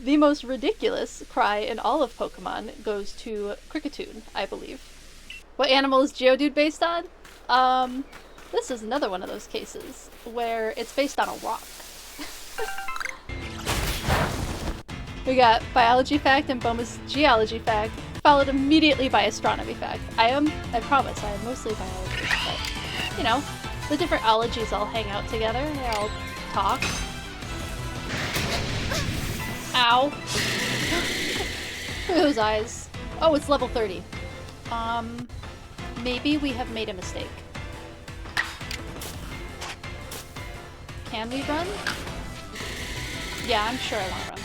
the most ridiculous cry in all of Pokemon goes to Kricketune, I believe. What animal is Geodude based on? This is another one of those cases where it's based on a rock. We got biology fact and bonus geology fact, followed immediately by astronomy fact. I promise, I am mostly biology, but, you know, the different ologies all hang out together, they all talk. Ow! Look at those eyes. Oh, it's level 30. Maybe we have made a mistake. Can we run? Yeah, I'm sure I want to run.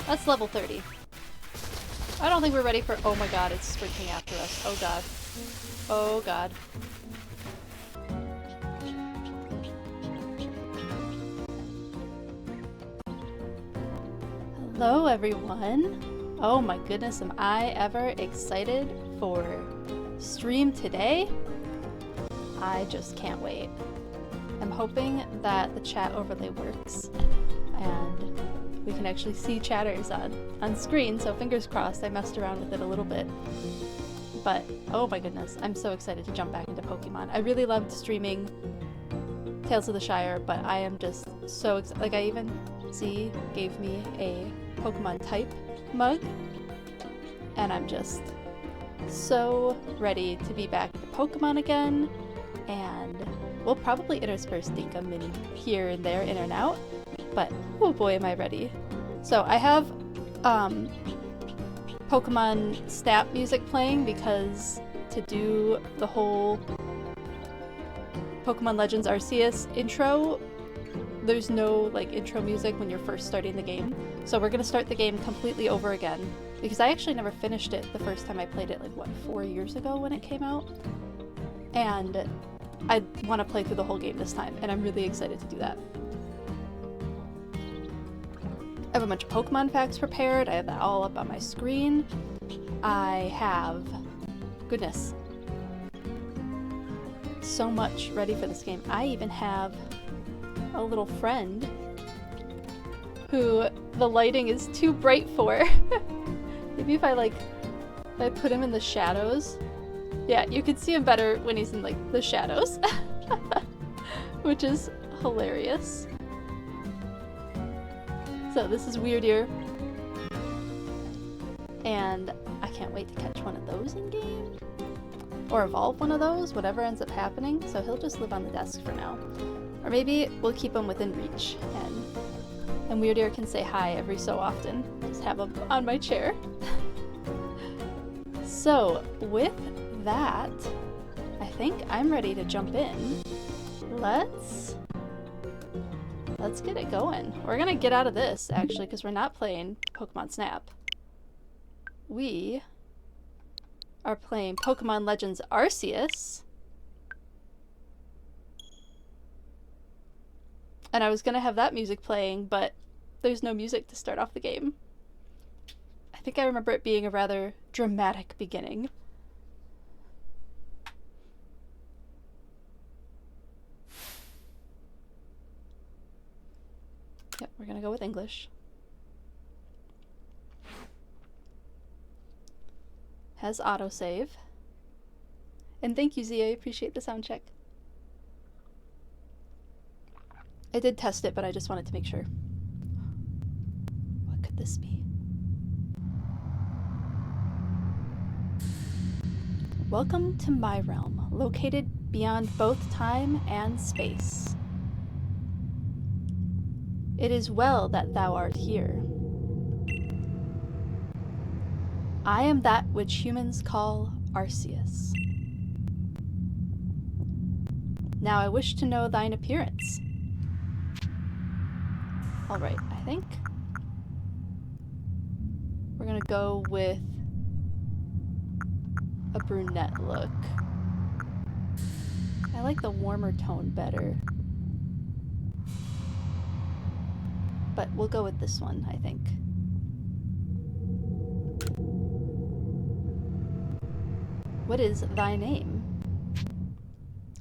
That's level 30. I don't think we're ready for- oh my god, it's sprinting after us. Oh god. Oh god. Hello everyone! Oh my goodness, am I ever excited for stream today? I just can't wait. I'm hoping that the chat overlay works and we can actually see chatters on screen, so fingers crossed. I messed around with it a little bit. But oh my goodness, I'm so excited to jump back into Pokemon. I really loved streaming Tales of the Shire, but I am just so excited. Like, I even Z gave me a Pokemon type mug, and I'm just so ready to be back into Pokemon again, and we'll probably intersperse Dinkum in here and there, in and out, but oh boy am I ready. So I have Pokemon Snap music playing because to do the whole Pokemon Legends Arceus intro, there's no like intro music when you're first starting the game. So we're gonna start the game completely over again because I actually never finished it the first time I played it, like what, 4 years ago when it came out? And I want to play through the whole game this time, and I'm really excited to do that. I have a bunch of Pokemon facts prepared. I have that all up on my screen. I have, goodness, so much ready for this game. I even have a little friend who the lighting is too bright for. Maybe if I put him in the shadows. Yeah, you can see him better when he's in like the shadows. Which is hilarious. So this is Weird Ear. And I can't wait to catch one of those in game. Or evolve one of those, whatever ends up happening. So he'll just live on the desk for now. Or maybe we'll keep him within reach and Weird Ear can say hi every so often. Just have him on my chair. So with that, I think I'm ready to jump in. Let's get it going. We're gonna get out of this actually because we're not playing Pokemon Snap. We are playing Pokemon Legends Arceus. And I was gonna have that music playing, but there's no music to start off the game. I think I remember it being a rather dramatic beginning. Yep, we're gonna go with English. Has autosave. And thank you, Zia, I appreciate the sound check. I did test it, but I just wanted to make sure. What could this be? Welcome to my realm, located beyond both time and space. It is well that thou art here. I am that which humans call Arceus. Now I wish to know thine appearance. Alright, I think we're gonna go with a brunette look. I like the warmer tone better. But we'll go with this one, I think. What is thy name?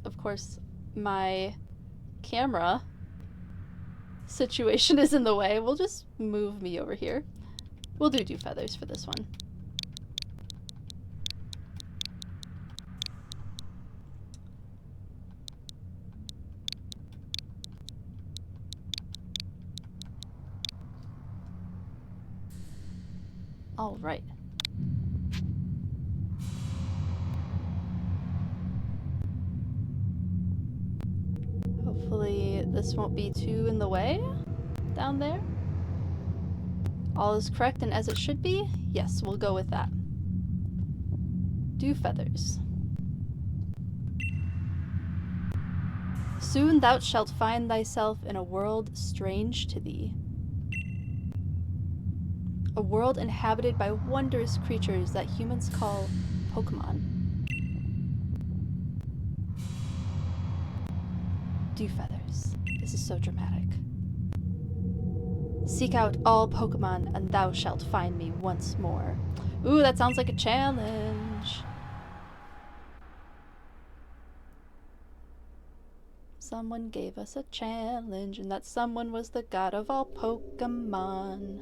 Of course, my camera situation is in the way, we'll just move me over here. We'll do feathers for this one. All right. Hopefully this won't be too in the way down there. All is correct and as it should be? Yes, we'll go with that. Do feathers. Soon thou shalt find thyself in a world strange to thee. A world inhabited by wondrous creatures that humans call Pokemon. Do feathers. This is so dramatic. Seek out all Pokemon and thou shalt find me once more. Ooh, that sounds like a challenge. Someone gave us a challenge, and that someone was the god of all Pokemon.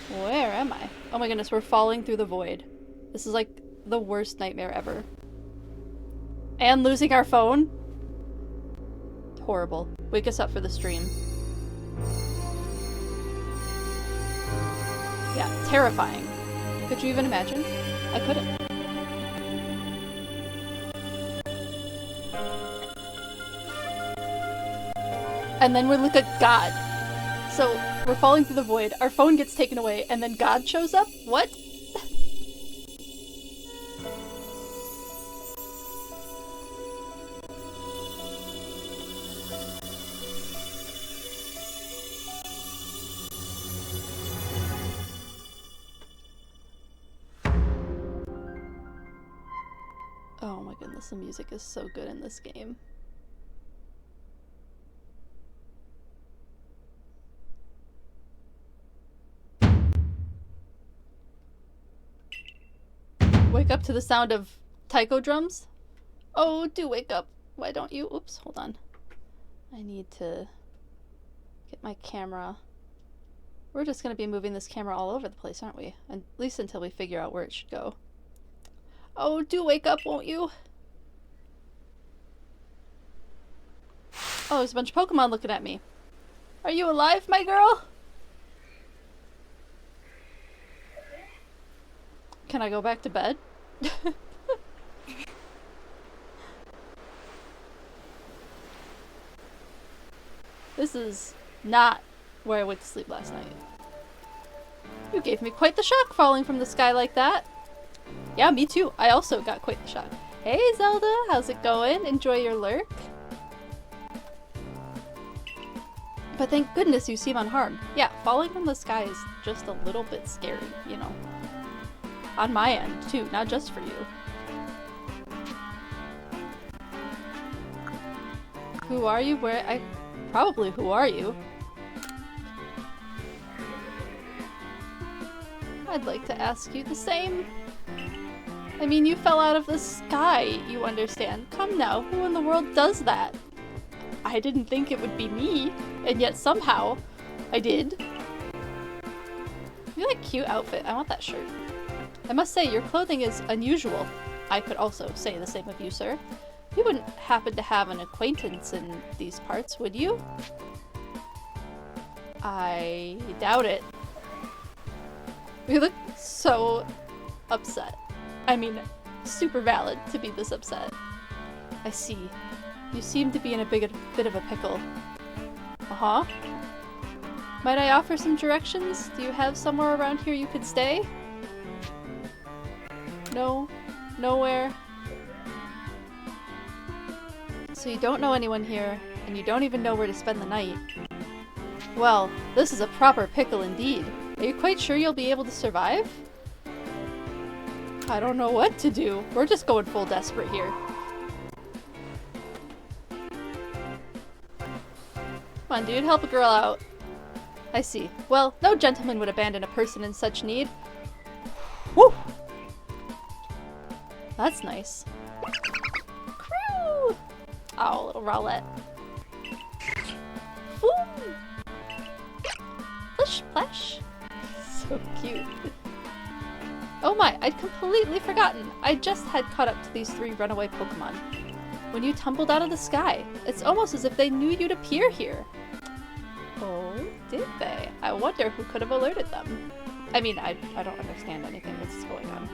Where am I? Oh my goodness, we're falling through the void. This is like the worst nightmare ever. And losing our phone? Horrible. Wake us up for the stream. Yeah, terrifying. Could you even imagine? I couldn't. And then we look at God. So, we're falling through the void, our phone gets taken away, and then God shows up? What? Oh my goodness, the music is so good in this game. Wake up to the sound of taiko drums? Oh, do wake up. Why don't you? Oops, hold on. I need to get my camera. We're just going to be moving this camera all over the place, aren't we? At least until we figure out where it should go. Oh, do wake up, won't you? Oh, there's a bunch of Pokemon looking at me. Are you alive, my girl? Can I go back to bed? This is not where I went to sleep last night. You gave me quite the shock falling from the sky like that. Yeah, me too. I also got quite the shock. Hey Zelda, how's it going? Enjoy your lurk? But thank goodness you seem unharmed. Yeah, falling from the sky is just a little bit scary, you know. On my end, too, not just for you. Who are you? Where? Probably who are you? I'd like to ask you the same. I mean, you fell out of the sky, you understand. Come now, who in the world does that? I didn't think it would be me, and yet somehow I did. You like cute outfit. I want that shirt. I must say, your clothing is unusual. I could also say the same of you, sir. You wouldn't happen to have an acquaintance in these parts, would you? I doubt it. You look so upset. I mean, super valid to be this upset. I see. You seem to be in a bit of a pickle. Uh-huh. Might I offer some directions? Do you have somewhere around here you could stay? No? Nowhere? So you don't know anyone here, and you don't even know where to spend the night. Well, this is a proper pickle indeed. Are you quite sure you'll be able to survive? I don't know what to do. We're just going full desperate here. Come on, dude, help a girl out. I see. Well, no gentleman would abandon a person in such need. Woo! That's nice. Crew! Oh, little Rowlet. Woo! Splish splash. So cute. Oh my, I'd completely forgotten. I just had caught up to these 3 runaway Pokemon when you tumbled out of the sky. It's almost as if they knew you'd appear here. Oh, did they? I wonder who could have alerted them. I mean, I don't understand anything that's going on.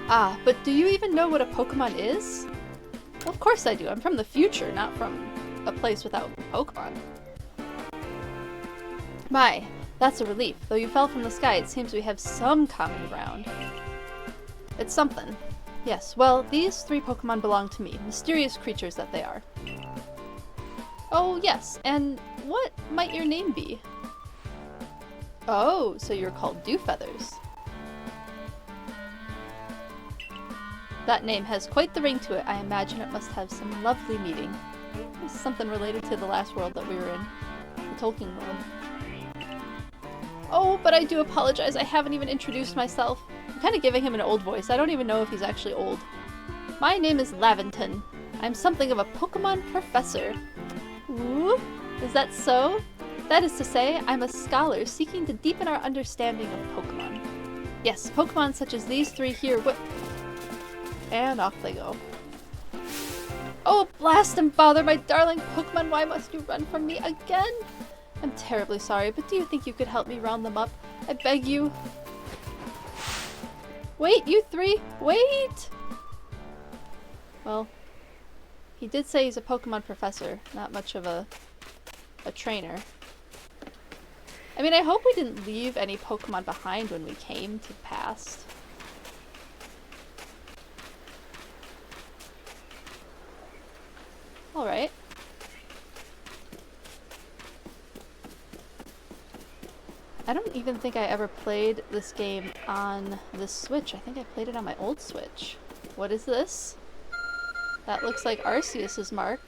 Ah, but do you even know what a Pokemon is? Well, of course I do. I'm from the future, not from a place without Pokemon. My, that's a relief. Though you fell from the sky, it seems we have some common ground. It's something. Yes, well, these 3 Pokemon belong to me, mysterious creatures that they are. Oh, yes, and what might your name be? Oh, so you're called Dewfeathers. That name has quite the ring to it. I imagine it must have some lovely meaning. Something related to the last world that we were in, the Tolkien world. Oh, but I do apologize. I haven't even introduced myself. I'm kind of giving him an old voice. I don't even know if he's actually old. My name is Laventon. I'm something of a Pokemon professor. Ooh, is that so? That is to say, I'm a scholar seeking to deepen our understanding of Pokemon. Yes, Pokemon such as these 3 here and off they go. Oh, blast and bother, my darling Pokemon, why must you run from me again? I'm terribly sorry, but do you think you could help me round them up? I beg you. Wait, you 3! Wait! Well, he did say he's a Pokemon professor, not much of a trainer. I mean, I hope we didn't leave any Pokemon behind when we came to the past. Alright. I don't even think I ever played this game on the Switch. I think I played it on my old Switch. What is this? That looks like Arceus' mark.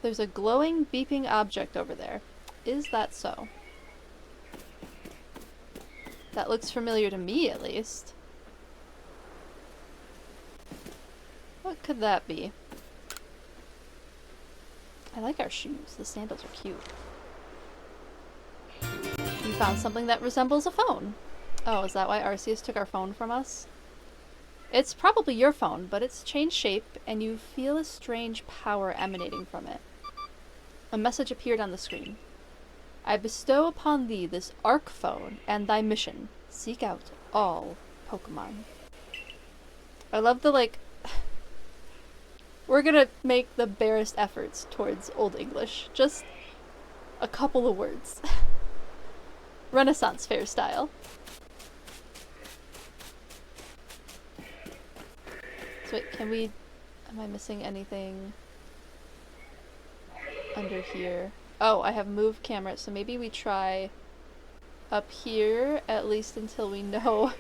There's a glowing, beeping object over there. Is that so? That looks familiar to me, at least. What could that be? I like our shoes. The sandals are cute. You found something that resembles a phone. Oh, is that why Arceus took our phone from us? It's probably your phone, but it's changed shape, and you feel a strange power emanating from it. A message appeared on the screen. I bestow upon thee this Arc phone and thy mission. Seek out all Pokemon. I love the, like... We're gonna make the barest efforts towards Old English. Just a couple of words. Renaissance fair style. So wait, can we... Am I missing anything under here? Oh, I have moved camera, so maybe we try up here, at least until we know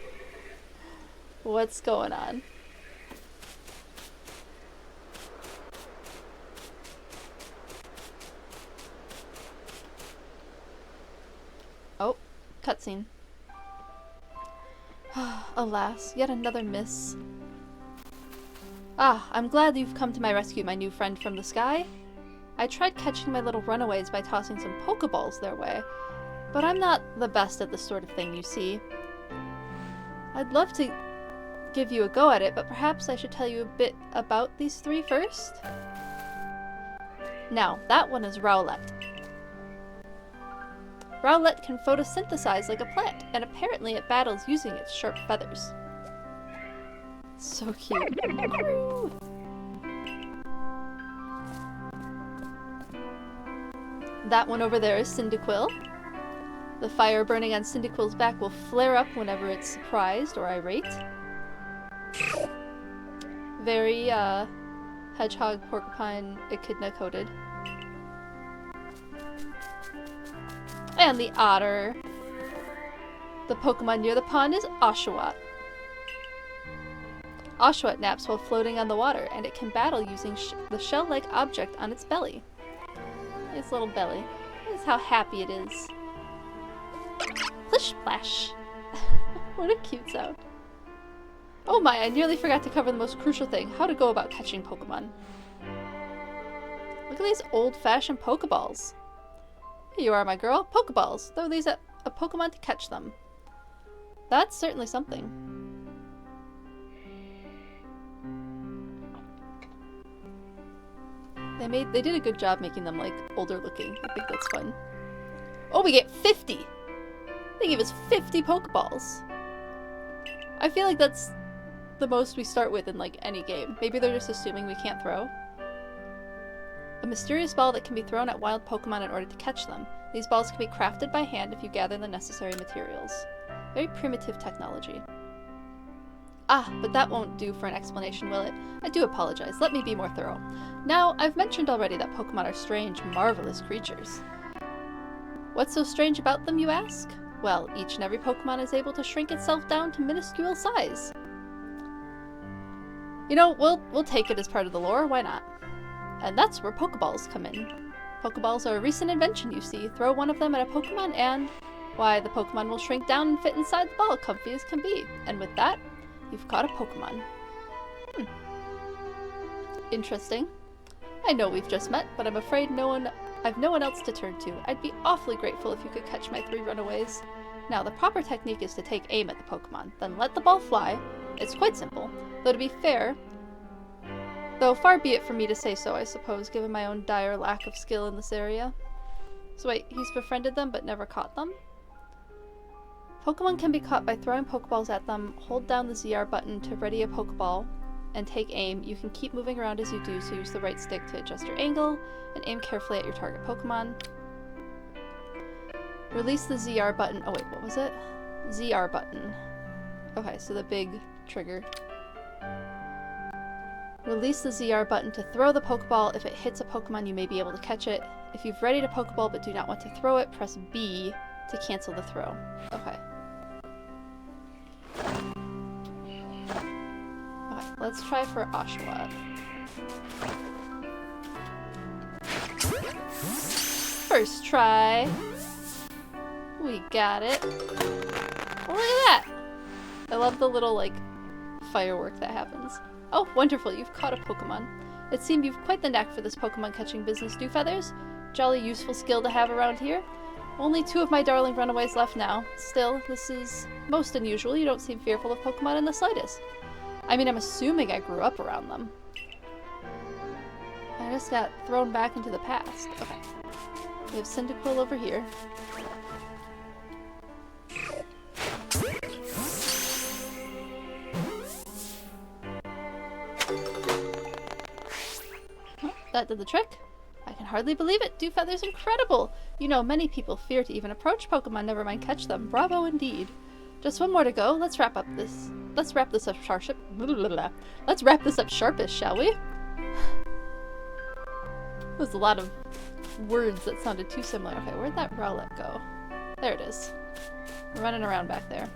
what's going on. Oh, cutscene. Alas, yet another miss. Ah, I'm glad you've come to my rescue, my new friend from the sky. I tried catching my little runaways by tossing some Pokeballs their way, but I'm not the best at this sort of thing, you see. I'd love to give you a go at it, but perhaps I should tell you a bit about these 3 first? Now, that one is Rowlet. Rowlet can photosynthesize like a plant, and apparently it battles using its sharp feathers. So cute. That one over there is Cyndaquil. The fire burning on Cyndaquil's back will flare up whenever it's surprised or irate. Very, hedgehog, porcupine, echidna coated. And the otter. The Pokemon near the pond is Oshawott. Oshawott naps while floating on the water, and it can battle using the shell-like object on its belly. Its little belly. This is how happy it is. Plish splash. What a cute sound. Oh my, I nearly forgot to cover the most crucial thing, how to go about catching Pokemon. Look at these old-fashioned Pokeballs. Here you are, my girl. Pokeballs. Throw these at a Pokemon to catch them. That's certainly something. They did a good job making them, like, older looking. I think that's fun. Oh, we get 50! They gave us 50 Pokeballs. I feel like that's the most we start with in, like, any game. Maybe they're just assuming we can't throw. A mysterious ball that can be thrown at wild Pokemon in order to catch them. These balls can be crafted by hand if you gather the necessary materials. Very primitive technology. Ah, but that won't do for an explanation, will it? I do apologize. Let me be more thorough. Now, I've mentioned already that Pokemon are strange, marvelous creatures. What's so strange about them, you ask? Well, each and every Pokemon is able to shrink itself down to minuscule size. You know, we'll take it as part of the lore, why not? And that's where Pokeballs come in. Pokeballs are a recent invention, you see. Throw one of them at a Pokemon and, why, the Pokemon will shrink down and fit inside the ball, comfy as can be. And with that, you've caught a Pokemon. Interesting. I know we've just met, but I'm afraid I've no one else to turn to. I'd be awfully grateful if you could catch my 3 runaways. Now, the proper technique is to take aim at the Pokemon, then let the ball fly. It's quite simple. Though to be fair, far be it from me to say so, I suppose, given my own dire lack of skill in this area. So wait, he's befriended them but never caught them? Pokemon can be caught by throwing Pokeballs at them. Hold down the ZR button to ready a Pokeball and take aim. You can keep moving around as you do, so use the right stick to adjust your angle and aim carefully at your target Pokemon. Release the ZR button. Oh wait, what was it? ZR button. Okay, so the big trigger. Release the ZR button to throw the Pokeball. If it hits a Pokemon, you may be able to catch it. If you've readied a Pokeball but do not want to throw it, press B to cancel the throw. Okay. Okay, let's try for Oshawott. First try. We got it. Oh, look at that! I love the little, like, firework that happens. Oh, wonderful, you've caught a Pokemon. It seems you've quite the knack for this Pokemon catching business, Dewfeathers. Jolly useful skill to have around here. Only 2 of my darling runaways left now. Still, this is most unusual. You don't seem fearful of Pokemon in the slightest. I mean, I'm assuming I grew up around them. I just got thrown back into the past. Okay. We have Cyndaquil over here. Oh, that did the trick. I can hardly believe it. Dewfeather's incredible. You know, many people fear to even approach Pokemon, never mind catch them. Bravo indeed. Just one more to go. Let's wrap this up sharpish. Let's wrap this up sharpish, shall we? There's a lot of words that sounded too similar. Okay, where'd that Rowlet go? There it is. Running around back there.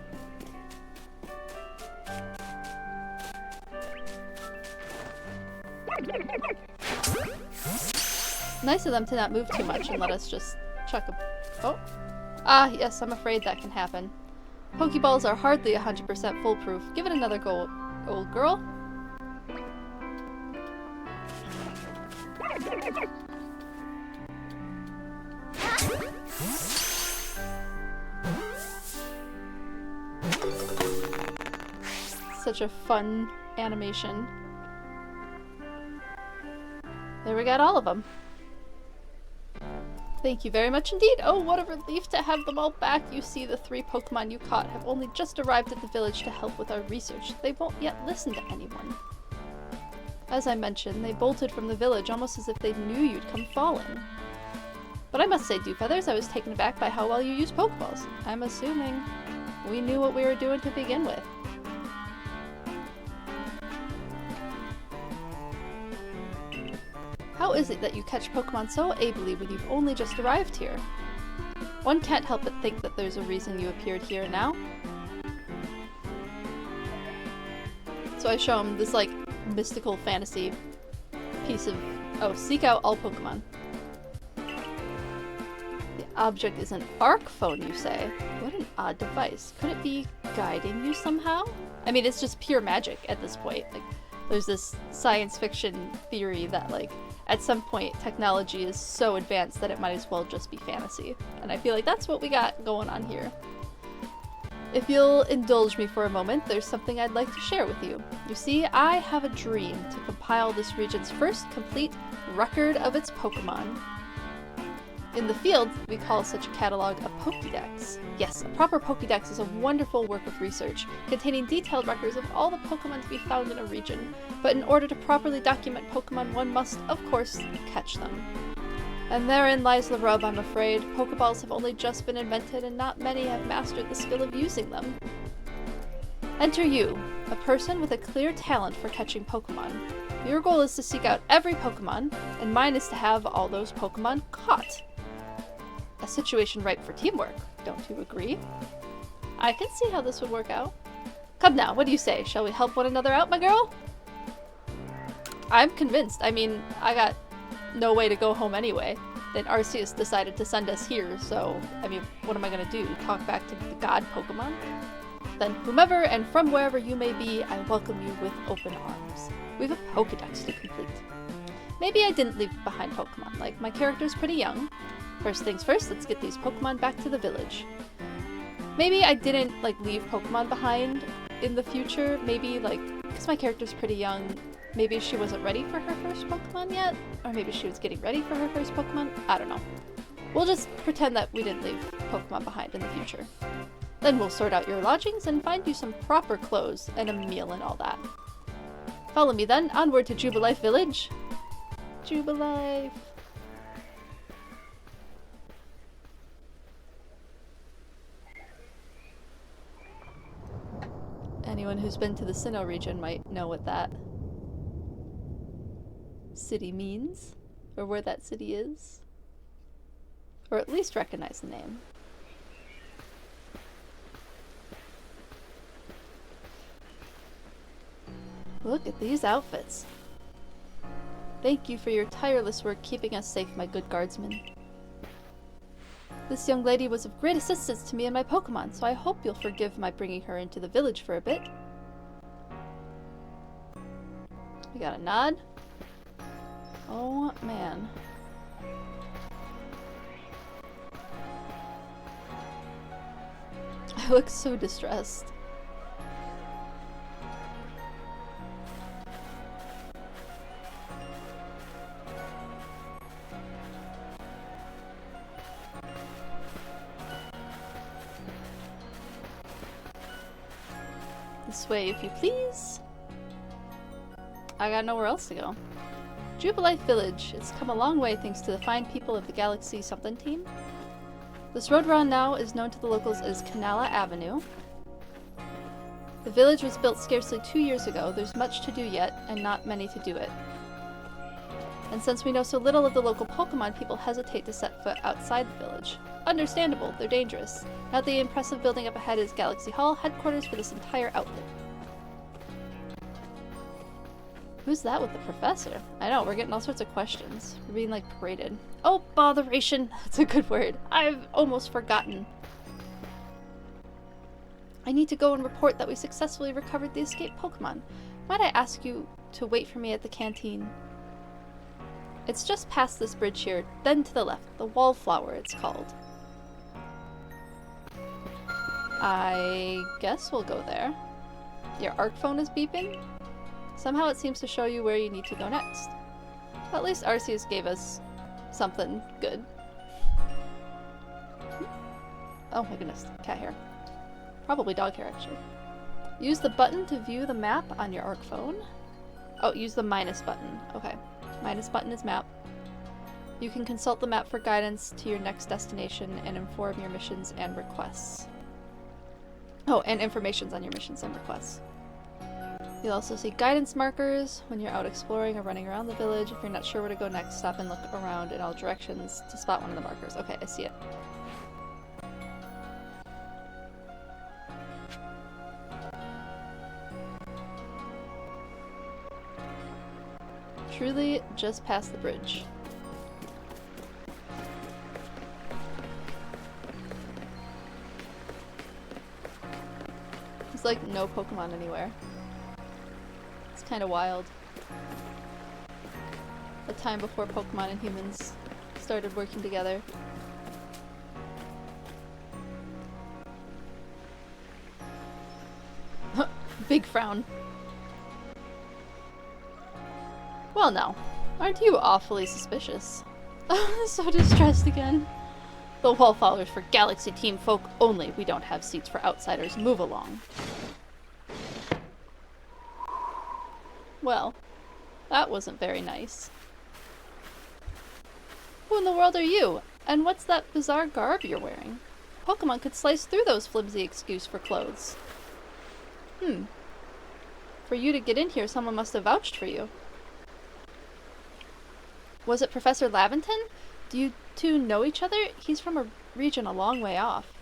Nice of them to not move too much and let us just chuck a... Oh. Ah, yes, I'm afraid that can happen. Pokeballs are hardly 100% foolproof. Give it another go, old girl. Such a fun animation. There we got all of them. Thank you very much indeed. Oh, what a relief to have them all back. You see, the 3 Pokemon you caught have only just arrived at the village to help with our research. They won't yet listen to anyone. As I mentioned, they bolted from the village almost as if they knew you'd come falling. But I must say, Dewfeathers, I was taken aback by how well you use Pokeballs. I'm assuming we knew what we were doing to begin with. How is it that you catch Pokemon so ably when you've only just arrived here? One can't help but think that there's a reason you appeared here now. So I show him this, like, mystical fantasy piece of... Oh, seek out all Pokemon. The object is an arc phone, you say? What an odd device. Could it be guiding you somehow? I mean, it's just pure magic at this point. Like, there's this science fiction theory that, like, at some point technology is so advanced that it might as well just be fantasy. And I feel like that's what we got going on here. If you'll indulge me for a moment, there's something I'd like to share with you. You see, I have a dream to compile this region's first complete record of its Pokemon. In the field, we call such a catalog a Pokédex. Yes, a proper Pokédex is a wonderful work of research, containing detailed records of all the Pokemon to be found in a region. But in order to properly document Pokemon, one must, of course, catch them. And therein lies the rub, I'm afraid. Pokeballs have only just been invented, and not many have mastered the skill of using them. Enter you, a person with a clear talent for catching Pokemon. Your goal is to seek out every Pokemon, and mine is to have all those Pokemon caught. A situation ripe for teamwork, don't you agree? I can see how this would work out. Come now, what do you say? Shall we help one another out, my girl? I'm convinced. I mean, I got no way to go home anyway. Then Arceus decided to send us here, so, I mean, what am I gonna do? Talk back to the god Pokemon? Then whomever and from wherever you may be, I welcome you with open arms. We have a Pokédex to complete. Maybe I didn't leave behind Pokemon. Like, my character's pretty young. First things first, let's get these Pokemon back to the village. Maybe I didn't, like, leave Pokemon behind in the future. Maybe, like, because my character's pretty young, maybe she wasn't ready for her first Pokemon yet? Or maybe she was getting ready for her first Pokemon? I don't know. We'll just pretend that we didn't leave Pokemon behind in the future. Then we'll sort out your lodgings and find you some proper clothes and a meal and all that. Follow me then, onward to Jubilife Village. Jubilife. Anyone who's been to the Sinnoh region might know what that city means, or where that city is, or at least recognize the name. Look at these outfits. Thank you for your tireless work keeping us safe, my good guardsman. This young lady was of great assistance to me and my Pokemon, so I hope you'll forgive my bringing her into the village for a bit. We got a nod. Oh, man. I look so distressed. This way, if you please. I got nowhere else to go. Jubilife Village. It's come a long way thanks to the fine people of the Galaxy something team. This road we're on now is known to the locals as Canala Avenue. The village was built scarcely 2 years ago. There's much to do yet, and not many to do it. And since we know so little of the local Pokemon, people hesitate to set foot outside the village. Understandable, they're dangerous. Now the impressive building up ahead is Galaxy Hall, headquarters for this entire outfit. Who's that with the professor? I know, we're getting all sorts of questions. We're being, like, paraded. Oh, botheration! That's a good word. I've almost forgotten. I need to go and report that we successfully recovered the escaped Pokemon. Might I ask you to wait for me at the canteen? It's just past this bridge here, then to the left. The Wallflower, it's called. I guess we'll go there. Your ARC phone is beeping? Somehow it seems to show you where you need to go next. Well, at least Arceus gave us something good. Oh my goodness, cat hair. Probably dog hair, actually. Use the button to view the map on your ARC phone. Oh, use the minus button. Okay. Minus button is map. You can consult the map for guidance to your next destination and inform your missions and requests. Oh, and informations on your missions and requests. You'll also see guidance markers when you're out exploring or running around the village. If you're not sure where to go next, stop and look around in all directions to spot one of the markers. Okay, I see it. Truly just past the bridge. like no Pokemon anywhere. It's kind of wild. A time before Pokemon and humans started working together. Big frown. Well now, aren't you awfully suspicious? So distressed again. The wallflowers for Galaxy Team folk only. We don't have seats for outsiders. Move along. Well, that wasn't very nice. Who in the world are you? And what's that bizarre garb you're wearing? Pokemon could slice through those flimsy excuses for clothes. For you to get in here, someone must have vouched for you. Was it Professor Laventon? Do you two know each other? He's from a region a long way off.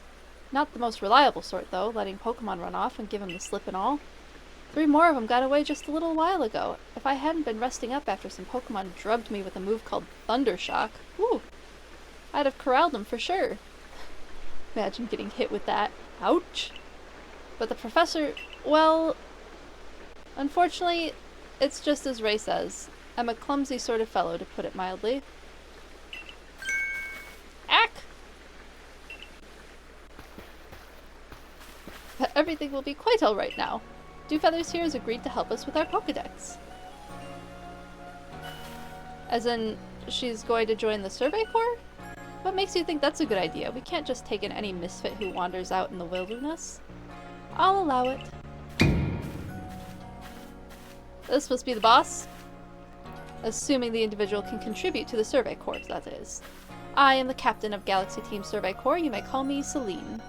Not the most reliable sort, though, letting Pokemon run off and give him the slip and all. 3 more of them got away just a little while ago. If I hadn't been resting up after some Pokemon drubbed me with a move called Thunder Shock, whew, I'd have corralled them for sure. Imagine getting hit with that. Ouch! But the professor, well, unfortunately, it's just as Ray says. I'm a clumsy sort of fellow, to put it mildly. Ack! But everything will be quite alright now. Dewfeathers here has agreed to help us with our Pokedex. As in, she's going to join the Survey Corps? What makes you think that's a good idea? We can't just take in any misfit who wanders out in the wilderness. I'll allow it. This must be the boss. Assuming the individual can contribute to the Survey Corps, that is. I am the captain of Galaxy Team Survey Corps. You may call me Celine.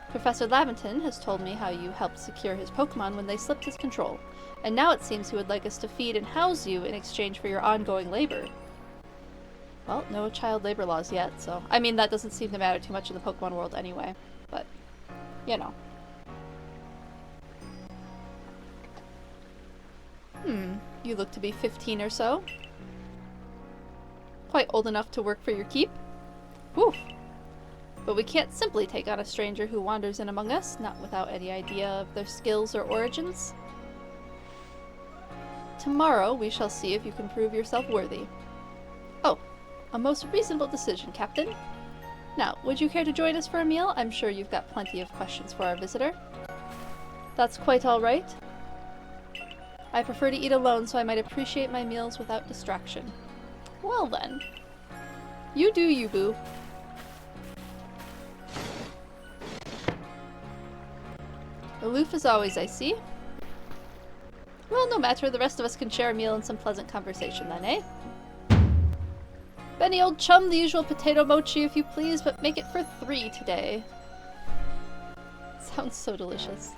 Professor Laventon has told me how you helped secure his Pokemon when they slipped his control, and now it seems he would like us to feed and house you in exchange for your ongoing labor. Well, no child labor laws yet, so... I mean, that doesn't seem to matter too much in the Pokemon world anyway, but, you know. You look to be 15 or so. Quite old enough to work for your keep. Whew. But we can't simply take on a stranger who wanders in among us, not without any idea of their skills or origins. Tomorrow we shall see if you can prove yourself worthy. Oh, a most reasonable decision, Captain. Now, would you care to join us for a meal? I'm sure you've got plenty of questions for our visitor. That's quite all right. I prefer to eat alone, so I might appreciate my meals without distraction. Well then. You do you, boo. Aloof as always, I see. Well, no matter. The rest of us can share a meal and some pleasant conversation then, eh? Benny, old chum, the usual potato mochi if you please, but make it for 3 today. Sounds so delicious.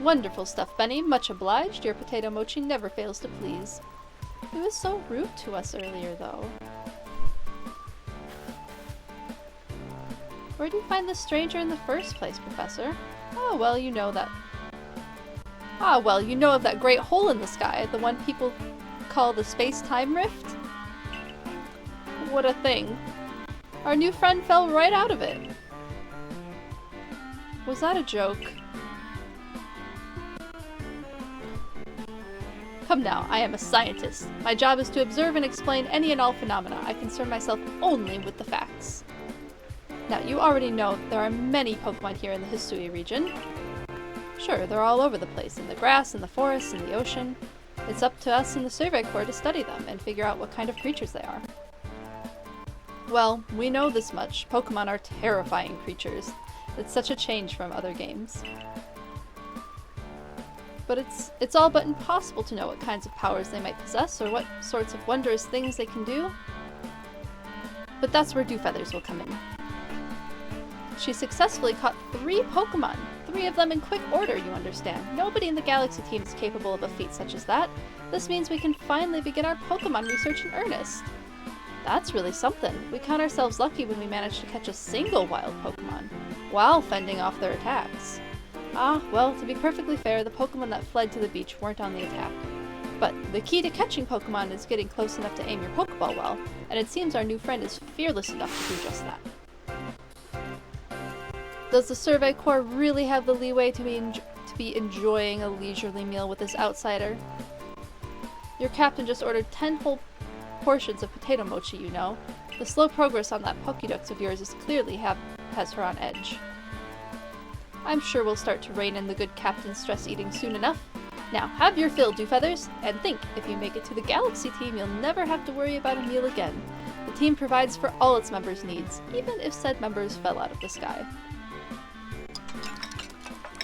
Wonderful stuff, Benny. Much obliged. Your potato mochi never fails to please. He was so rude to us earlier, though. Where do you find this stranger in the first place, Professor? Oh, well, you know that... Ah, well, you know of that great hole in the sky, the one people call the space-time rift? What a thing. Our new friend fell right out of it. Was that a joke? Come now, I am a scientist. My job is to observe and explain any and all phenomena. I concern myself only with the facts. Now, you already know there are many Pokemon here in the Hisui region. Sure, they're all over the place, in the grass, in the forests, in the ocean. It's up to us in the Survey Corps to study them and figure out what kind of creatures they are. Well, we know this much. Pokemon are terrifying creatures. It's such a change from other games. But it's all but impossible to know what kinds of powers they might possess or what sorts of wondrous things they can do. But that's where Dewfeathers will come in. She successfully caught 3 Pokemon. 3 of them in quick order, you understand. Nobody in the Galaxy team is capable of a feat such as that. This means we can finally begin our Pokemon research in earnest. That's really something. We count ourselves lucky when we manage to catch a single wild Pokemon, while fending off their attacks. Ah, well, to be perfectly fair, the Pokemon that fled to the beach weren't on the attack. But the key to catching Pokemon is getting close enough to aim your Pokeball well, and it seems our new friend is fearless enough to do just that. Does the Survey Corps really have the leeway to be enjoying a leisurely meal with this outsider? Your captain just ordered 10 whole portions of potato mochi, you know. The slow progress on that Pokédex of yours is clearly has her on edge. I'm sure we'll start to rein in the good captain's stress eating soon enough. Now, have your fill, Dewfeathers, and think, if you make it to the Galaxy team, you'll never have to worry about a meal again. The team provides for all its members' needs, even if said members fell out of the sky.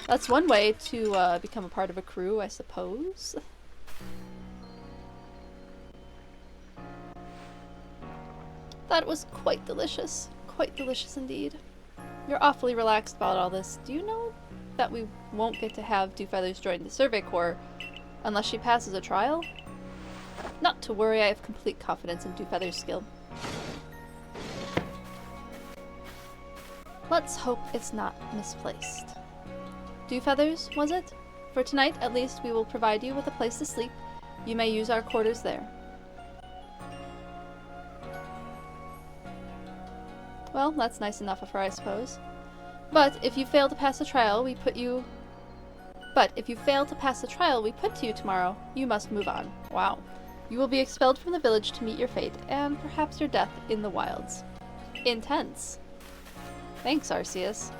That's one way to become a part of a crew, I suppose. That was quite delicious. Quite delicious indeed. You're awfully relaxed about all this. Do you know that we won't get to have Dewfeathers join the Survey Corps unless she passes a trial? Not to worry, I have complete confidence in Dewfeather's skill. Let's hope it's not misplaced. Dewfeathers, was it? For tonight, at least, we will provide you with a place to sleep. You may use our quarters there. Well, that's nice enough of her, I suppose. But if you fail to pass the trial we put to you tomorrow, you must move on. Wow. You will be expelled from the village to meet your fate, and perhaps your death in the wilds. Intense. Thanks, Arceus.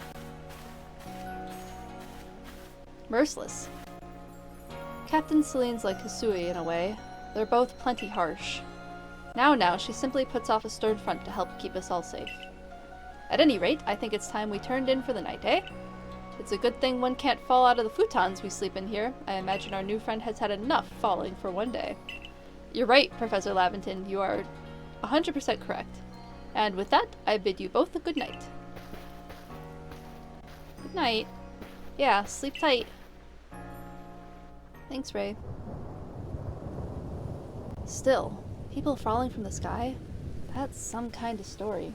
Merciless. Captain Celine's like Hisui in a way. They're both plenty harsh. Now, she simply puts off a stern front to help keep us all safe. At any rate, I think it's time we turned in for the night, eh? It's a good thing one can't fall out of the futons we sleep in here. I imagine our new friend has had enough falling for one day. You're right, Professor Laventon. You are 100% correct. And with that, I bid you both a good night. Good night. Yeah, sleep tight. Thanks, Ray. Still, people falling from the sky? That's some kind of story.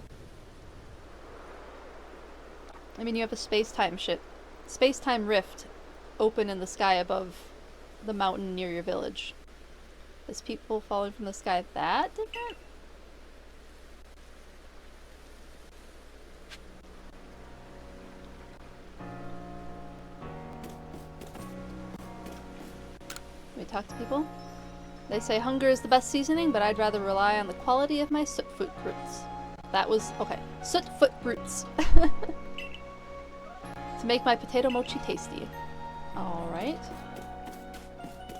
I mean, you have a space-time rift open in the sky above the mountain near your village. Is people falling from the sky that different? Can we talk to people? They say hunger is the best seasoning, but I'd rather rely on the quality of my sootfoot roots. That was... okay. Sootfoot roots. To make my potato mochi tasty. Alright.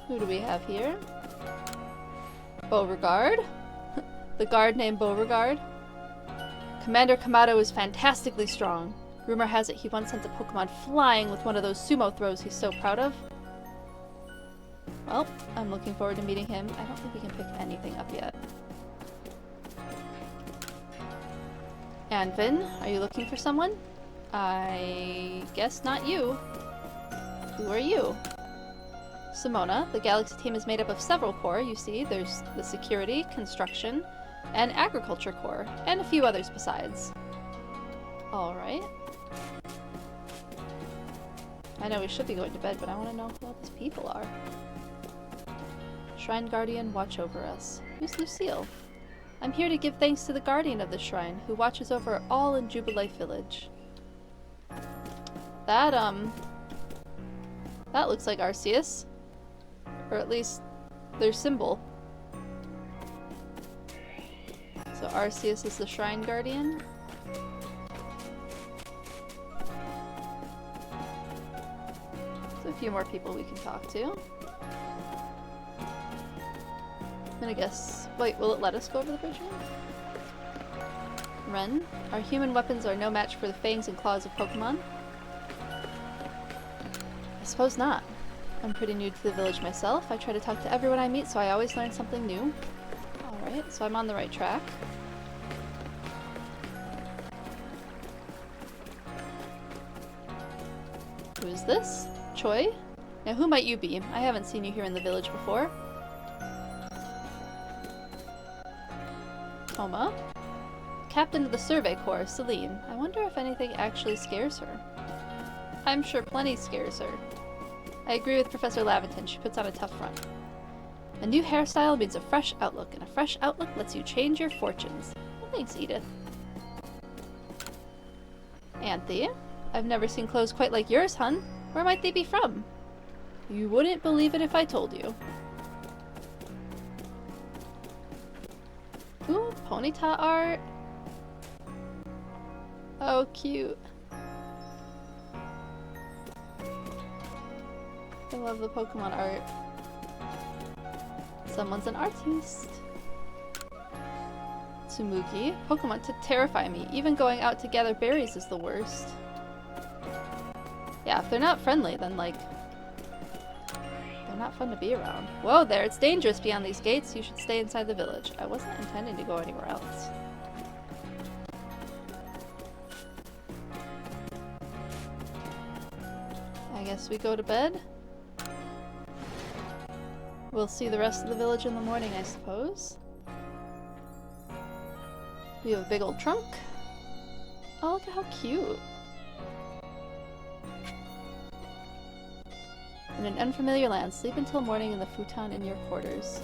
Who do we have here? Beauregard? The guard named Beauregard? Commander Kamado is fantastically strong. Rumor has it he once sent a Pokemon flying with one of those sumo throws he's so proud of. Well, I'm looking forward to meeting him. I don't think we can pick anything up yet. Anvin, are you looking for someone? I guess not you. Who are you? Simona, the Galaxy team is made up of several corps, you see. There's the Security, Construction, and Agriculture Corps, and a few others besides. Alright. I know we should be going to bed, but I want to know who all these people are. Shrine Guardian, watch over us. Who's Lucille? I'm here to give thanks to the Guardian of the Shrine, who watches over all in Jubilife Village. That looks like Arceus. Or at least, their symbol. So Arceus is the Shrine Guardian. There's a few more people we can talk to. I'm gonna guess... wait, will it let us go over the bridge now? Ren, our human weapons are no match for the fangs and claws of Pokemon. I suppose not. I'm pretty new to the village myself. I try to talk to everyone I meet, so I always learn something new. Alright, so I'm on the right track. Who is this? Choi? Now who might you be? I haven't seen you here in the village before. Homa? Captain of the Survey Corps, Celine. I wonder if anything actually scares her. I'm sure plenty scares her. I agree with Professor Laventon, she puts on a tough front. A new hairstyle means a fresh outlook, and a fresh outlook lets you change your fortunes. Well, thanks, Edith. Anthe, I've never seen clothes quite like yours, hun. Where might they be from? You wouldn't believe it if I told you. Ooh, Ponyta art. Oh, cute. I love the Pokemon art. Someone's an artiste. Tsumugi. Pokemon to terrify me. Even going out to gather berries is the worst. Yeah, if they're not friendly, then like... they're not fun to be around. Whoa there, it's dangerous beyond these gates. You should stay inside the village. I wasn't intending to go anywhere else. I guess we go to bed? We'll see the rest of the village in the morning, I suppose. We have a big old trunk. Oh, look at how cute. In an unfamiliar land, sleep until morning in the futon in your quarters.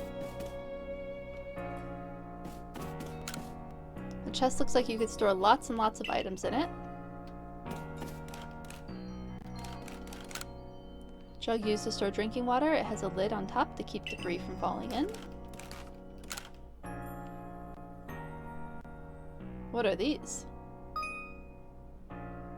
The chest looks like you could store lots and lots of items in it. Jug used to store drinking water. It has a lid on top to keep debris from falling in. What are these?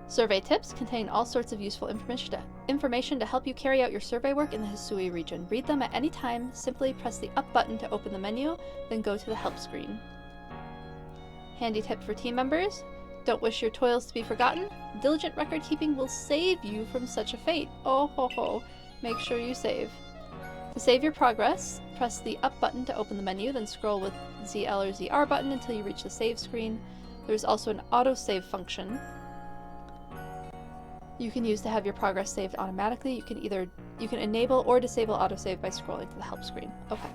Survey tips contain all sorts of useful information to help you carry out your survey work in the Hisui region. Read them at any time. Simply press the up button to open the menu, then go to the help screen. Handy tip for team members. Don't wish your toils to be forgotten. Diligent record keeping will save you from such a fate. Oh ho ho. Make sure you save. To save your progress, press the up button to open the menu, then scroll with ZL or ZR button until you reach the save screen. There's also an autosave function you can use to have your progress saved automatically. You can enable or disable autosave by scrolling to the help screen. Okay.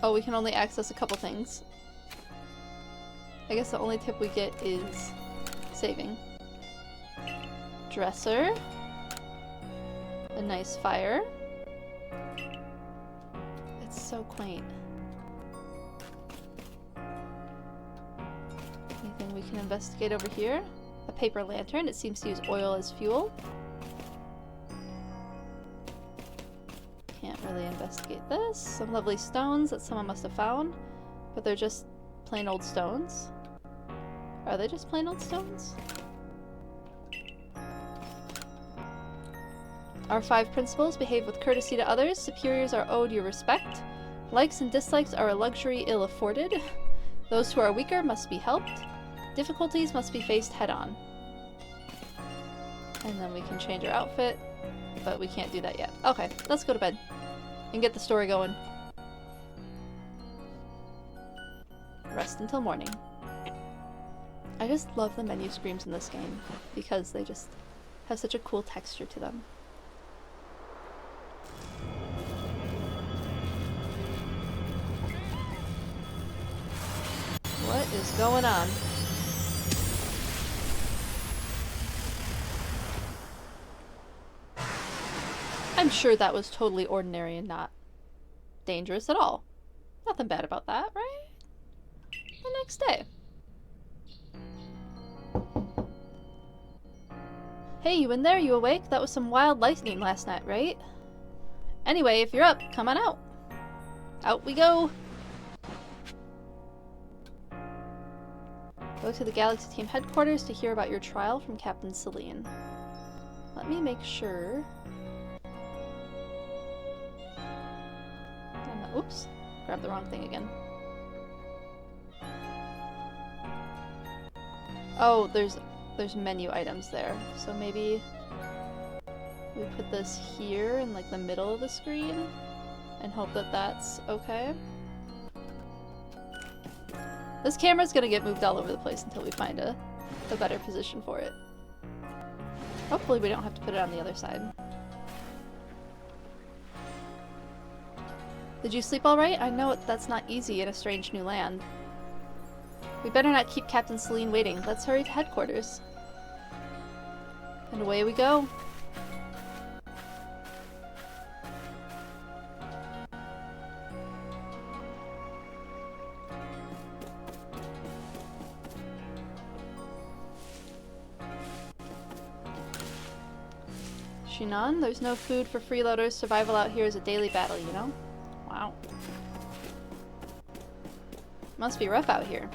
Oh, we can only access a couple things. I guess the only tip we get is saving. Dresser. A nice fire. It's so quaint. Anything we can investigate over here? A paper lantern. It seems to use oil as fuel. Can't really investigate this. Some lovely stones that someone must have found, but they're just plain old stones. Are they just plain old stones? Our 5 principles: behave with courtesy to others, superiors are owed your respect, likes and dislikes are a luxury ill afforded, those who are weaker must be helped, difficulties must be faced head-on. And then we can change our outfit, but we can't do that yet. Okay, let's go to bed and get the story going. Rest until morning. I just love the menu screens in this game because they just have such a cool texture to them. What is going on? I'm sure that was totally ordinary and not dangerous at all. Nothing bad about that, right? The next day. Hey, you in there? You awake? That was some wild lightning last night, right? Anyway, if you're up, come on out. Out we go. Go to the Galaxy Team headquarters to hear about your trial from Captain Celine. Let me make sure. Oops, grabbed the wrong thing again. Oh, there's menu items there. So maybe we put this here in like the middle of the screen and hope that that's okay. This camera's gonna get moved all over the place until we find a better position for it. Hopefully we don't have to put it on the other side. Did you sleep all right? I know that's not easy in a strange new land. We better not keep Captain Celine waiting. Let's hurry to headquarters. And away we go. Shinon, there's no food for freeloaders. Survival out here is a daily battle, you know? Wow. Must be rough out here.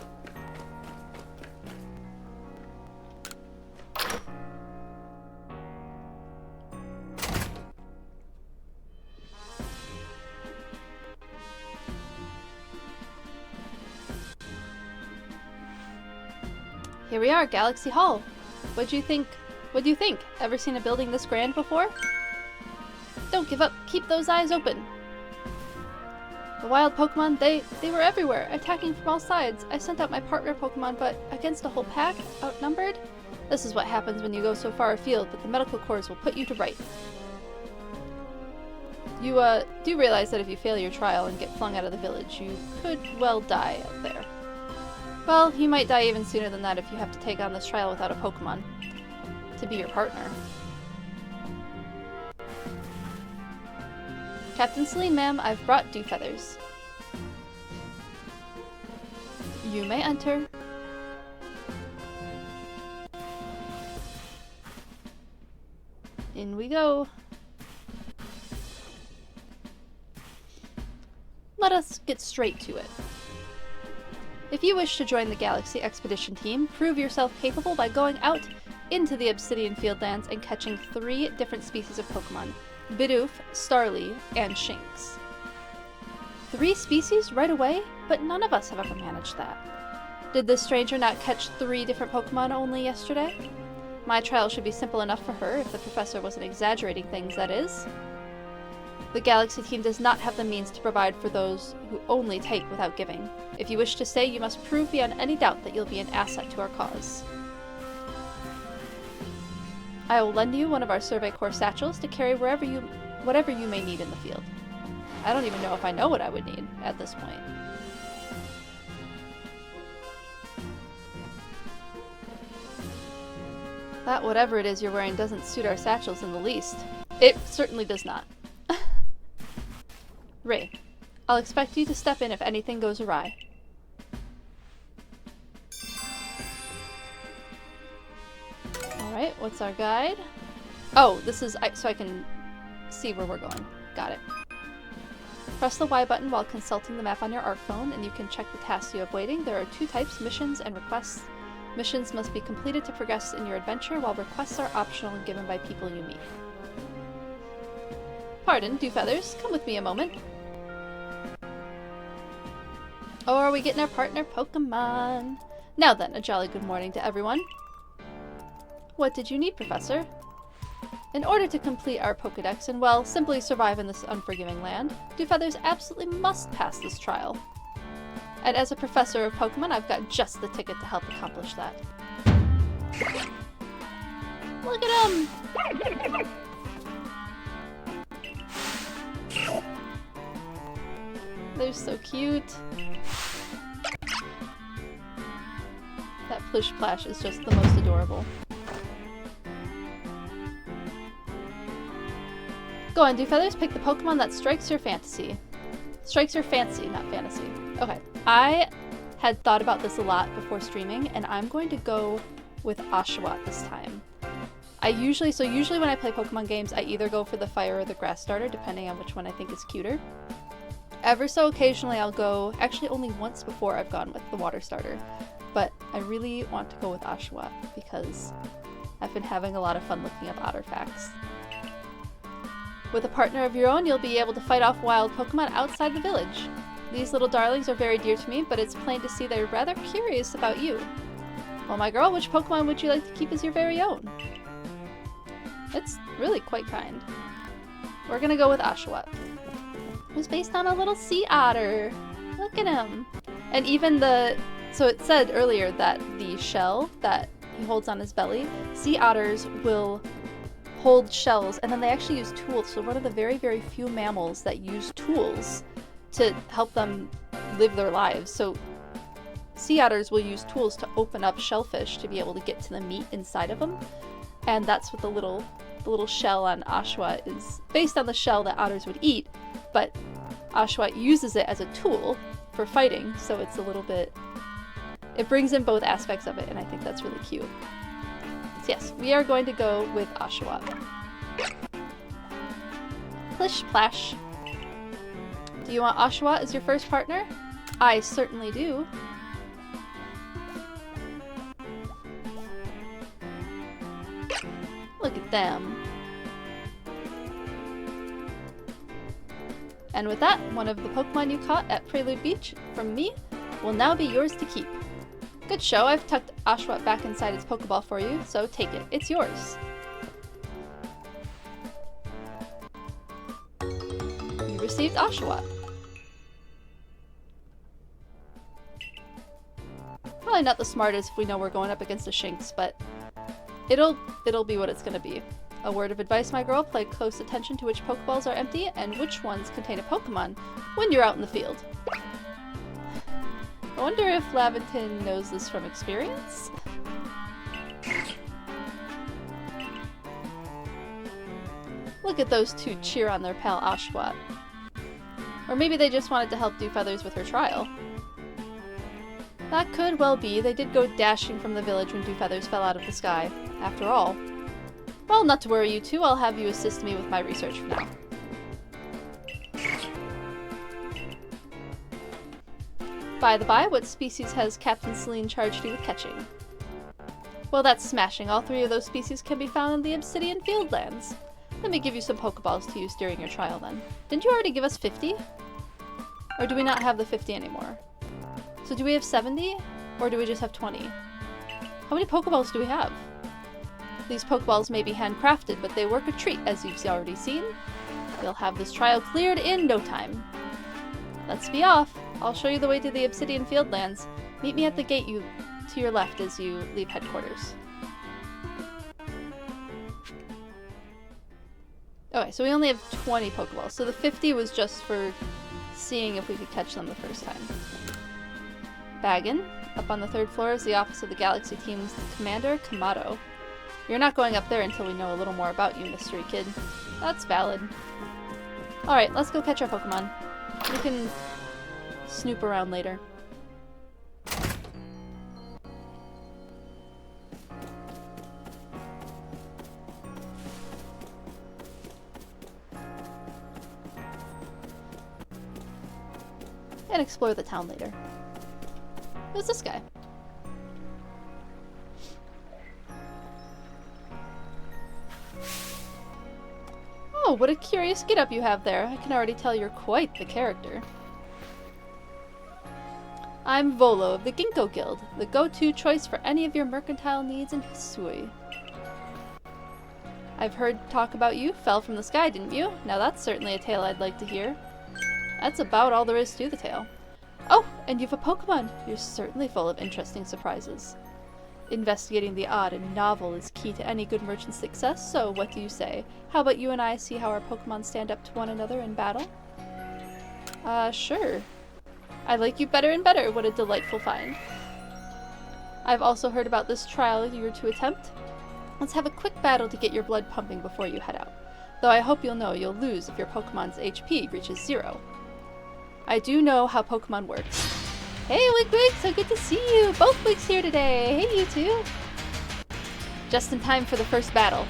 Here we are, Galaxy Hall. What do you think? Ever seen a building this grand before? Don't give up. Keep those eyes open. The wild Pokemon, they were everywhere, attacking from all sides. I sent out my partner Pokemon, but against a whole pack, outnumbered? This is what happens when you go so far afield, but the medical corps will put you to right. You, do realize that if you fail your trial and get flung out of the village, you could well die out there. Well, you might die even sooner than that if you have to take on this trial without a Pokemon to be your partner. Captain Celine, ma'am, I've brought dew feathers. You may enter. In we go. Let us get straight to it. If you wish to join the Galaxy Expedition team, prove yourself capable by going out into the Obsidian Fieldlands and catching 3 different species of Pokemon: Bidoof, Starly, and Shinx. 3 species right away? But none of us have ever managed that. Did this stranger not catch 3 different Pokemon only yesterday? My trial should be simple enough for her, if the professor wasn't exaggerating things, that is. The Galaxy team does not have the means to provide for those who only take without giving. If you wish to stay, you must prove beyond any doubt that you'll be an asset to our cause. I will lend you one of our Survey Corps satchels to carry whatever you may need in the field. I don't even know if I know what I would need at this point. That whatever it is you're wearing doesn't suit our satchels in the least. It certainly does not. Ray, I'll expect you to step in if anything goes awry. Alright, what's our guide? Oh, this is so I can see where we're going. Got it. Press the Y button while consulting the map on your ARC phone, and you can check the tasks you have waiting. There are 2 types, missions and requests. Missions must be completed to progress in your adventure, while requests are optional and given by people you meet. Pardon, Dewfeathers, come with me a moment. Oh, are we getting our partner Pokemon? Now then, a jolly good morning to everyone. What did you need, Professor? In order to complete our Pokedex and, well, simply survive in this unforgiving land, Dewfeathers absolutely must pass this trial. And as a professor of Pokemon, I've got just the ticket to help accomplish that. Look at him! They're so cute. That Plish Plash is just the most adorable. Go on, Dewfeathers, pick the Pokemon that strikes your fantasy. Strikes your fancy, not fantasy. Okay, I had thought about this a lot before streaming, and I'm going to go with Oshawott this time. Usually when I play Pokemon games, I either go for the fire or the grass starter, depending on which one I think is cuter. Ever so occasionally I'll go, actually only once before I've gone with the water starter, but I really want to go with Oshawott because I've been having a lot of fun looking up otter facts. With a partner of your own, you'll be able to fight off wild Pokemon outside the village. These little darlings are very dear to me, but it's plain to see they're rather curious about you. Well, my girl, which Pokemon would you like to keep as your very own? It's really quite kind. We're gonna go with Oshawott. It was based on a little sea otter. Look at him. And even so it said earlier that the shell that he holds on his belly, sea otters will hold shells, and then they actually use tools. So one of the very, very few mammals that use tools to help them live their lives. So sea otters will use tools to open up shellfish to be able to get to the meat inside of them. And that's what the little shell on Oshawott is based on the shell that otters would eat, but Oshawott uses it as a tool for fighting, so it's a little bit... It brings in both aspects of it, and I think that's really cute. So yes, we are going to go with Oshawott. Plish Plash. Do you want Oshawott as your first partner? I certainly do. Look at them. And with that, one of the Pokemon you caught at Prelude Beach from me will now be yours to keep. Good show, I've tucked Oshawott back inside its Pokeball for you, so take it. It's yours. You received Oshawott. Probably not the smartest if we know we're going up against a Shinx, but it'll be what it's gonna be. A word of advice, my girl, pay close attention to which Pokeballs are empty and which ones contain a Pokemon when you're out in the field. I wonder if Laventon knows this from experience? Look at those two cheer on their pal Oshawott. Or maybe they just wanted to help Dewfeathers with her trial. That could well be. They did go dashing from the village when Dewfeathers fell out of the sky. After all. Well, not to worry you two, I'll have you assist me with my research for now. By the by, what species has Captain Celine charged you with catching? Well, that's smashing. All three of those species can be found in the Obsidian Fieldlands. Let me give you some Pokeballs to use during your trial then. Didn't you already give us 50? Or do we not have the 50 anymore? So do we have 70? Or do we just have 20? How many Pokeballs do we have? These Pokeballs may be handcrafted, but they work a treat, as you've already seen. You'll have this trial cleared in no time. Let's be off. I'll show you the way to the Obsidian Fieldlands. Meet me at the gate to your left as you leave headquarters. Okay, so we only have 20 Pokeballs, so the 50 was just for seeing if we could catch them the first time. Baggin. Up on the 3rd floor is the office of the Galaxy Team's commander, Kamado. You're not going up there until we know a little more about you, Mystery Kid. That's valid. Alright, let's go catch our Pokemon. We can snoop around later. And explore the town later. Who's this guy? Oh, what a curious get-up you have there. I can already tell you're quite the character. I'm Volo of the Ginkgo Guild, the go-to choice for any of your mercantile needs in Hisui. I've heard talk about you fell from the sky, didn't you? Now that's certainly a tale I'd like to hear. That's about all there is to the tale. Oh, and you've a Pokemon! You're certainly full of interesting surprises. Investigating the odd and novel is key to any good merchant's success, so what do you say? How about you and I see how our Pokemon stand up to one another in battle? Sure. I like you better and better, what a delightful find. I've also heard about this trial you were to attempt. Let's have a quick battle to get your blood pumping before you head out. Though I hope you'll know you'll lose if your Pokemon's HP reaches 0. I do know how Pokemon works. Hey Wig Wig, so good to see you! Both Wigs here today! Hey you two! Just in time for the first battle.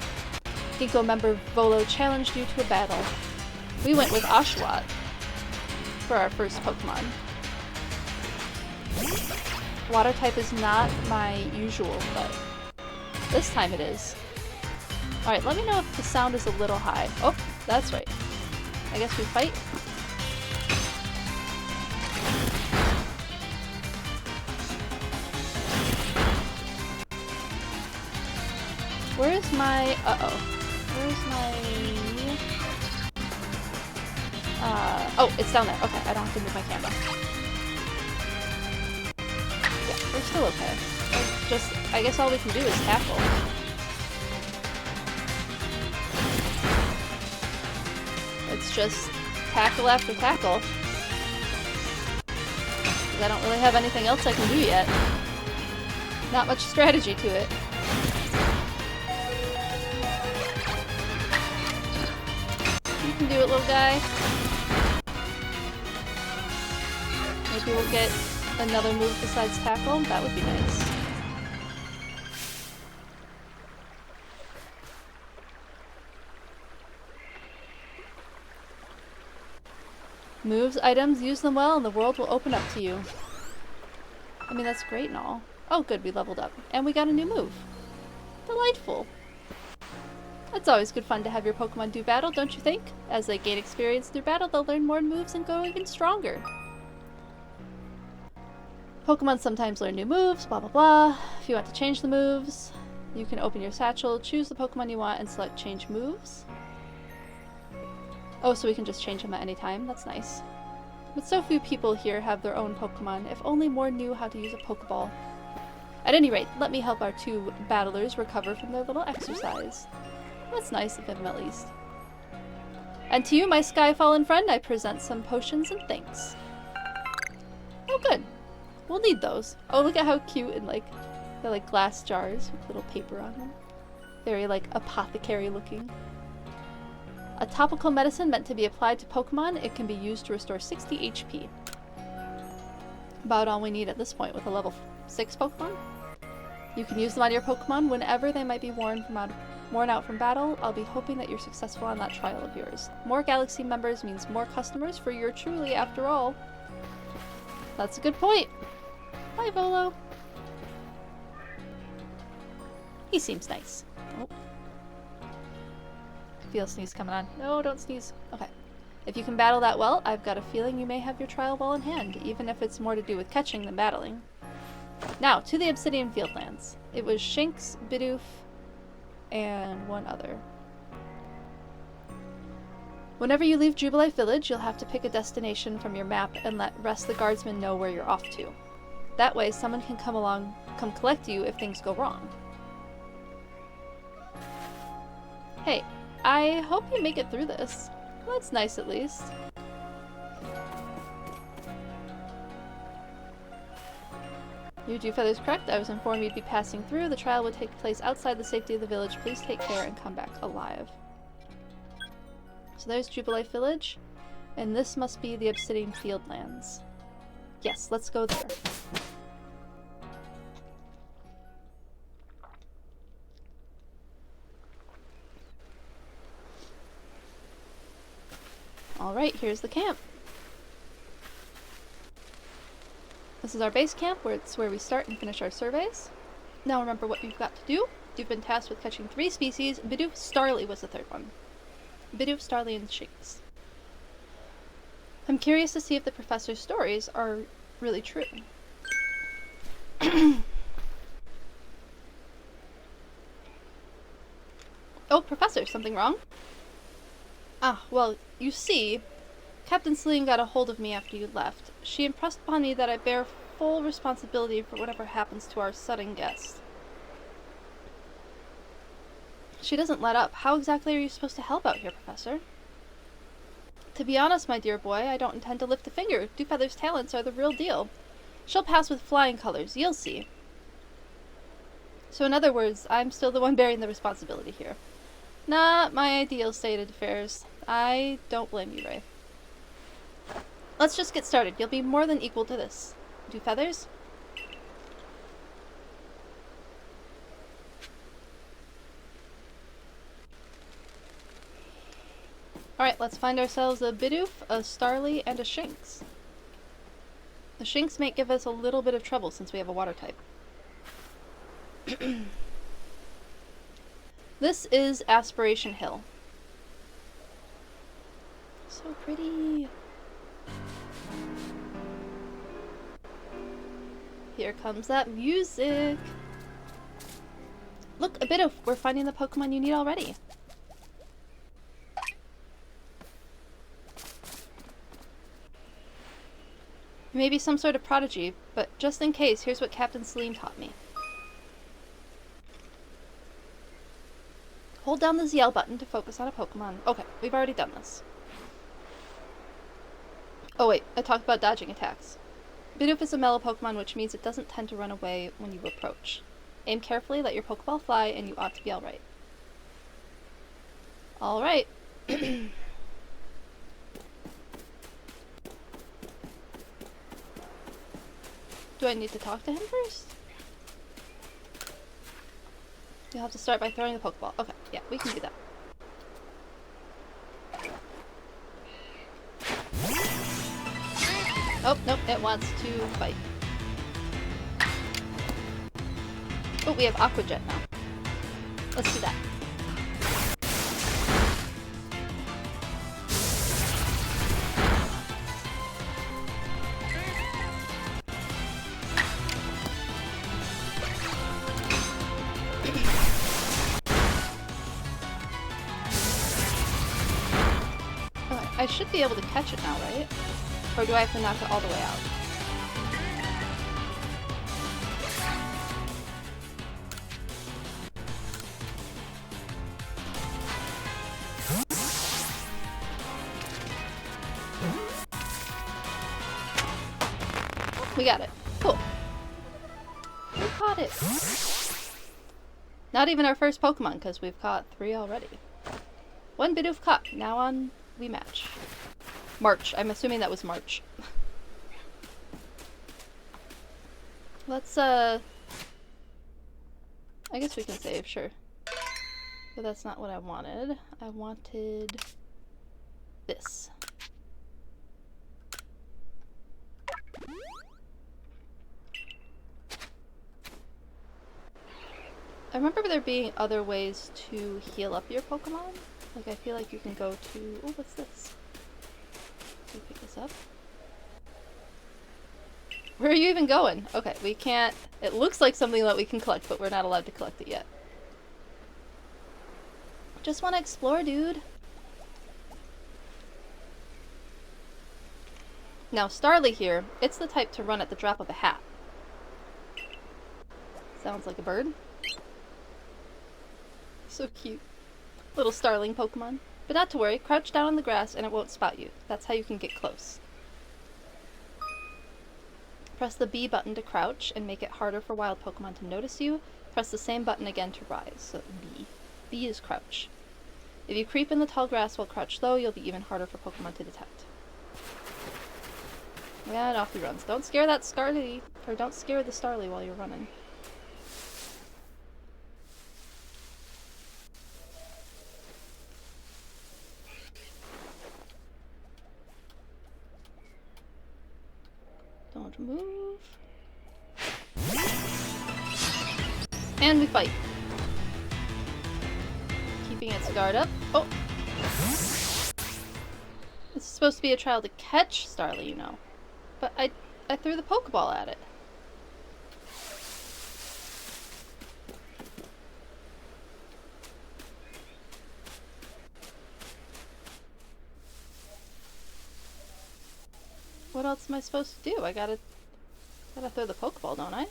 Ginkgo member Volo challenged you to a battle. We went with Oshawott for our first Pokemon. Water type is not my usual, but this time it is. Alright, let me know if the sound is a little high. Oh, that's right. I guess we fight? Where's my... uh-oh. Where's my... oh, it's down there. Okay, I don't have to move my camera. Yeah, we're still okay. I guess all we can do is tackle. It's just tackle after tackle. We I don't really have anything else I can do yet. Not much strategy to it. You can do it, little guy. Maybe we'll get another move besides tackle. That would be nice. Moves, items, use them well, and the world will open up to you. I mean, that's great and all. Oh, good, we leveled up. And we got a new move. Delightful. It's always good fun to have your Pokemon do battle, don't you think? As they gain experience through battle, they'll learn more moves and go even stronger. Pokemon sometimes learn new moves, blah blah blah. If you want to change the moves, you can open your satchel, choose the Pokemon you want, and select change moves. Oh, so we can just change them at any time. That's nice. But so few people here have their own Pokemon. If only more knew how to use a Pokeball. At any rate, let me help our two battlers recover from their little exercise. That's nice of him, at least. And to you, my Skyfallen friend, I present some potions and thanks. Oh, good. We'll need those. Oh, look at how cute and they're like glass jars with little paper on them. Very like apothecary looking. A topical medicine meant to be applied to Pokemon. It can be used to restore 60 HP. About all we need at this point with a level 6 Pokemon. You can use them on your Pokemon whenever they might be worn out from battle. I'll be hoping that you're successful on that trial of yours. More Galaxy members means more customers for your truly, after all. That's a good point. Bye, Volo. He seems nice. Oh. Feel a sneeze coming on. No, don't sneeze. Okay. If you can battle that well, I've got a feeling you may have your trial well in hand, even if it's more to do with catching than battling. Now, to the Obsidian Fieldlands. It was Shinx, Bidoof, and one other. Whenever you leave Jubilee Village, you'll have to pick a destination from your map and let rest the guardsmen know where you're off to. That way, someone can come collect you if things go wrong. Hey, I hope you make it through this. Well, that's nice at least. Your Dewfeather's correct. I was informed you'd be passing through. The trial would take place outside the safety of the village. Please take care and come back alive. So there's Jubilee Village. And this must be the Obsidian Fieldlands. Yes, let's go there. Alright, here's the camp. This is our base camp, where it's where we start and finish our surveys. Now remember what you've got to do. You've been tasked with catching 3 species. Bidoof, Starly was the 3rd one. Bidoof, Starly, and Shinx. I'm curious to see if the professor's stories are really true. Oh, Professor, something wrong? Ah, well, you see, Captain Celine got a hold of me after you left. She impressed upon me that I bear full responsibility for whatever happens to our sudden guest. She doesn't let up. How exactly are you supposed to help out here, Professor? To be honest, my dear boy, I don't intend to lift a finger. Dewfeather's talents are the real deal. She'll pass with flying colors, you'll see. So in other words, I'm still the one bearing the responsibility here. Not my ideal state of affairs. I don't blame you, Ray. Let's just get started. You'll be more than equal to this. Dewfeathers? Alright, let's find ourselves a Bidoof, a Starly, and a Shinx. The Shinx may give us a little bit of trouble since we have a water type. This is Aspiration Hill. So pretty. Here comes that music. Look, a Bidoof. We're finding the Pokemon you need already. You may be some sort of prodigy, but just in case, here's what Captain Celine taught me. Hold down the ZL button to focus on a Pokemon. Okay, we've already done this. Oh wait, I talked about dodging attacks. Bidoof is a mellow Pokemon, which means it doesn't tend to run away when you approach. Aim carefully, let your Pokeball fly, and you ought to be alright. Alright. Do I need to talk to him first? You'll have to start by throwing the Pokeball. Okay, yeah, we can do that. Oh, nope, it wants to fight. Oh, we have Aqua Jet now. Let's do that. Okay, I should be able to catch it now, right? Or do I have to knock it all the way out? We got it. Cool. We caught it. Not even our first Pokemon, because we've caught 3 already. 1 Bidoof caught. Now on, we match. March. I'm assuming that was March. Let's, I guess we can save, sure. But that's not what I wanted. I wanted this. I remember there being other ways to heal up your Pokemon. Like, I feel like you can go to... Oh, what's this? Can we pick this up? Where are you even going? Okay, we can't... It looks like something that we can collect, but we're not allowed to collect it yet. Just want to explore, dude. Now, Starly here, it's the type to run at the drop of a hat. Sounds like a bird. So cute. Little starling Pokemon. But not to worry, crouch down on the grass and it won't spot you. That's how you can get close. Press the B button to crouch and make it harder for wild Pokemon to notice you. Press the same button again to rise. So B. B is crouch. If you creep in the tall grass while crouched low, you'll be even harder for Pokemon to detect. And off he runs. Don't scare that Starly, or don't scare the Starly while you're running. Don't move. And we fight. Keeping its guard up. Oh! This is supposed to be a trial to catch Starly, you know. But I threw the Pokeball at it. What else am I supposed to do? I gotta throw the Pokeball, don't I?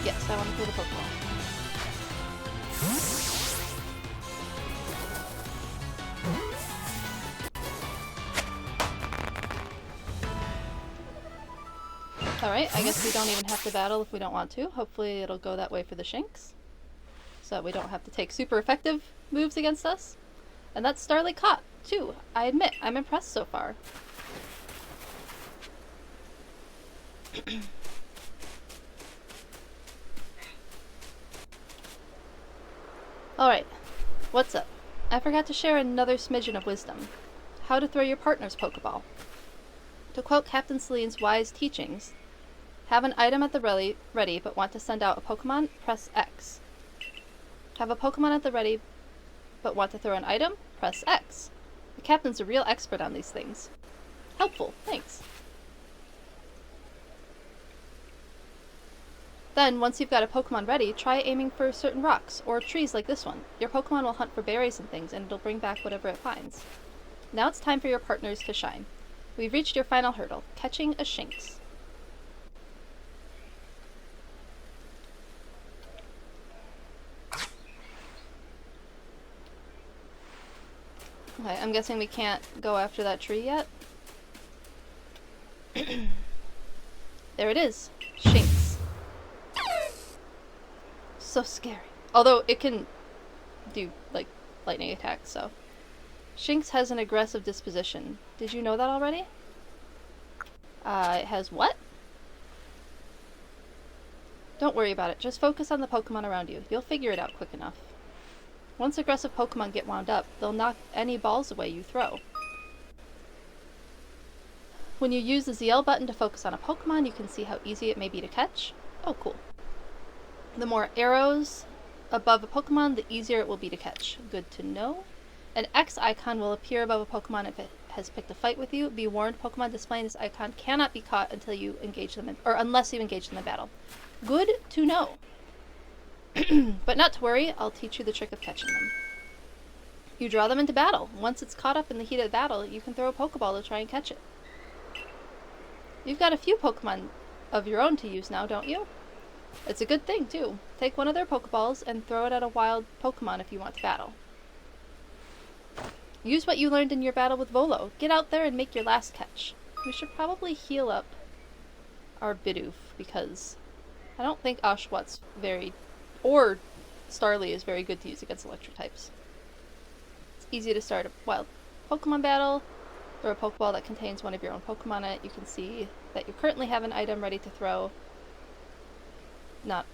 Yes, I want to throw the Pokeball. Alright, I guess we don't even have to battle if we don't want to. Hopefully it'll go that way for the Shinx. So that we don't have to take super effective moves against us. And that's Starly caught, too. I admit, I'm impressed so far. Alright, what's up? I forgot to share another smidgen of wisdom. How to throw your partner's Pokeball. To quote Captain Celine's wise teachings, have an item at the ready but want to send out a Pokemon, press X. Have a Pokemon at the ready but want to throw an item, press X. The Captain's a real expert on these things. Helpful, thanks. Then, once you've got a Pokemon ready, try aiming for certain rocks, or trees like this one. Your Pokemon will hunt for berries and things, and it'll bring back whatever it finds. Now it's time for your partners to shine. We've reached your final hurdle, catching a Shinx. Okay, I'm guessing we can't go after that tree yet. There it is. Shinx. So scary. Although it can do, like, lightning attacks, so. Shinx has an aggressive disposition. Did you know that already? It has what? Don't worry about it. Just focus on the Pokemon around you. You'll figure it out quick enough. Once aggressive Pokemon get wound up, they'll knock any balls away you throw. When you use the ZL button to focus on a Pokemon, you can see how easy it may be to catch. Oh, cool. The more arrows above a Pokemon, the easier it will be to catch. Good to know. An X icon will appear above a Pokemon if it has picked a fight with you. Be warned, Pokemon displaying this icon cannot be caught until you engage them in, or unless you engage them in battle. Good to know. But not to worry, I'll teach you the trick of catching them. You draw them into battle. Once it's caught up in the heat of battle, you can throw a Pokeball to try and catch it. You've got a few Pokemon of your own to use now, don't you? It's a good thing, too. Take one of their Pokeballs and throw it at a wild Pokemon if you want to battle. Use what you learned in your battle with Volo. Get out there and make your last catch. We should probably heal up our Bidoof, because I don't think Oshawtt's or Starly is very good to use against electric types. It's easy to start a wild Pokemon battle. Throw a Pokeball that contains one of your own Pokemon in it. You can see that you currently have an item ready to throw. Not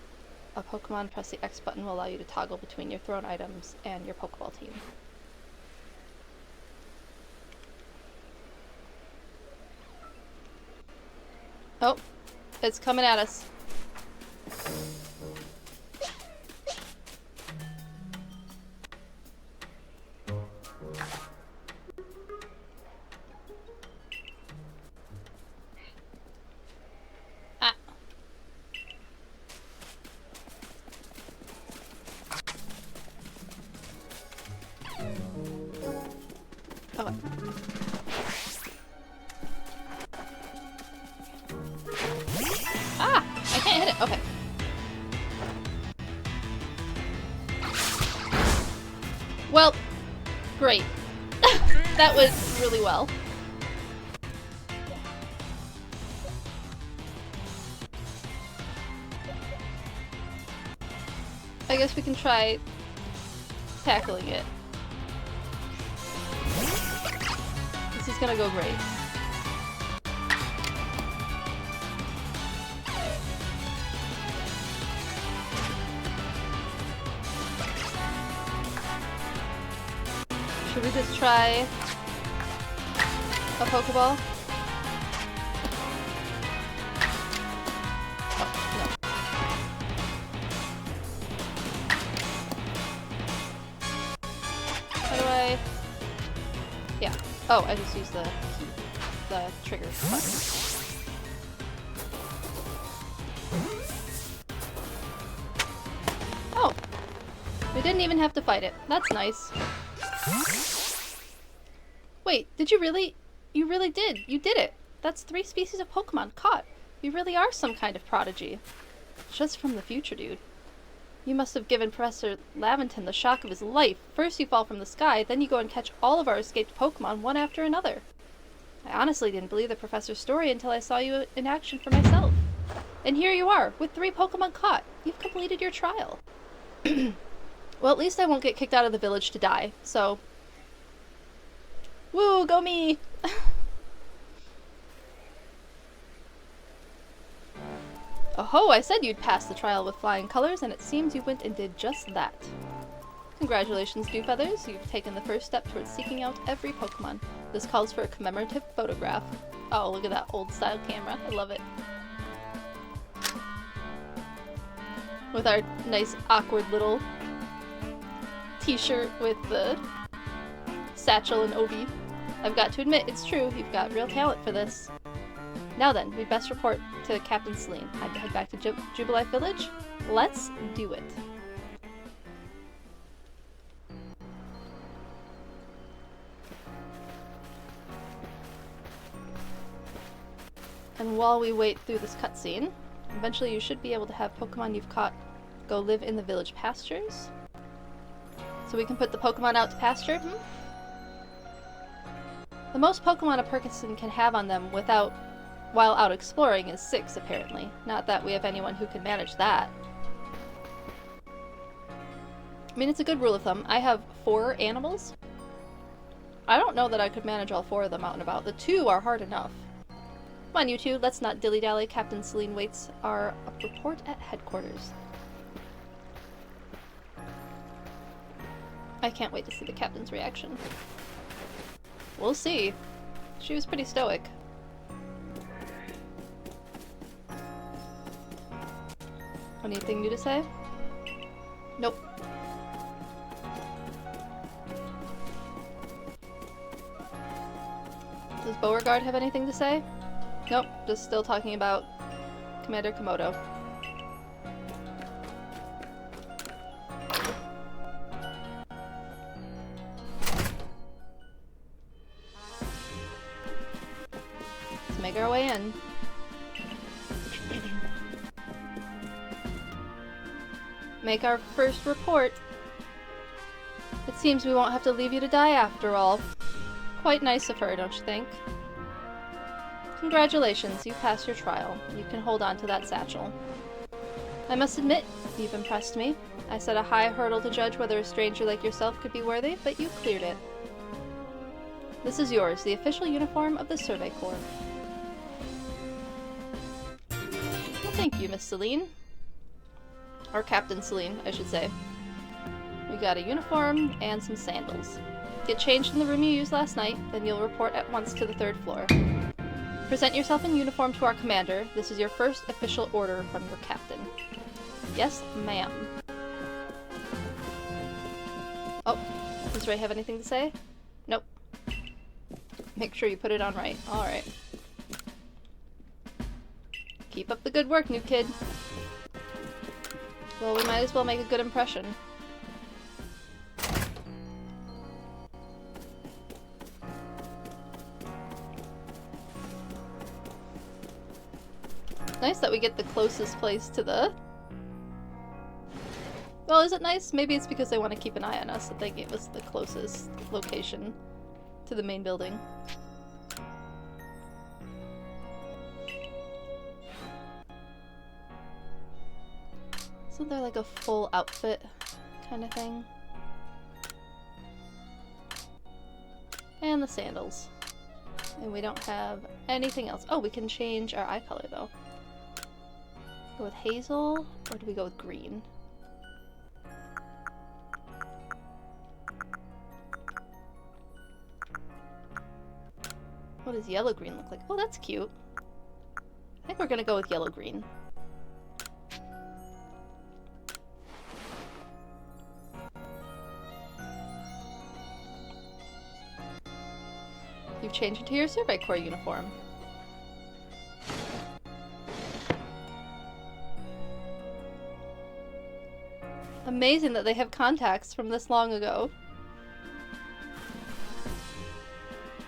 a Pokemon. Press the X button will allow you to toggle between your thrown items and your Pokeball team. Oh, it's coming at us. Ah. Okay. Ah! I can't hit it. Okay. Well, great. That went really well. I guess we can try tackling it. This is gonna go great. Should we just try a Pokeball? Oh, no. How do I... Yeah. Oh, I just used the trigger button. Oh! We didn't even have to fight it. That's nice. Wait, did you really? You really did. You did it. That's 3 species of Pokemon caught. You really are some kind of prodigy. Just from the future, dude. You must have given Professor Laventon the shock of his life. First you fall from the sky, then you go and catch all of our escaped Pokemon one after another. I honestly didn't believe the professor's story until I saw you in action for myself. And here you are, with 3 Pokemon caught. You've completed your trial. Well, at least I won't get kicked out of the village to die, so... Woo, go me! Oh-ho, I said you'd pass the trial with flying colors, and it seems you went and did just that. Congratulations, Dewfeathers. You've taken the first step towards seeking out every Pokemon. This calls for a commemorative photograph. Oh, look at that old-style camera. I love it. With our nice, awkward little t-shirt with the satchel and Obi. I've got to admit, it's true, you've got real talent for this. Now then, we best report to Captain Celine. Head back to Jubilife Village? Let's do it. And while we wait through this cutscene, eventually you should be able to have Pokemon you've caught go live in the village pastures. So we can put the Pokemon out to pasture. The most Pokemon a person can have on them while out exploring is 6, apparently. Not that we have anyone who can manage that. I mean, it's a good rule of thumb. I have 4 animals. I don't know that I could manage all 4 of them out and about. The 2 are hard enough. Come on, you two, let's not dilly-dally. Captain Celine waits our report at headquarters. I can't wait to see the captain's reaction. We'll see. She was pretty stoic. Anything new to say? Nope. Does Beauregard have anything to say? Nope, just still talking about Commander Komodo. Let's make our way in. Make our first report. It seems we won't have to leave you to die after all. Quite nice of her, don't you think? Congratulations, you passed your trial. You can hold on to that satchel. I must admit, you've impressed me. I set a high hurdle to judge whether a stranger like yourself could be worthy, but you cleared it. This is yours, the official uniform of the Survey Corps. Well, thank you, Miss Celine. Or Captain Celine, I should say. We got a uniform and some sandals. Get changed in the room you used last night, then you'll report at once to the 3rd floor. Present yourself in uniform to our commander. This is your first official order from your captain. Yes, ma'am. Oh, does Ray have anything to say? Nope. Make sure you put it on right. Alright. Keep up the good work, new kid. Well, we might as well make a good impression. Nice that we get the closest place to the... Well, is it nice? Maybe it's because they want to keep an eye on us that they gave us the closest location to the main building. Isn't there like a full outfit kind of thing? And the sandals. And we don't have anything else. Oh, we can change our eye color though. Go with hazel, or do we go with green? What does yellow-green look like? Oh, that's cute. I think we're gonna go with yellow-green. You've changed into your Survey Corps uniform. Amazing that they have contacts from this long ago.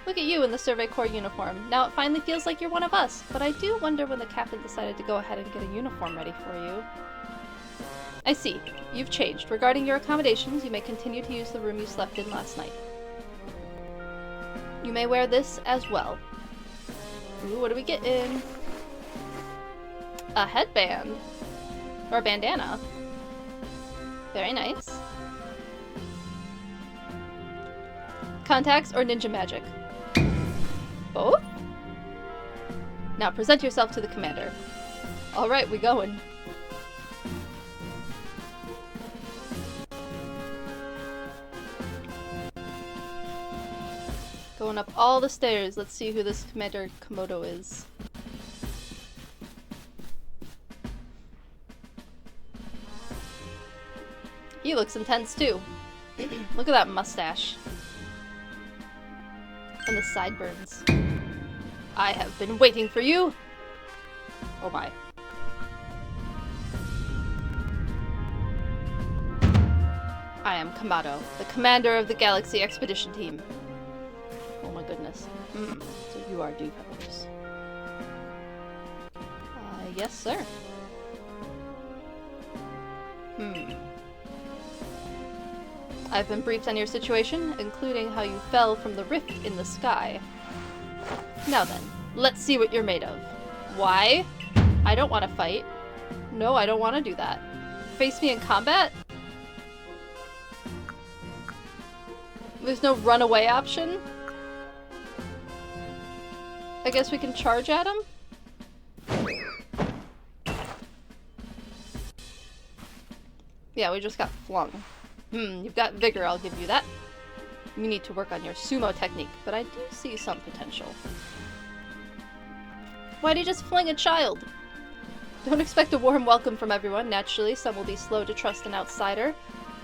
Look at you in the Survey Corps uniform. Now it finally feels like you're one of us, but I do wonder when the captain decided to go ahead and get a uniform ready for you. I see. You've changed. Regarding your accommodations, you may continue to use the room you slept in last night. You may wear this as well. Ooh, what do we get in? A headband. Or a bandana. Very nice. Contacts or ninja magic? Both? Now present yourself to the commander. Alright, we going. Going up all the stairs. Let's see who this Commander Komodo is. He looks intense too. Look at that mustache. And the sideburns. I have been waiting for you! Oh my. I am Kamado, the commander of the Galaxy Expedition Team. Oh my goodness. So you are Dewfeathers. Yes, sir. I've been briefed on your situation, including how you fell from the rift in the sky. Now then, let's see what you're made of. Why? I don't want to fight. No, I don't want to do that. Face me in combat? There's no runaway option? I guess we can charge at him? Yeah, we just got flung. You've got vigor, I'll give you that. You need to work on your sumo technique, but I do see some potential. Why'd you just fling a child? Don't expect a warm welcome from everyone. Naturally, some will be slow to trust an outsider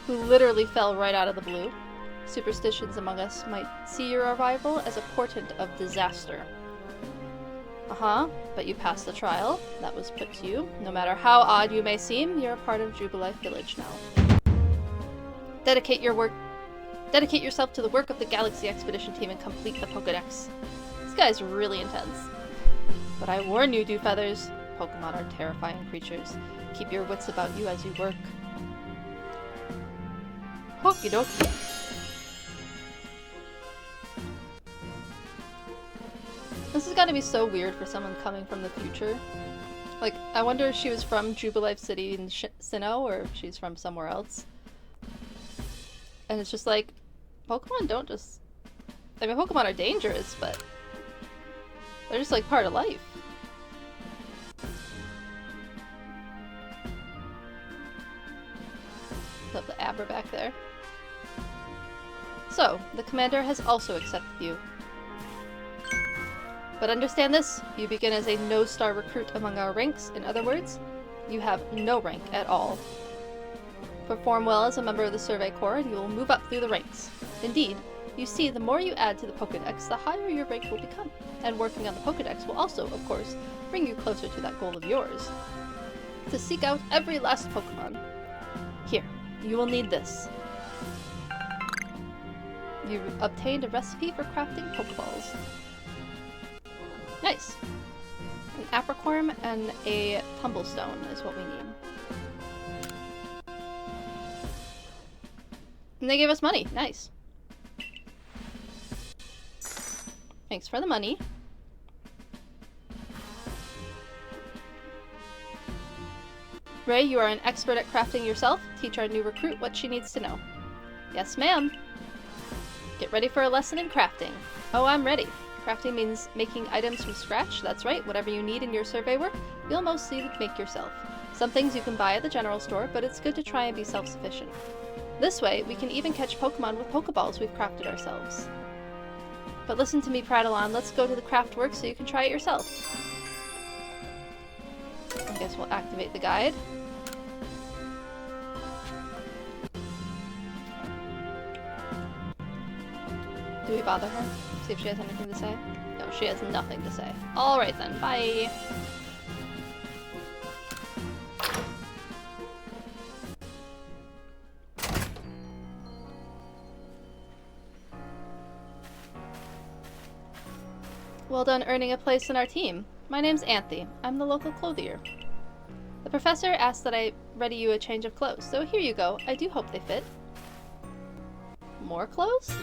who literally fell right out of the blue. Superstitions among us might see your arrival as a portent of disaster. But you passed the trial. That was put to you. No matter how odd you may seem, you're a part of Jubilife Village now. Dedicate yourself to the work of the Galaxy Expedition Team and complete the Pokedex. This guy's really intense. But I warn you, Dewfeathers, Pokemon are terrifying creatures. Keep your wits about you as you work. Okie dokie. This has got to be so weird for someone coming from the future. Like, I wonder if she was from Jubilife City in Sinnoh, or if she's from somewhere else. And it's just like, Pokemon don't just... I mean, Pokemon are dangerous, but... they're just like part of life. Love the Abra back there. So, the commander has also accepted you. But understand this, you begin as a no-star recruit among our ranks. In other words, you have no rank at all. Perform well as a member of the Survey Corps and you will move up through the ranks. Indeed, you see, the more you add to the Pokedex, the higher your rank will become. And working on the Pokedex will also, of course, bring you closer to that goal of yours. To seek out every last Pokemon. Here, you will need this. You obtained a recipe for crafting Pokeballs. Nice. An apricorn and a tumblestone is what we need. And they gave us money. Nice. Thanks for the money. Ray, you are an expert at crafting yourself. Teach our new recruit what she needs to know. Yes, ma'am. Get ready for a lesson in crafting. Oh, I'm ready. Crafting means making items from scratch. That's right, whatever you need in your survey work, you'll mostly make yourself. Some things you can buy at the general store, but it's good to try and be self-sufficient. This way, we can even catch Pokemon with Pokeballs we've crafted ourselves. But listen to me prattle on, let's go to the craft work so you can try it yourself. I guess we'll activate the guide. Do we bother her? See if she has anything to say? No, she has nothing to say. Alright then, bye! Well done earning a place in our team. My name's Anthe. I'm the local clothier. The professor asked that I ready you a change of clothes, so here you go. I do hope they fit. More clothes?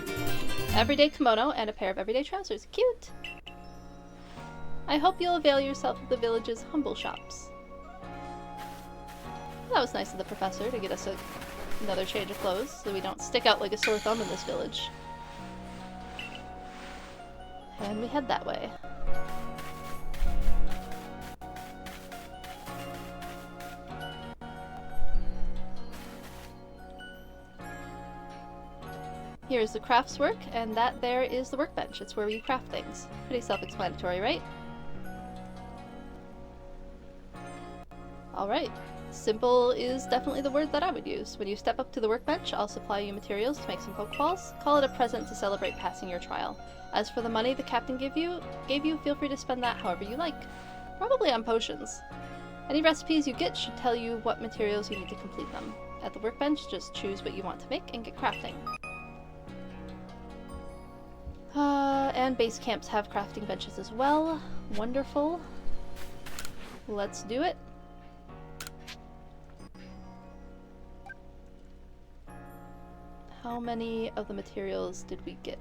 Everyday kimono and a pair of everyday trousers. Cute! I hope you'll avail yourself of the village's humble shops. That was nice of the professor to get us another change of clothes, so we don't stick out like a sore thumb in this village. And we head that way. Here's the crafts work, and that there is the workbench. It's where we craft things. Pretty self-explanatory, right? Alright. Simple is definitely the word that I would use. When you step up to the workbench, I'll supply you materials to make some Pokeballs. Call it a present to celebrate passing your trial. As for the money the captain gave you, feel free to spend that however you like. Probably on potions. Any recipes you get should tell you what materials you need to complete them. At the workbench, just choose what you want to make and get crafting. And base camps have crafting benches as well. Wonderful. Let's do it. How many of the materials did we get?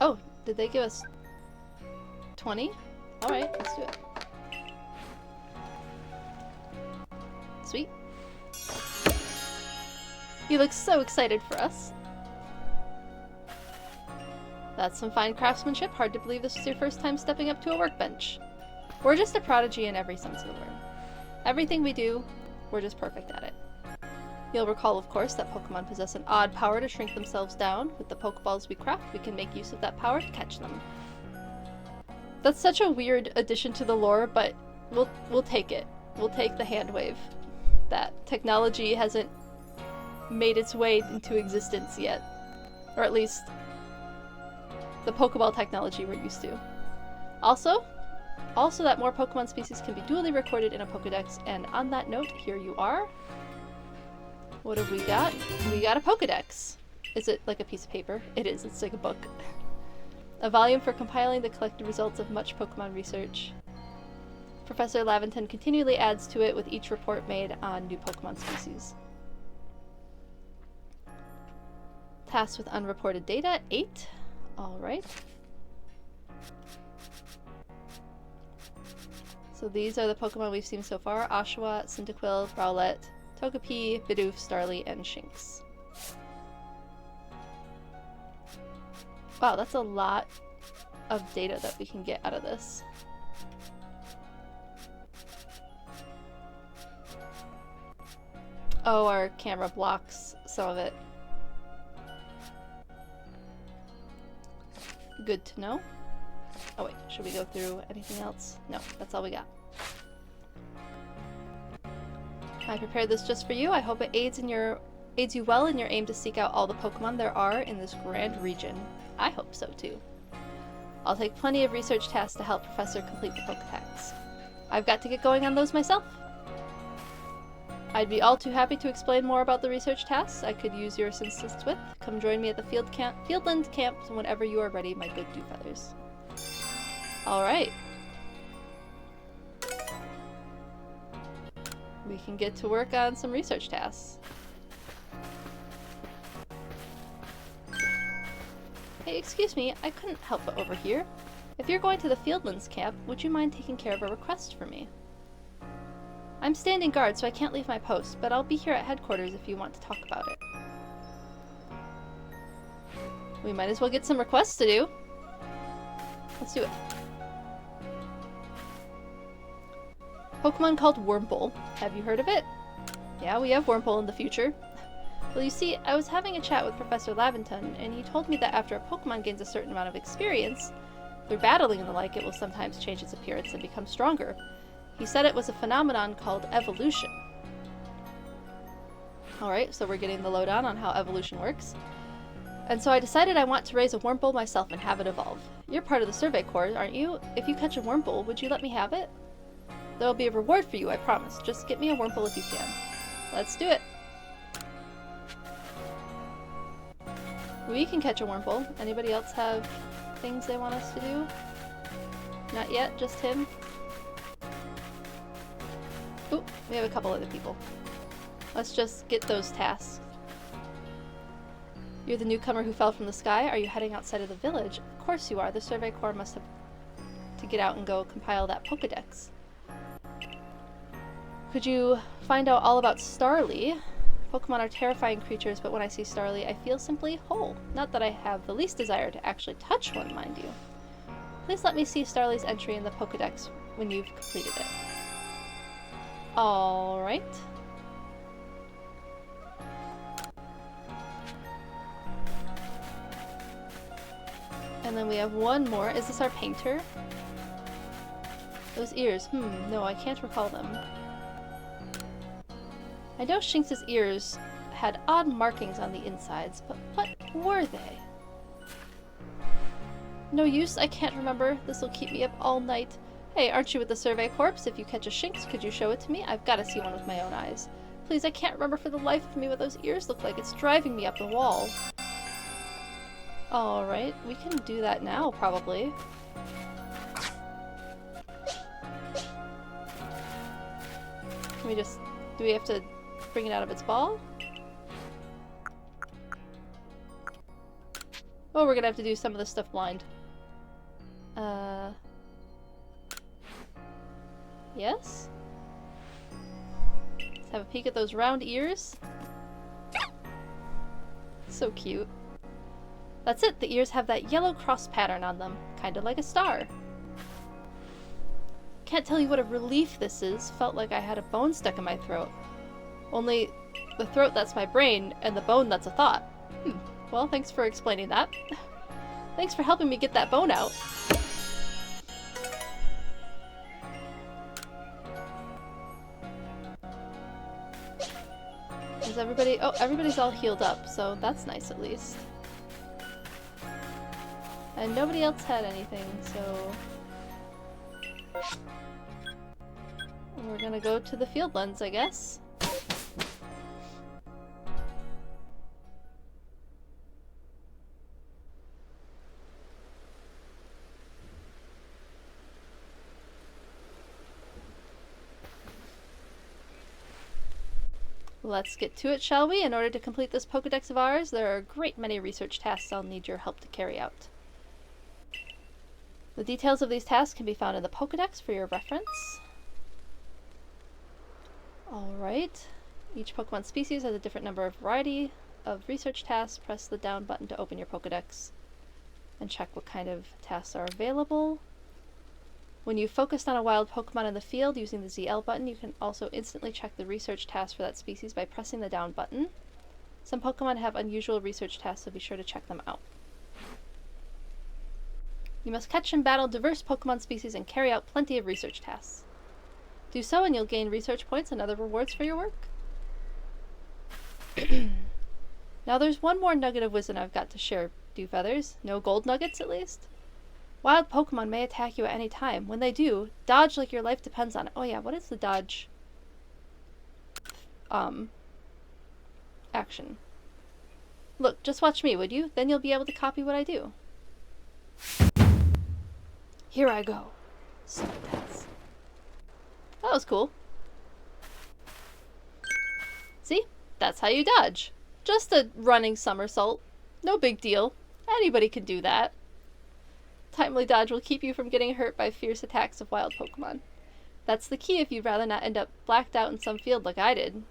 Oh, did they give us 20? Alright, let's do it. Sweet. You look so excited for us. That's some fine craftsmanship. Hard to believe this was your first time stepping up to a workbench. We're just a prodigy in every sense of the word. Everything we do, we're just perfect at it. You'll recall, of course, that Pokemon possess an odd power to shrink themselves down. With the Pokeballs we craft, we can make use of that power to catch them. That's such a weird addition to the lore, but we'll take it. We'll take the hand wave. That technology hasn't made its way into existence yet. Or at least the Pokeball technology we're used to. Also that more Pokemon species can be duly recorded in a Pokedex, and on that note, here you are. What have we got? We got a Pokedex. Is it like a piece of paper? It is, it's like a book. A volume for compiling the collected results of much Pokemon research. Professor Laventon continually adds to it with each report made on new Pokemon species. Tasks with unreported data, 8. Alright. So these are the Pokemon we've seen so far. Oshawott, Cyndaquil, Rowlet, Togepi, Bidoof, Starly, and Shinx. Wow, that's a lot of data that we can get out of this. Oh, our camera blocks some of it. Good to know. Oh wait, should we go through anything else? No, that's all we got. I prepared this just for you. I hope it aids you well in your aim to seek out all the Pokemon there are in this grand region. I hope so too. I'll take plenty of research tasks to help Professor complete the Pokedex. I've got to get going on those myself. I'd be all too happy to explain more about the research tasks I could use your assistance with. Come join me at the Fieldland camp whenever you are ready, my good Dewfeathers. Alright. We can get to work on some research tasks. Hey, excuse me, I couldn't help but overhear. If you're going to the Fieldlands camp, would you mind taking care of a request for me? I'm standing guard, so I can't leave my post, but I'll be here at headquarters if you want to talk about it. We might as well get some requests to do. Let's do it. Pokemon called Wurmple. Have you heard of it? Yeah, we have Wurmple in the future. Well, you see, I was having a chat with Professor Laventon, and he told me that after a Pokemon gains a certain amount of experience, through battling and the like, it will sometimes change its appearance and become stronger. He said it was a phenomenon called evolution. Alright, so we're getting the lowdown on how evolution works. And so I decided I want to raise a Wurmple myself and have it evolve. You're part of the Survey Corps, aren't you? If you catch a Wurmple, would you let me have it? There'll be a reward for you, I promise. Just get me a Wurmple if you can. Let's do it. We can catch a Wurmple. Anybody else have things they want us to do? Not yet, just him. Ooh, we have a couple other people. Let's just get those tasks. You're the newcomer who fell from the sky. Are you heading outside of the village? Of course you are. The Survey Corps must have to get out and go compile that Pokedex. Could you find out all about Starly? Pokemon are terrifying creatures, but when I see Starly, I feel simply whole. Not that I have the least desire to actually touch one, mind you. Please let me see Starly's entry in the Pokedex when you've completed it. Alright. And then we have one more. Is this our painter? Those ears. No, I can't recall them. I know Shinx's ears had odd markings on the insides, but what were they? No use, I can't remember. This'll keep me up all night. Hey, aren't you with the Survey Corps? If you catch a Shinx, could you show it to me? I've got to see one with my own eyes. Please, I can't remember for the life of me what those ears look like. It's driving me up the wall. Alright, we can do that now, probably. Can we just... do we have to bring it out of its ball? Oh, we're gonna have to do some of this stuff blind. Yes? Let's have a peek at those round ears. So cute. That's it, the ears have that yellow cross pattern on them, kinda like a star. Can't tell you what a relief this is. Felt like I had a bone stuck in my throat. Only the throat that's my brain, and the bone that's a thought. Well, thanks for explaining that. Thanks for helping me get that bone out. Is everybody... oh, everybody's all healed up, so that's nice at least. And nobody else had anything, so... we're gonna go to the field lens, I guess. Let's get to it, shall we? In order to complete this Pokedex of ours, there are a great many research tasks I'll need your help to carry out. The details of these tasks can be found in the Pokedex for your reference. Alright. Each Pokemon species has a different number of variety of research tasks. Press the down button to open your Pokedex and check what kind of tasks are available. When you've focused on a wild Pokemon in the field using the ZL button, you can also instantly check the research task for that species by pressing the down button. Some Pokemon have unusual research tasks, so be sure to check them out. You must catch and battle diverse Pokemon species and carry out plenty of research tasks. Do so and you'll gain research points and other rewards for your work. Now there's one more nugget of wisdom I've got to share, Dewfeathers. No gold nuggets, at least? Wild Pokemon may attack you at any time. When they do, dodge like your life depends on it. Oh yeah, what is the dodge? Action. Look, just watch me, would you? Then you'll be able to copy what I do. Here I go. So intense. That was cool. See? That's how you dodge. Just a running somersault. No big deal. Anybody can do that. Timely dodge will keep you from getting hurt by fierce attacks of wild Pokemon. That's the key if you'd rather not end up blacked out in some field like I did.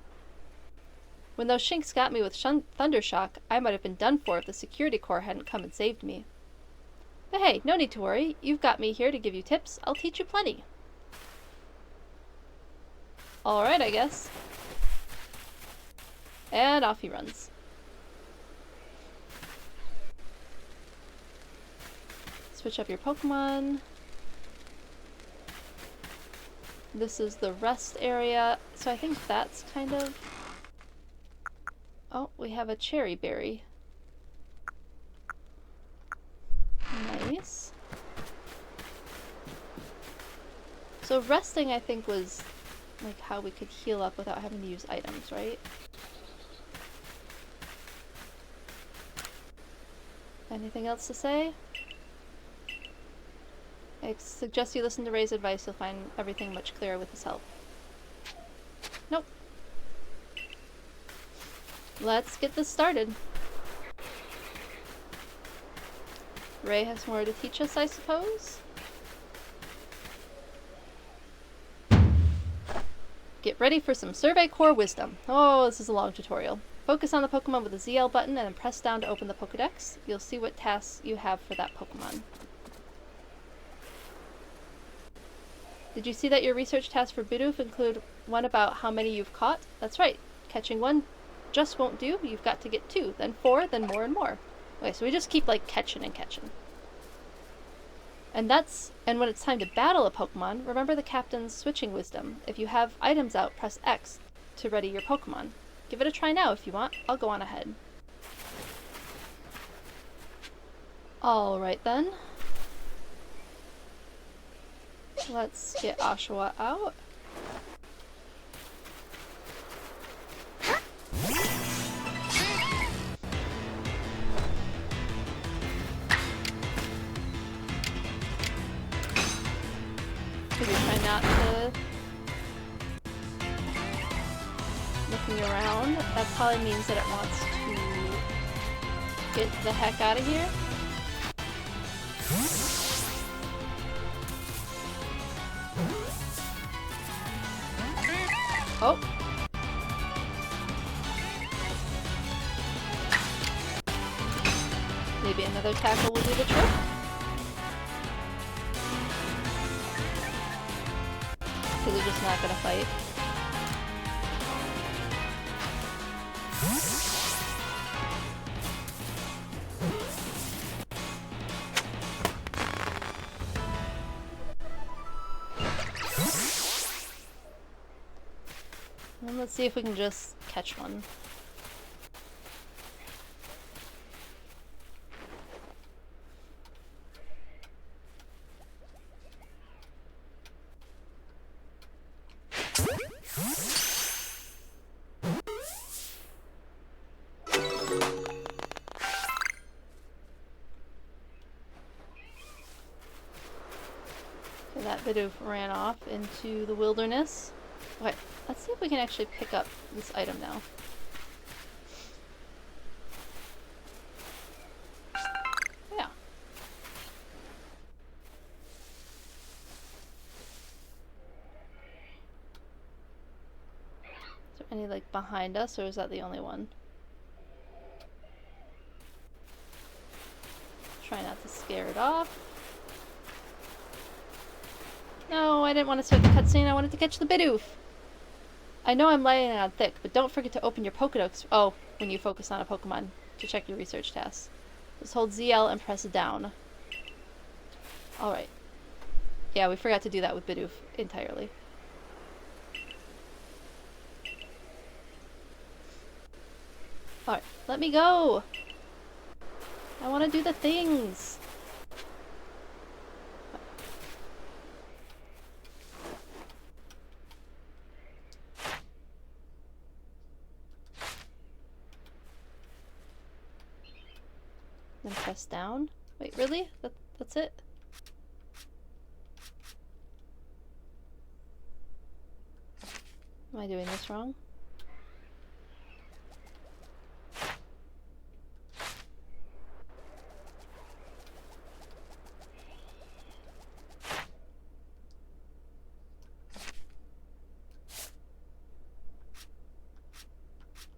When those Shinx got me with Thundershock, I might have been done for if the security corps hadn't come and saved me. But hey, no need to worry. You've got me here to give you tips. I'll teach you plenty. Alright, I guess. And off he runs. Switch up your Pokemon. This is the rest area, so I think that's kind of... oh, we have a cherry berry. Nice. So resting, I think, was like how we could heal up without having to use items, right? Anything else to say? I suggest you listen to Ray's advice. You'll find everything much clearer with his help. Nope. Let's get this started. Ray has more to teach us, I suppose? Get ready for some Survey Corps wisdom. Oh, this is a long tutorial. Focus on the Pokemon with the ZL button and then press down to open the Pokedex. You'll see what tasks you have for that Pokemon. Did you see that your research tasks for Bidoof include one about how many you've caught? That's right. Catching one just won't do. You've got to get 2, then 4, then more and more. Okay, so we just keep, like, catching and catching. And when it's time to battle a Pokemon, remember the captain's switching wisdom. If you have items out, press X to ready your Pokemon. Give it a try now if you want. I'll go on ahead. Alright then. Let's get Oshawa out. Maybe try not to... looking around. That probably means that it wants to get the heck out of here. Oh. Maybe another tackle will do the trick. So they're just not gonna fight. And let's see if we can just catch one. That Bidoof ran off into the wilderness. Okay, let's see if we can actually pick up this item now. Yeah. Is there any like behind us, or is that the only one? Try not to scare it off. No, I didn't want to start the cutscene. I wanted to catch the Bidoof. I know I'm laying it on thick, but don't forget to open your Pokedex. Oh, when you focus on a Pokemon to check your research tasks. Just hold ZL and press down. Alright. Yeah, we forgot to do that with Bidoof entirely. Alright, let me go! I want to do the things! Then press down. Wait, really? That's it? Am I doing this wrong?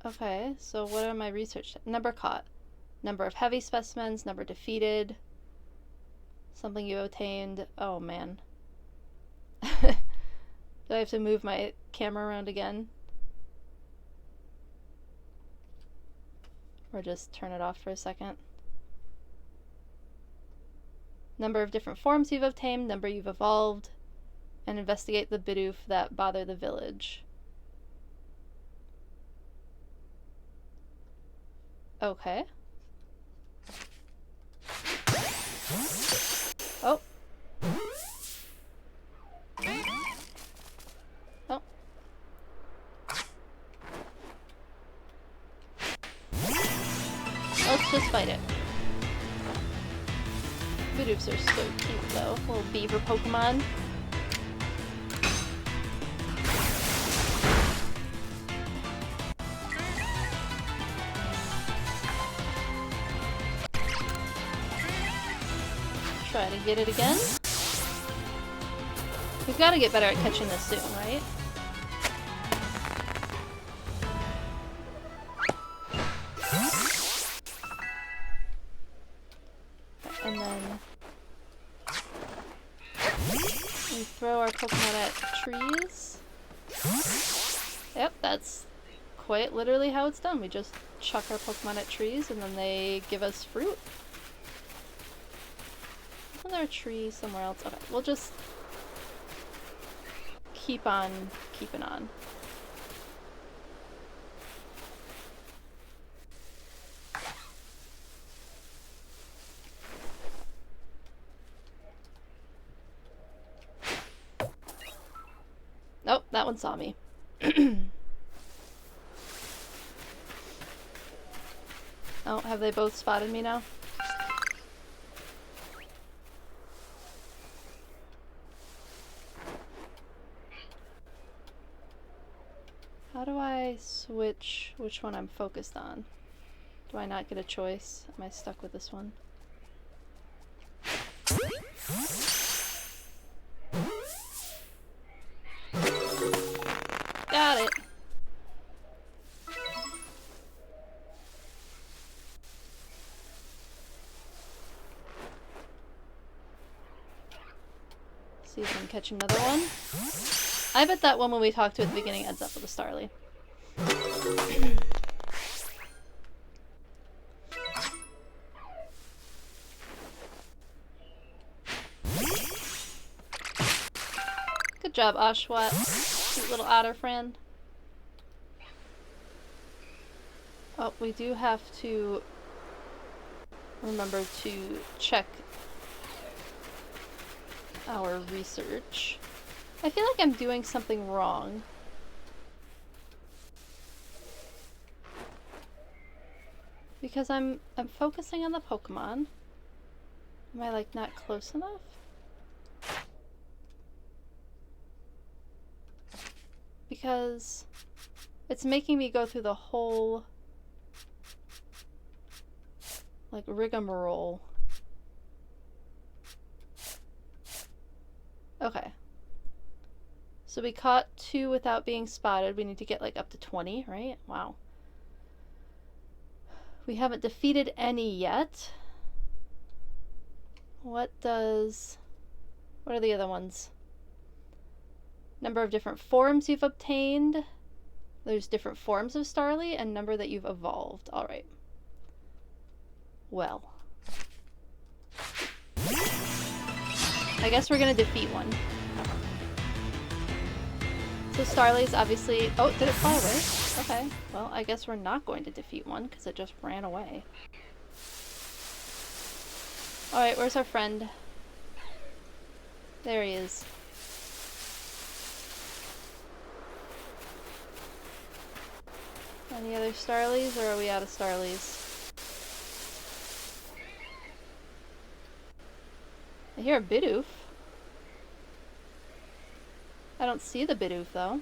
Okay, so what are my research? Number caught. Number of heavy specimens, number defeated, something you obtained. Oh man. Do I have to move my camera around again? Or just turn it off for a second? Number of different forms you've obtained, number you've evolved, and investigate the Bidoof that bother the village. Okay. Oh. Oh. Let's just fight it. Bidoofs are so cute though. Little beaver Pokemon. Try to get it again. We've got to get better at catching this soon, right? And then we throw our Pokemon at trees. Yep, that's quite literally how it's done. We just chuck our Pokemon at trees and then they give us fruit. Isn't there a tree somewhere else? Okay, we'll just keep on keeping on. Nope, that one saw me. Oh, have they both spotted me now? How do I switch which one I'm focused on? Do I not get a choice? Am I stuck with this one? Got it! See if I can catch another one. I bet that one when we talked to at the beginning ends up with a Starly. Good job, Oshawott. Cute little otter friend. Oh, we do have to remember to check our research. I feel like I'm doing something wrong. Because I'm focusing on the Pokemon. Am I like not close enough? Because it's making me go through the whole like rigmarole. Okay. So we caught 2 without being spotted. We need to get like up to 20, right? Wow. We haven't defeated any yet. What are the other ones? Number of different forms you've obtained. There's different forms of Starly and number that you've evolved. Alright. Well. I guess we're gonna defeat one. So Starly's obviously... Oh, did it fly away? Okay. Well, I guess we're not going to defeat one because it just ran away. Alright, where's our friend? There he is. Any other Starlies, or are we out of Starlies? I hear a Bidoof. I don't see the Bidoof, though.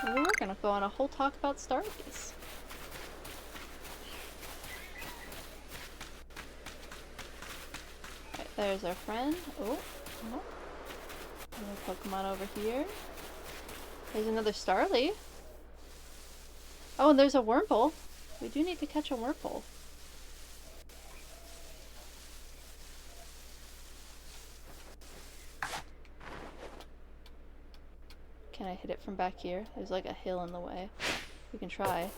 Well, we're gonna go on a whole talk about Starlies. Alright, there's our friend. Oh, oh. Another Pokemon over here. There's another Starly. Oh, and there's a Wurmple. We do need to catch a Wurmple. Can I hit it from back here? There's like a hill in the way. We can try.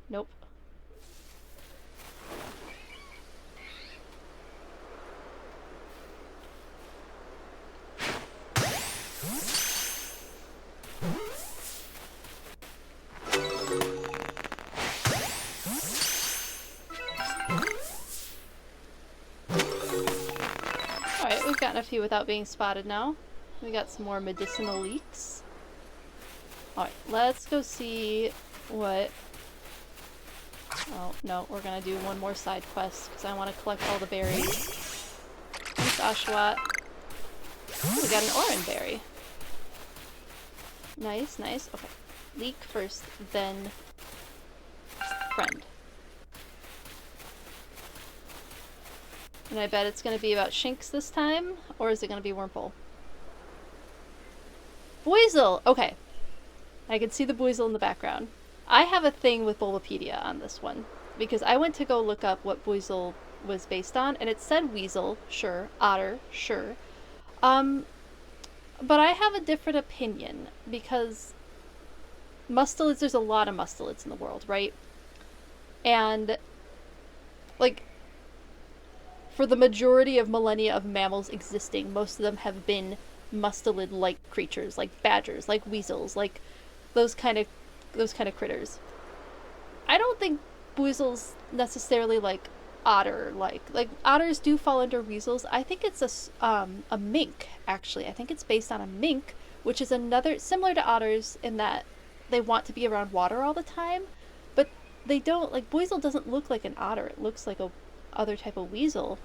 Nope. Alright, we've gotten a few without being spotted now. We got some more medicinal leeks. Alright, let's go see what... Oh, no, we're gonna do one more side quest because I want to collect all the berries. Thanks, Oshawott. Ooh, we got an Oran berry. Nice, nice. Okay, leek first, then friend. And I bet it's gonna be about Shinx this time, or is it gonna be Wurmple? Buizel! Okay. I can see the Buizel in the background. I have a thing with Bulbapedia on this one, because I went to go look up what Buizel was based on, and it said Weasel, sure, Otter, sure. But I have a different opinion, because mustelids, there's a lot of mustelids in the world, right? And, like, for the majority of millennia of mammals existing, most of them have been mustelid-like creatures, like badgers, like weasels, like those kind of critters. I don't think Buizel's necessarily like otter-like. Like, otters do fall under weasels. I think it's a mink, actually. I think it's based on a mink, which is another, similar to otters in that they want to be around water all the time, but they don't, like, Boisel doesn't look like an otter. It looks like a other type of weasel.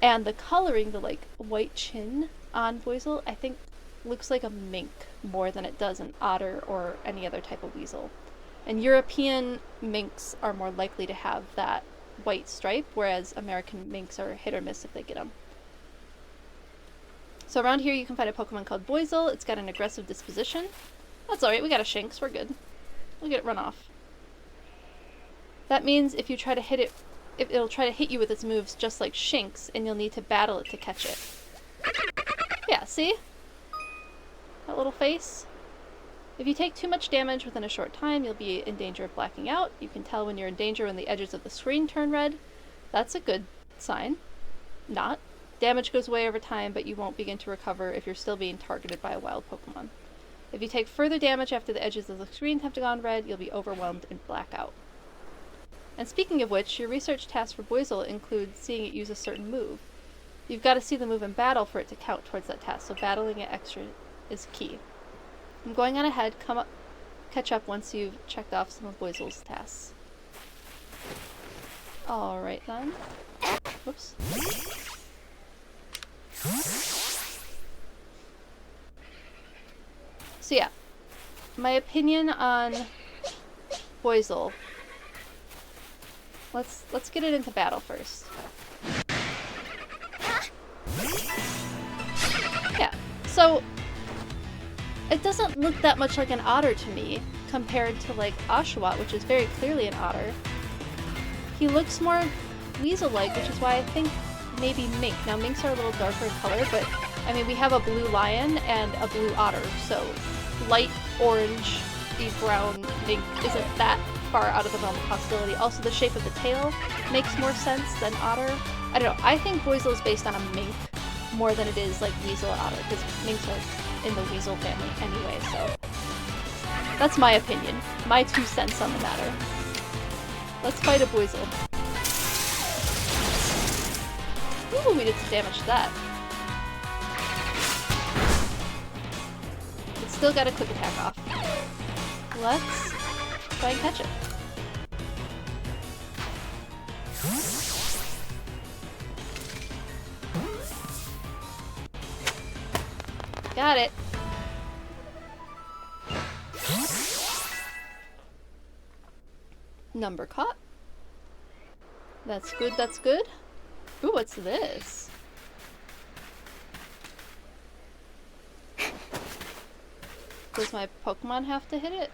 And the coloring, the, like, white chin on Boisel, I think looks like a mink more than it does an otter or any other type of weasel. And European minks are more likely to have that white stripe, whereas American minks are hit or miss if they get them. So around here you can find a Pokemon called Boisel. It's got an aggressive disposition. That's alright, we got a Shinx, we're good. We'll get it run off. That means if you try to hit it, it'll try to hit you with its moves just like Shinx, and you'll need to battle it to catch it. Yeah, see? That little face? If you take too much damage within a short time, you'll be in danger of blacking out. You can tell when you're in danger when the edges of the screen turn red. That's a good sign. Not. Damage goes away over time, but you won't begin to recover if you're still being targeted by a wild Pokemon. If you take further damage after the edges of the screen have gone red, you'll be overwhelmed and black out. And speaking of which, your research task for Boisel includes seeing it use a certain move. You've got to see the move in battle for it to count towards that task, so battling it extra is key. I'm going on ahead, catch up once you've checked off some of Boisel's tasks. Alright then. Whoops. So yeah, my opinion on Boisel. Let's get it into battle first. Yeah, so it doesn't look that much like an otter to me compared to like Oshawott, which is very clearly an otter. He looks more weasel-like, which is why I think maybe mink. Now minks are a little darker in color, but I mean we have a blue lion and a blue otter, so light orange, deep brown mink isn't that far out of the realm of possibility. Also, the shape of the tail makes more sense than otter. I don't know. I think Boisel is based on a mink more than it is like weasel or otter, because minks are in the weasel family anyway, so that's my opinion. My 2 cents on the matter. Let's fight a Boisel. Ooh, we did some damage to that. It's still got a quick attack off. Let's try and catch it. Got it. Number caught. That's good, that's good. Ooh, what's this? Does my Pokemon have to hit it?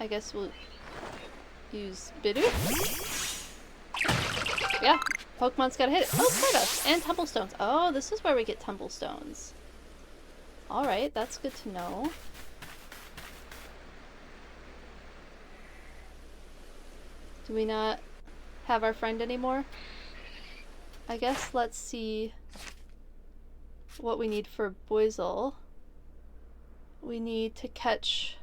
I guess we'll use Bidoof. Yeah, Pokemon's gotta hit it. Oh, Stardust! And Tumblestones. Oh, this is where we get Tumblestones. Alright, that's good to know. Do we not have our friend anymore? I guess let's see what we need for Boisel. We need to catch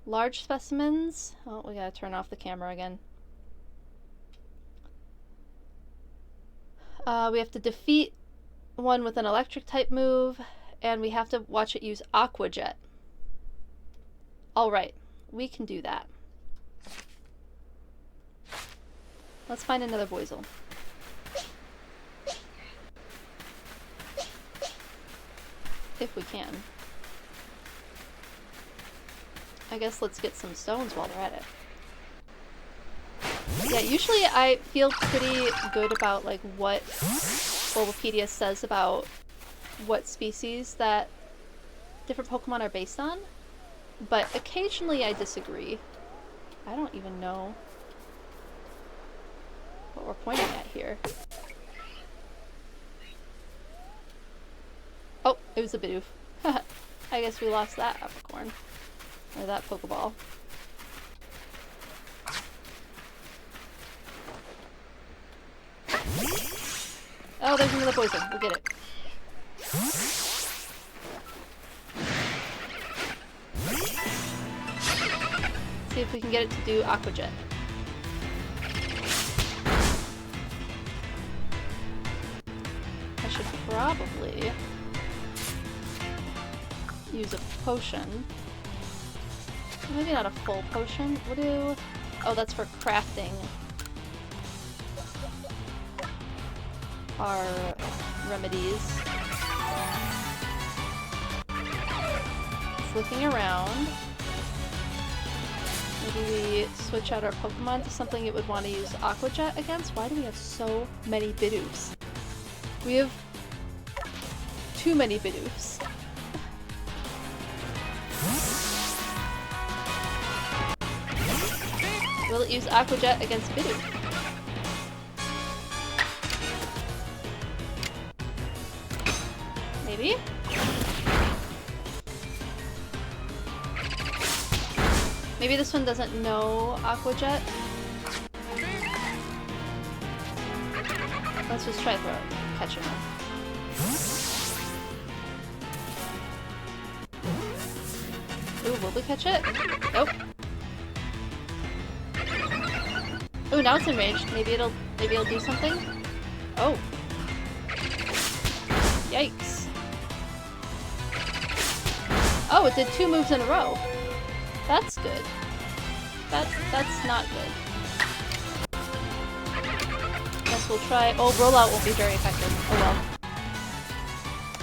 large specimens. Oh, we gotta turn off the camera again. We have to defeat one with an electric type move, and we have to watch it use Aqua Jet. Alright, we can do that. Let's find another Boisel. If we can. I guess let's get some stones while we're at it. Yeah, usually I feel pretty good about like what Bulbapedia says about what species that different Pokemon are based on, but occasionally I disagree. I don't even know what we're pointing at here. Oh, it was a Bidoof. I guess we lost that Apricorn. Or that Pokeball. Oh, there's another poison. We'll get it. See if we can get it to do Aqua Jet. I should probably use a potion. Maybe not a full potion. What do... Oh, that's for crafting our remedies. It's looking around. Maybe we switch out our Pokemon to something it would want to use Aqua Jet against? Why do we have so many Bidoofs? We have too many Bidoofs. Will it use Aqua Jet against Bidoof? Maybe? Maybe this one doesn't know Aqua Jet? Let's just try catching him. Ooh, will we catch it? Nope. Ooh, now it's enraged. Maybe it'll do something? Oh. Yikes. Oh, it did 2 moves in a row. That's good. That's not good. Guess we'll try. Oh, rollout won't be very effective. Oh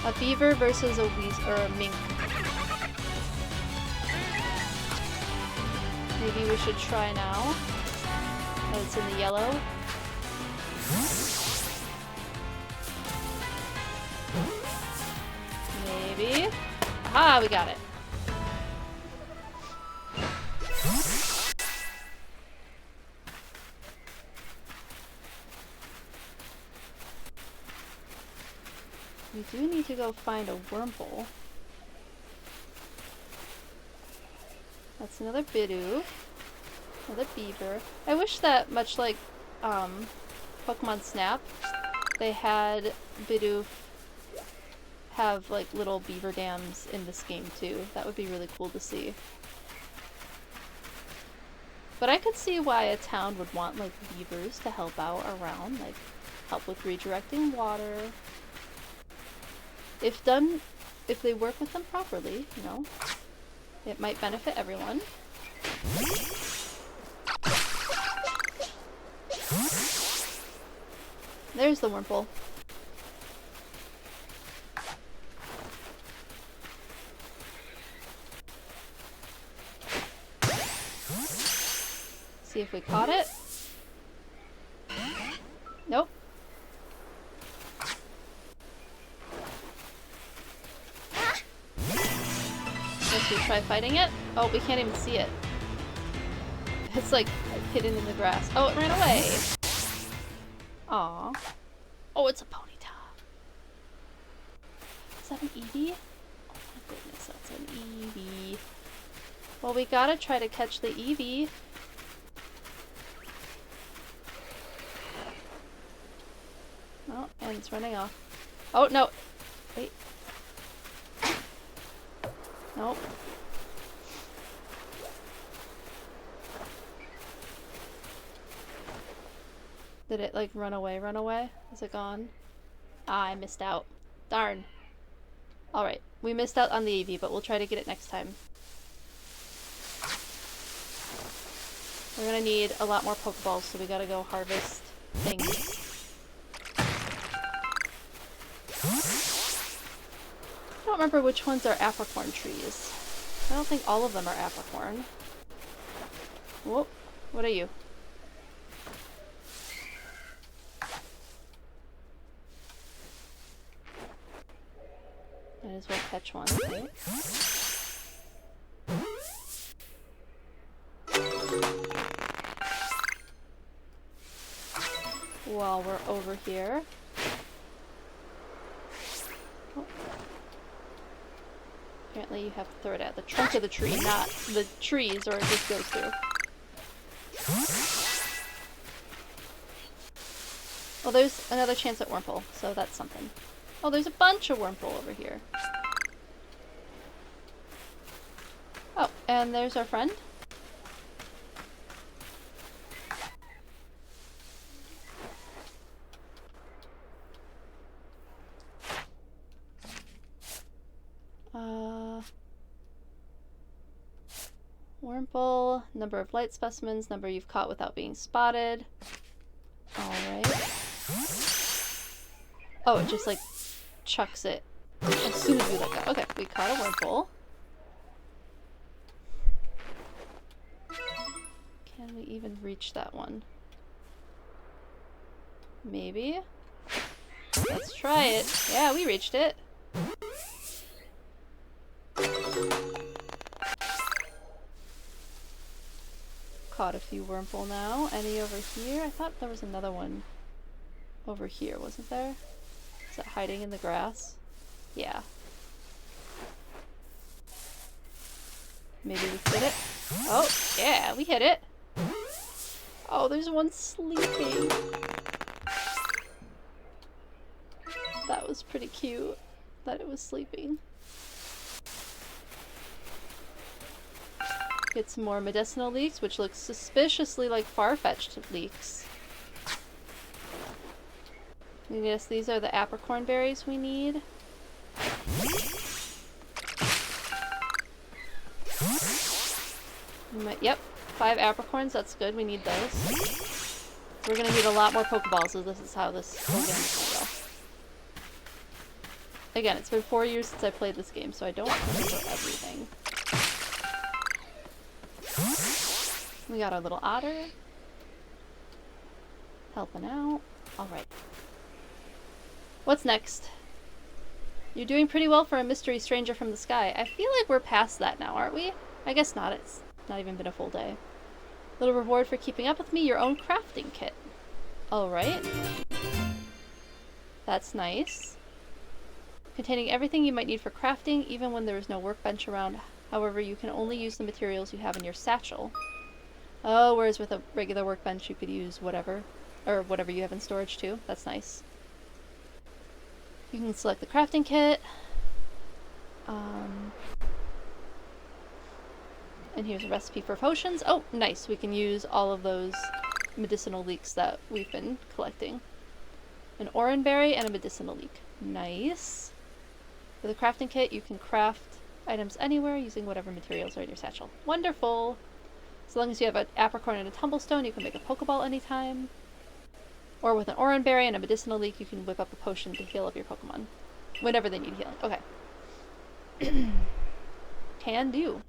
well. A beaver versus a mink. Maybe we should try now. Oh, it's in the yellow. Maybe. Aha, we got it. We do need to go find a Wurmple. That's another Bidoof. Another beaver. I wish that, much like Pokemon Snap, they had Bidoof have like little beaver dams in this game too. That would be really cool to see. But I could see why a town would want like beavers to help out around, like help with redirecting water. If they work with them properly, you know, it might benefit everyone. There's the Wurmple. See if we caught it. Nope. Guess we try fighting it. Oh, we can't even see it. It's like hidden in the grass. Oh, it ran away. Aw. Oh, it's a Ponyta. Is that an Eevee? Oh my goodness, that's an Eevee. Well, we gotta try to catch the Eevee. Oh, and it's running off. Oh, no! Wait. Nope. Did it, like, run away? Is it gone? Ah, I missed out. Darn. Alright, we missed out on the Eevee, but we'll try to get it next time. We're gonna need a lot more Pokeballs, so we gotta go harvest things. I don't remember which ones are apricorn trees. I don't think all of them are apricorn. Whoop. What are you? Might as well catch one, right? While we're over here. Oh. Apparently you have to throw it at the trunk of the tree, not the trees, or it just goes through. Well, there's another chance at Wurmple, so that's something. Oh, there's a bunch of Wurmple over here. Oh, and there's our friend. Wurmple, number of light specimens, number you've caught without being spotted. Alright. Oh, it just like chucks it as soon as we let go. Okay, we caught a Wurmple. Can we even reach that one? Maybe? Let's try it. Yeah, we reached it. Caught a few Wurmple now. Any over here? I thought there was another one over here, wasn't there? Is that hiding in the grass? Yeah. Maybe we hit it? Oh, yeah, we hit it! Oh, there's one sleeping. That was pretty cute, that it was sleeping. Get some more medicinal leeks, which looks suspiciously like far-fetched leeks. Yes, these are the apricorn berries we need. Yep, 5 apricorns, that's good, we need those. We're gonna need a lot more Pokeballs, so this is how this whole game is gonna go. Again, it's been 4 years since I played this game, so I don't remember everything. We got our little otter. Helping out. Alright. What's next? You're doing pretty well for a mystery stranger from the sky. I feel like we're past that now, aren't we? I guess not. It's not even been a full day. Little reward for keeping up with me, your own crafting kit. Alright. That's nice. Containing everything you might need for crafting, even when there is no workbench around. However, you can only use the materials you have in your satchel. Oh, whereas with a regular workbench you could use whatever. Or whatever you have in storage too. That's nice. You can select the crafting kit. And here's a recipe for potions. Oh, nice. We can use all of those medicinal leeks that we've been collecting. An oranberry and a medicinal leek. Nice. For the crafting kit, you can craft items anywhere using whatever materials are in your satchel. Wonderful! As long as you have an apricorn and a tumblestone, you can make a Pokeball anytime. Or with an oranberry and a medicinal leek, you can whip up a potion to heal up your Pokemon. Whenever they need healing. Okay. Can do.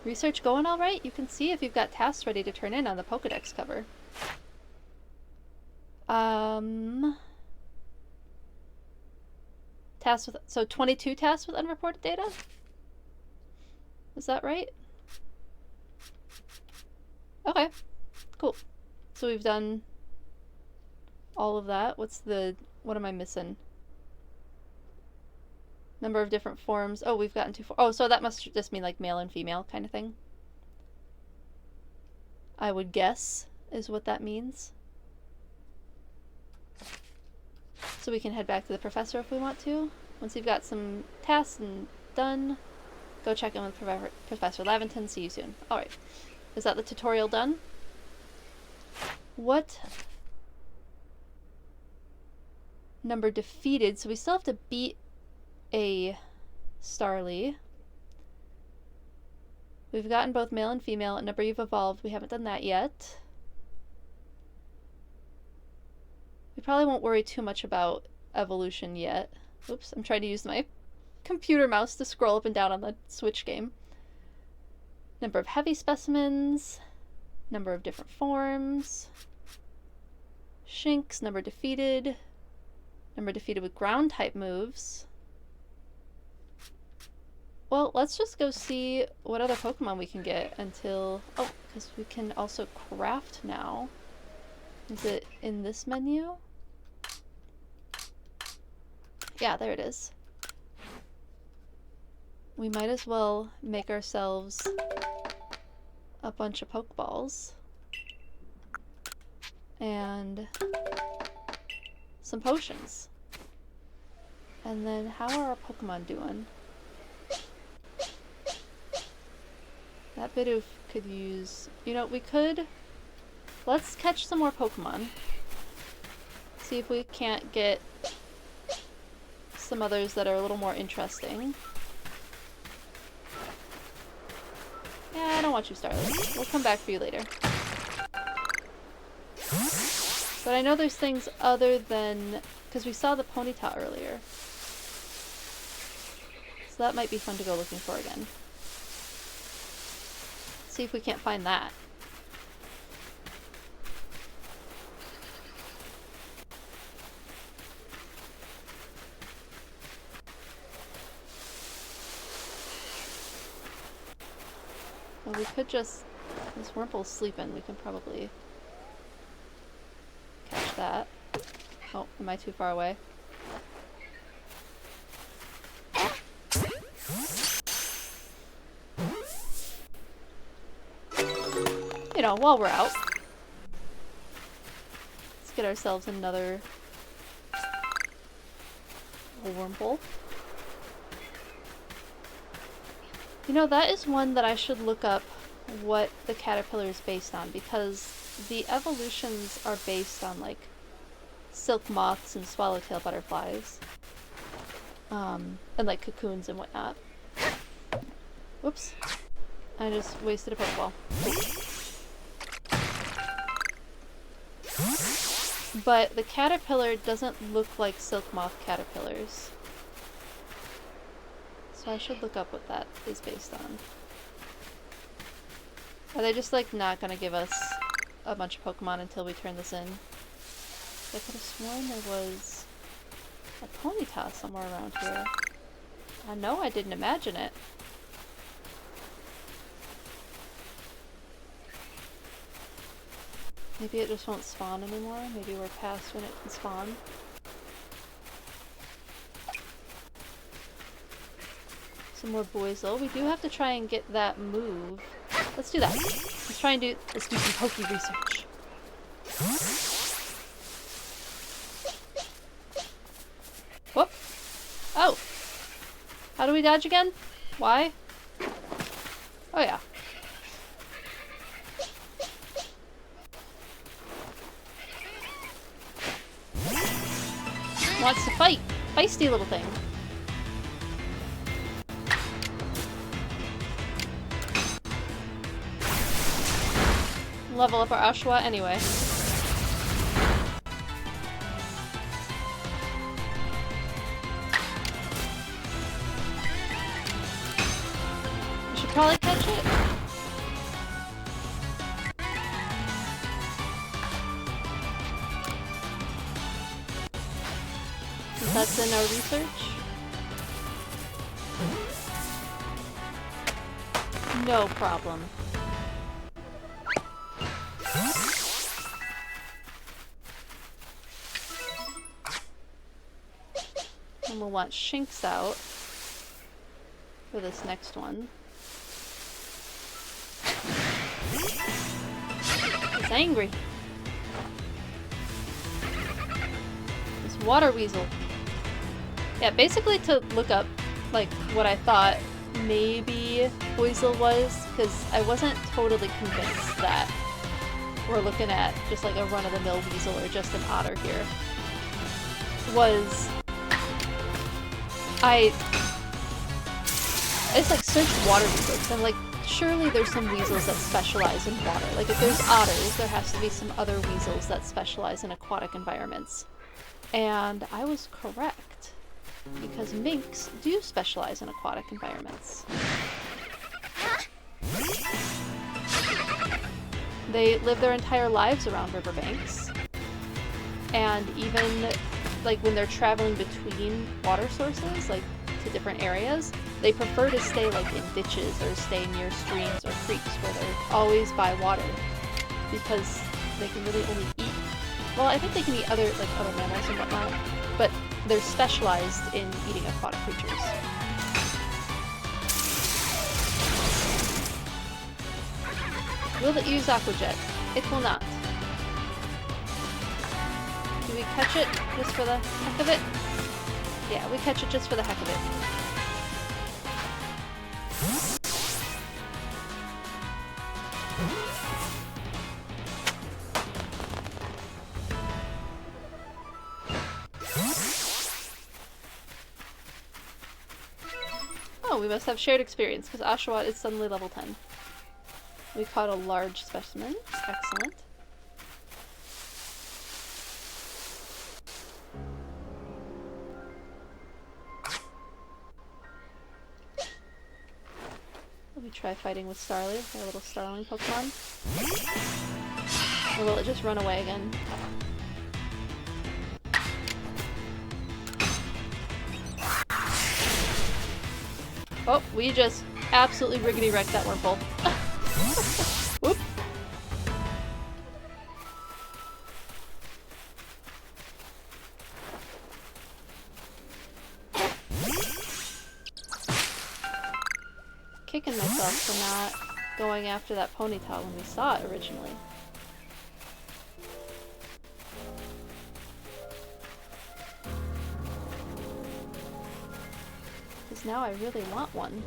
Research going alright? You can see if you've got tasks ready to turn in on the Pokedex cover. Tasks with, so 22 tasks with unreported data? Is that right? Okay, cool. So we've done all of that. What am I missing? Number of different forms. Oh, we've gotten oh, so that must just mean like male and female kind of thing. I would guess is what that means. So we can head back to the professor if we want to. Once you've got some tasks and done, go check in with Professor Laventon. See you soon. Alright. Is that the tutorial done? What? Number defeated. So we still have to beat a Starly. We've gotten both male and female. A number you've evolved. We haven't done that yet. We probably won't worry too much about evolution yet. Oops, I'm trying to use my computer mouse to scroll up and down on the Switch game. Number of heavy specimens. Number of different forms. Shinx, number defeated. Number defeated with ground type moves. Well, let's just go see what other Pokemon we can get until... Oh, because we can also craft now. Is it in this menu? Yeah, there it is. We might as well make ourselves a bunch of Pokeballs. And some potions. And then how are our Pokemon doing? That Bidoof could use... You know, we could... Let's catch some more Pokemon. See if we can't get some others that are a little more interesting. Yeah, I don't want you, Starlight. We'll come back for you later. But I know there's things other than... because we saw the Ponyta earlier. So that might be fun to go looking for again. See if we can't find that. Well, we could just... this Wurmple's sleeping, we can probably catch that. Oh, am I too far away? You know, while we're out. Let's get ourselves another Wurmple. You know, that is one that I should look up what the caterpillar is based on, because the evolutions are based on, like, silk moths and swallowtail butterflies. And, like, cocoons and whatnot. Whoops. I just wasted a Pokeball. But the caterpillar doesn't look like silk moth caterpillars. So I should look up what that is based on. Are they just, like, not gonna give us a bunch of Pokemon until we turn this in? I could have sworn there was a Ponyta somewhere around here. No, I didn't imagine it. Maybe it just won't spawn anymore? Maybe we're past when it can spawn? Some more Boizel. We do have to try and get that move. Let's do that. Let's do some Poke research. Whoop. Oh! How do we dodge again? Why? Oh yeah. Wants to fight! Feisty little thing. Level up our Oshawott anyway. We should probably catch it. Since that's in our research. No problem. And we'll want Shinx out for this next one. It's angry. This water weasel. Yeah, basically to look up, like, what I thought maybe Weasel was, because I wasn't totally convinced that we're looking at just like a run-of-the-mill weasel or just an otter here. I just like searched water weasels and like surely there's some weasels that specialize in water. Like if there's otters, there has to be some other weasels that specialize in aquatic environments. And I was correct, because minks do specialize in aquatic environments. They live their entire lives around riverbanks, and even like when they're traveling between water sources, like to different areas, they prefer to stay like in ditches or stay near streams or creeks where they're always by water, because they can really only eat, well, I think they can eat other mammals and whatnot, but they're specialized in eating aquatic creatures. Will it use Aqua Jet? It will not. Do we catch it just for the heck of it? Yeah, we catch it just for the heck of it. Oh, we must have shared experience, because Oshawott is suddenly level 10. We caught a large specimen. Excellent. Let me try fighting with Starly, my little starling Pokemon. Or will it just run away again? Oh, we just absolutely riggedy wrecked that Wurmple. Whoop. Kicking myself for not going after that Ponyta when we saw it originally. Because now I really want one.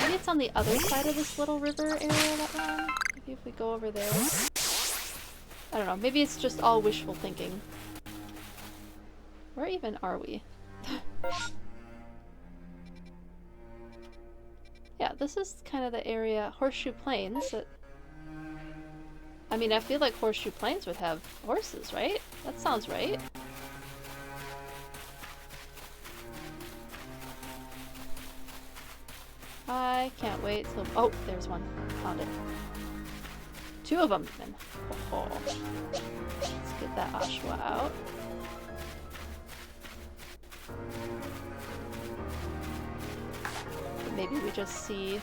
Maybe it's on the other side of this little river area that we're on. Maybe if we go over there. I don't know, maybe it's just all wishful thinking. Where even are we? Yeah, this is kind of the area, Horseshoe Plains, that... I mean, I feel like Horseshoe Plains would have horses, right? That sounds right. I can't wait till... Oh, there's one. Found it. 2 of them, even. Oh, let's get that Ashwa out. Maybe we just see if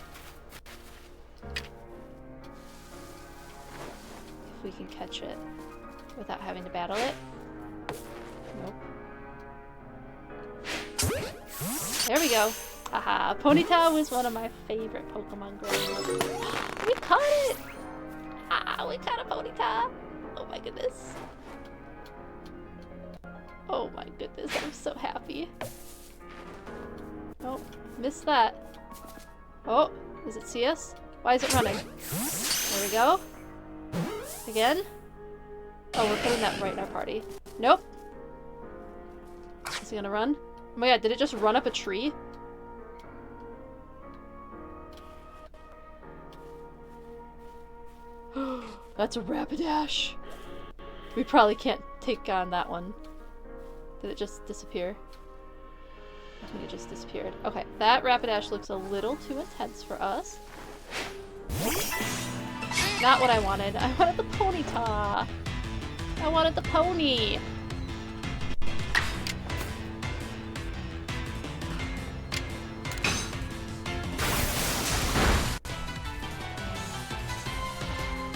we can catch it without having to battle it. Nope. There we go. Haha, Ponyta was one of my favorite Pokemon growing up. We caught it! Ah, we caught a Ponyta! Oh my goodness. Oh my goodness, I'm so happy. Oh, missed that. Oh, does it see us? Why is it running? There we go. Again? Oh, we're putting that right in our party. Nope. Is he gonna run? Oh my god, did it just run up a tree? That's a Rapidash. We probably can't take on that one. Did it just disappear? I think it just disappeared. Okay, that Rapidash looks a little too intense for us. Not what I wanted. I wanted the Ponyta. I wanted the pony.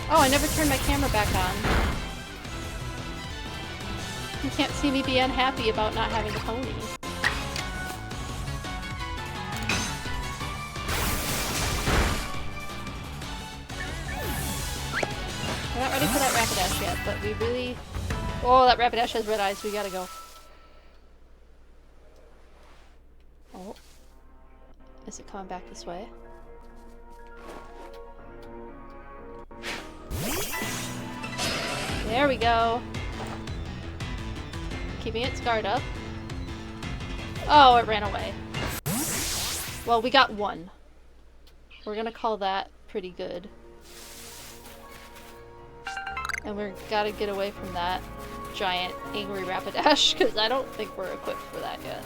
Oh, I never turned my camera back on. You can't see me be unhappy about not having a pony. We're not ready for that Rapidash yet, but we really... Oh, that Rapidash has red eyes. We gotta go. Oh. Is it coming back this way? There we go. Keeping it scarred up. Oh, it ran away. Well, we got one. We're gonna call that pretty good. And we're gotta get away from that giant angry Rapidash, because I don't think we're equipped for that yet.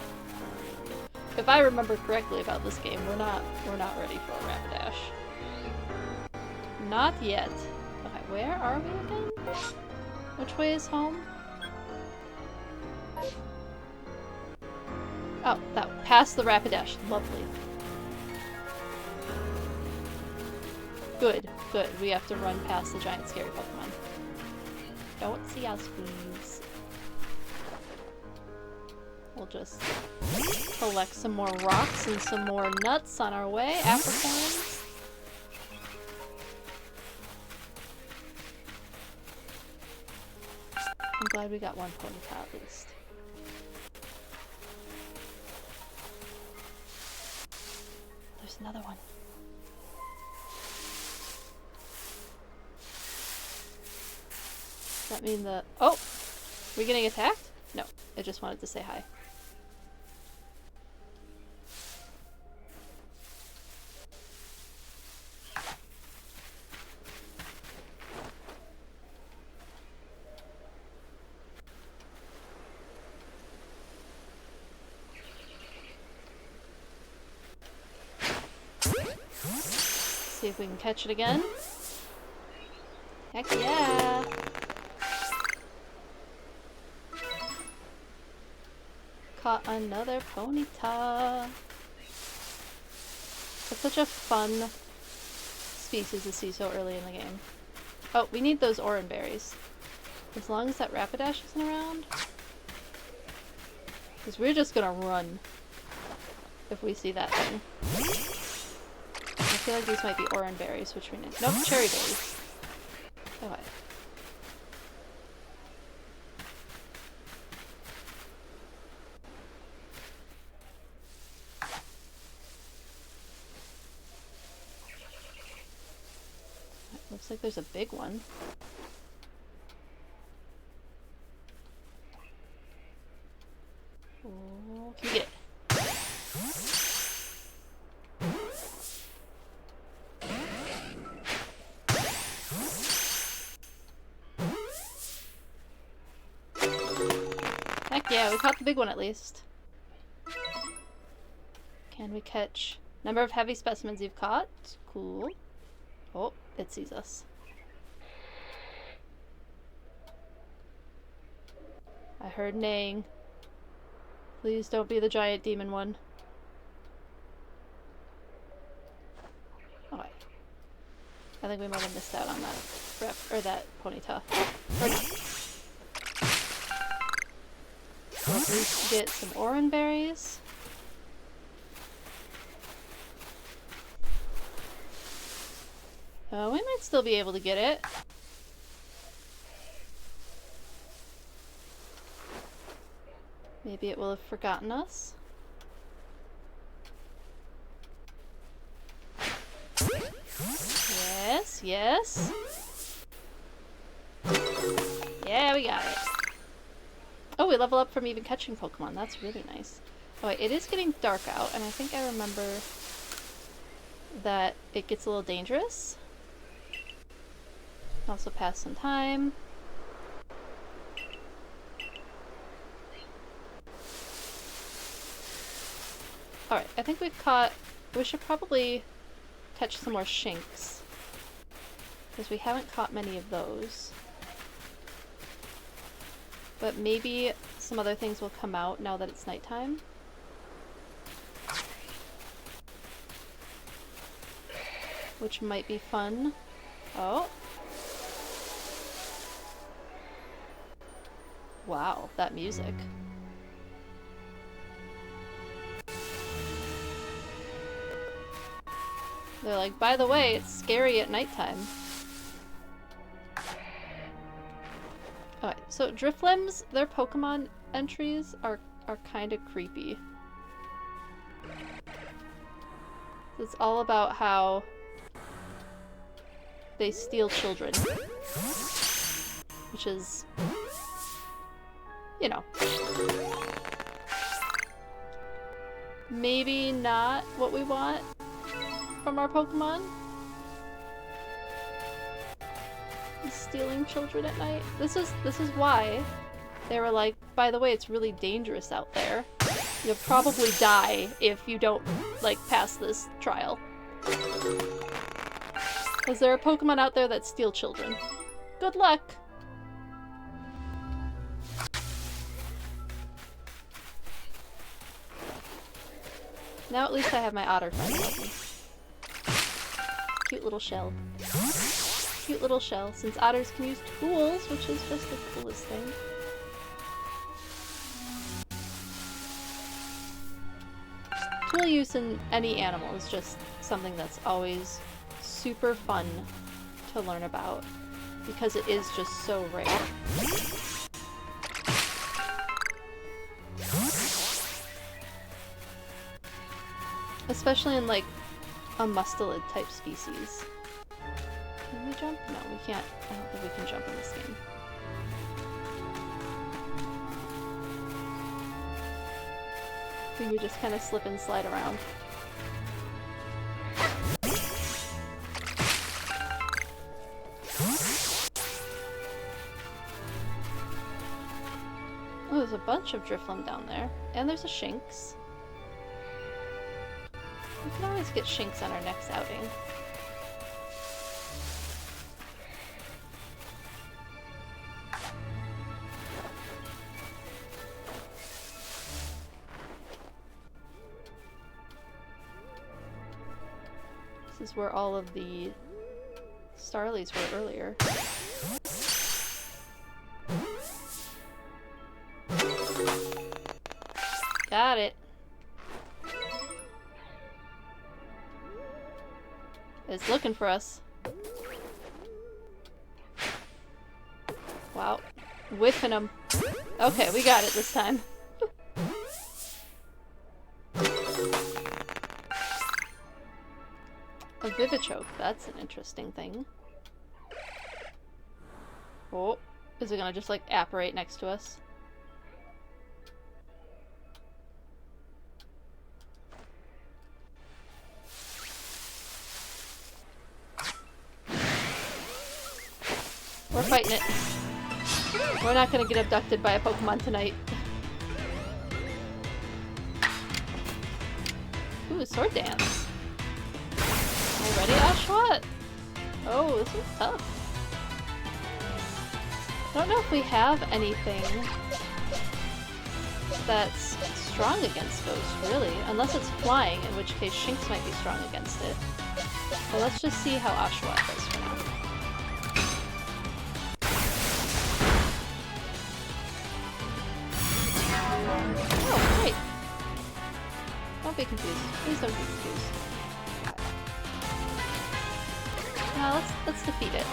If I remember correctly about this game, we're not ready for a Rapidash. Not yet. Okay, where are we again? Which way is home? Oh, that past the Rapidash. Lovely. Good, good. We have to run past the giant scary Pokemon. Don't see us, please. We'll just collect some more rocks and some more nuts on our way. Apricorns. I'm glad we got one Ponyta at least. There's another one. Does that mean the... Oh! Are we getting attacked? No, it just wanted to say hi. See if we can catch it again. Heck yeah! Caught another Ponyta. It's such a fun species to see so early in the game. Oh, we need those Oran berries. As long as that Rapidash isn't around. Because we're just gonna run if we see that thing. I feel like these might be Oran berries, which we need. Nope, cherry berries. Okay. Looks like there's a big one. Oh, can you get it? Heck yeah, we caught the big one at least. Can we catch number of heavy specimens you've caught? Cool. Oh, it sees us. I heard neighing. Please don't be the giant demon one. Okay. I think we might have missed out on that rep, or that Ponyta. Or not. So at least get some Oran berries. We might still be able to get it. Maybe it will have forgotten us. Yes, yes. Yeah, we got it. Oh, we level up from even catching Pokemon. That's really nice. Oh wait, it is getting dark out, and I think I remember that it gets a little dangerous. Also pass some time. Alright, I think we've caught... We should probably catch some more Shinx. Because we haven't caught many of those. But maybe some other things will come out now that it's nighttime. Which might be fun. Oh. Wow, that music. They're like, by the way, it's scary at nighttime. Alright, so Driflims, their Pokemon entries are kind of creepy. It's all about how they steal children. Which is, you know, maybe not what we want from our Pokemon. Stealing children at night. This is why they were like, by the way, it's really dangerous out there. You'll probably die if you don't, like, pass this trial. Because there are Pokemon out there that steal children. Good luck! Now at least I have my otter friend with me. Cute little shell. Cute little shell, since otters can use tools, which is just the coolest thing. Tool use in any animal is just something that's always super fun to learn about, because it is just so rare. Especially in, like, a mustelid type species. Can we jump? No, we can't. I don't think we can jump in this game. I think we just kind of slip and slide around. Oh, there's a bunch of Drifloon down there. And there's a Shinx. We can always get Shinx on our next outing. This is where all of the Starlies were earlier. Got it. It's looking for us. Wow. Whiffing them. Okay, we got it this time. A Vivichoke, that's an interesting thing. Oh, is it gonna just like apparate next to us? We're fighting it. We're not gonna get abducted by a Pokemon tonight. Ooh, Sword Dance. Are you ready, Oshawott? Oh, this is tough. I don't know if we have anything that's strong against Ghost, really. Unless it's flying, in which case Shinx might be strong against it. But let's just see how Oshawott does for now. Oh, great. Don't be confused. Please don't be confused. Now let's defeat it.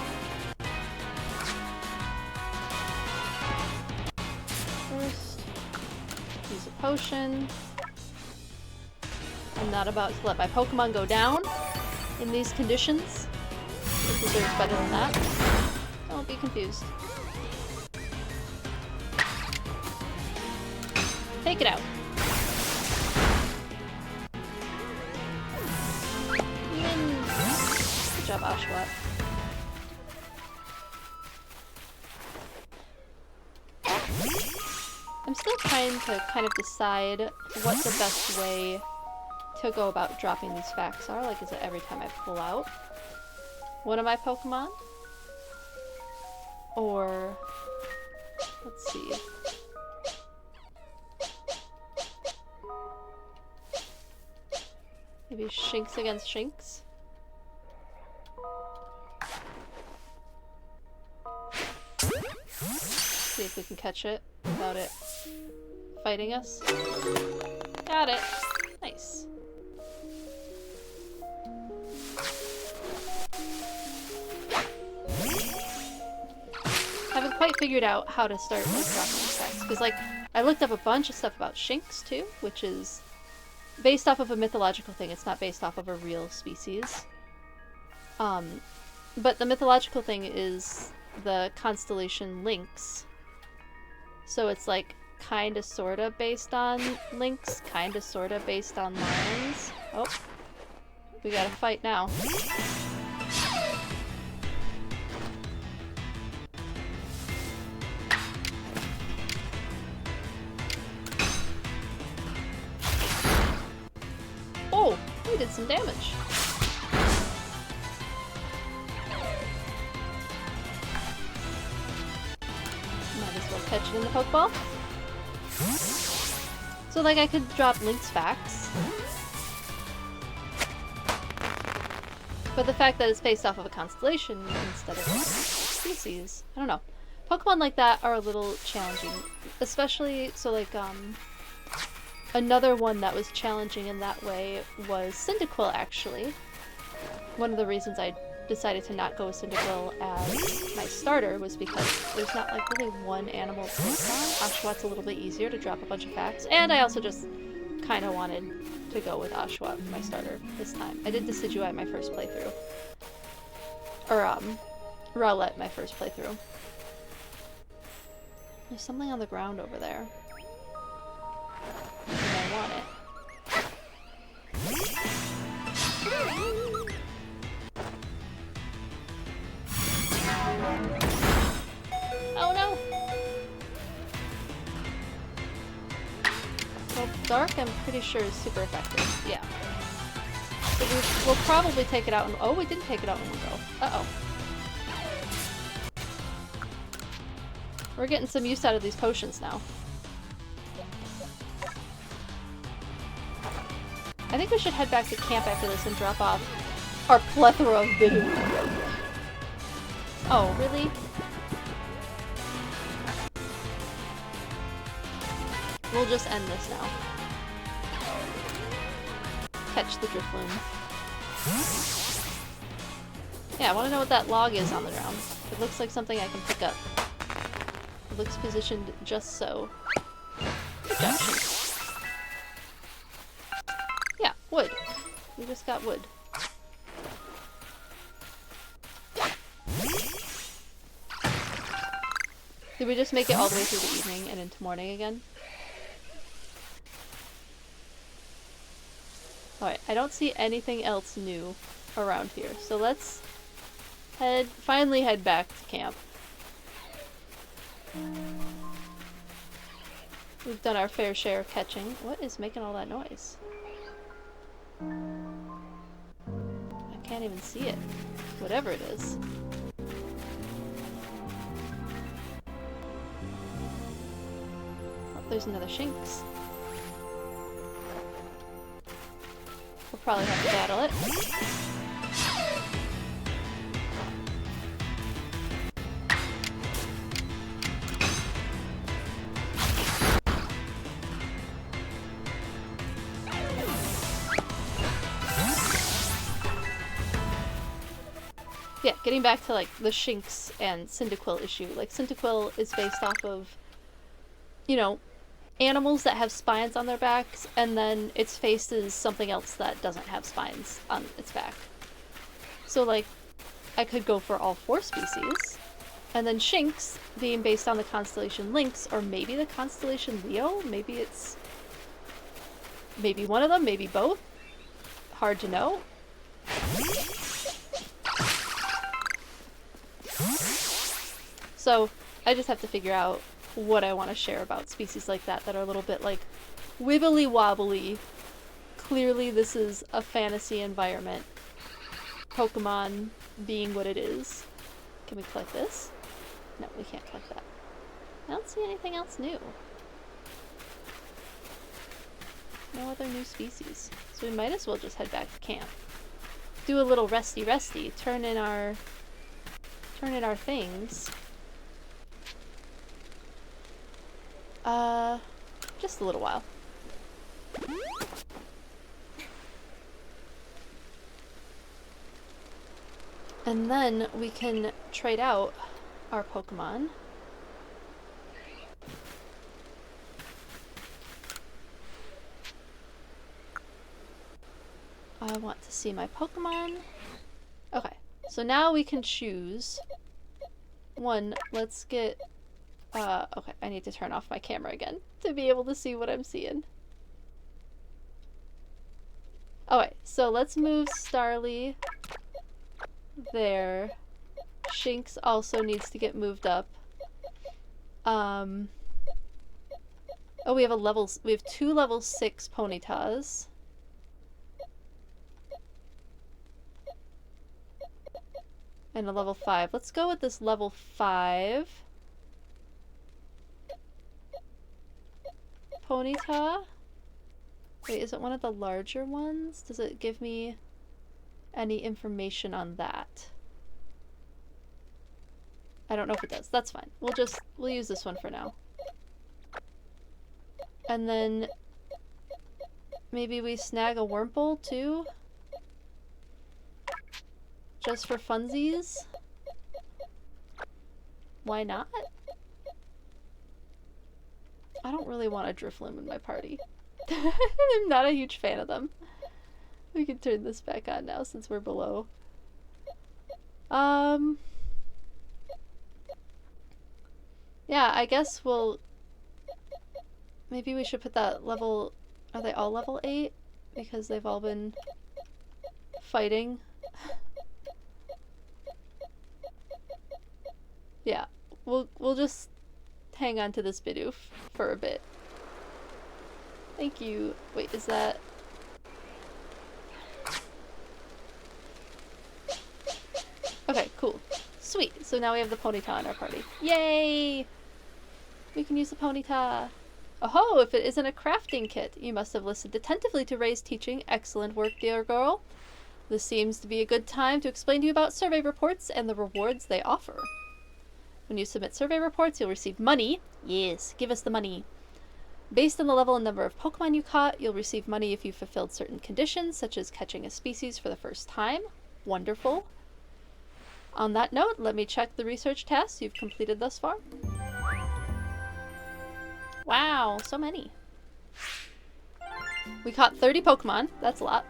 First, use a potion. I'm not about to let my Pokemon go down in these conditions. It deserves better than that. Don't be confused. Take it out. Good job, Oshawott. I'm still trying to kind of decide what the best way to go about dropping these facts are. Like, is it every time I pull out one of my Pokemon? Or, let's see. Maybe Shinx against Shinx? See if we can catch it without it fighting us. Got it! Nice. Haven't quite figured out how to start like, dropping these facts. Because, like, I looked up a bunch of stuff about Shinx, too, which is based off of a mythological thing. It's not based off of a real species. But the mythological thing is the constellation Lynx. So it's like kinda sorta based on Lynx, kinda sorta based on lions. Oh. We gotta fight now. Oh, we did some damage. Might as well catch it in the Pokeball. So, like, I could drop Lynx facts. But the fact that it's based off of a constellation instead of a species, I don't know. Pokemon like that are a little challenging. Especially, so like, another one that was challenging in that way was Cyndaquil, actually. One of the reasons I decided to not go with Cyndaquil as my starter was because there's not, like, really one animal to take on. Oshawott's a little bit easier to drop a bunch of facts. And I also just kind of wanted to go with Oshawott for my starter this time. I did Decidueye my first playthrough. Or, Rowlet my first playthrough. There's something on the ground over there. And I want it. Oh no! Well, Dark I'm pretty sure is super effective. Yeah. So we'll probably take it out in— oh, we didn't take it out in one go. Uh-oh. We're getting some use out of these potions now. I think we should head back to camp after this and drop off Our plethora of Bidoof. Oh, really? We'll just end this now. Catch the Drifloon. Yeah, I want to know what that log is on the ground. It looks like something I can pick up. It looks positioned just so. Good job, Shinx. Yeah, wood. We just got wood. Did we just make it all the way through the evening and into morning again? Alright, I don't see anything else new around here, so let's finally head back to camp. We've done our fair share of catching. What is making all that noise? I can't even see it. Whatever it is. Oh, there's another Shinx. We'll probably have to battle it. Yeah, getting back to like the Shinx and Cyndaquil issue. Like Cyndaquil is based off of, you know, animals that have spines on their backs, and then its face is something else that doesn't have spines on its back. So like, I could go for all four species, and then Shinx being based on the constellation Lynx, or maybe the constellation Leo, maybe it's maybe one of them, maybe both. Hard to know. So I just have to figure out what I want to share about species like that are a little bit like wibbly wobbly. Clearly this is a fantasy environment. Pokemon being what it is. Can we collect this? No, we can't collect that. I don't see anything else new. No other new species. So we might as well just head back to camp. Do a little resty, turn in our things. Just a little while. And then we can trade out our Pokemon. I want to see my Pokemon. Okay, so now we can choose one. Let's get okay, I need to turn off my camera again to be able to see what I'm seeing. Alright, so let's move Starly there. Shinx also needs to get moved up. Oh, we have two level 6 Ponytas. And a level 5. Let's go with this level 5. Ponyta? Wait, is it one of the larger ones? Does it give me any information on that? I don't know if it does. That's fine. We'll use this one for now. And then maybe we snag a Wurmple too? Just for funsies? Why not? I don't really want a Drifloon in my party. I'm not a huge fan of them. We can turn this back on now since we're below. Yeah, I guess maybe we should put that level... Are they all level 8? Because they've all been fighting. Yeah, we'll just hang on to this Bidoof for a bit. Thank you. Wait, is that... Okay, cool. Sweet. So now we have the Ponyta in our party. Yay! We can use the Ponyta. Oh, if it isn't a crafting kit. You must have listened attentively to Ray's teaching. Excellent work, dear girl. This seems to be a good time to explain to you about survey reports and the rewards they offer. When you submit survey reports, you'll receive money. Yes, give us the money. Based on the level and number of Pokemon you caught, you'll receive money if you fulfilled certain conditions, such as catching a species for the first time. Wonderful. On that note, let me check the research tasks you've completed thus far. Wow, so many. We caught 30 Pokemon. That's a lot.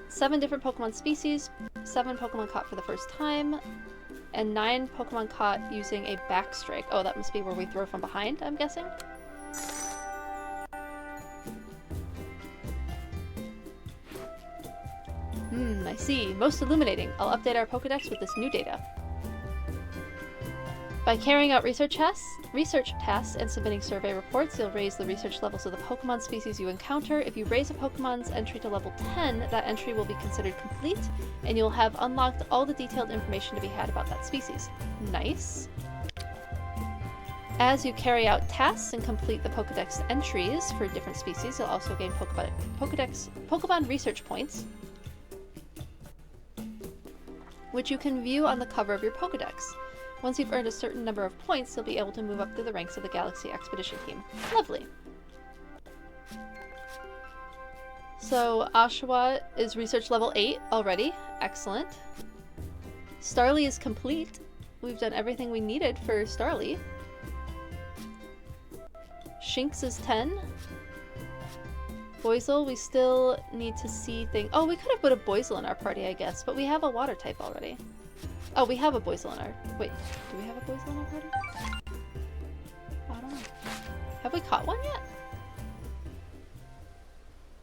7 different Pokemon species, 7 Pokemon caught for the first time, and 9 Pokemon caught using a backstrike. Oh, that must be where we throw from behind, I'm guessing? I see. Most illuminating. I'll update our Pokedex with this new data. By carrying out research tasks and submitting survey reports, you'll raise the research levels of the Pokemon species you encounter. If you raise a Pokemon's entry to level 10, that entry will be considered complete, and you'll have unlocked all the detailed information to be had about that species. Nice. As you carry out tasks and complete the Pokedex entries for different species, you'll also gain Pokemon research points, which you can view on the cover of your Pokedex. Once you've earned a certain number of points, you'll be able to move up through the ranks of the Galaxy Expedition Team. Lovely. So, Oshawott is research level 8 already. Excellent. Starly is complete. We've done everything we needed for Starly. Shinx is 10. Boizel, we still need to see things. Oh, we could have put a Boizel in our party, I guess, but we have a water type already. Oh, we have a Boizel in our... Wait, do we have a Boizel in our party? I don't know. Have we caught one yet?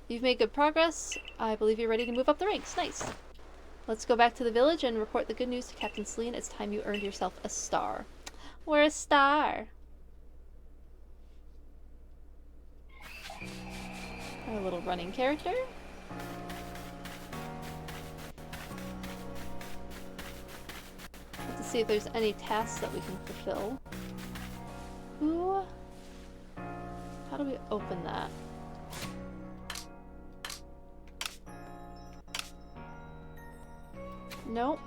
You've made good progress. I believe you're ready to move up the ranks. Nice. Let's go back to the village and report the good news to Captain Celine. It's time you earned yourself a star. We're a star. Our little running character. Let's see if there's any tasks that we can fulfill. Ooh. How do we open that? Nope.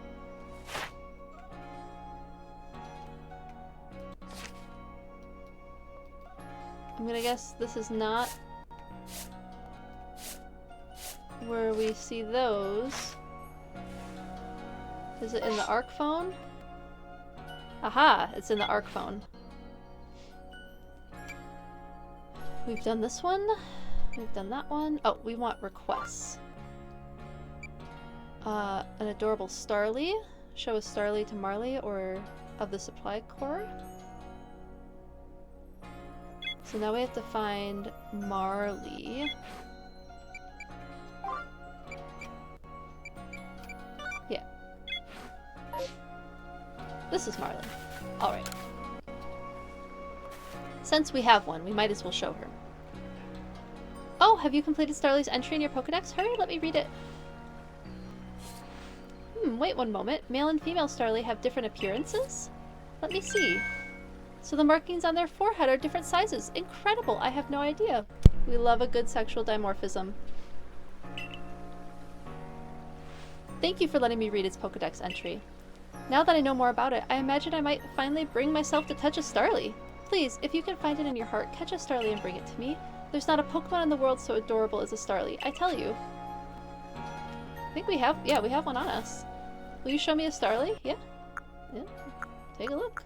I'm gonna guess this is not where we see those. Is it in the Arc phone? Aha! It's in the Arc phone. We've done this one. We've done that one. Oh, we want requests. An adorable Starly. Show a Starly to Marley or of the Supply Corps. So now we have to find Marley. Yeah. This is Marley. Alright. Since we have one, we might as well show her. Oh, have you completed Starly's entry in your Pokedex? Hurry, let me read it. Wait one moment. Male and female Starly have different appearances? Let me see. So the markings on their forehead are different sizes. Incredible! I have no idea. We love a good sexual dimorphism. Thank you for letting me read its Pokedex entry. Now that I know more about it, I imagine I might finally bring myself to touch a Starly. Please, if you can find it in your heart, catch a Starly and bring it to me. There's not a Pokemon in the world so adorable as a Starly, I tell you. I think we have, yeah, we have one on us. Will you show me a Starly? Yeah. Yeah. Take a look.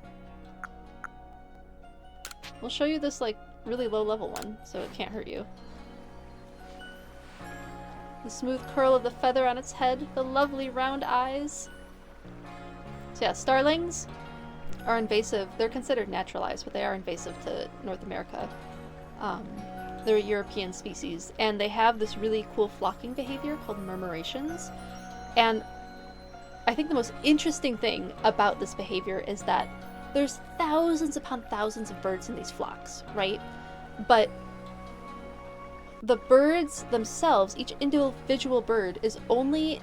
We'll show you this, like, really low level one, so it can't hurt you. The smooth curl of the feather on its head, the lovely round eyes. So yeah, starlings are invasive. They're considered naturalized, but they are invasive to North America. They're a European species, and they have this really cool flocking behavior called murmurations. And I think the most interesting thing about this behavior is that there's thousands upon thousands of birds in these flocks, right? But the birds themselves, each individual bird, is only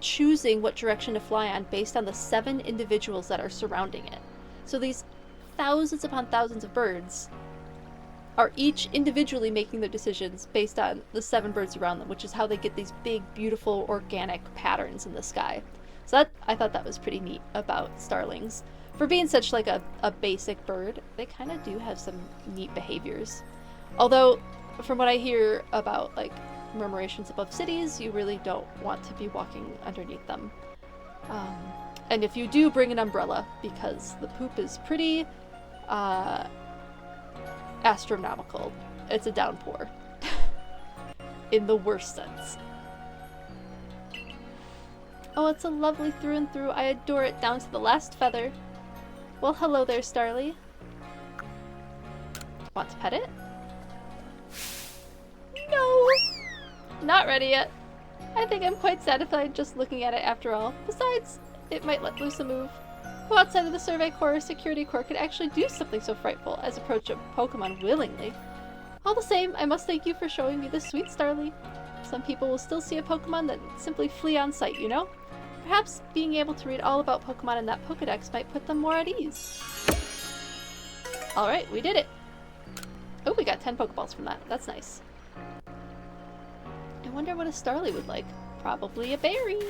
choosing what direction to fly on based on the 7 individuals that are surrounding it. So these thousands upon thousands of birds are each individually making their decisions based on the 7 birds around them, which is how they get these big, beautiful, organic patterns in the sky. So that, I thought that was pretty neat about starlings. For being such like a basic bird, they kind of do have some neat behaviors. Although, from what I hear about like murmurations above cities, you really don't want to be walking underneath them. And if you do, bring an umbrella, because the poop is pretty astronomical. It's a downpour. In the worst sense. Oh, it's a lovely through and through. I adore it down to the last feather. Well, hello there, Starly. Want to pet it? No! Not ready yet. I think I'm quite satisfied just looking at it after all. Besides, it might let loose a move. Who outside of the Survey Corps or Security Corps could actually do something so frightful as approach a Pokemon willingly? All the same, I must thank you for showing me this sweet Starly. Some people will still see a Pokemon that simply flee on sight, you know? Perhaps being able to read all about Pokemon in that Pokedex might put them more at ease. Alright, we did it! Oh, we got 10 Pokeballs from that. That's nice. I wonder what a Starly would like. Probably a berry!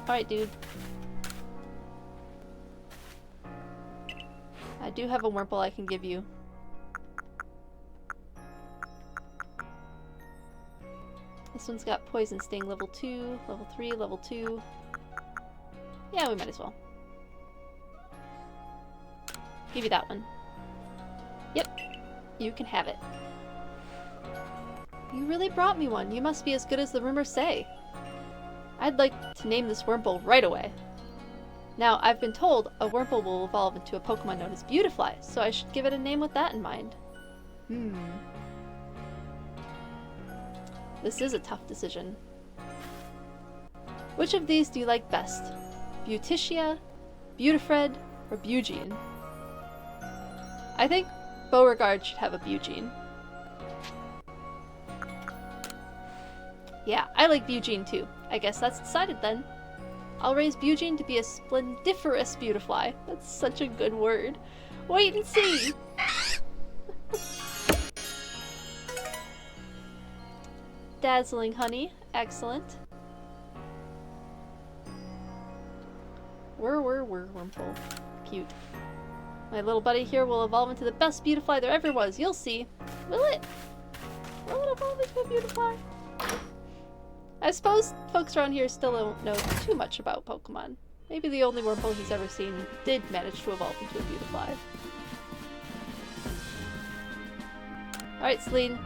Alright, dude. I do have a Wurmple I can give you. This one's got Poison Sting level 2, level 3, level 2. Yeah, we might as well. Give you that one. Yep, you can have it. You really brought me one. You must be as good as the rumors say. I'd like to name this Wurmple right away. Now, I've been told a Wurmple will evolve into a Pokemon known as Beautifly, so I should give it a name with that in mind. This is a tough decision. Which of these do you like best? Beauticia, Beautifred, or Bugene? I think Beauregard should have a Bugene. Yeah, I like Bugene too. I guess that's decided then. I'll raise Bugene to be a splendiferous Beautifly. That's such a good word. Wait and see! Dazzling honey. Excellent. Wurmple. Cute. My little buddy here will evolve into the best Beautifly there ever was. You'll see. Will it? Will it evolve into a Beautifly? I suppose folks around here still don't know too much about Pokemon. Maybe the only Wurmple he's ever seen did manage to evolve into a Beautifly. Alright, Celine.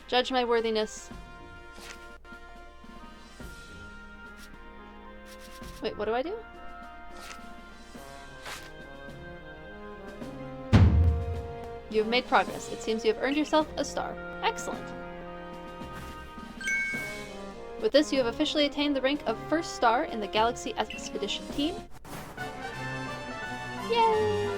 Judge my worthiness. Wait, what do I do? You have made progress. It seems you have earned yourself a star. Excellent. With this, you have officially attained the rank of first star in the Galaxy Expedition team. Yay!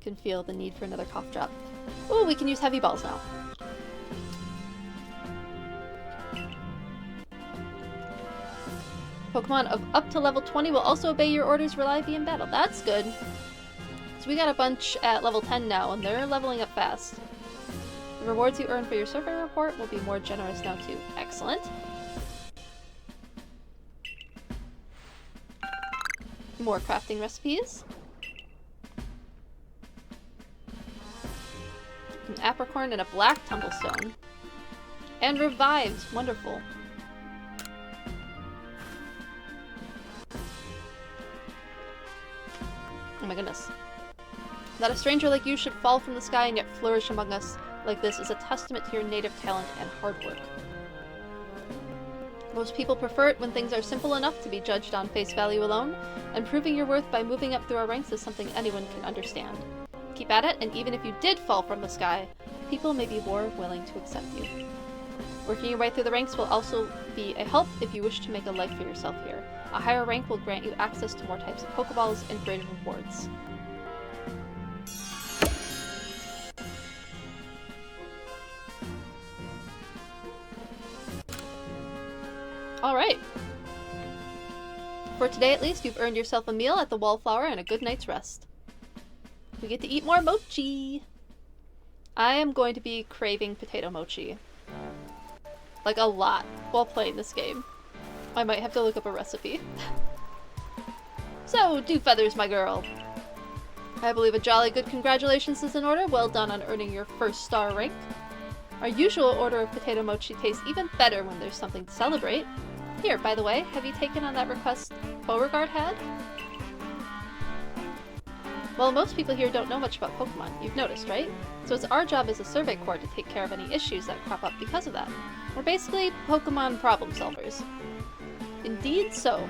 Can feel the need for another cough drop. Oh, we can use heavy balls now. Pokemon of up to level 20 will also obey your orders, reliably in battle. That's good. So we got a bunch at level 10 now, and they're leveling up fast. The rewards you earn for your survey report will be more generous now too. Excellent. More crafting recipes. An apricorn and a black tumblestone. And revives. Wonderful. Oh my goodness. That a stranger like you should fall from the sky and yet flourish among us like this is a testament to your native talent and hard work. Most people prefer it when things are simple enough to be judged on face value alone, and proving your worth by moving up through our ranks is something anyone can understand. Keep at it, and even if you did fall from the sky, people may be more willing to accept you. Working your way through the ranks will also be a help if you wish to make a life for yourself here. A higher rank will grant you access to more types of Pokeballs and greater rewards. Alright. For today at least, you've earned yourself a meal at the Wallflower and a good night's rest. We get to eat more mochi! I am going to be craving potato mochi. Like a lot while playing this game. I might have to look up a recipe. So, Dew Feathers, my girl. I believe a jolly good congratulations is in order. Well done on earning your first star rank. Our usual order of potato mochi tastes even better when there's something to celebrate. Here, by the way, have you taken on that request Beauregard had? Well, most people here don't know much about Pokemon, you've noticed, right? So it's our job as a survey corps to take care of any issues that crop up because of that. We're basically Pokemon problem solvers. Indeed so.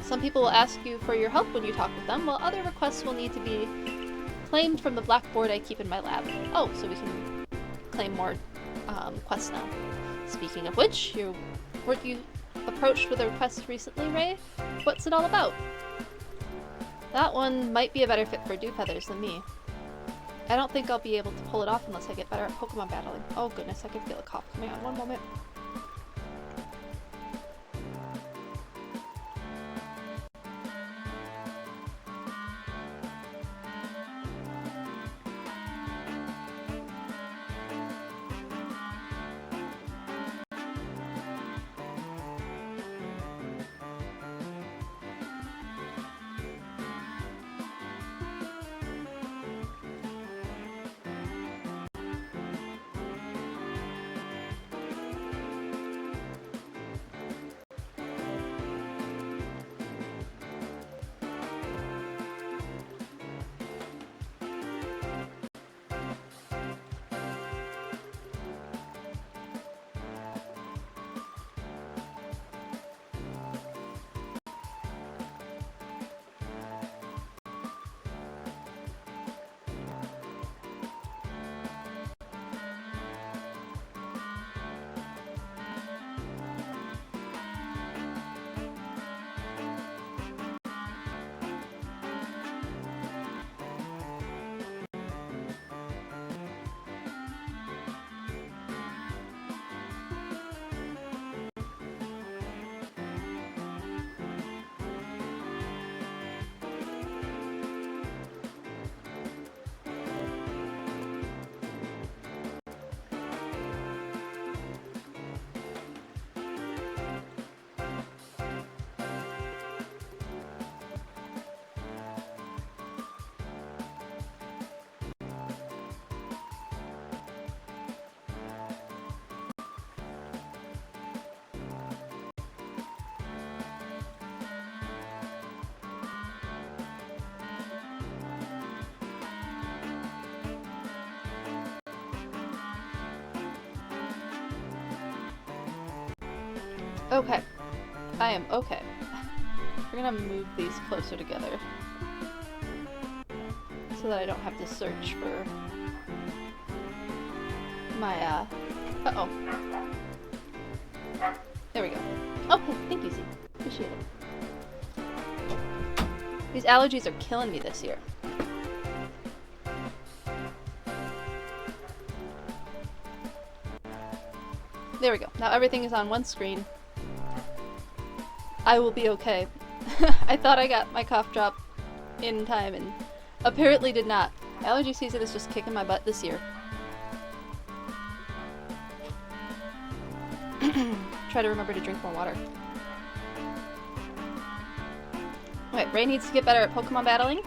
Some people will ask you for your help when you talk with them, while other requests will need to be claimed from the blackboard I keep in my lab. Oh, so we can claim more quests now. Speaking of which, weren't you approached with a request recently, Ray? What's it all about? That one might be a better fit for Dew Feathers than me. I don't think I'll be able to pull it off unless I get better at Pokemon battling. Oh goodness, I can feel a cough coming on. One moment. Okay. I am okay. We're gonna move these closer together so that I don't have to search for my, uh-oh. There we go. Okay, thank you, Z. Appreciate it. These allergies are killing me this year. There we go. Now everything is on one screen. I will be okay. I thought I got my cough drop in time and apparently did not. Allergy season is just kicking my butt this year. Try to remember to drink more water. Okay, Ray needs to get better at Pokemon battling.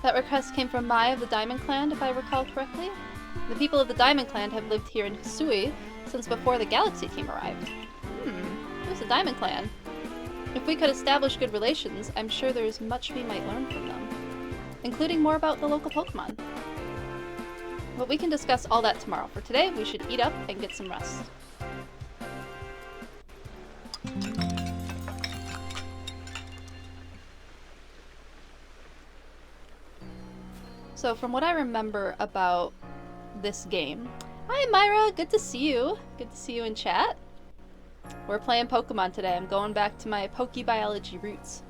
That request came from Mai of the Diamond Clan, if I recall correctly. The people of the Diamond Clan have lived here in Hisui since before the Galaxy team arrived. Who's the Diamond Clan? If we could establish good relations, I'm sure there is much we might learn from them, including more about the local Pokemon. But we can discuss all that tomorrow. For today, we should eat up and get some rest. So from what I remember about this game... Hi Myra, good to see you. Good to see you in chat. We're playing Pokemon today. I'm going back to my PokeBiology roots.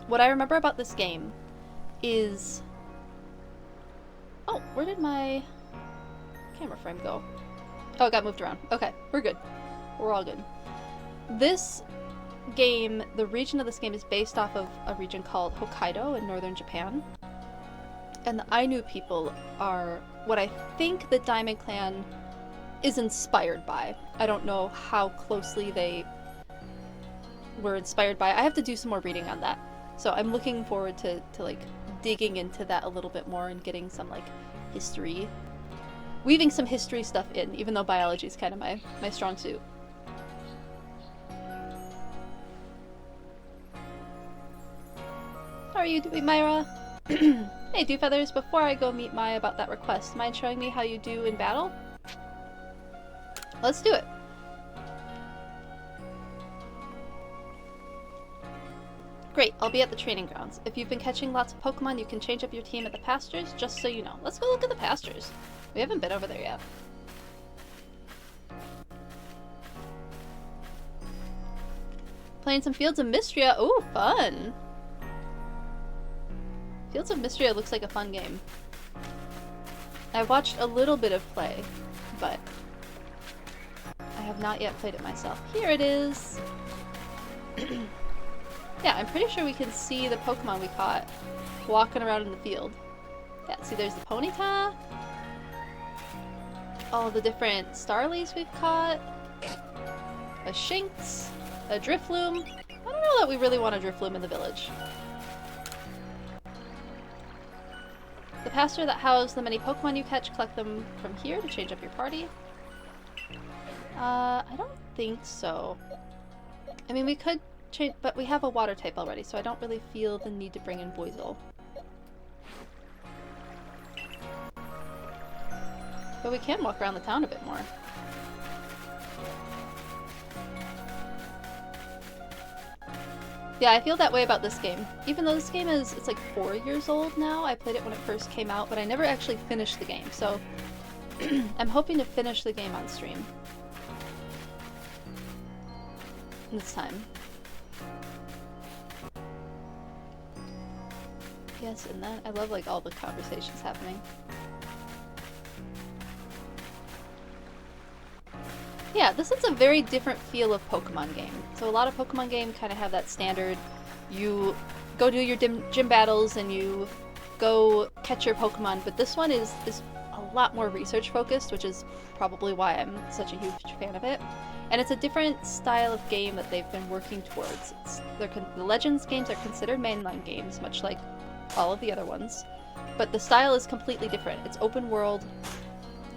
What I remember about this game is... Oh, where did my camera frame go? Oh, it got moved around. Okay, we're good. We're all good. This game, the region of this game is based off of a region called Hokkaido in northern Japan. And the Ainu people are what I think the Diamond Clan is inspired by. I don't know how closely they were inspired by. I have to do some more reading on that. So I'm looking forward to like digging into that a little bit more and getting some like history, weaving some history stuff in, even though biology is kind of my strong suit. How are you doing, Myra? Hey, Dewfeathers, before I go meet Maya about that request, mind showing me how you do in battle? Let's do it. Great, I'll be at the training grounds. If you've been catching lots of Pokemon, you can change up your team at the pastures, just so you know. Let's go look at the pastures. We haven't been over there yet. Playing some Fields of Mystria. Ooh, fun! Fields of Mystria looks like a fun game. I've watched a little bit of play, but I have not yet played it myself. Here it is! Yeah, I'm pretty sure we can see the Pokemon we caught walking around in the field. Yeah, see there's the Ponyta, all the different Starlies we've caught, a Shinx, a Drifloon. I don't know that we really want a Drifloon in the village. The pasture that houses the many Pokemon you catch, collect them from here to change up your party. I don't think so. I mean, we could change, but we have a water type already, so I don't really feel the need to bring in Boizel. But we can walk around the town a bit more. Yeah, I feel that way about this game. Even though this game it's like 4 years old now. I played it when it first came out, but I never actually finished the game, so I'm hoping to finish the game on stream. This time. Yes, and that, I love like all the conversations happening. Yeah, this is a very different feel of Pokemon game. So a lot of Pokemon games kind of have that standard, you go do your gym battles and you go catch your Pokemon, but this one is a lot more research focused, which is probably why I'm such a huge fan of it. And it's a different style of game that they've been working towards. The Legends games are considered mainline games, much like all of the other ones, but the style is completely different. It's open world.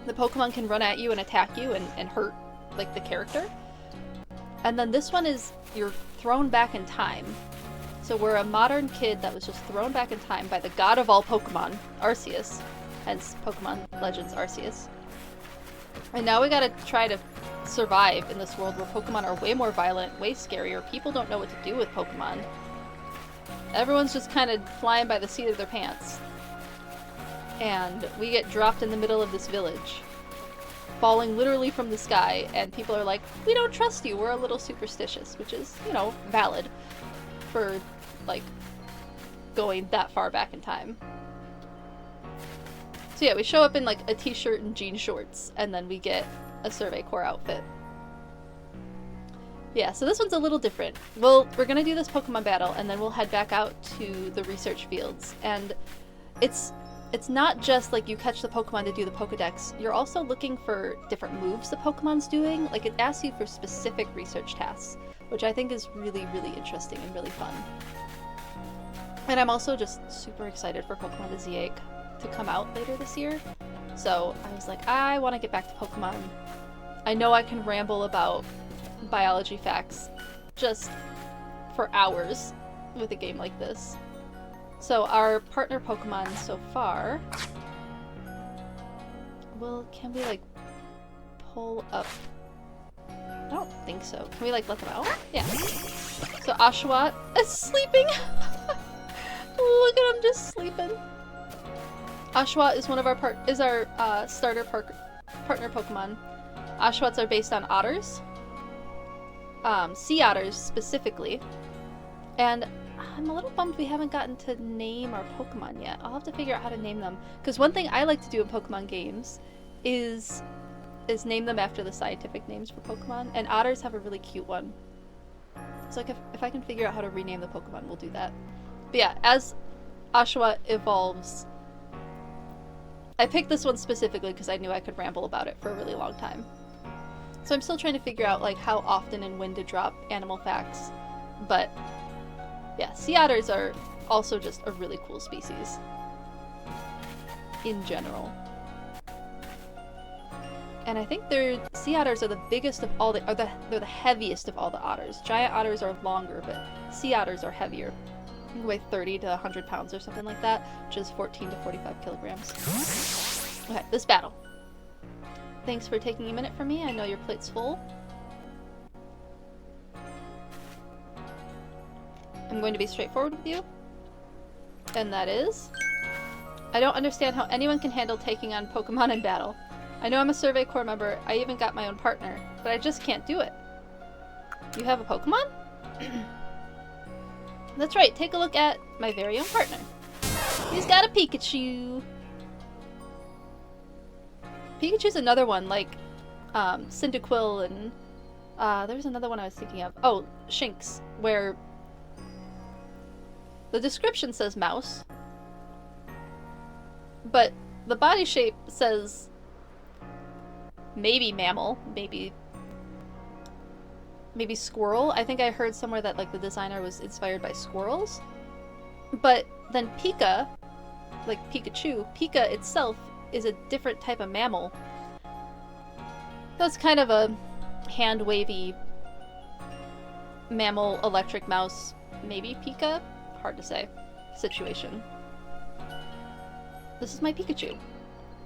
The Pokemon can run at you and attack you and hurt like the character. And then this one is you're thrown back in time. So we're a modern kid that was just thrown back in time by the god of all Pokemon, Arceus, hence Pokemon Legends Arceus. And now we gotta try to survive in this world where Pokemon are way more violent, way scarier. People don't know what to do with Pokemon. Everyone's just kind of flying by the seat of their pants. And we get dropped in the middle of this village, falling literally from the sky, and people are like, we don't trust you, we're a little superstitious, which is, you know, valid for, like, going that far back in time. So yeah, we show up in, like, a t-shirt and jean shorts, and then we get a Survey Corps outfit. Yeah, so this one's a little different. We're gonna do this Pokemon battle, and then we'll head back out to the research fields, and it's not just like you catch the Pokemon to do the Pokedex, you're also looking for different moves the Pokemon's doing. Like, it asks you for specific research tasks, which I think is really, really interesting and really fun. And I'm also just super excited for Pokemon Disease to come out later this year. So I was like, I want to get back to Pokemon. I know I can ramble about biology facts just for hours with a game like this. So our partner Pokemon so far, well, can we like pull up? I don't think so. Can we like let them out? Yeah. So Oshawott is sleeping. Look at him just sleeping. Oshawott is one of our starter partner Pokemon. Oshawotts are based on otters, sea otters specifically, and I'm a little bummed we haven't gotten to name our Pokemon yet. I'll have to figure out how to name them. Because one thing I like to do in Pokemon games is is name them after the scientific names for Pokemon, and otters have a really cute one. So like if I can figure out how to rename the Pokemon, we'll do that. But yeah, as Oshawott evolves, I picked this one specifically because I knew I could ramble about it for a really long time. So I'm still trying to figure out like how often and when to drop animal facts, but yeah, sea otters are also just a really cool species in general. And I think sea otters are the biggest of all they're the heaviest of all the otters. Giant otters are longer, but sea otters are heavier. They weigh 30 to 100 pounds or something like that, which is 14 to 45 kilograms. Okay, this battle. Thanks for taking a minute for me. I know your plate's full. I'm going to be straightforward with you. And that is, I don't understand how anyone can handle taking on Pokemon in battle. I know I'm a Survey Corps member, I even got my own partner, but I just can't do it. You have a Pokemon? That's right, take a look at my very own partner. He's got a Pikachu! Pikachu's another one, like Cyndaquil and there was another one I was thinking of. Oh, Shinx, where the description says mouse, but the body shape says maybe mammal, maybe squirrel. I think I heard somewhere that like the designer was inspired by squirrels. But then Pika, like Pikachu, Pika itself is a different type of mammal. That's kind of a hand-wavy mammal, electric mouse, maybe Pika? Hard to say. Situation. This is my Pikachu.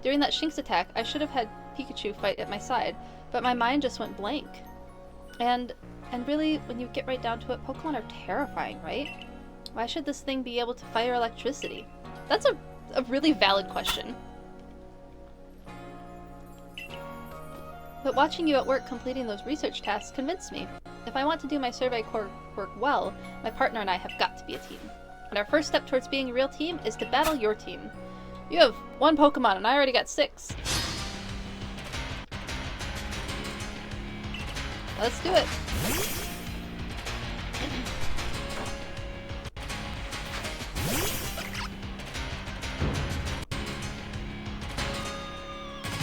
During that Shinx attack, I should have had Pikachu fight at my side, but my mind just went blank. And really, when you get right down to it, Pokemon are terrifying, right? Why should this thing be able to fire electricity? That's a really valid question. But watching you at work completing those research tasks convinced me. If I want to do my Survey Corps work well, my partner and I have got to be a team. And our first step towards being a real team is to battle your team. You have 1 Pokemon and I already got 6. Let's do it.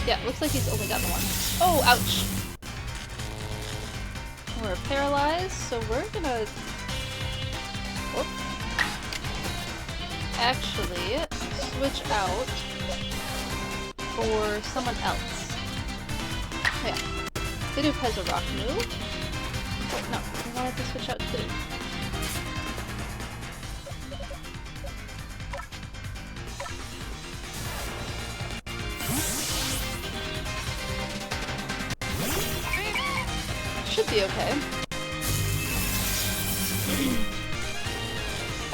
Yeah, looks like he's only got the 1. Oh, ouch! We're paralyzed, so we're gonna... Whoop. Actually, switch out for someone else. Oh, yeah. Bidoof has a rock move. Wait, no, I wanted to switch out to Bidoof. Should be okay.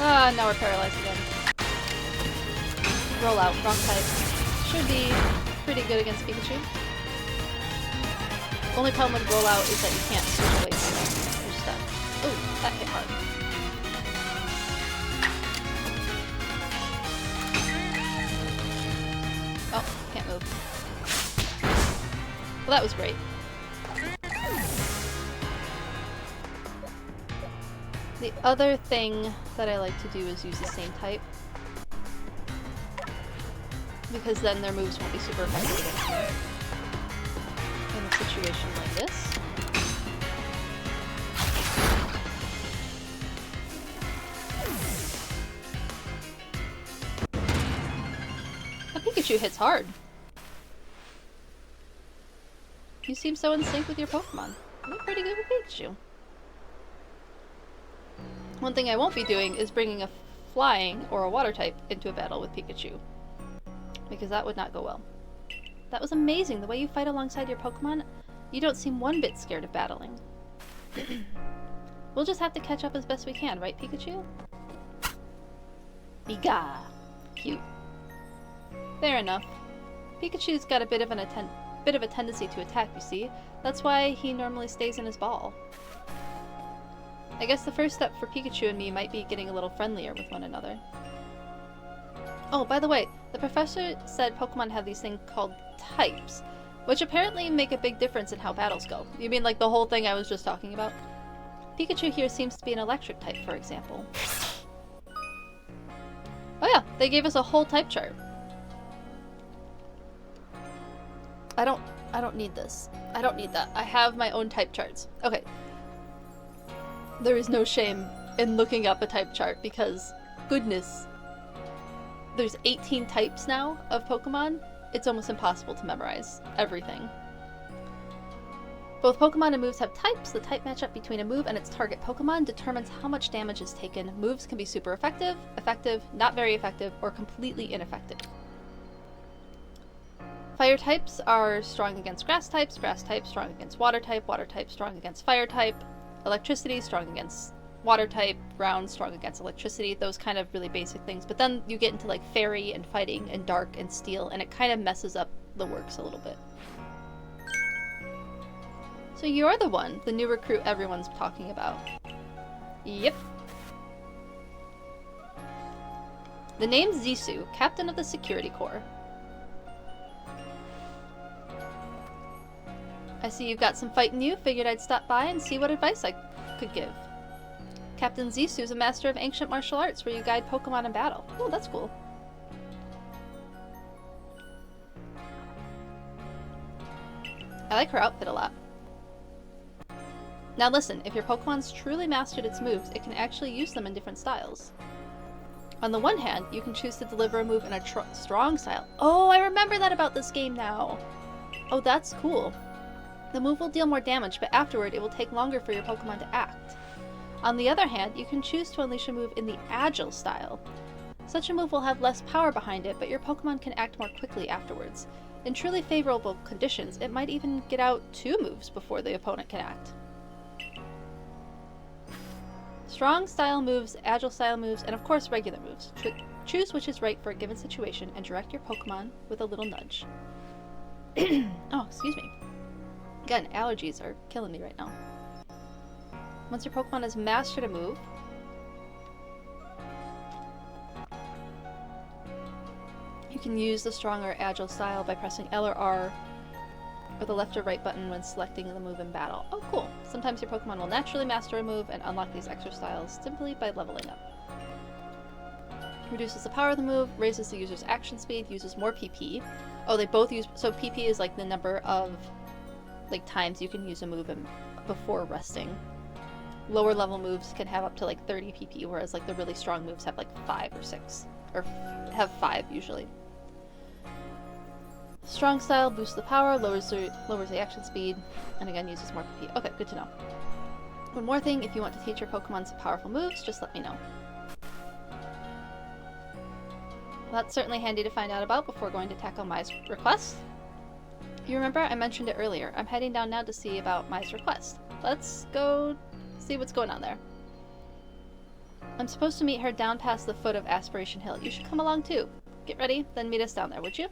Ah, now we're paralyzed again. Roll out, wrong type. Should be pretty good against Pikachu. Only problem with roll out is that you can't switch away from it. You're stuck. Ooh, that hit hard. Oh, can't move. Well, that was great. The other thing that I like to do is use the same type. Because then their moves won't be super effective against me. In a situation like this. That Pikachu hits hard. You seem so in sync with your Pokemon. You're pretty good with Pikachu. One thing I won't be doing is bringing a flying or a water type into a battle with Pikachu. Because that would not go well. That was amazing, the way you fight alongside your Pokemon. You don't seem one bit scared of battling. We'll just have to catch up as best we can, right, Pikachu? Biga! Cute. Fair enough. Pikachu's got a bit of a tendency to attack, you see. That's why he normally stays in his ball. I guess the first step for Pikachu and me might be getting a little friendlier with one another. Oh, by the way, the professor said Pokemon have these things called types. which apparently make a big difference in how battles go. You mean like the whole thing I was just talking about? Pikachu here seems to be an electric type, for example. Oh yeah, they gave us a whole type chart. I don't need this. I don't need that. I have my own type charts. Okay. There is no shame in looking up a type chart because, goodness, there's 18 types now of Pokemon. It's almost impossible to memorize everything. Both Pokemon and moves have types. The type matchup between a move and its target Pokemon determines how much damage is taken. Moves can be super effective, effective, not very effective, or completely ineffective. Fire types are strong against grass types strong against water type strong against fire type, electricity strong against water type, ground strong against electricity, those kind of really basic things. But then you get into like fairy and fighting and dark and steel, and it kind of messes up the works a little bit. So you're the one, the new recruit everyone's talking about. Yep. The name's Zisu, captain of the security corps. I see you've got some fight in you. Figured I'd stop by and see what advice I could give. Captain Zisu's a master of ancient martial arts where you guide Pokemon in battle. Oh, that's cool. I like her outfit a lot. Now listen, if your Pokemon's truly mastered its moves, it can actually use them in different styles. On the one hand, you can choose to deliver a move in a strong style. Oh, I remember that about this game now! Oh, that's cool. The move will deal more damage, but afterward it will take longer for your Pokemon to act. On the other hand, you can choose to unleash a move in the agile style. Such a move will have less power behind it, but your Pokemon can act more quickly afterwards. In truly favorable conditions, it might even get out 2 moves before the opponent can act. Strong style moves, agile style moves, and of course regular moves. Choose which is right for a given situation and direct your Pokemon with a little nudge. Oh, excuse me. Again, allergies are killing me right now. Once your Pokemon has mastered a move, you can use the strong or agile style by pressing L or R or the left or right button when selecting the move in battle. Oh, cool. Sometimes your Pokemon will naturally master a move and unlock these extra styles simply by leveling up. Reduces the power of the move, raises the user's action speed, uses more PP. Oh, they both use... So PP is like the number of like times you can use a move before resting. Lower level moves can have up to like 30 PP, whereas like the really strong moves have like 5 or 6. Or have 5 usually. Strong style boosts the power, lowers the action speed, and again uses more PP. Okay, good to know. One more thing, if you want to teach your Pokemon some powerful moves, just let me know. Well, that's certainly handy to find out about before going to tackle Mai's request. You remember I mentioned it earlier. I'm heading down now to see about Mai's request. Let's go see what's going on there. I'm supposed to meet her down past the foot of Aspiration Hill. You should come along too. Get ready, then meet us down there, would you?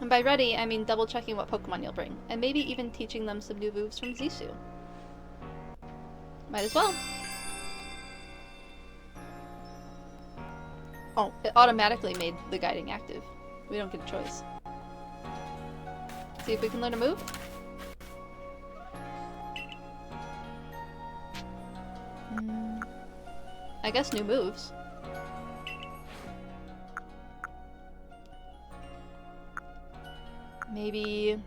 And by ready, I mean double checking what Pokemon you'll bring, and maybe even teaching them some new moves from Zisu. Might as well. Oh, it automatically made the guiding active. We don't get a choice. See if we can learn a move. I guess new moves. Maybe...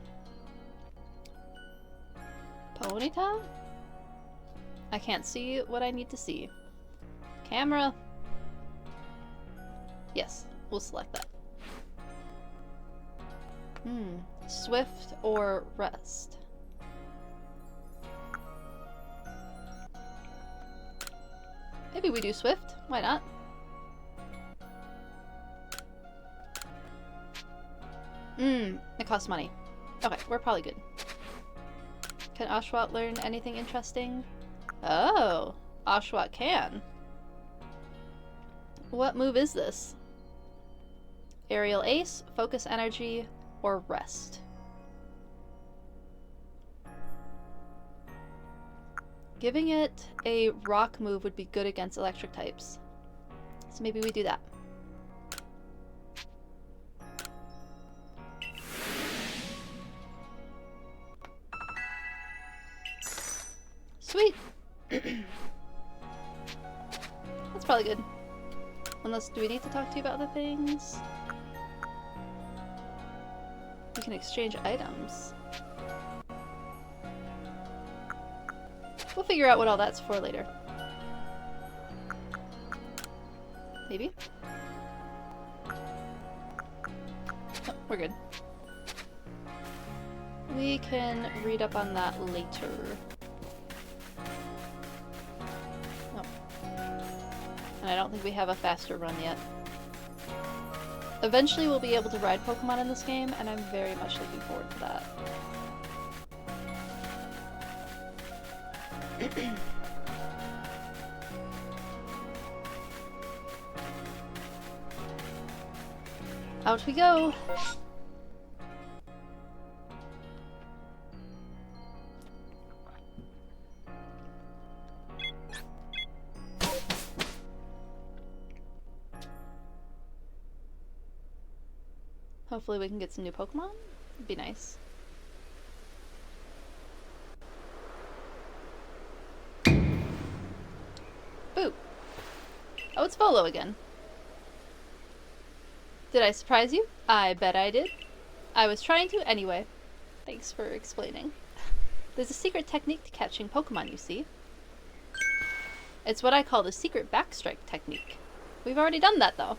Ponyta? I can't see what I need to see. Camera. Yes, we'll select that. Swift or rest? Maybe we do Swift. Why not? It costs money. Okay, we're probably good. Can Oshawott learn anything interesting? Oh, Oshawott can. What move is this? Aerial Ace, Focus Energy, or Rest? Giving it a rock move would be good against electric types. So maybe we do that. probably good. Unless, do we need to talk to you about other things? We can exchange items. We'll figure out what all that's for later. Maybe? Oh, we're good. We can read up on that later. Oh. And I don't think we have a faster run yet. Eventually we'll be able to ride Pokemon in this game, and I'm very much looking forward to that. Out we go! Hopefully we can get some new Pokemon. It'd be nice. Boo! Oh, it's Volo again. Did I surprise you? I bet I did. I was trying to anyway. Thanks for explaining. There's a secret technique to catching Pokemon, you see. It's what I call the secret backstrike technique. We've already done that, though.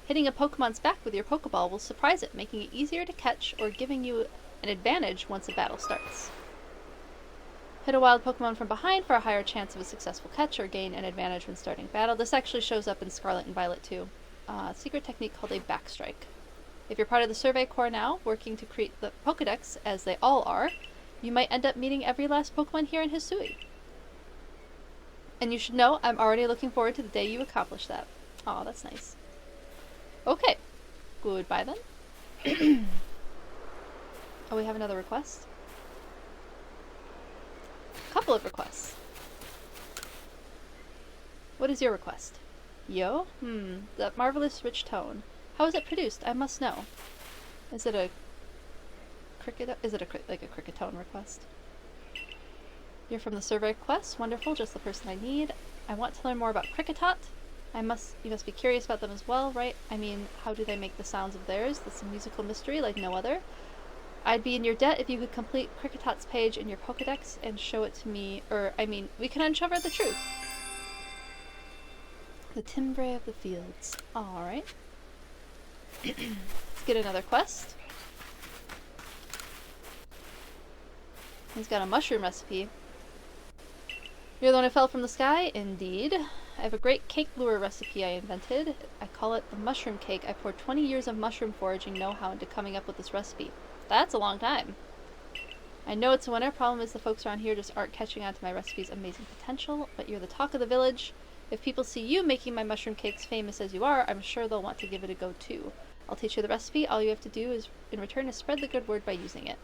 Hitting a Pokemon's back with your Pokeball will surprise it, making it easier to catch or giving you an advantage once a battle starts. Hit a wild Pokemon from behind for a higher chance of a successful catch or gain an advantage when starting battle. This actually shows up in Scarlet and Violet too. Secret technique called a backstrike. If you're part of the Survey Corps now, working to create the Pokedex, as they all are, you might end up meeting every last Pokemon here in Hisui. And you should know, I'm already looking forward to the day you accomplish that. Aw, that's nice. Okay. Goodbye then. Oh, we have another request? A couple of requests. What is your request? Yo? That marvelous rich tone. How is it produced? I must know. Is it a cricket? Is it like a cricket-tone request? You're from the Survey Quest? Wonderful, just the person I need. I want to learn more about Cricketot. You must be curious about them as well, right? I mean, how do they make the sounds of theirs? That's a musical mystery like no other. I'd be in your debt if you could complete Cricketot's page in your Pokedex and show it to me, we can uncover the truth. The timbre of the fields. Alright. Let's get another quest. He's got a mushroom recipe. You're the one who fell from the sky? Indeed. I have a great cake lure recipe I invented. I call it the mushroom cake. I poured 20 years of mushroom foraging know-how into coming up with this recipe. That's a long time. I know it's a winner. Problem is the folks around here just aren't catching on to my recipe's amazing potential, but you're the talk of the village. If people see you making my mushroom cakes famous as you are, I'm sure they'll want to give it a go too. I'll teach you the recipe. All you have to do is, in return, is spread the good word by using it.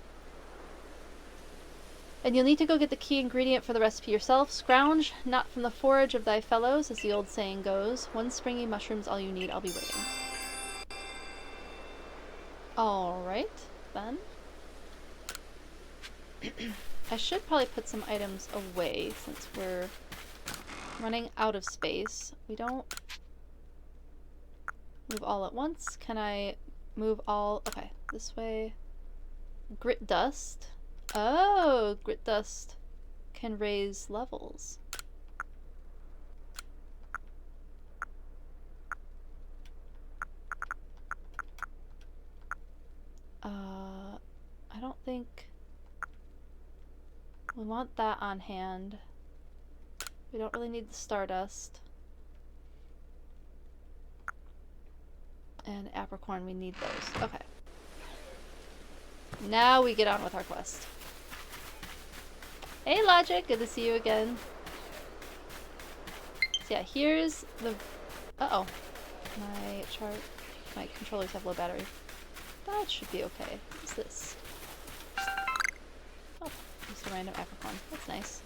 And you'll need to go get the key ingredient for the recipe yourself. Scrounge, not from the forage of thy fellows, as the old saying goes. One springy mushroom's all you need. I'll be waiting. Alright, then. I should probably put some items away since we're running out of space. We don't move all at once. Can I move all? Okay, this way. Grit dust. Oh, grit dust can raise levels. I don't think we want that on hand. We don't really need the Stardust. And Apricorn, we need those. Okay. Now we get on with our quest. Hey Logic, good to see you again. So yeah, here's the... Uh-oh. My controllers have low battery. That should be okay. What's this? Oh, just a random Apricorn. That's nice.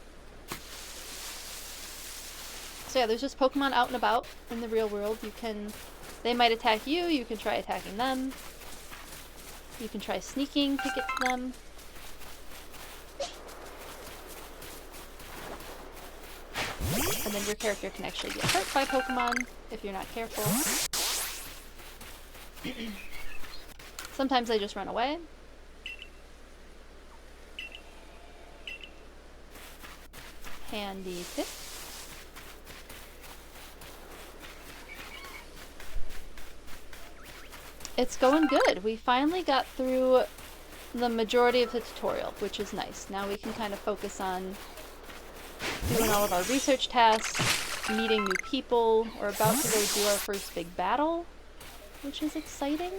So yeah, there's just Pokemon out and about in the real world. They might attack you, you can try attacking them. You can try sneaking to get to them. And then your character can actually get hurt by Pokemon if you're not careful. Sometimes they just run away. Handy tip. It's going good. We finally got through the majority of the tutorial, which is nice. Now we can kind of focus on doing all of our research tasks, meeting new people. We're about to go do our first big battle, which is exciting.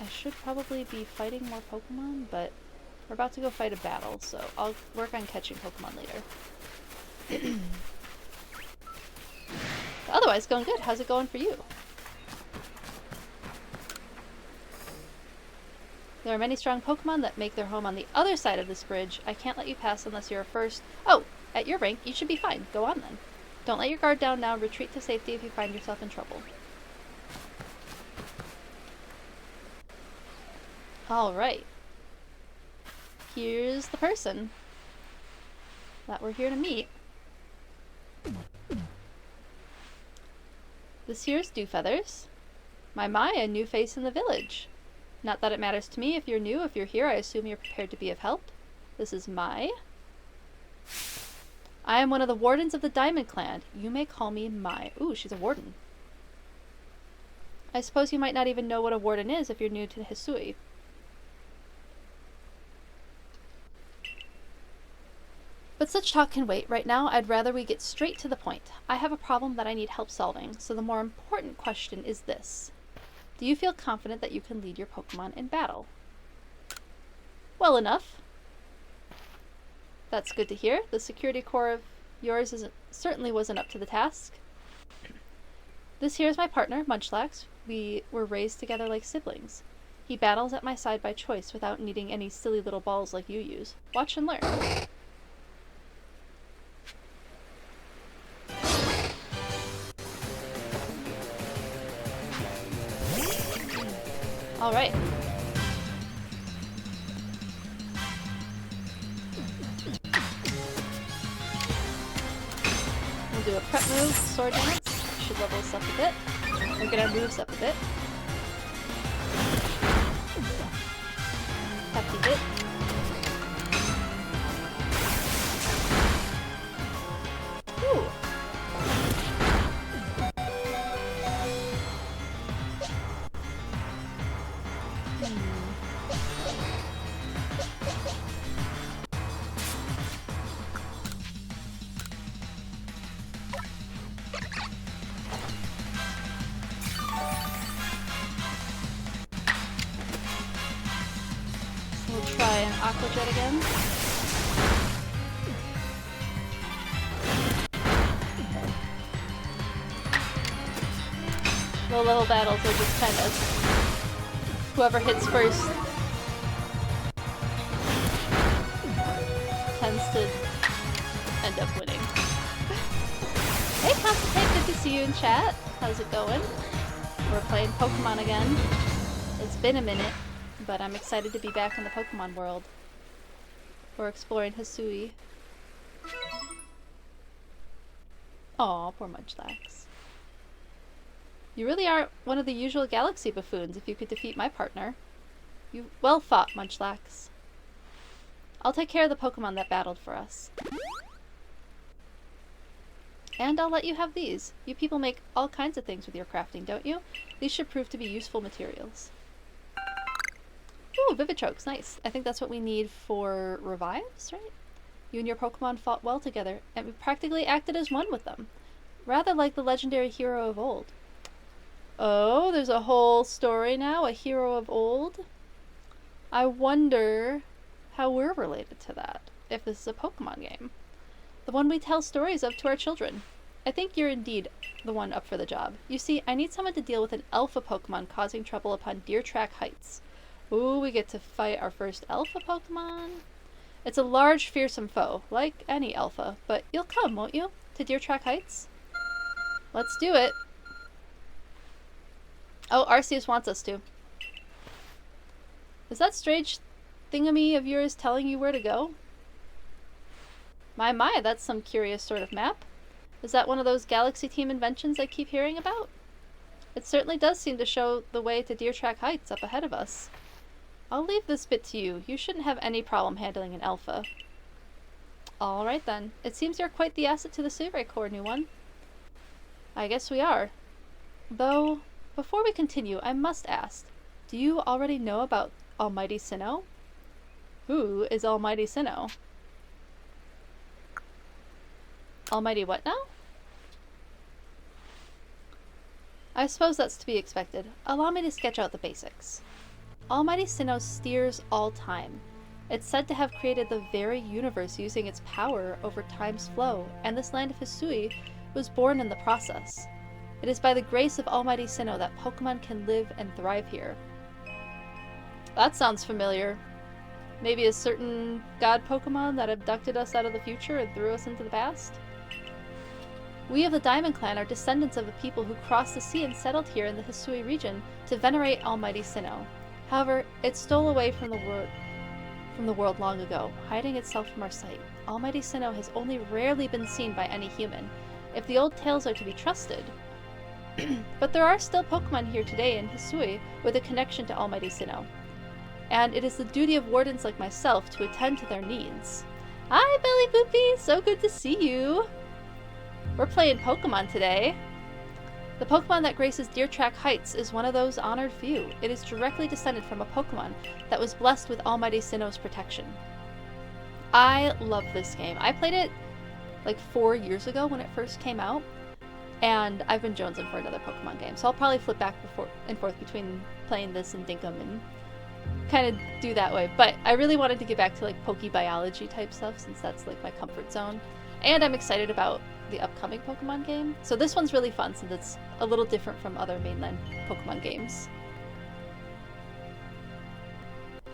I should probably be fighting more Pokemon, but we're about to go fight a battle, so I'll work on catching Pokemon later. Otherwise, going good. How's it going for you? There are many strong Pokemon that make their home on the other side of this bridge. I can't let you pass unless you're first. Oh, at your rank, you should be fine. Go on then. Don't let your guard down now. Retreat to safety if you find yourself in trouble. Alright. Here's the person that we're here to meet. This here's Dewfeathers. My, a new face in the village. Not that it matters to me if you're new. If you're here, I assume you're prepared to be of help. This is Mai. I am one of the wardens of the Diamond Clan. You may call me Mai. Ooh, she's a warden. I suppose you might not even know what a warden is if you're new to Hisui. But such talk can wait. Right now, I'd rather we get straight to the point. I have a problem that I need help solving, so the more important question is this. Do you feel confident that you can lead your Pokemon in battle? Well enough. That's good to hear. The security core of yours certainly wasn't up to the task. This here is my partner, Munchlax. We were raised together like siblings. He battles at my side by choice without needing any silly little balls like you use. Watch and learn. Alright. We'll do a prep move, Sword Dance. Should level us up a bit. We'll get our moves up a bit. Hefty hit. Ooh. We'll try an Aqua Jet again. Low level battles are just kind of whoever hits first tends to end up winning. Hey Constantine, good to see you in chat. How's it going? We're playing Pokemon again. It's been a minute, but I'm excited to be back in the Pokemon world. We're exploring Hisui. Aw, poor Munchlax. You really are one of the usual galaxy buffoons if you could defeat my partner. You well fought, Munchlax. I'll take care of the Pokemon that battled for us. And I'll let you have these. You people make all kinds of things with your crafting, don't you? These should prove to be useful materials. Ooh, Vivitrokes, nice. I think that's what we need for revives, right? You and your Pokemon fought well together, and we practically acted as one with them. Rather like the legendary hero of old. Oh, there's a whole story now, a hero of old? I wonder how we're related to that, if this is a Pokemon game. The one we tell stories of to our children. I think you're indeed the one up for the job. You see, I need someone to deal with an alpha Pokemon causing trouble upon Deer Track Heights. Ooh, we get to fight our first alpha Pokemon. It's a large, fearsome foe, like any alpha, but you'll come, won't you, to Deer Track Heights? Let's do it. Oh, Arceus wants us to. Is that strange thingamy of yours telling you where to go? My, that's some curious sort of map. Is that one of those Galaxy Team inventions I keep hearing about? It certainly does seem to show the way to Deer Track Heights up ahead of us. I'll leave this bit to you. You shouldn't have any problem handling an alpha. Alright then. It seems you're quite the asset to the Survey Corps, new one. I guess we are. Though, before we continue, I must ask, do you already know about Almighty Sinnoh? Who is Almighty Sinnoh? Almighty what now? I suppose that's to be expected. Allow me to sketch out the basics. Almighty Sinnoh steers all time. It's said to have created the very universe using its power over time's flow, and this land of Hisui was born in the process. It is by the grace of Almighty Sinnoh that Pokemon can live and thrive here. That sounds familiar. Maybe a certain god Pokemon that abducted us out of the future and threw us into the past? We of the Diamond Clan are descendants of the people who crossed the sea and settled here in the Hisui region to venerate Almighty Sinnoh. However, it stole away from the world long ago, hiding itself from our sight. Almighty Sinnoh has only rarely been seen by any human, if the old tales are to be trusted. But there are still Pokemon here today in Hisui with a connection to Almighty Sinnoh, and it is the duty of wardens like myself to attend to their needs. Hi, Belly Boopy! So good to see you! We're playing Pokemon today. The Pokemon that graces Deer Track Heights is one of those honored few. It is directly descended from a Pokemon that was blessed with Almighty Sinnoh's protection. I love this game. I played it like 4 years ago when it first came out, and I've been jonesing for another Pokemon game, so I'll probably flip back and forth between playing this and Dinkum and kind of do that way. But I really wanted to get back to like PokeBiology type stuff since that's like my comfort zone. And I'm excited about the upcoming Pokemon game. So this one's really fun since it's a little different from other mainland Pokemon games.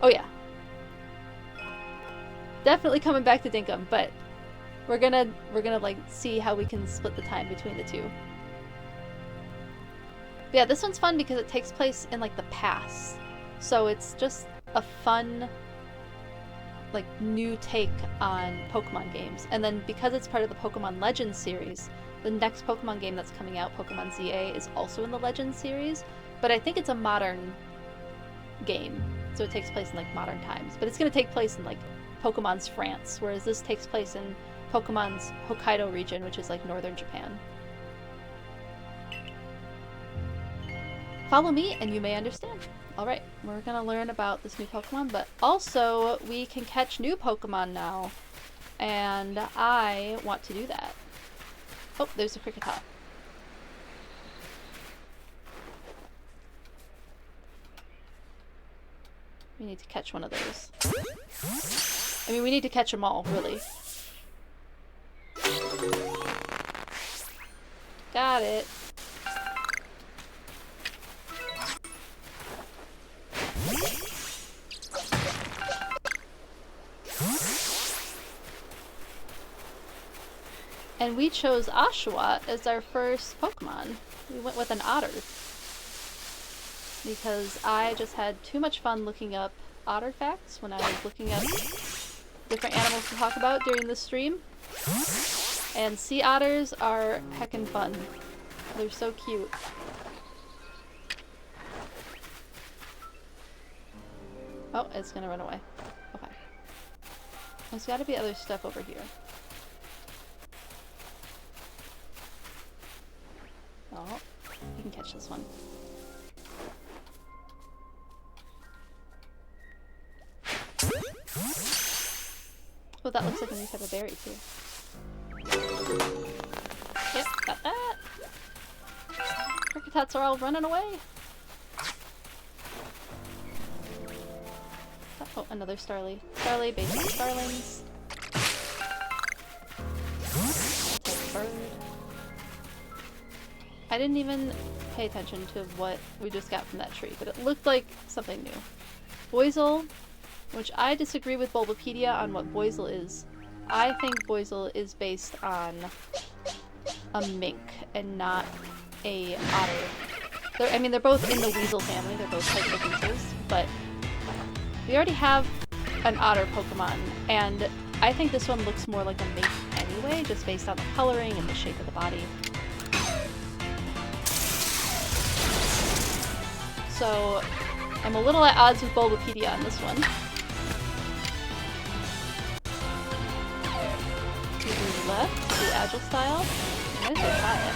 Oh yeah. Definitely coming back to Dinkum, but we're gonna like see how we can split the time between the two. But yeah, this one's fun because it takes place in like the past. So it's just a fun like new take on Pokemon games. And then because it's part of the Pokemon Legends series, the next Pokemon game that's coming out, Pokemon ZA, is also in the Legends series, but I think it's a modern game. So it takes place in like modern times, but it's going to take place in like Pokemon's France, whereas this takes place in Pokemon's Hokkaido region, which is like northern Japan. Follow me and you may understand. Alright, we're gonna learn about this new Pokemon, but also we can catch new Pokemon now, and I want to do that. Oh, there's a Kricketot. We need to catch one of those. I mean, we need to catch them all, really. Got it. And we chose Oshawott as our first Pokemon. We went with an otter. Because I just had too much fun looking up otter facts when I was looking up different animals to talk about during the stream. And sea otters are heckin' fun. They're so cute. Oh, it's gonna run away. Okay. There's gotta be other stuff over here. Oh, you can catch this one. Oh, that looks like a new type of berry, too. Yep, got that. Kricketots are all running away. Oh, another Starly. Starly based on Starlings. Bird. I didn't even pay attention to what we just got from that tree, but it looked like something new. Boizel, which I disagree with Bulbapedia on what Boizel is. I think Boizel is based on a mink and not a otter. I mean, they're both in the weasel family, they're both types of weasels, but we already have an otter Pokemon, and I think this one looks more like a mate anyway, just based on the coloring and the shape of the body. So I'm a little at odds with Bulbapedia on this one. Do left, do agile style. I might as well try it.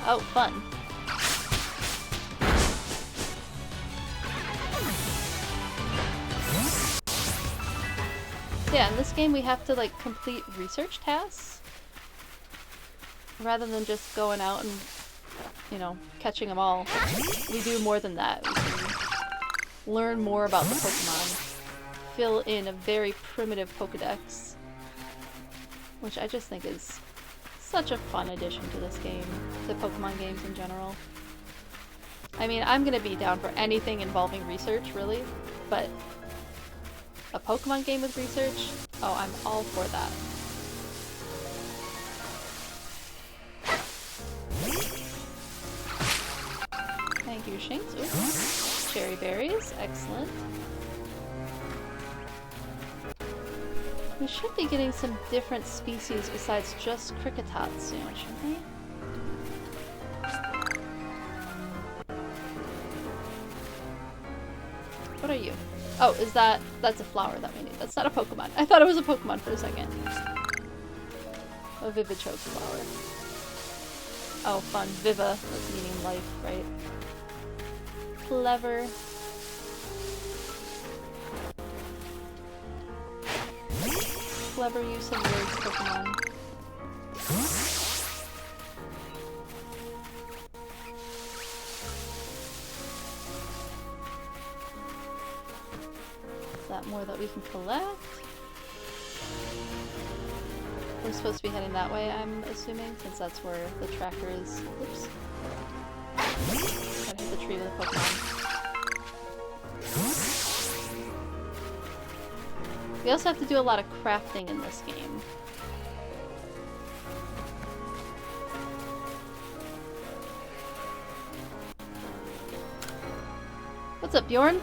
Oh, fun. Yeah, in this game we have to like complete research tasks rather than just going out and, you know, catching them all. We do more than that. We can learn more about the Pokemon, fill in a very primitive Pokedex, which I just think is such a fun addition to this game, to Pokemon games in general. I mean, I'm gonna be down for anything involving research, really, but a Pokemon game with research? Oh, I'm all for that. Thank you, Shanks. Ooh. Cherry berries, excellent. We should be getting some different species besides just Kricketot soon, shouldn't we? What are you? Oh, is that... that's a flower that we need. That's not a Pokemon. I thought it was a Pokemon for a second. A Vivichoke flower. Oh, fun. Viva. That's meaning life, right? Clever. Clever use of words, Pokemon. Is that more that we can collect? We're supposed to be heading that way, I'm assuming, since that's where the tracker is. Oops. Gotta hit the tree with a Pokemon. We also have to do a lot of crafting in this game. What's up, Bjorn?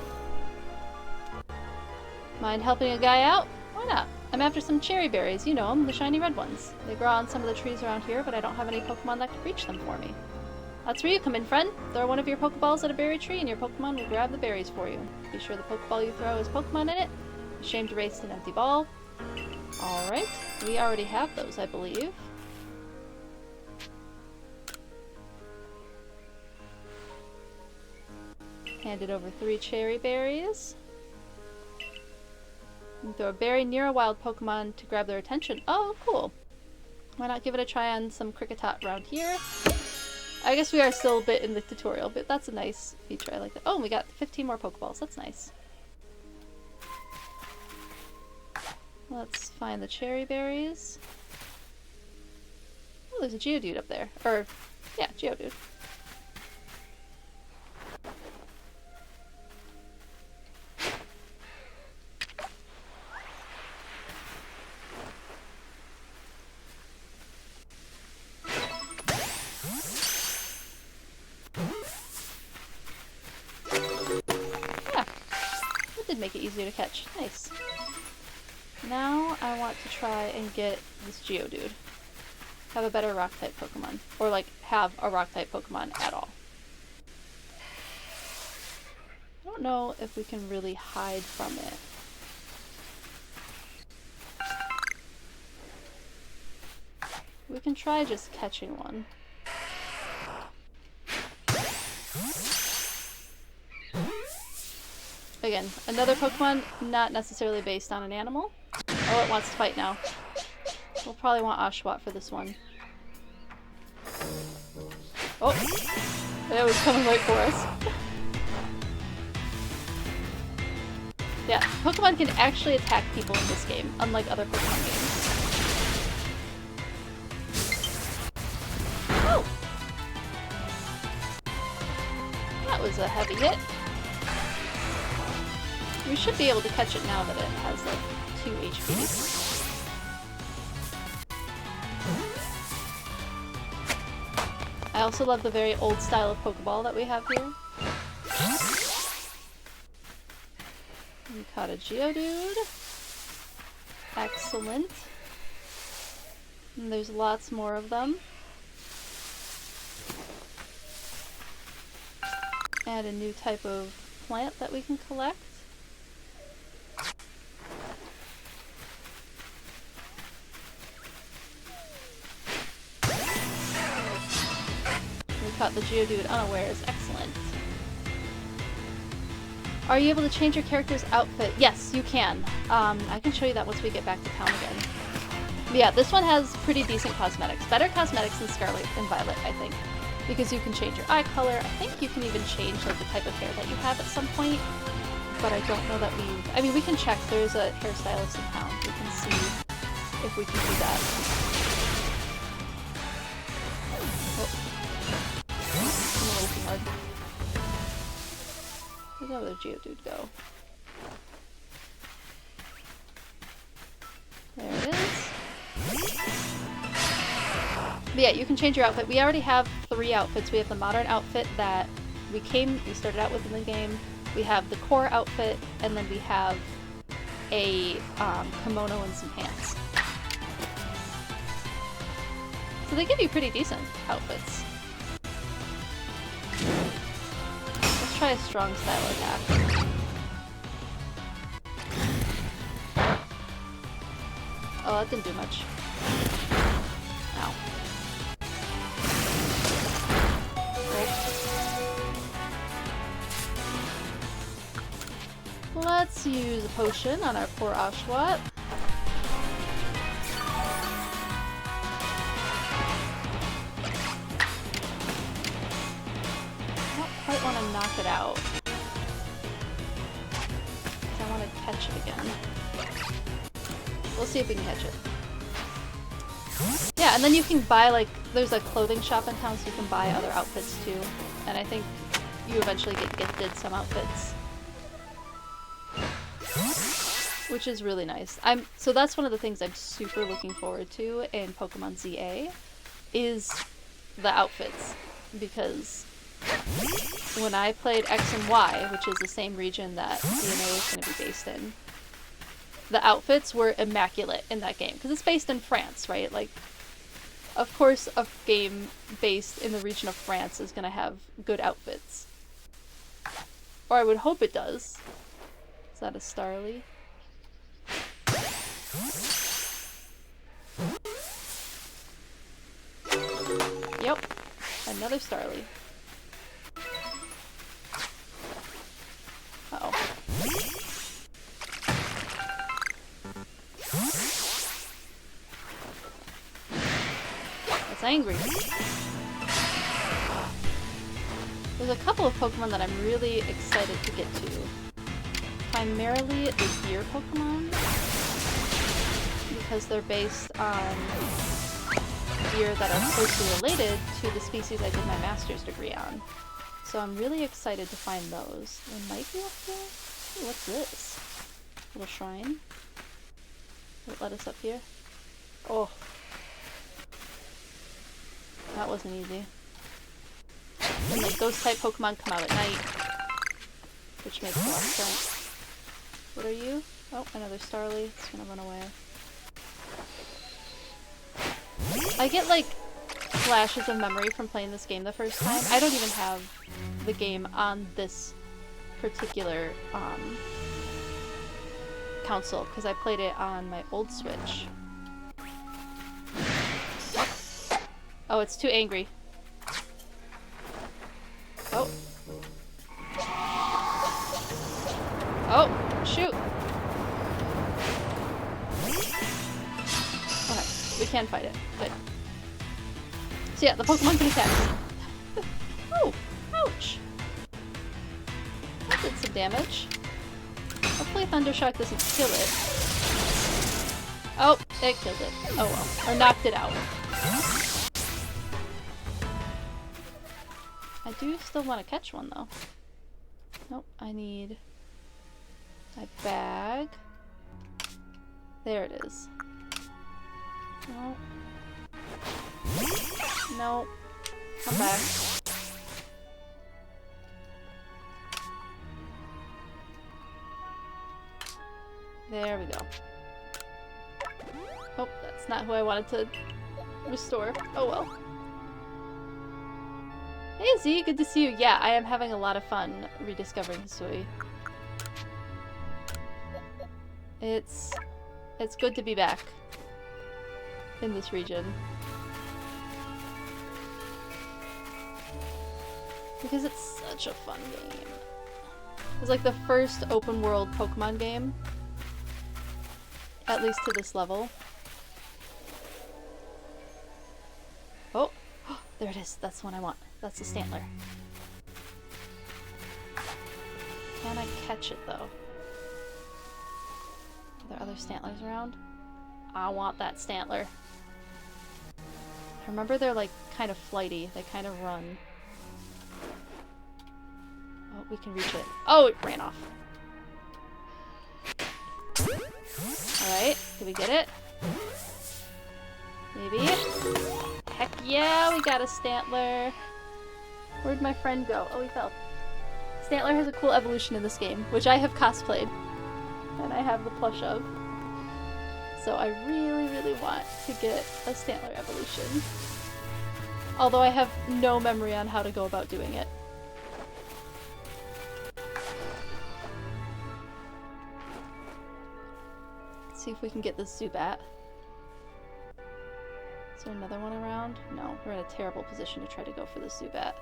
Mind helping a guy out? Why not? I'm after some cherry berries, you know them, the shiny red ones. They grow on some of the trees around here, but I don't have any Pokemon that could reach them for me. That's where you come in, friend. Throw one of your Pokeballs at a berry tree and your Pokemon will grab the berries for you. Be sure the Pokeball you throw has Pokemon in it. Shame to waste an empty ball. Alright, we already have those, I believe. Handed over 3 cherry berries. And throw a berry near a wild Pokemon to grab their attention. Oh, cool. Why not give it a try on some Kricketot around here? I guess we are still a bit in the tutorial, but that's a nice feature. I like that. Oh, we got 15 more Pokeballs. That's nice. Let's find the cherry berries. Oh, there's a Geodude up there. Or, yeah, Geodude. Yeah, that did make it easier to catch. Nice. Now I want to try and get this Geodude. Have a better rock-type Pokemon. Or, like, have a rock-type Pokemon at all. I don't know if we can really hide from it. We can try just catching one. Again, another Pokemon not necessarily based on an animal. Oh, it wants to fight now. We'll probably want Oshawott for this one. Oh! It was coming right for us. Yeah, Pokemon can actually attack people in this game, unlike other Pokemon games. Oh! That was a heavy hit. We should be able to catch it now that it has, like, 2 HP. I also love the very old style of Pokeball that we have here. We caught a Geodude. Excellent. And there's lots more of them. Add a new type of plant that we can collect. We caught the Geodude unawares. Excellent. Are you able to change your character's outfit? Yes, you can. I can show you that once we get back to town again. But yeah, this one has pretty decent cosmetics. Better cosmetics than Scarlet and Violet, I think. Because you can change your eye color. I think you can even change like the type of hair that you have at some point. But I don't know that I mean, we can check. There's a hairstylist in town. We can see if we can do that. Oh. I'm a little too hard. Where'd the other Geodude go? There it is. But yeah, you can change your outfit. We already have 3 outfits. We have the modern outfit that we started out with in the game. We have the core outfit, and then we have a kimono and some pants. So they give you pretty decent outfits. Let's try a strong style attack. Oh, that didn't do much. Ow. Let's use a potion on our poor Oshawott. I don't quite want to knock it out. I want to catch it again. We'll see if we can catch it. Yeah, and then you can buy, like, there's a clothing shop in town, so you can buy other outfits too. And I think you eventually get gifted some outfits. Which is really nice. So that's one of the things I'm super looking forward to in Pokemon ZA, is the outfits. Because when I played X and Y, which is the same region that DNA is going to be based in, the outfits were immaculate in that game. Because it's based in France, right? Like, of course a game based in the region of France is going to have good outfits. Or I would hope it does. Is that a Starly? Yep, another Starly. Uh-oh. It's angry. There's a couple of Pokemon that I'm really excited to get to. Primarily the Gear Pokemon, because they're based on gear that are closely related to the species I did my master's degree on. So I'm really excited to find those. They might be up here? Ooh, what's this? Little shrine? Will it let us up here? Oh. That wasn't easy. And like ghost-type Pokemon come out at night, which makes a lot of sense. What are you? Oh, another Starly. It's gonna run away. I get like flashes of memory from playing this game the first time. I don't even have the game on this particular console because I played it on my old Switch. Oh, it's too angry. Oh. Oh, shoot. Okay, we can fight it. Good. So yeah, the Pokemon can attack. Oh, ouch. That did some damage. Hopefully Thundershock doesn't kill it. Oh, it killed it. Oh well. Or knocked it out. I do still want to catch one though. Nope, I need my bag. There it is. No. No. Come back. There we go. Oh, that's not who I wanted to restore. Oh well. Hey Z, good to see you. Yeah, I am having a lot of fun rediscovering Hisui. It's good to be back in this region. Because it's such a fun game. It's like the first open world Pokemon game. At least to this level. Oh! There it is. That's the one I want. That's the Stantler. Can I catch it though? Are there other Stantlers around? I want that Stantler. I remember they're like kind of flighty. They kind of run. Oh, we can reach it. Oh, it ran off. Alright, did we get it? Maybe? Heck yeah, we got a Stantler. Where'd my friend go? Oh, he fell. Stantler has a cool evolution in this game, which I have cosplayed. And I have the plush of. So I really, really want to get a Stantler evolution. Although I have no memory on how to go about doing it. Let's see if we can get this Zubat. Is there another one around? No, we're in a terrible position to try to go for the Zubat.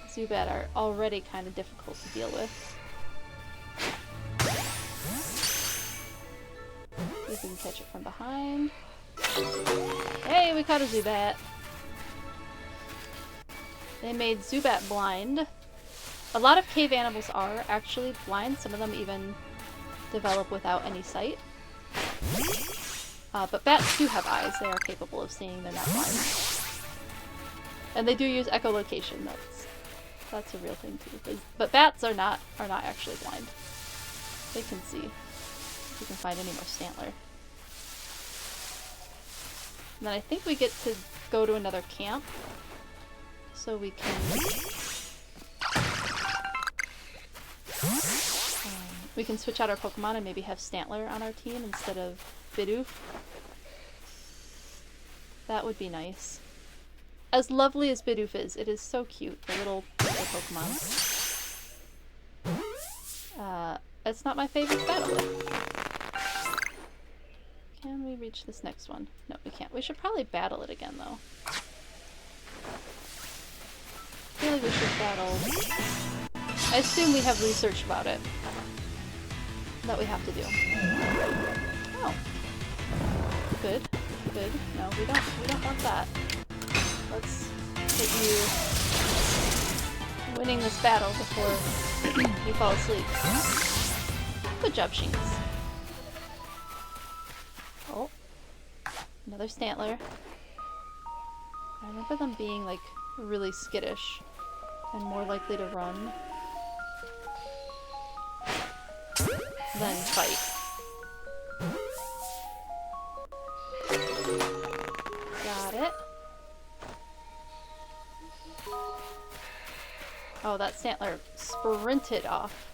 Zubat are already kind of difficult to deal with. See if we can catch it from behind. Hey, we caught a Zubat! They made Zubat blind. A lot of cave animals are actually blind. Some of them even develop without any sight. But bats do have eyes. They are capable of seeing. They're not blind. And they do use echolocation. That's a real thing too. But bats are not actually blind. They can see. If we can find any more Stantler. And then I think we get to go to another camp. So we can... we can switch out our Pokemon and maybe have Stantler on our team instead of Bidoof. That would be nice. As lovely as Bidoof is, it is so cute, the little Pokemon. It's not my favorite battle. Can we reach this next one? No, we can't. We should probably battle it again, though. I feel like we should battle... I assume we have research about it. That we have to do. Oh. Good. Good. No, we don't want that. Let's get you winning this battle before you fall asleep. Good job, Shinx. Oh. Another Stantler. I remember them being, like, really skittish and more likely to run than fight. Got it. Oh, that Stantler sprinted off.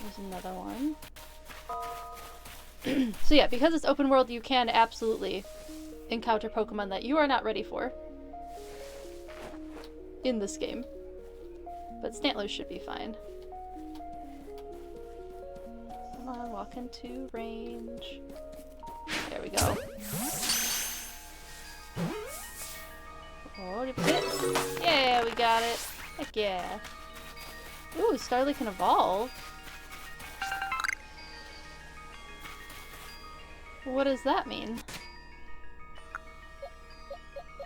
There's another one. So yeah, because it's open world, you can absolutely encounter Pokemon that you are not ready for in this game. But Stantlers should be fine. Come on, walk into range. There we go. Oh, did we get it? Yeah, we got it. Heck yeah. Ooh, Starly can evolve. What does that mean?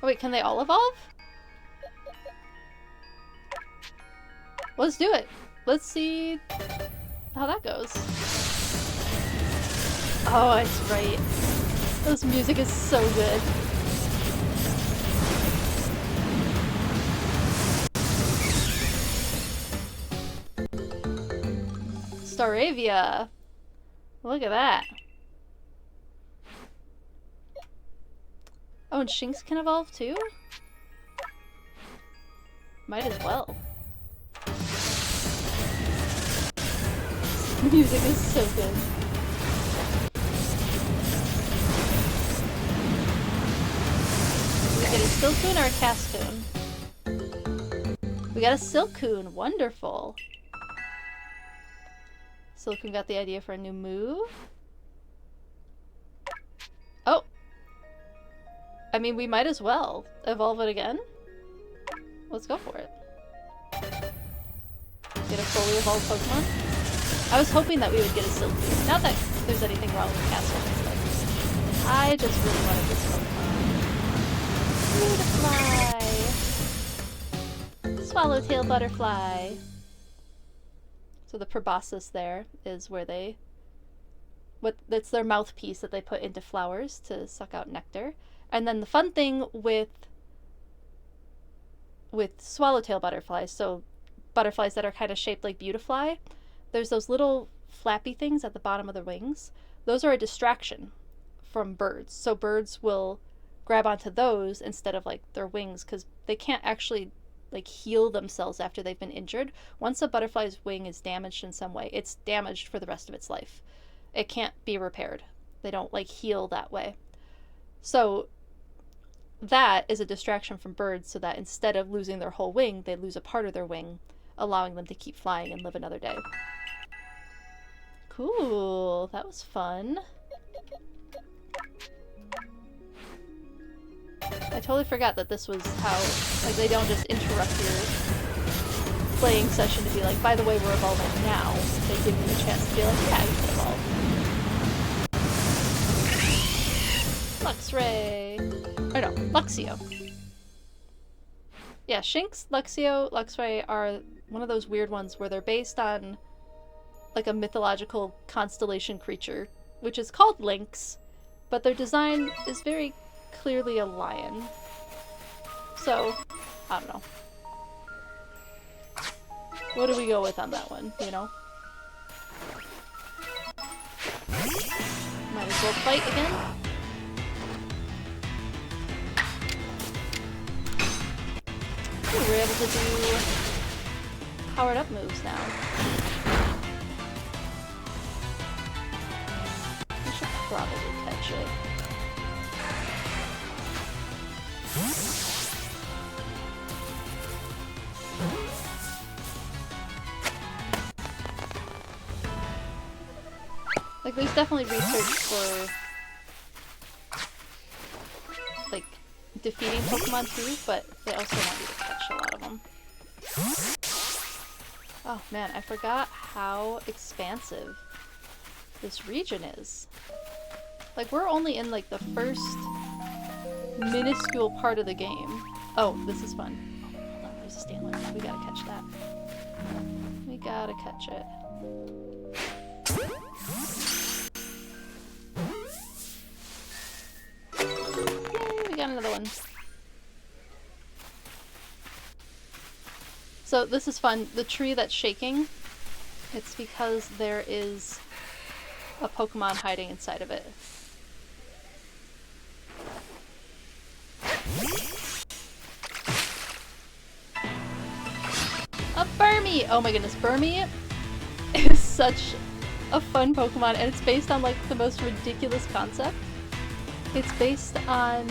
Oh wait, can they all evolve? Let's do it. Let's see how that goes. Oh, it's right. This music is so good. Staravia. Look at that. Oh, and Shinx can evolve too? Might as well. The music is so good. We get a Silcoon or a Cascoon? We got a Silcoon. Wonderful. Silcoon got the idea for a new move. Oh! I mean, we might as well evolve it again. Let's go for it. Get a fully evolved Pokemon. I was hoping that we would get a Silcoon. Not that there's anything wrong with Cascoon, but I just really wanted this Pokemon. Beautifly! Swallowtail Butterfly. So the proboscis there is where they... that's their mouthpiece that they put into flowers to suck out nectar. And then the fun thing with swallowtail butterflies, so butterflies that are kind of shaped like Beautifly, there's those little flappy things at the bottom of their wings. Those are a distraction from birds. So birds will grab onto those instead of like their wings because they can't actually like heal themselves after they've been injured. Once a butterfly's wing is damaged in some way, it's damaged for the rest of its life. It can't be repaired. They don't like heal that way. So that is a distraction from birds so that instead of losing their whole wing, they lose a part of their wing, allowing them to keep flying and live another day. Cool, that was fun. I totally forgot that this was how, like, they don't just interrupt your playing session to be like, by the way, we're evolving now. They give you a chance to be like, yeah, you can evolve. Luxray! Or no, Luxio. Yeah, Shinx, Luxio, Luxray are one of those weird ones where they're based on like a mythological constellation creature, which is called Lynx, but their design is very clearly a lion. So, I don't know. What do we go with on that one, you know? Might as well fight again. Ooh, we're able to do powered up moves now. We should probably catch it. Like, there's definitely research for, like, defeating Pokemon too, but they also want you to catch a lot of them. Oh man, I forgot how expansive this region is. Like, we're only in, like, the first minuscule part of the game. Oh, this is fun. Oh, hold on, there's a Stanley. We gotta catch that. We gotta catch it. Yay, we got another one. So this is fun. The tree that's shaking, it's because there is a Pokemon hiding inside of it. A Burmy! Oh my goodness, Burmy is such a fun Pokemon, and it's based on like the most ridiculous concept. It's based on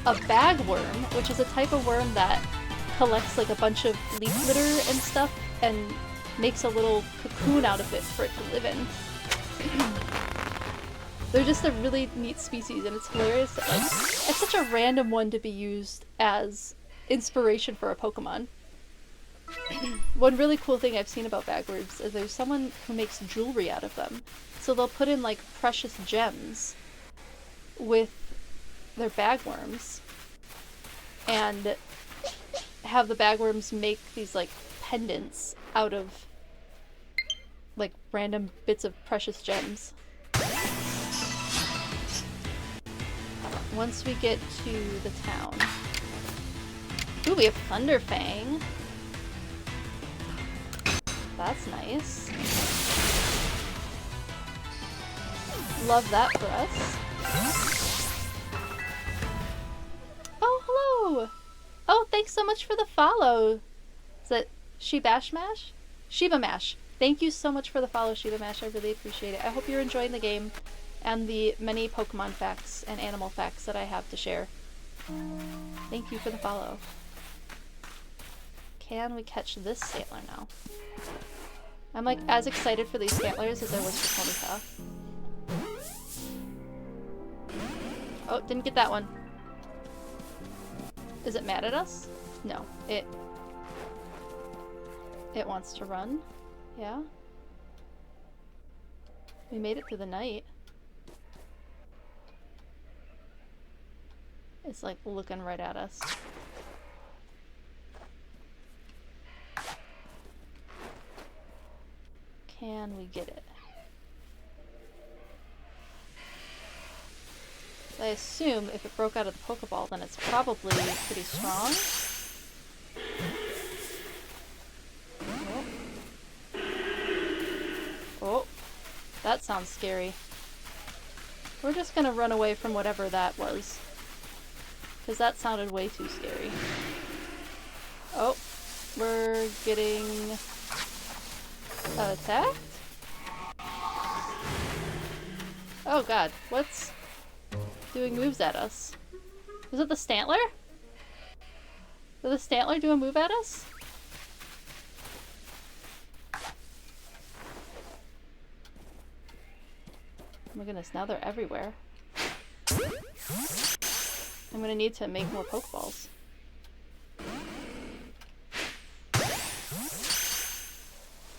a bagworm, which is a type of worm that collects like a bunch of leaf litter and stuff and makes a little cocoon out of it for it to live in. They're just a really neat species, and it's hilarious that like it's such a random one to be used as inspiration for a Pokemon. One really cool thing I've seen about bagworms is there's someone who makes jewelry out of them. So they'll put in like precious gems with their bagworms and have the bagworms make these like pendants out of like random bits of precious gems. Once we get to the town. Ooh, we have Thunderfang. That's nice. Love that for us. Oh, hello! Oh, thanks so much for the follow, Is it Shebash Mash? Sheba Mash. Thank you so much for the follow, Sheba Mash. I really appreciate it. I hope you're enjoying the game and the many Pokemon facts and animal facts that I have to share. Thank you for the follow. Can we catch this Stantler now? I'm like as excited for these Stantlers as I was for Ponyta. Oh, didn't get that one. Is it mad at us? No, it wants to run. Yeah. We made it through the night. It's like looking right at us. Can we get it? I assume if it broke out of the Pokeball, then it's probably pretty strong. Oh, that sounds scary. We're just gonna run away from whatever that was, because that sounded way too scary. Oh, we're getting attacked? Oh god, what's doing moves at us? Was it the Stantler? Did the Stantler do a move at us? Oh my goodness, now they're everywhere. I'm gonna need to make more Pokeballs.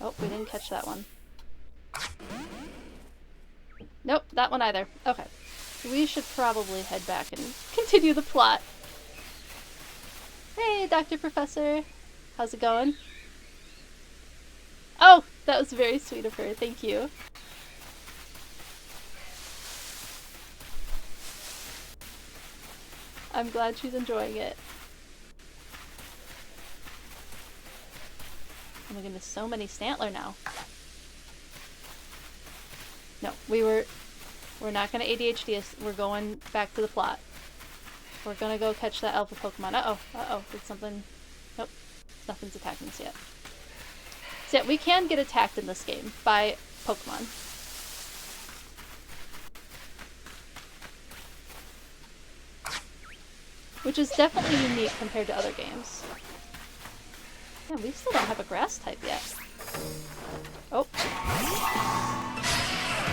Oh, we didn't catch that one. Nope, that one either. Okay. We should probably head back and continue the plot. Hey, Dr. Professor. How's it going? Oh, that was very sweet of her. Thank you. I'm glad she's enjoying it. Oh my goodness, so many Stantler now. No, we're not gonna ADHD us. We're going back to the plot. We're gonna go catch that alpha Pokemon. Uh-oh, did something... Nope, nothing's attacking us yet. So yeah, we can get attacked in this game by Pokemon. Which is definitely unique compared to other games. Yeah, we still don't have a grass type yet. Oh.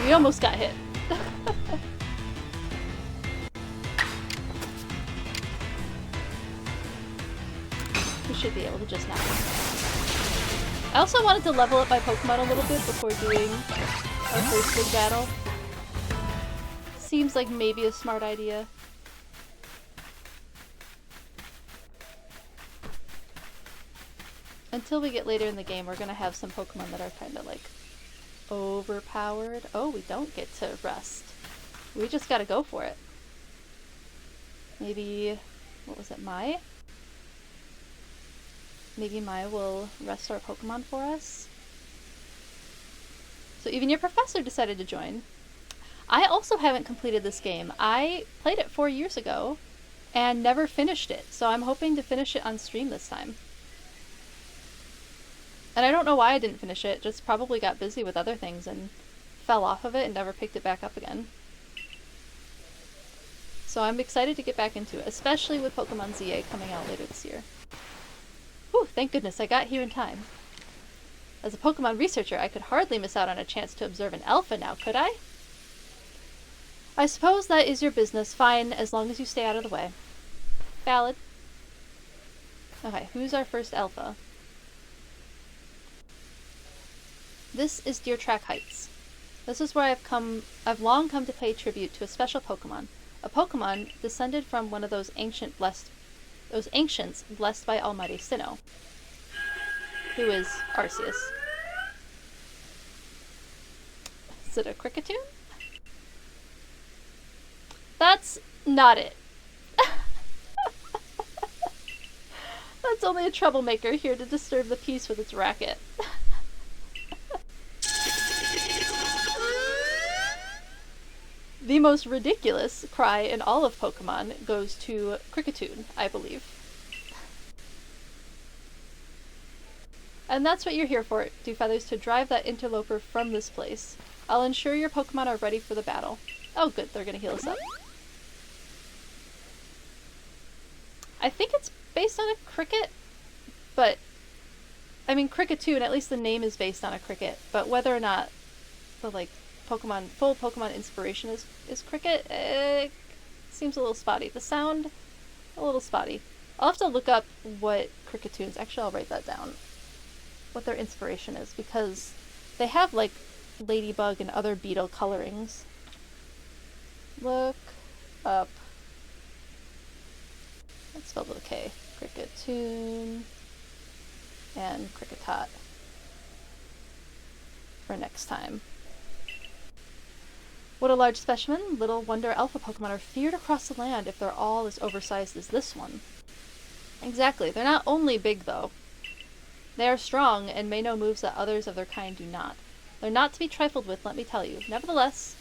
We almost got hit. We should be able to just knock it. I also wanted to level up my Pokemon a little bit before doing our first big battle. Seems like maybe a smart idea. Until we get later in the game, we're gonna have some Pokemon that are kind of like overpowered. Oh, we don't get to rest. We just gotta go for it. Maybe, what was it, Mai? Maybe Mai will rest our Pokemon for us? So even your professor decided to join. I also haven't completed this game. I played it 4 years ago and never finished it, so I'm hoping to finish it on stream this time. And I don't know why I didn't finish it, just probably got busy with other things and fell off of it and never picked it back up again. So I'm excited to get back into it, especially with Pokemon ZA coming out later this year. Whew, thank goodness I got here in time. As a Pokemon researcher, I could hardly miss out on a chance to observe an alpha now, could I? I suppose that is your business, fine, as long as you stay out of the way. Valid. Okay, who's our first alpha? This is Deer Track Heights. This is where I've long come to pay tribute to a special Pokemon. A Pokemon descended from one of those ancients blessed by Almighty Sinnoh, who is Arceus. Is it a Cricketune? That's not it. That's only a troublemaker here to disturb the peace with its racket. The most ridiculous cry in all of Pokemon goes to Cricketune, I believe. And that's what you're here for, Dewfeathers, to drive that interloper from this place. I'll ensure your Pokemon are ready for the battle. Oh good, they're gonna heal us up. I think it's based on a cricket, but I mean Cricketune, at least the name is based on a cricket, but whether or not the like Pokemon, full Pokemon inspiration is cricket, seems a little spotty. The sound, a little spotty. I'll have to look up what Cricketune, actually I'll write that down, what their inspiration is, because they have like ladybug and other beetle colorings. Look up, that's spelled with a K, Cricketune and Cricketot for next time. What a large specimen. Little wonder alpha Pokemon are feared across the land if they're all as oversized as this one. Exactly. They're not only big, though. They are strong and may know moves that others of their kind do not. They're not to be trifled with, let me tell you. Nevertheless,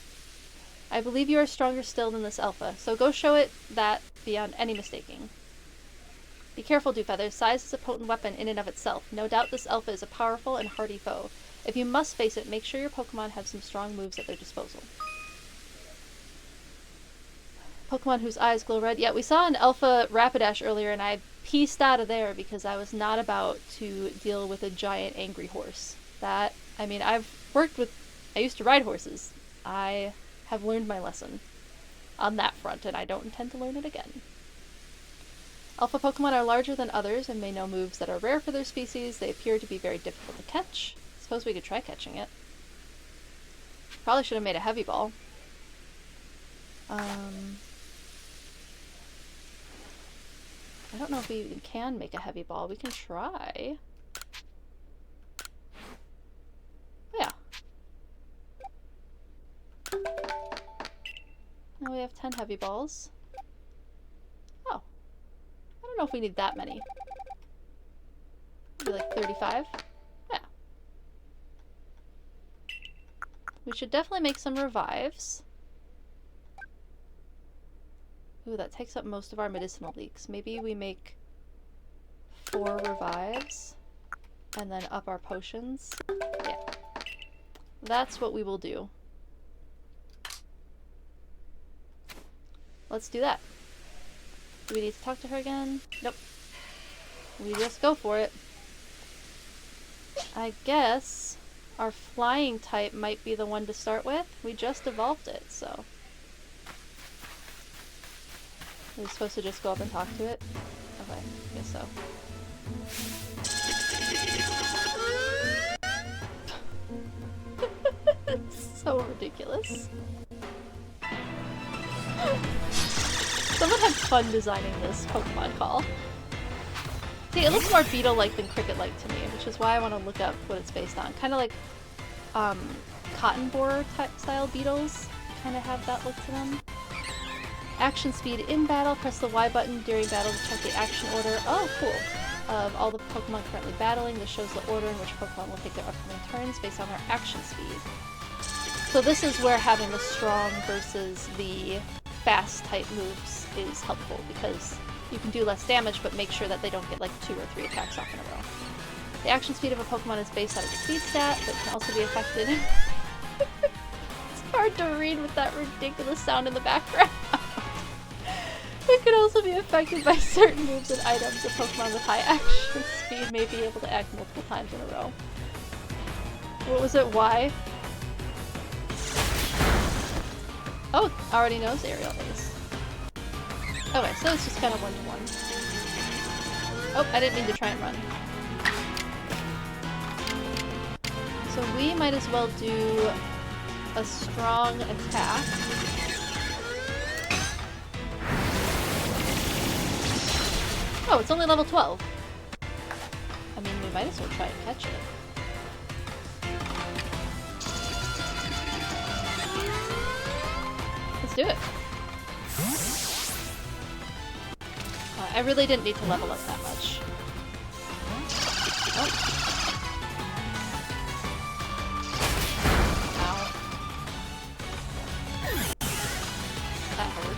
I believe you are stronger still than this alpha, so go show it that beyond any mistaking. Be careful, Dewfeather. Size is a potent weapon in and of itself. No doubt this alpha is a powerful and hardy foe. If you must face it, make sure your Pokemon have some strong moves at their disposal. Pokemon whose eyes glow red. Yeah, we saw an Alpha Rapidash earlier, and I pieced out of there because I was not about to deal with a giant angry horse. That, I mean, I used to ride horses. I have learned my lesson on that front, and I don't intend to learn it again. Alpha Pokemon are larger than others and may know moves that are rare for their species. They appear to be very difficult to catch. Suppose we could try catching it. Probably should have made a heavy ball. I don't know if we even can make a heavy ball. We can try. Yeah. Now we have 10 heavy balls. Oh. I don't know if we need that many. Maybe like 35? Yeah. We should definitely make some revives. Ooh, that takes up most of our medicinal leaks. Maybe we make 4 revives and then up our potions. Yeah. That's what we will do. Let's do that. Do we need to talk to her again? Nope. We just go for it. I guess our flying type might be the one to start with. We just evolved it, so. Are we supposed to just go up and talk to it? Okay, I guess so. So ridiculous. Someone had fun designing this Pokemon call. See, it looks more beetle-like than cricket-like to me, which is why I want to look up what it's based on. Kind of like cotton borer type style beetles kind of have that look to them. Action speed in battle. Press the Y button during battle to check the action order. Oh, cool. Of all the Pokemon currently battling, this shows the order in which Pokemon will take their upcoming turns based on their action speed. So this is where having the strong versus the fast type moves is helpful, because you can do less damage but make sure that they don't get like 2 or 3 attacks off in a row. The action speed of a Pokemon is based on its speed stat, but can also be affected. It's hard to read with that ridiculous sound in the background. It can also be affected by certain moves and items. A Pokemon with high action speed may be able to act multiple times in a row. What was it? Why? Oh, already knows Aerial Ace. Okay, so it's just kind of 1-to-1. Oh, I didn't mean to try and run. So we might as well do a strong attack. Oh, it's only level 12. I mean, we might as well try and catch it. Let's do it. I really didn't need to level up that much. Oh. Ow. That hurt.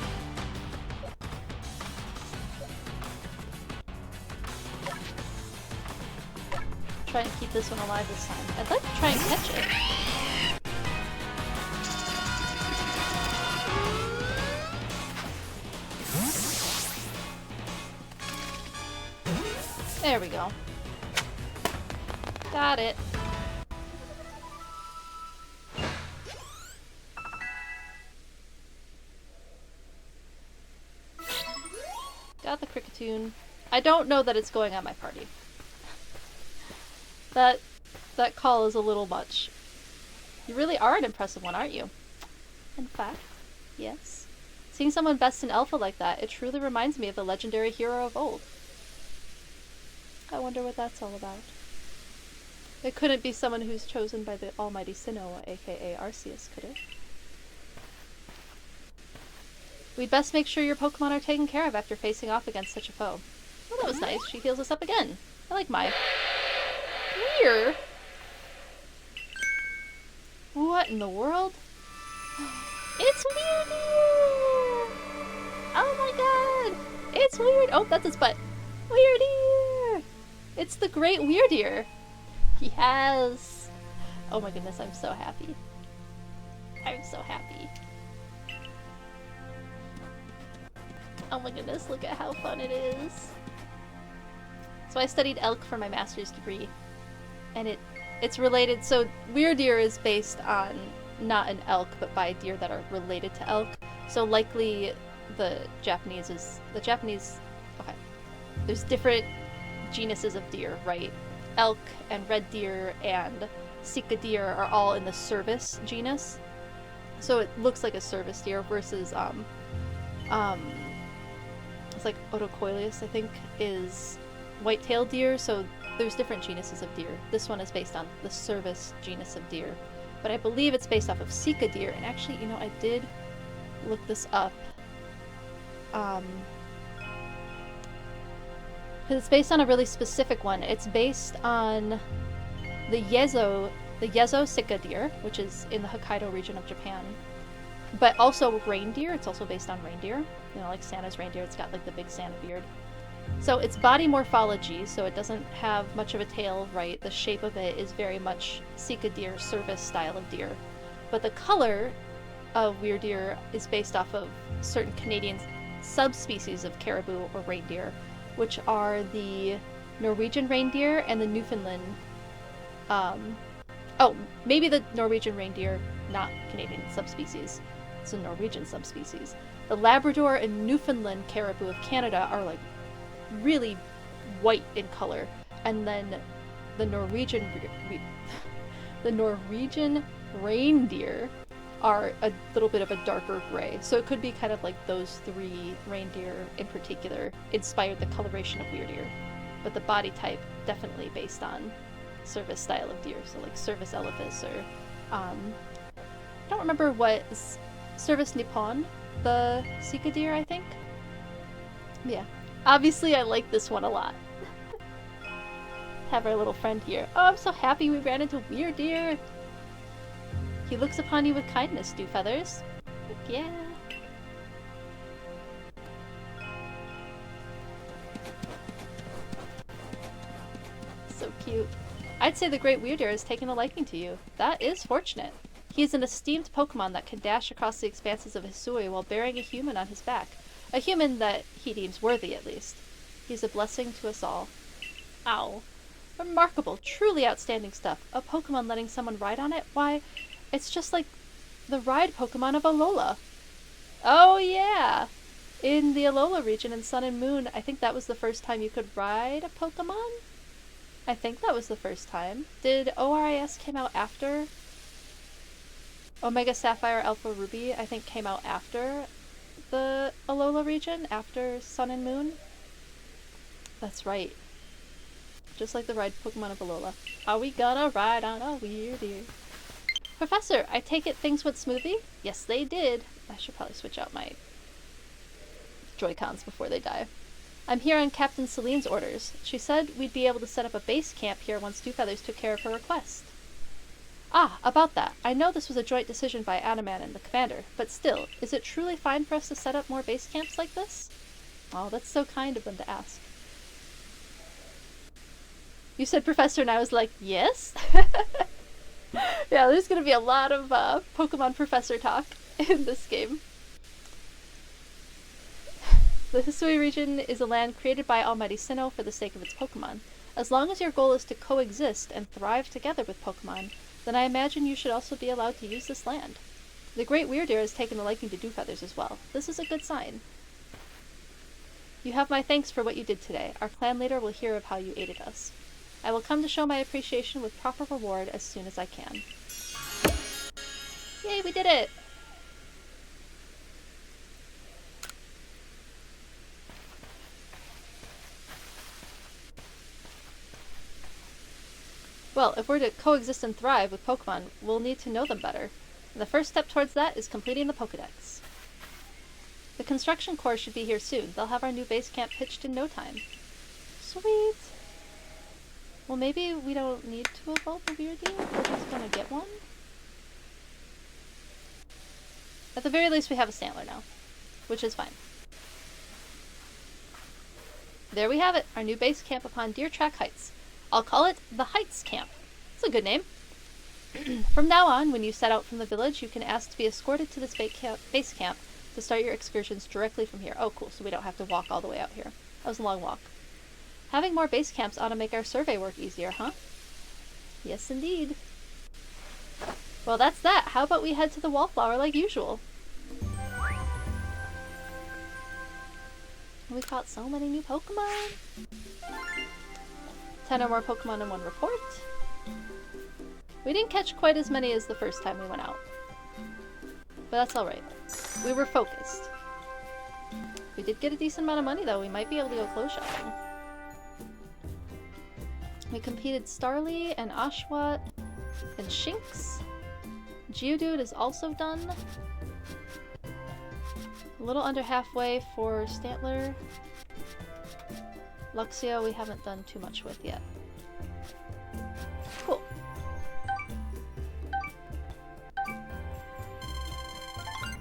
try and keep this one alive this time. I'd like to try and catch it. There we go. Got it. Got the Cricketune. I don't know that it's going on my party. That call is a little much. You really are an impressive one, aren't you? In fact, yes. Seeing someone best in Alpha like that, it truly reminds me of the legendary hero of old. I wonder what that's all about. It couldn't be someone who's chosen by the almighty Sinnoh, aka Arceus, could it? We'd best make sure your Pokemon are taken care of after facing off against such a foe. Well, that was nice. She heals us up again. I like my... Weird! What in the world? It's Weirdeer! Oh my god! It's Weird! Oh, that's its butt. Weirdeer! It's the great Weirdeer! Yes! Oh my goodness, I'm so happy. I'm so happy. Oh my goodness, look at how fun it is. So I studied elk for my master's degree, and it's related, so Weirdeer is based on not an elk, but by deer that are related to elk. So likely the Japanese, okay, there's different genuses of deer, right? Elk and red deer and sika deer are all in the Cervus genus. So it looks like a Cervus deer versus, it's like Otocoileus, I think, is white-tailed deer, so there's different genuses of deer. This one is based on the Cervus genus of deer. But I believe it's based off of sika deer, and actually, you know, I did look this up. Because it's based on a really specific one. It's based on the Yezo sika deer, which is in the Hokkaido region of Japan. But also reindeer. It's also based on reindeer. You know, like Santa's reindeer. It's got like the big Santa beard. So its body morphology, so it doesn't have much of a tail, right? The shape of it is very much sika deer, Cervus style of deer. But the color of Weirdeer is based off of certain Canadian subspecies of caribou or reindeer, which are the Norwegian reindeer and the Newfoundland. Oh, maybe the Norwegian reindeer, not Canadian subspecies. It's a Norwegian subspecies. The Labrador and Newfoundland caribou of Canada are like really white in color, and then the Norwegian reindeer are a little bit of a darker gray. So it could be kind of like those three reindeer in particular inspired the coloration of Weirdeer. But the body type definitely based on Cervus style of deer, so like Cervus elephas or I don't remember what Cervus nippon, the sika deer, I think. Yeah. Obviously I like this one a lot. Have our little friend here. Oh, I'm so happy we ran into Weirdeer. He looks upon you with kindness, Dewfeathers. Heck yeah. So cute. I'd say the great Weirdeer has taken a liking to you. That is fortunate. He is an esteemed Pokemon that can dash across the expanses of Hisui while bearing a human on his back. A human that he deems worthy, at least. He's a blessing to us all. Ow. Remarkable, truly outstanding stuff. A Pokemon letting someone ride on it? Why, it's just like the ride Pokemon of Alola. Oh yeah! In the Alola region in Sun and Moon, I think that was the first time you could ride a Pokemon? I think that was the first time. Did ORAS came out after? Omega Sapphire Alpha Ruby, I think, came out after the Alola region, after Sun and Moon. That's right. Just like the ride Pokemon of Alola. Are we gonna ride on a Weirdeer? Professor, I take it things went smoothly? Yes, they did. I should probably switch out my Joy-Cons before they die. I'm here on Captain Celine's orders. She said we'd be able to set up a base camp here once Dewfeathers took care of her request. Ah, about that. I know this was a joint decision by Animan and the commander, but still, is it truly fine for us to set up more base camps like this? Oh, that's so kind of them to ask. You said professor and I was like, yes? Yeah, there's gonna be a lot of Pokemon professor talk in this game. The Hisui region is a land created by Almighty Sinnoh for the sake of its Pokemon. As long as your goal is to coexist and thrive together with Pokemon, then I imagine you should also be allowed to use this land. The Great Weirdeer has taken a liking to Dewfeathers as well. This is a good sign. You have my thanks for what you did today. Our clan leader will hear of how you aided us. I will come to show my appreciation with proper reward as soon as I can. Yay, we did it! Well, if we're to coexist and thrive with Pokemon, we'll need to know them better. And the first step towards that is completing the Pokedex. The construction corps should be here soon. They'll have our new base camp pitched in no time. Sweet! Well, maybe we don't need to evolve the Weirdeer. We're just gonna get one. At the very least, we have a Stantler now, which is fine. There we have it, our new base camp upon Deer Track Heights. I'll call it the Heights Camp. It's a good name. From now on, when you set out from the village, you can ask to be escorted to this base camp to start your excursions directly from here. Oh, cool, so we don't have to walk all the way out here. That was a long walk. Having more base camps ought to make our survey work easier, huh? Yes, indeed. Well, that's that. How about we head to the Wallflower like usual? We caught so many new Pokemon. 10 or more Pokemon in one report. We didn't catch quite as many as the first time we went out. But that's alright. We were focused. We did get a decent amount of money though. We might be able to go clothes shopping. We competed Starly and Oshawott and Shinx. Geodude is also done. A little under halfway for Stantler. Luxio we haven't done too much with yet. Cool.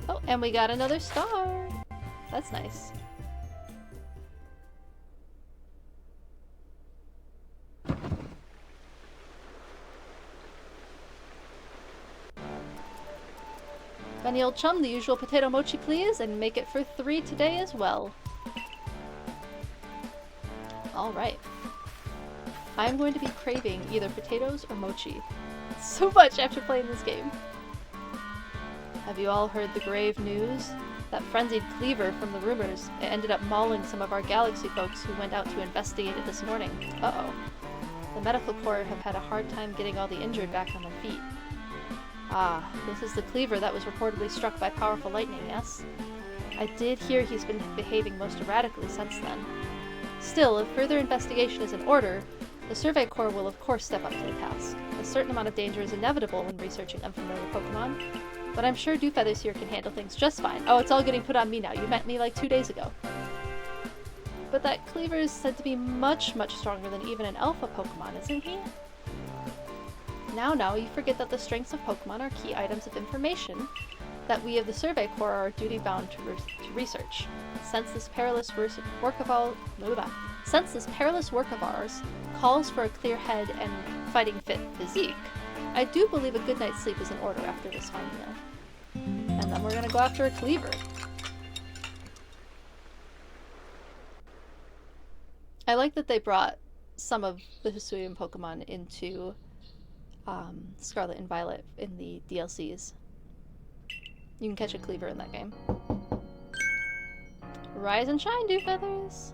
Oh, and we got another star! That's nice. Benny old chum, the usual potato mochi please, and make it for 3 today as well. Alright. I'm going to be craving either potatoes or mochi so much after playing this game. Have you all heard the grave news? That frenzied Cleaver from the rumors, it ended up mauling some of our Galaxy folks who went out to investigate it this morning. Uh-oh. The medical corps have had a hard time getting all the injured back on their feet. Ah, this is the Cleaver that was reportedly struck by powerful lightning, yes? I did hear he's been behaving most erratically since then. Still, if further investigation is in order, the Survey Corps will of course step up to the task. A certain amount of danger is inevitable when researching unfamiliar Pokemon, but I'm sure Dewfeathers here can handle things just fine. Oh, it's all getting put on me now. You met me like 2 days ago. But that Cleaver is said to be much, much stronger than even an Alpha Pokemon, isn't he? Now, you forget that the strengths of Pokemon are key items of information that we of the Survey Corps are duty-bound to research. Since this perilous work of ours calls for a clear head and fighting-fit physique, I do believe a good night's sleep is in order after this fine meal. And then we're gonna go after a Cleaver. I like that they brought some of the Hisuian Pokemon into Scarlet and Violet in the DLCs. You can catch a Cleaver in that game. Rise and shine, Dewfeathers!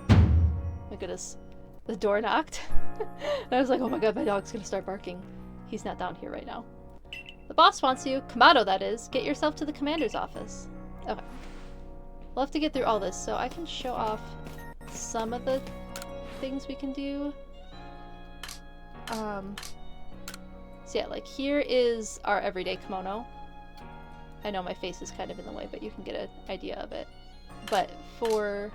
My goodness. The door knocked. And I was like, oh my god, my dog's gonna start barking. He's not down here right now. The boss wants you. Kamado, that is. Get yourself to the commander's office. Okay. We'll have to get through all this, so I can show off some of the things we can do. So yeah, like here is our everyday kimono. I know my face is kind of in the way, but you can get an idea of it. But for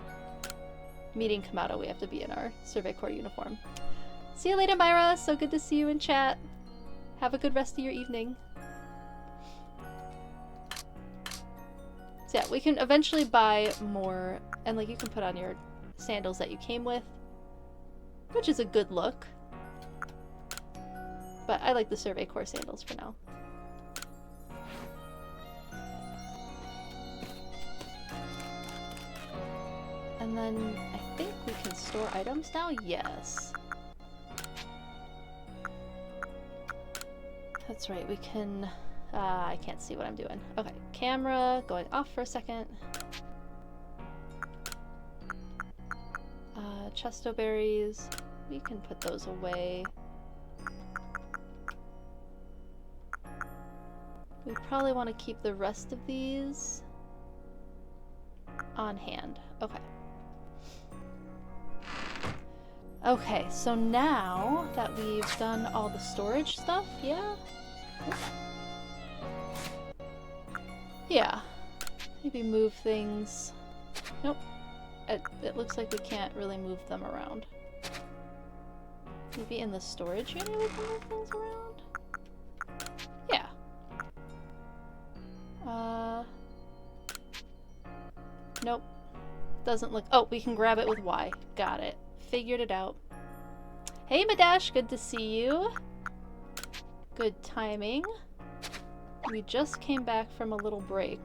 meeting Kamado, we have to be in our Survey Corps uniform. See you later, Myra! So good to see you in chat. Have a good rest of your evening. So yeah, we can eventually buy more, and like you can put on your sandals that you came with, which is a good look. but I like the Survey Corps sandals for now. And then I think we can store items now? Yes. That's right, we can... I can't see what I'm doing. Okay, camera going off for a second. Chesto berries. We can put those away. We probably want to keep the rest of these on hand. Okay. Okay, so now that we've done all the storage stuff, yeah? Yeah. Maybe move things. Nope. It looks like we can't really move them around. Maybe in the storage unit we can move things around? Yeah. Nope. Doesn't look... Oh, we can grab it with Y. Got it. Figured it out. Hey, Madash! Good to see you. Good timing. We just came back from a little break.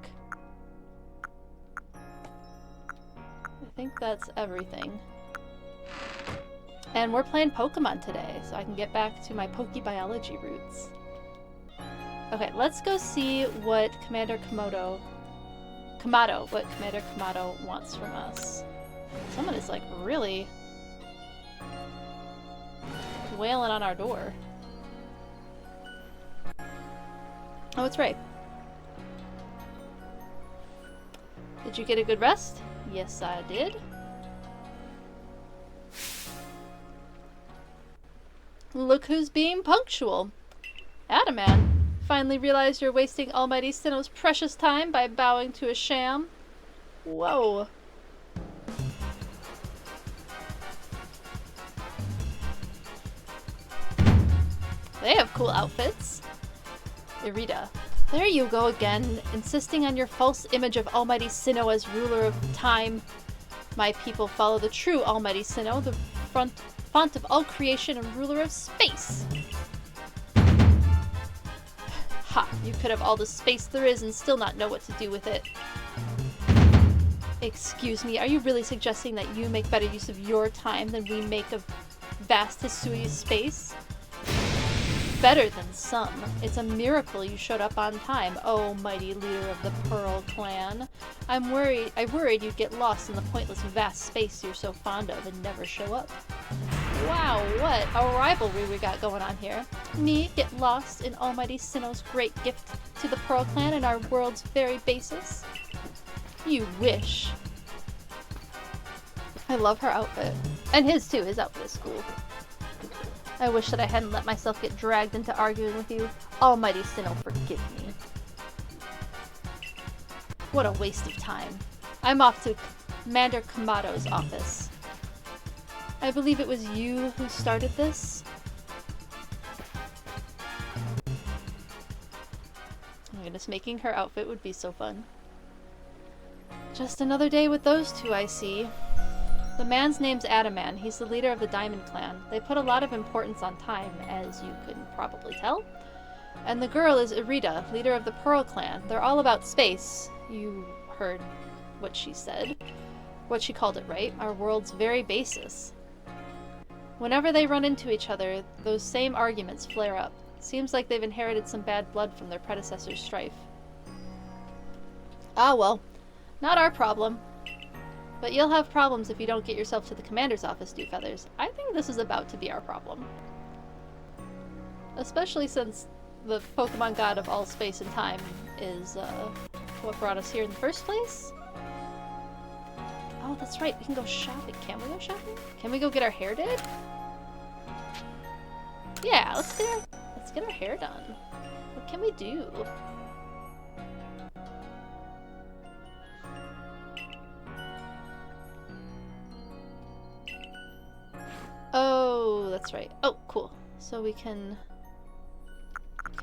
I think that's everything. And we're playing Pokemon today, so I can get back to my PokeBiology roots. Okay, let's go see what Commander Kamado wants from us. Someone is like really wailing on our door. Oh, it's Ray. Did you get a good rest? Yes, I did. Look who's being punctual. Adaman, finally realized you're wasting Almighty Sinnoh's precious time by bowing to a sham. Whoa. They have cool outfits. Irida. There you go again, insisting on your false image of Almighty Sinnoh as ruler of time. My people follow the true Almighty Sinnoh, the font of all creation and ruler of space. Ha! You could have all the space there is and still not know what to do with it. Excuse me, are you really suggesting that you make better use of your time than we make of vast Hisui space? Better than some. It's a miracle you showed up on time, oh mighty leader of the Pearl clan. I worried you'd get lost in the pointless vast space you're so fond of and never show up. Wow, what a rivalry we got going on here. Me get lost in Almighty Sinnoh's great gift to the Pearl clan and our world's very basis? You wish. I love her outfit. And his too, his outfit is cool. I wish that I hadn't let myself get dragged into arguing with you. Almighty Sinnoh, forgive me. What a waste of time. I'm off to Commander Kamado's office. I believe it was you who started this. Oh my goodness, making her outfit would be so fun. Just another day with those two, I see. The man's name's Adaman. He's the leader of the Diamond Clan. They put a lot of importance on time, as you can probably tell. And the girl is Irida, leader of the Pearl Clan. They're all about space. You heard what she said. What she called it, right? Our world's very basis. Whenever they run into each other, those same arguments flare up. Seems like they've inherited some bad blood from their predecessors' strife. Ah well, not our problem. But you'll have problems if you don't get yourself to the commander's office, Dewfeathers. I think this is about to be our problem. Especially since the Pokemon god of all space and time is what brought us here in the first place. Oh, that's right, we can go shopping. Can we go shopping? Can we go get our hair did? Yeah, let's get our hair done. What can we do? Oh, that's right. Oh, cool. So we can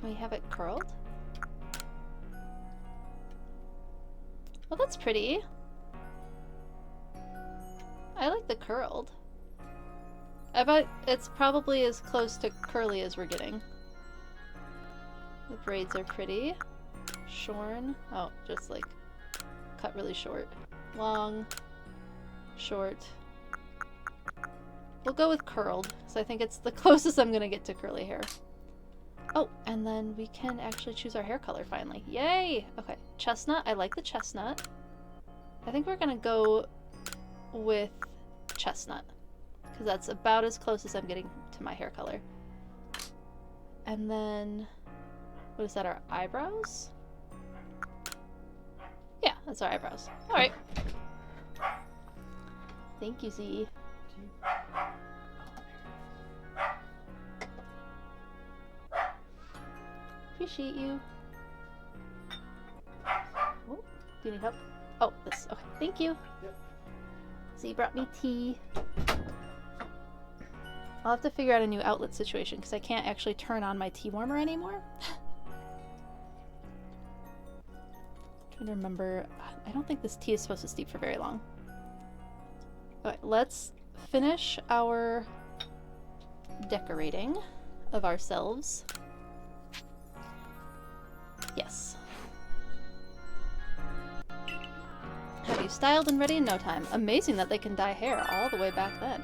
we have it curled? Well, that's pretty. I like the curled. I bet it's probably as close to curly as we're getting. The braids are pretty. Shorn. Oh, just like cut really short. Long. Short. We'll go with curled, so I think it's the closest I'm gonna get to curly hair. Oh, and then we can actually choose our hair color finally. Yay! Okay, chestnut. I like the chestnut. I think we're gonna go with chestnut, because that's about as close as I'm getting to my hair color. And then, what is that, our eyebrows? Yeah, that's our eyebrows. Alright. Thank you, Z. Appreciate you. Oh, do you need help? Oh, this. Okay, thank you. Yep. Z brought me tea. I'll have to figure out a new outlet situation because I can't actually turn on my tea warmer anymore. Trying to remember. I don't think this tea is supposed to steep for very long. Okay, let's finish our decorating of ourselves. Yes. Have you styled and ready in no time? Amazing that they can dye hair all the way back then.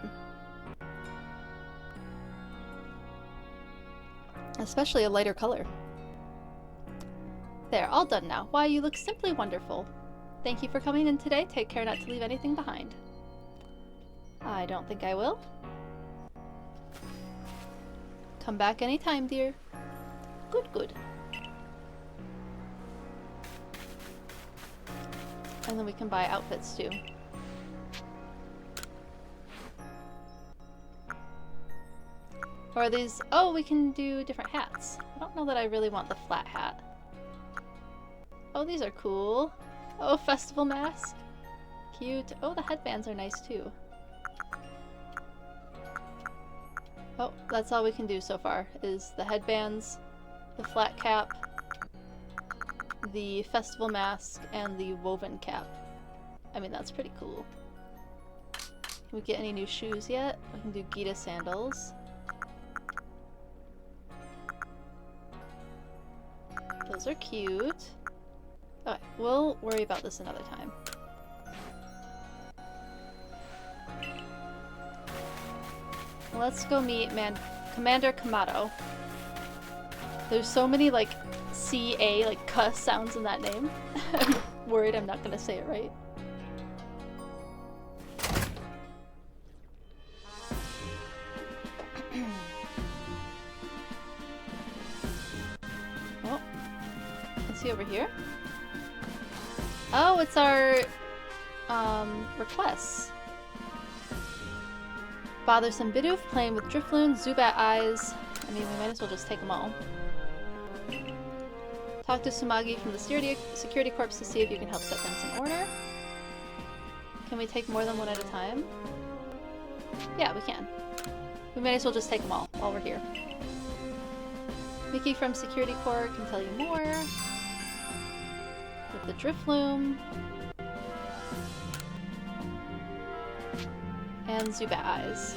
Especially a lighter color. There, all done now. Why, you look simply wonderful. Thank you for coming in today. Take care not to leave anything behind. I don't think I will. Come back anytime, dear. Good, good. And then we can buy outfits too. Or are these... Oh, we can do different hats. I don't know that I really want the flat hat. Oh, these are cool. Oh, festival mask. Cute. Oh, the headbands are nice too. Oh, that's all we can do so far, is the headbands, the flat cap, the festival mask, and the woven cap. I mean, that's pretty cool. Can we get any new shoes yet? We can do Gita sandals. Those are cute. Okay, we'll worry about this another time. Let's go meet Commander Kamato. There's so many like C-A, like K sounds in that name. I'm worried I'm not gonna say it right. Oh, is he over here? Oh, it's our requests. Bothersome Bidoof playing with Drifloon, Zubat Eyes. I mean, we might as well just take them all. Talk to Sumagi from the security corps to see if you can help set things in order. Can we take more than one at a time? Yeah, we can. We might as well just take them all while we're here. Mickey from security corps can tell you more. With the Drifloon. And Zubat Eyes.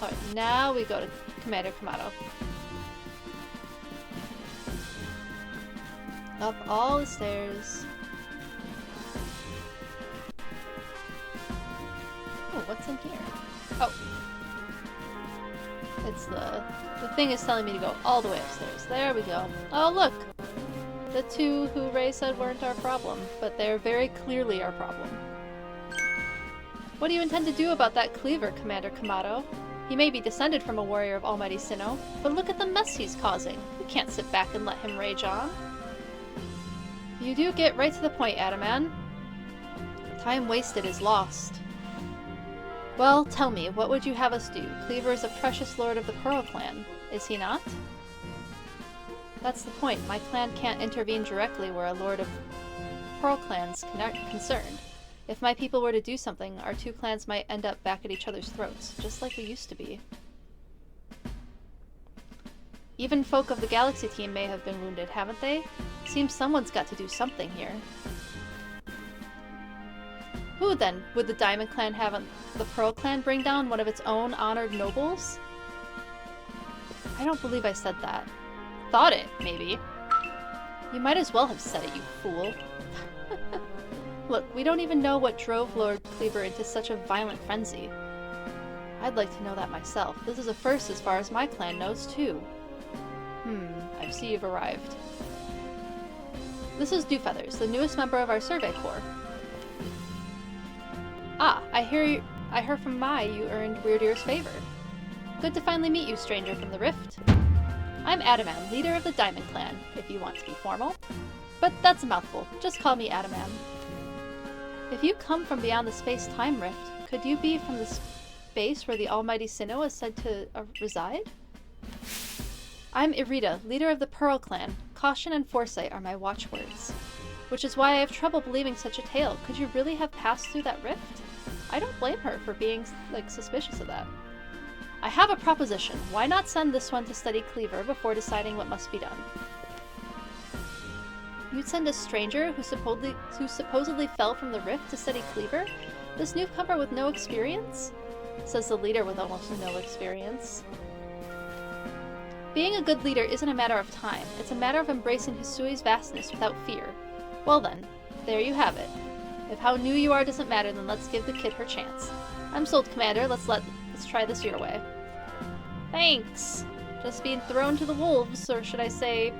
Alright, now we go to Commander Kamato. Up all the stairs. Oh, what's in here? Oh. It's the thing is telling me to go all the way upstairs. There we go. Oh, look! The two who Ray said weren't our problem, but they're very clearly our problem. What do you intend to do about that cleaver, Commander Kamato? He may be descended from a warrior of Almighty Sinnoh, but look at the mess he's causing. We can't sit back and let him rage on. You do get right to the point, Adaman. Time wasted is lost. Well, tell me, what would you have us do? Cleaver is a precious lord of the Pearl clan, is he not? That's the point. My clan can't intervene directly where a lord of Pearl clan's concerned. If my people were to do something, our two clans might end up back at each other's throats, just like we used to be. Even folk of the Galaxy team may have been wounded, haven't they? Seems someone's got to do something here. Who then would the Diamond Clan have the Pearl Clan bring down one of its own honored nobles? I don't believe I said that. Thought it, maybe. You might as well have said it, you fool. Look, we don't even know what drove Lord Cleaver into such a violent frenzy. I'd like to know that myself. This is a first as far as my clan knows, too. I see you've arrived. This is Dewfeathers, the newest member of our survey corps. Ah, I hear from Mai you earned Weird Ear's favor. Good to finally meet you, stranger from the Rift. I'm Adamam, leader of the Diamond Clan, if you want to be formal. But that's a mouthful. Just call me Adamam. If you come from beyond the space-time rift, could you be from the space where the almighty Sinnoh is said to reside? I'm Irida, leader of the Pearl Clan. Caution and foresight are my watchwords. Which is why I have trouble believing such a tale. Could you really have passed through that rift? I don't blame her for being, suspicious of that. I have a proposition. Why not send this one to study Cleaver before deciding what must be done? You'd send a stranger who supposedly fell from the rift to study Cleaver? This newcomer with no experience? Says the leader with almost no experience. Being a good leader isn't a matter of time. It's a matter of embracing Hisui's vastness without fear. Well then, there you have it. If how new you are doesn't matter, then let's give the kid her chance. I'm sold, Commander. Let's try this your way. Thanks! Just being thrown to the wolves, or should I say,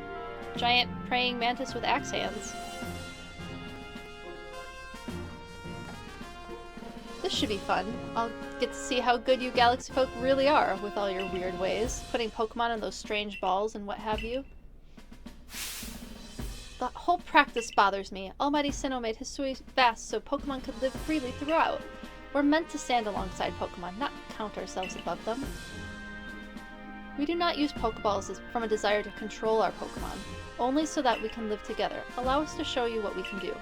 giant praying mantis with axe hands. This should be fun. I'll get to see how good you galaxy folk really are with all your weird ways, putting Pokemon in those strange balls and what have you. The whole practice bothers me. Almighty Sinnoh made Hisui vast so Pokemon could live freely throughout. We're meant to stand alongside Pokemon, not count ourselves above them. We do not use Pokeballs from a desire to control our Pokemon, only so that we can live together. Allow us to show you what we can do.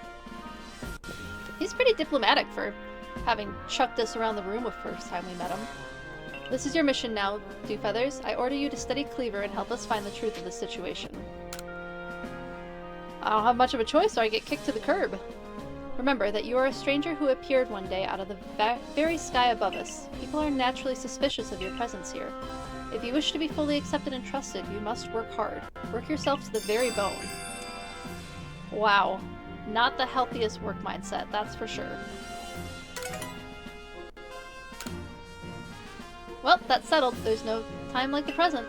He's pretty diplomatic for having chucked us around the room the first time we met him. This is your mission now, Dewfeathers. I order you to study Cleaver and help us find the truth of the situation. I don't have much of a choice or I get kicked to the curb. Remember that you are a stranger who appeared one day out of the very sky above us. People are naturally suspicious of your presence here. If you wish to be fully accepted and trusted, you must work hard. Work yourself to the very bone. Wow. Not the healthiest work mindset, that's for sure. Well, that's settled. There's no time like the present.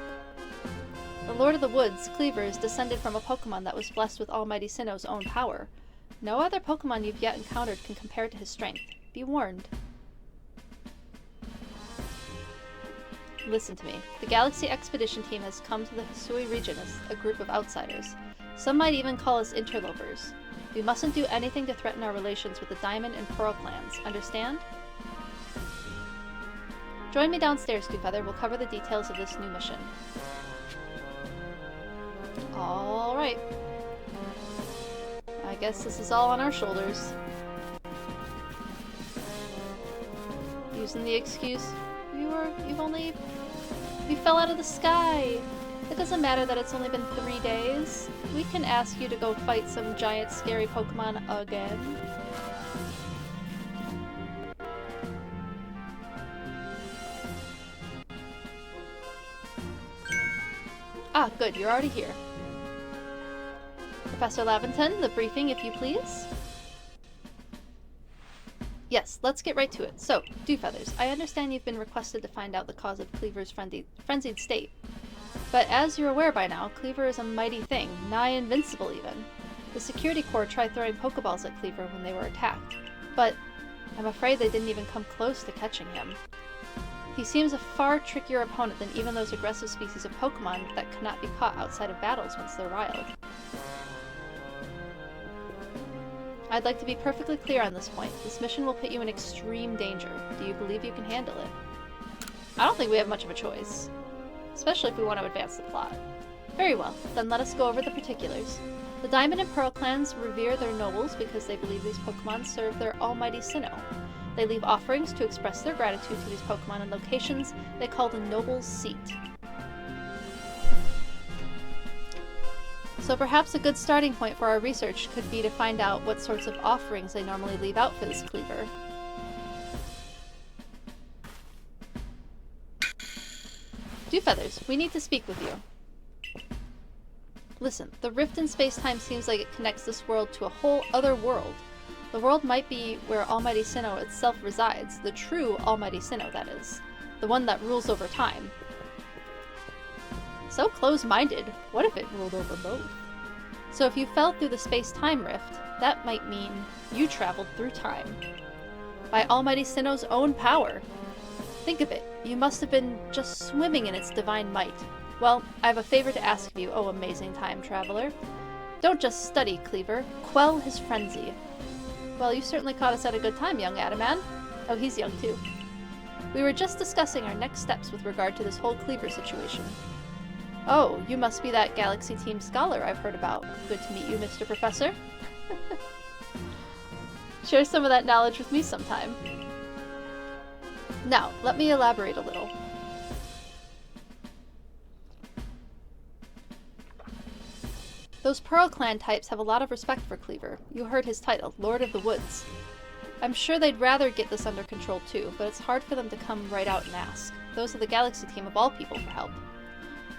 The Lord of the Woods, Cleaver, is descended from a Pokemon that was blessed with Almighty Sinnoh's own power. No other Pokemon you've yet encountered can compare to his strength. Be warned. Listen to me. The Galaxy Expedition Team has come to the Hisui region as a group of outsiders. Some might even call us interlopers. We mustn't do anything to threaten our relations with the Diamond and Pearl clans. Understand? Join me downstairs, Dewfeather. We'll cover the details of this new mission. Alright. I guess this is all on our shoulders. Using the excuse, we fell out of the sky. It doesn't matter that it's only been 3 days. We can ask you to go fight some giant scary Pokemon again. Ah, good, you're already here. Professor Laventon, the briefing, if you please. Yes, let's get right to it. So, Dewfeathers, I understand you've been requested to find out the cause of Cleaver's frenzied state. But as you're aware by now, Cleaver is a mighty thing, nigh invincible even. The security corps tried throwing Pokeballs at Cleaver when they were attacked, but I'm afraid they didn't even come close to catching him. He seems a far trickier opponent than even those aggressive species of Pokemon that cannot be caught outside of battles once they're riled. I'd like to be perfectly clear on this point. This mission will put you in extreme danger. Do you believe you can handle it? I don't think we have much of a choice, especially if we want to advance the plot. Very well, then let us go over the particulars. The Diamond and Pearl clans revere their nobles because they believe these Pokemon serve their almighty Sinnoh. They leave offerings to express their gratitude to these Pokemon in locations they call the Noble's Seat. So perhaps a good starting point for our research could be to find out what sorts of offerings they normally leave out for this cleaver. Dewfeathers, we need to speak with you. Listen, the rift in space-time seems like it connects this world to a whole other world. The world might be where Almighty Sinnoh itself resides, the true Almighty Sinnoh, that is. The one that rules over time. So close-minded. What if it ruled over both? So if you fell through the space-time rift, that might mean you traveled through time. By Almighty Sinnoh's own power. Think of it. You must have been just swimming in its divine might. Well, I have a favor to ask of you, oh amazing time traveler. Don't just study, Cleaver. Quell his frenzy. Well, you certainly caught us at a good time, young Adaman. Oh, he's young too. We were just discussing our next steps with regard to this whole Cleaver situation. Oh, you must be that Galaxy Team scholar I've heard about. Good to meet you, Mr. Professor. Share some of that knowledge with me sometime. Now, let me elaborate a little. Those Pearl Clan types have a lot of respect for Cleaver. You heard his title, Lord of the Woods. I'm sure they'd rather get this under control too, but it's hard for them to come right out and ask. Those are the Galaxy Team of all people for help.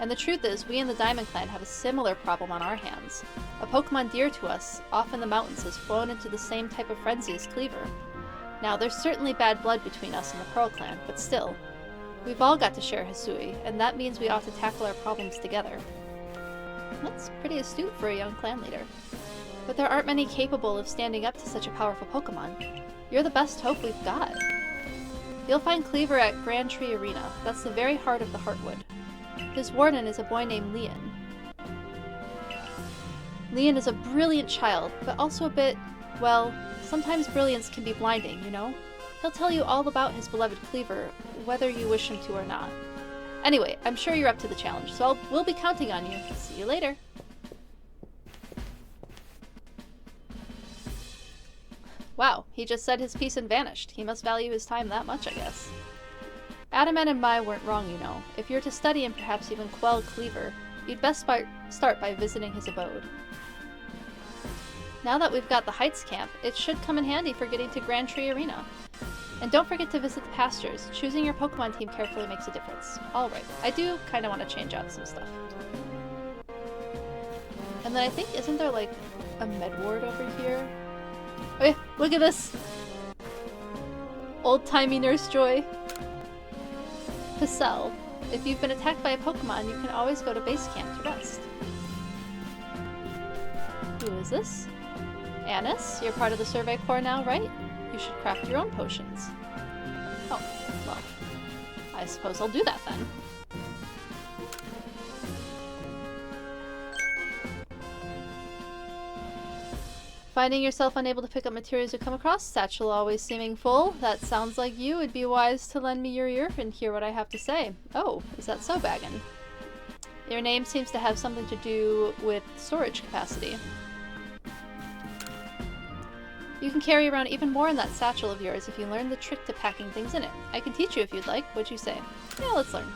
And the truth is, we in the Diamond Clan have a similar problem on our hands. A Pokemon dear to us, off in the mountains, has flown into the same type of frenzy as Cleaver. Now, there's certainly bad blood between us and the Pearl Clan, but still. We've all got to share Hisui, and that means we ought to tackle our problems together. That's pretty astute for a young clan leader. But there aren't many capable of standing up to such a powerful Pokemon. You're the best hope we've got. You'll find Cleaver at Grand Tree Arena. That's the very heart of the Heartwood. His warden is a boy named Leon. Leon is a brilliant child, but also a bit, well, sometimes brilliance can be blinding, you know? He'll tell you all about his beloved Cleaver, whether you wish him to or not. Anyway, I'm sure you're up to the challenge, so we'll be counting on you. See you later. Wow, he just said his piece and vanished. He must value his time that much, I guess. Adaman and Mai weren't wrong, you know. If you're to study and perhaps even quell Cleaver, you'd best start by visiting his abode. Now that we've got the Heights camp, it should come in handy for getting to Grand Tree Arena. And don't forget to visit the pastures. Choosing your Pokemon team carefully makes a difference. Alright, I do kind of want to change out some stuff. And then I think, isn't there like a Medward over here? Oh yeah, look at this! Old-timey Nurse Joy. Picel. If you've been attacked by a Pokemon, you can always go to base camp to rest. Who is this? Anis, you're part of the Survey Corps now, right? You should craft your own potions. Oh, well, I suppose I'll do that then. Finding yourself unable to pick up materials you come across, satchel always seeming full. That sounds like you. It'd be wise to lend me your ear and hear what I have to say. Oh, is that so, Baggin? Your name seems to have something to do with storage capacity. You can carry around even more in that satchel of yours if you learn the trick to packing things in it. I can teach you if you'd like. What'd you say? Yeah, let's learn.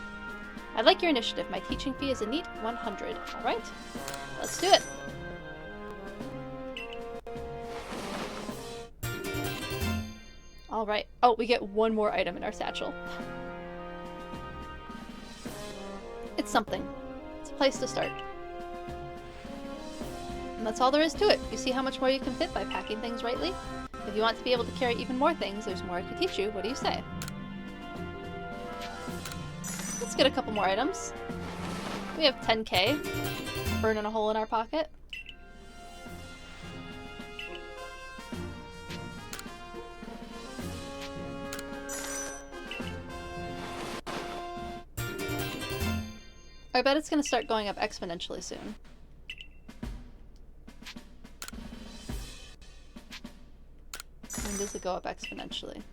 I like your initiative. My teaching fee is a neat 100. Alright, let's do it. Alright. Oh, we get one more item in our satchel. It's something. It's a place to start. And that's all there is to it. You see how much more you can fit by packing things rightly? If you want to be able to carry even more things, there's more I could teach you. What do you say? Let's get a couple more items. We have 10k. Burning a hole in our pocket. I bet it's gonna start going up exponentially soon. When does it go up exponentially?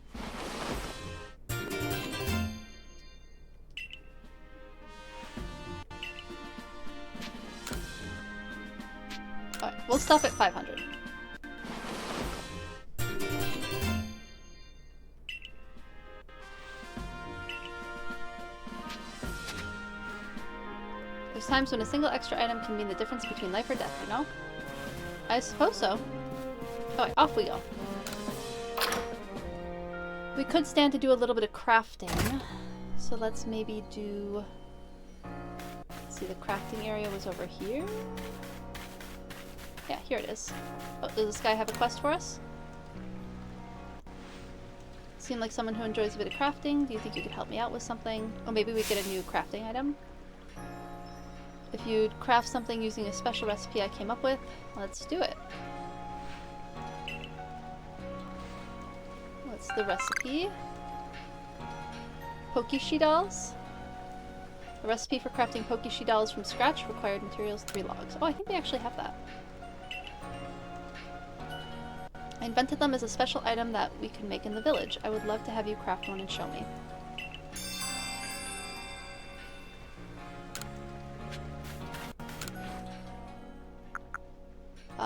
Alright, we'll stop at 500. There's times when a single extra item can mean the difference between life or death, you know? I suppose so. Alright, off we go. We could stand to do a little bit of crafting. So let's maybe do... Let's see, the crafting area was over here? Yeah, here it is. Oh, does this guy have a quest for us? Seem like someone who enjoys a bit of crafting. Do you think you could help me out with something? Oh, maybe we get a new crafting item? If you'd craft something using a special recipe I came up with, let's do it. What's the recipe? Pokeshi dolls? A recipe for crafting Pokeshi dolls from scratch. Required materials 3 logs. Oh, I think we actually have that. I invented them as a special item that we can make in the village. I would love to have you craft one and show me.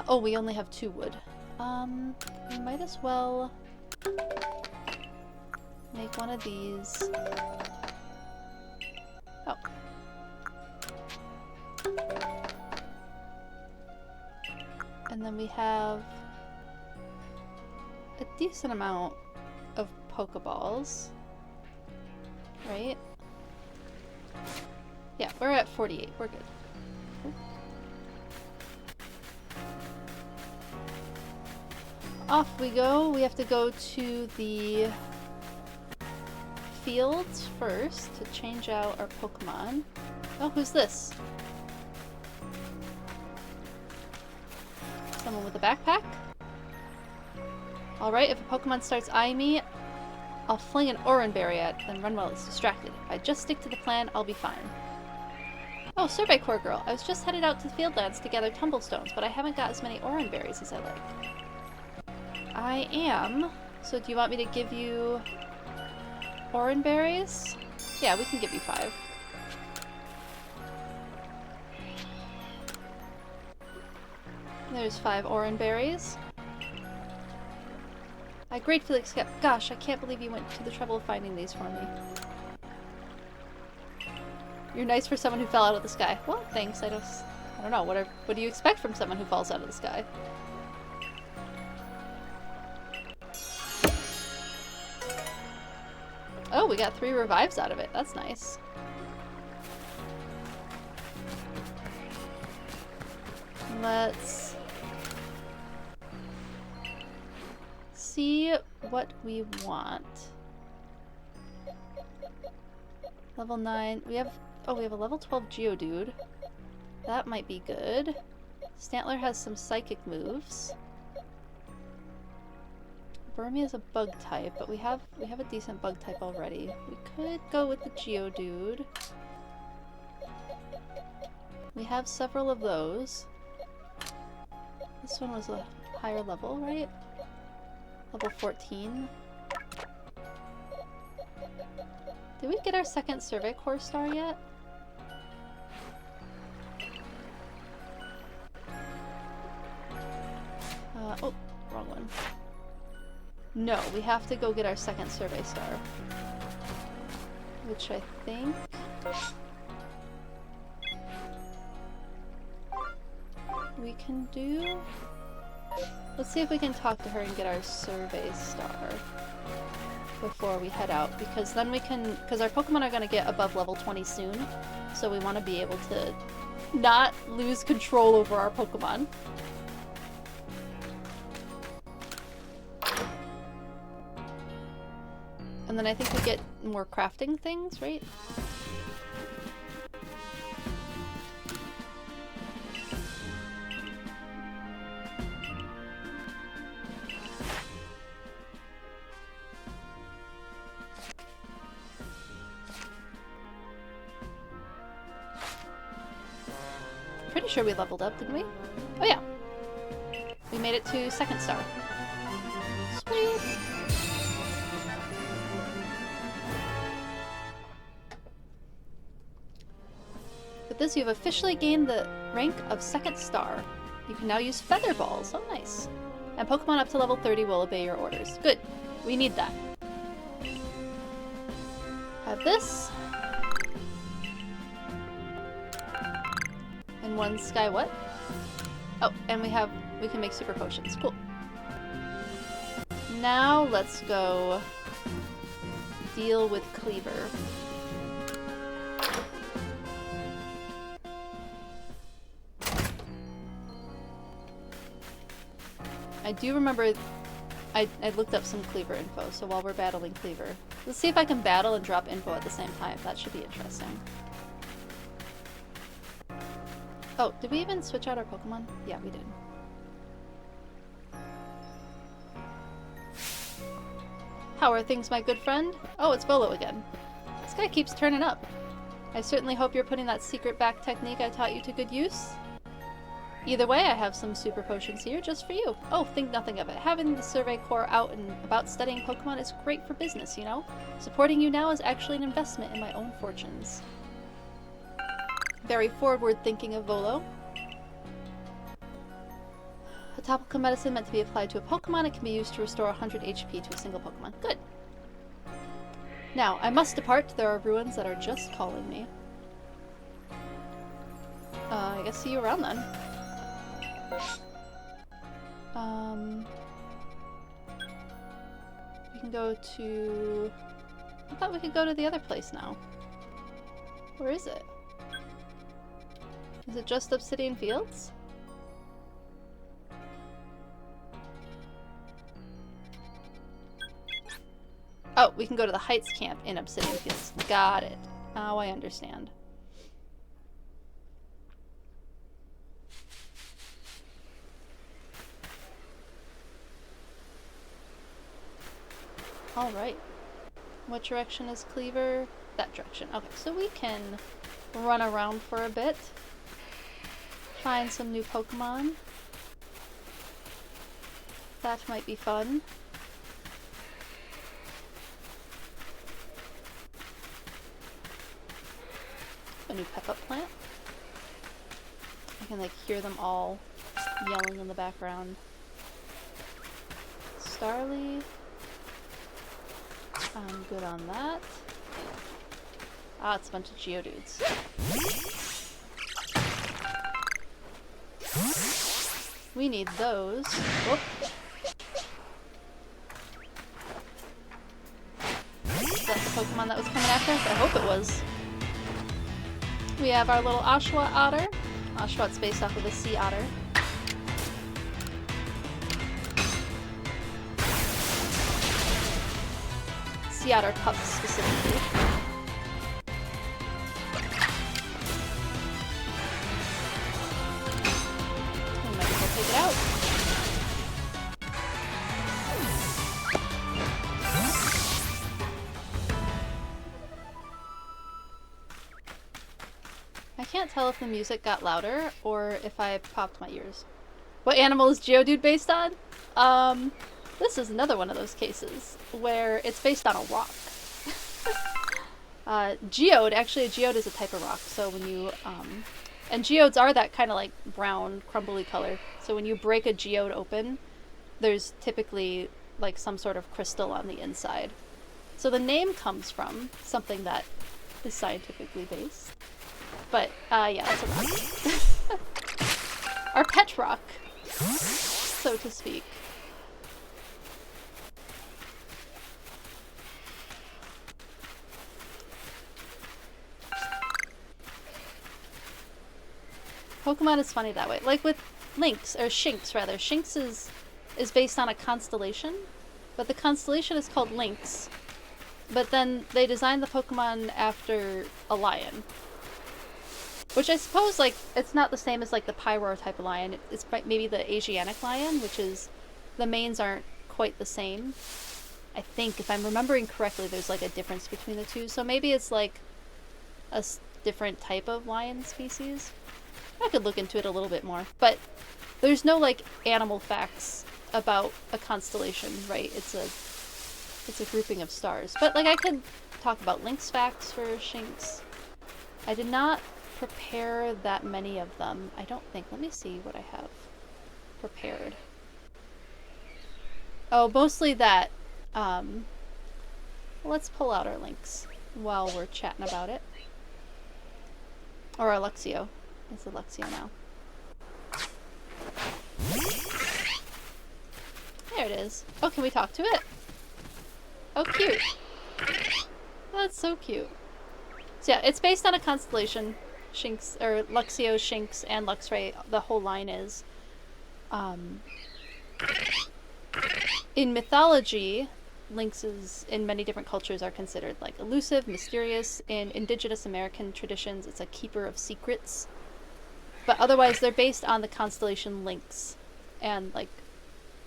Oh, we only have 2 wood. We might as well make one of these. Oh. And then we have a decent amount of Pokeballs, right? Yeah, we're at 48. We're good. Off we go. We have to go to the fields first to change out our Pokemon. Oh, who's this? Someone with a backpack? Alright, if a Pokemon starts eyeing me, I'll fling an Oranberry at it, then run while it's distracted. If I just stick to the plan, I'll be fine. Oh, Survey Corps girl. I was just headed out to the Fieldlands to gather Tumblestones, but I haven't got as many Oranberries as I like. I am. So do you want me to give you Oranberries? Yeah, we can give you 5. There's 5 Oranberries. I gratefully accept. Gosh, I can't believe you went to the trouble of finding these for me. You're nice for someone who fell out of the sky. Well, thanks. I don't know. What do you expect from someone who falls out of the sky? Oh, we got 3 revives out of it. That's nice. Let's see what we want. Level 9. We have a level 12 Geodude. That might be good. Stantler has some psychic moves. Burmy is a bug type, but we have a decent bug type already. We could go with the Geodude. We have several of those. This one was a higher level, right? Level 14. Did we get our second Survey Corps star yet? Oh, wrong one. No, we have to go get our second Survey Star. Which I think... we can do... Let's see if we can talk to her and get our Survey Star before we head out, because then we can... because our Pokemon are going to get above level 20 soon, so we want to be able to not lose control over our Pokemon. And then I think we get more crafting things, right? Pretty sure we leveled up, didn't we? Oh yeah. We made it to second star. Sweet! With this, you have officially gained the rank of second star. You can now use feather balls. Oh, nice. And Pokemon up to level 30 will obey your orders. Good. We need that. Have this. in one sky. What? Oh, and we can make super potions. Cool. Now let's go deal with Cleaver. I do remember I looked up some Cleaver info, so while we're battling Cleaver, let's see if I can battle and drop info at the same time. That should be interesting. Oh, did we even switch out our Pokemon? Yeah, we did. How are things, my good friend? Oh, it's Volo again. This guy keeps turning up. I certainly hope you're putting that secret back technique I taught you to good use. Either way, I have some super potions here just for you. Oh, think nothing of it. Having the Survey Corps out and about studying Pokemon is great for business, you know? Supporting you now is actually an investment in my own fortunes. Very forward thinking of Volo. A topical medicine meant to be applied to a Pokemon. It can be used to restore 100 HP to a single Pokemon. Good. Now, I must depart. There are ruins that are just calling me. I guess see you around then. We can go to... I thought we could go to the other place now. Where is it? Is it just Obsidian Fields? Oh, we can go to the Heights camp in Obsidian Fields. Got it. Now I understand. Alright. What direction is Cleaver? That direction. Okay, so we can run around for a bit. Find some new Pokemon. That might be fun. A new pep-up plant. I can like hear them all yelling in the background. Starly. I'm good on that. Ah, it's a bunch of Geodudes. We need those. Whoop. Is that the Pokemon that was coming after us? I hope it was. We have our little Oshawott otter. Oshawott's based off of a sea otter. Sea otter pups specifically. We might as well take it out. I can't tell if the music got louder or if I popped my ears. What animal is Geodude based on? This is another one of those cases where it's based on a rock. Geode, actually a geode is a type of rock, so when you, and geodes are that kind of like brown, crumbly color, so when you break a geode open, there's typically like some sort of crystal on the inside. So the name comes from something that is scientifically based. But, yeah, that's a rock. Our pet rock, so to speak. Pokemon is funny that way. Like with Lynx, or Shinx rather. Shinx is based on a constellation, but the constellation is called Lynx. But then they designed the Pokemon after a lion. Which I suppose, like, it's not the same as, like, the Pyroar type of lion. It's maybe the Asiatic lion, which is... the manes aren't quite the same. I think, if I'm remembering correctly, there's, like, a difference between the two. So maybe it's, like, a different type of lion species. I could look into it a little bit more. But there's no, like, animal facts about a constellation, right? It's a grouping of stars. But, like, I could talk about Lynx facts for Shinx. I did not prepare that many of them. I don't think. Let me see what I have prepared. Oh, mostly that. Let's pull out our Lynx while we're chatting about it. Or our Luxio. It's a Luxio now. There it is. Oh, can we talk to it? Oh, cute. That's so cute. So yeah, it's based on a constellation. Shinx, or Luxio, Shinx, and Luxray, the whole line is. In mythology, lynxes in many different cultures are considered like elusive, mysterious. In indigenous American traditions, it's a keeper of secrets. But otherwise, they're based on the constellation Lynx and like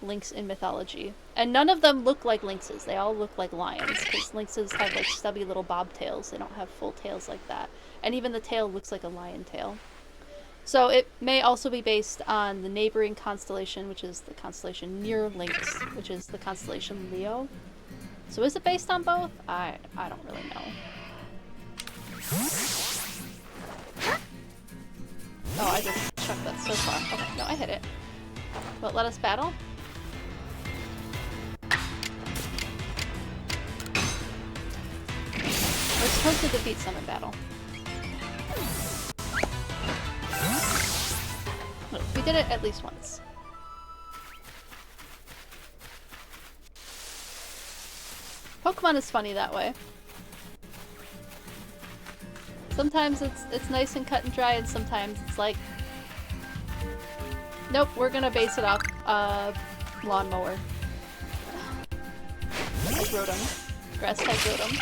lynx in mythology. And none of them look like lynxes. They all look like lions because lynxes have like stubby little bobtails. They don't have full tails like that. And even the tail looks like a lion tail. So it may also be based on the neighboring constellation, which is the constellation near Lynx, which is the constellation Leo. So is it based on both? I don't really know. Oh, I just chucked that so far. Okay, no, I hit it. But let us battle. We're supposed to defeat some in battle. Look, we did it at least once. Pokemon is funny that way. Sometimes it's nice and cut and dry, and sometimes it's like, nope, we're gonna base it off lawnmower. Like Rotom. Grass type Rotom.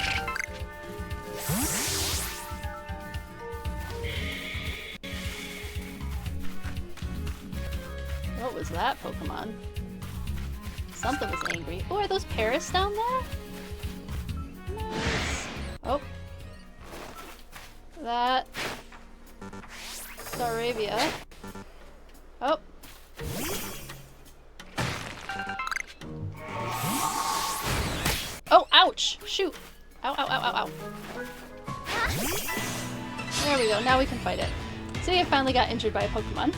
What was that Pokemon? Something was angry. Oh, are those Paris down there? Nice. Oh. That. Staravia. Oh. Oh, ouch! Shoot! Ow, ow, ow, ow, ow. There we go, now we can fight it. See, I finally got injured by a Pokemon.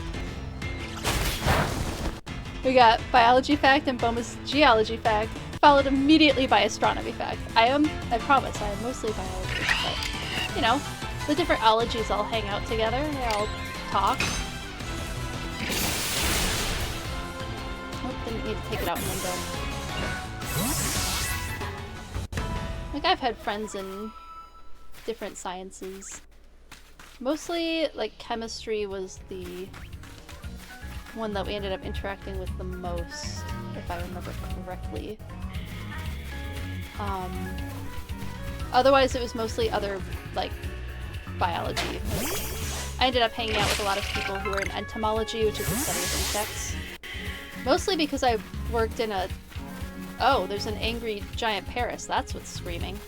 We got biology fact and bonus geology fact, followed immediately by astronomy fact. I promise, I am mostly biologist, but, you know, the different ologies all hang out together, they all talk. Oh, didn't need to take it out in one go. Like, I've had friends in different sciences. Mostly, like, chemistry was the one that we ended up interacting with the most, if I remember correctly. Otherwise, it was mostly other, like, biology. I ended up hanging out with a lot of people who were in entomology, which is the study of insects. Mostly because I worked in a... Oh, there's an angry giant Paris. That's what's screaming.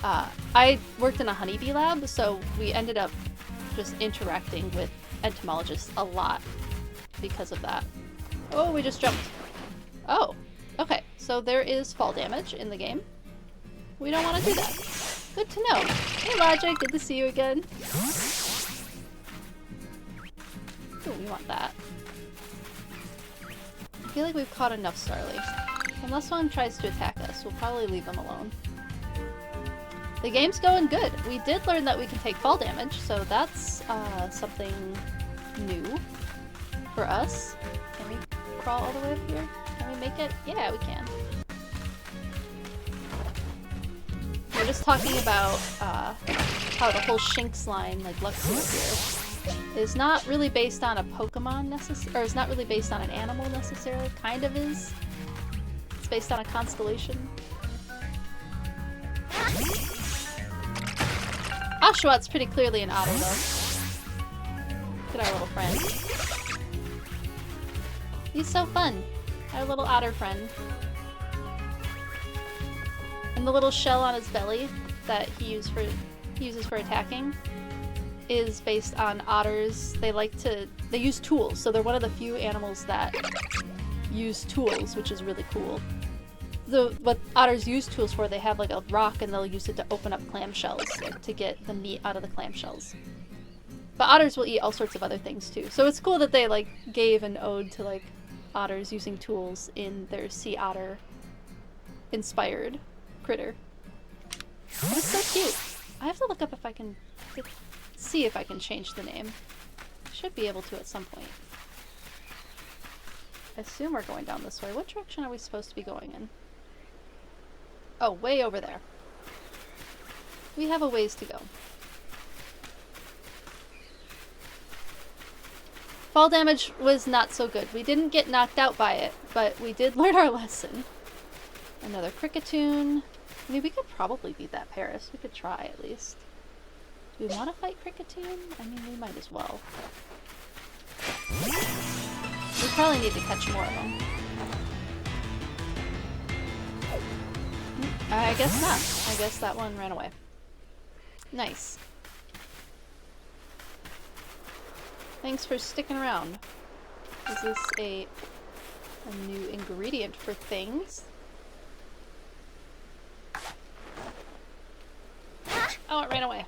I worked in a honeybee lab, so we ended up just interacting with entomologists a lot because of that. Oh, we just jumped. Oh, okay. So there is fall damage in the game. We don't want to do that. Good to know. Hey, Logic. Good to see you again. Ooh, we want that. I feel like we've caught enough Starly. Unless one tries to attack us, we'll probably leave them alone. The game's going good. We did learn that we can take fall damage, so that's something new for us. Can we crawl all the way up here? Can we make it? Yeah, we can. We're just talking about how the whole Shinx line, like Luxio here, is not really based on a Pokemon necessarily, or is not really based on an animal necessarily. Kind of is. It's based on a constellation. Oshawott pretty clearly an otter, though. Look at our little friend. He's so fun. Our little otter friend. And the little shell on his belly that he uses for attacking is based on otters. They use tools, so they're one of the few animals that use tools, which is really cool. What otters use tools for, they have like a rock and they'll use it to open up clamshells, like, to get the meat out of the clamshells. But otters will eat all sorts of other things too. So it's cool that they like gave an ode to like otters using tools in their sea otter inspired critter. It's so cute. I have to look up if I can see if I can change the name. Should be able to at some point. I assume we're going down this way. What direction are we supposed to be going in? Oh, way over there. We have a ways to go. Fall damage was not so good. We didn't get knocked out by it, but we did learn our lesson. Another Cricketune. I mean, we could probably beat that Paris. We could try, at least. Do we want to fight Cricketune? I mean, we might as well. We probably need to catch more of them. I guess not. I guess that one ran away. Nice. Thanks for sticking around. Is this a new ingredient for things? Oh, it ran away.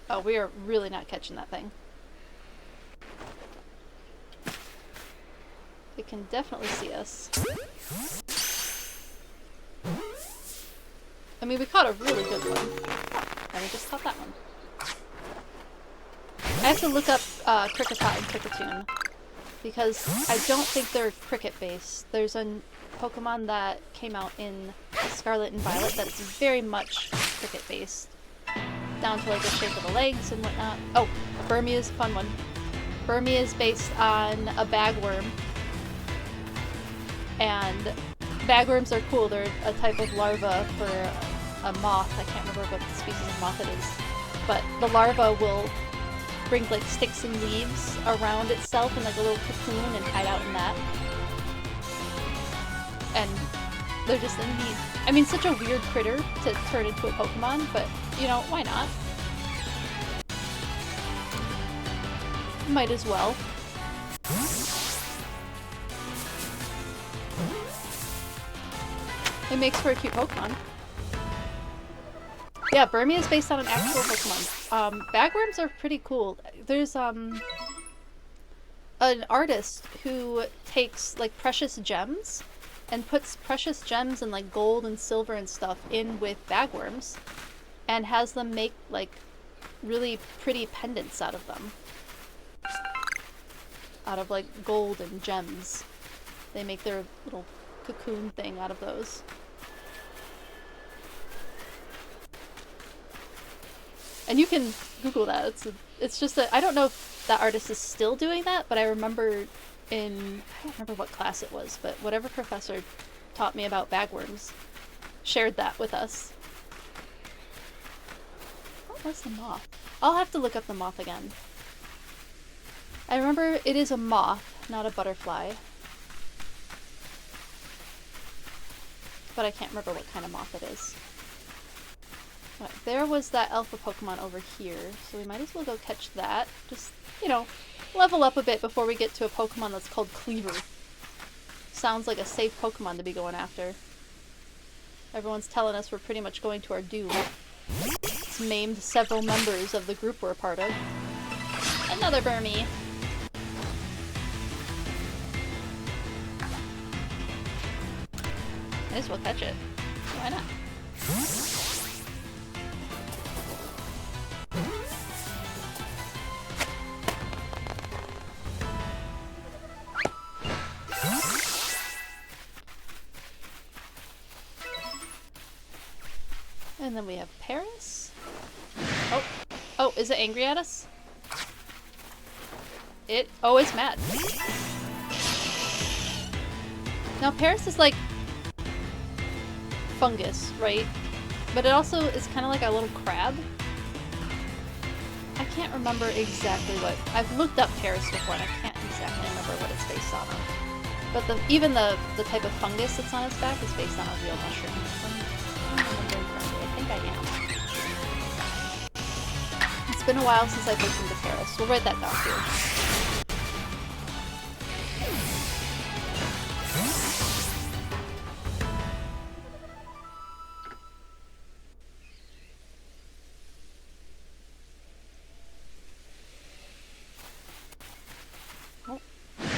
Oh, we are really not catching that thing. It can definitely see us. I mean, we caught a really good one. And we just caught that one. I have to look up Kricketot and Cricketune, because I don't think they're cricket-based. There's a Pokemon that came out in Scarlet and Violet that's very much cricket-based. Down to like the shape of the legs and whatnot. Oh, Burmy is a fun one. Burmy is based on a bagworm. And bagworms are cool. They're a type of larva for a moth. I can't remember what species of moth it is. But the larva will bring like sticks and leaves around itself in like a little cocoon and hide out in that. And they're just a neat, I mean, such a weird critter to turn into a Pokemon, but you know, why not? Might as well. It makes for a cute Pokemon. Yeah, Burmy is based on an actual Pokemon. Bagworms are pretty cool. There's an artist who takes like precious gems and puts precious gems and like gold and silver and stuff in with bagworms and has them make like really pretty pendants out of them. Out of like gold and gems. They make their little cocoon thing out of those. And you can Google that. It's just that I don't know if that artist is still doing that, but I remember in, I don't remember what class it was, but whatever professor taught me about bagworms shared that with us. What was the moth? I'll have to look up the moth again. I remember it is a moth, not a butterfly. But I can't remember what kind of moth it is. But there was that alpha Pokemon over here, so we might as well go catch that. Just, you know, level up a bit before we get to a Pokemon that's called Cleaver. Sounds like a safe Pokemon to be going after. Everyone's telling us we're pretty much going to our doom. It's maimed several members of the group we're a part of. Another Burmy! Might as well catch it. Why not? And then we have Paris. Oh. Oh, is it angry at us? Oh, it's mad. Now Paris is like fungus, right? But it also is kind of like a little crab. I can't remember exactly what... I've looked up Paris before and I can't exactly remember what it's based on. But even the type of fungus that's on its back is based on a real mushroom. I think I am. It's been a while since I've looked into Paris. We'll write that down too.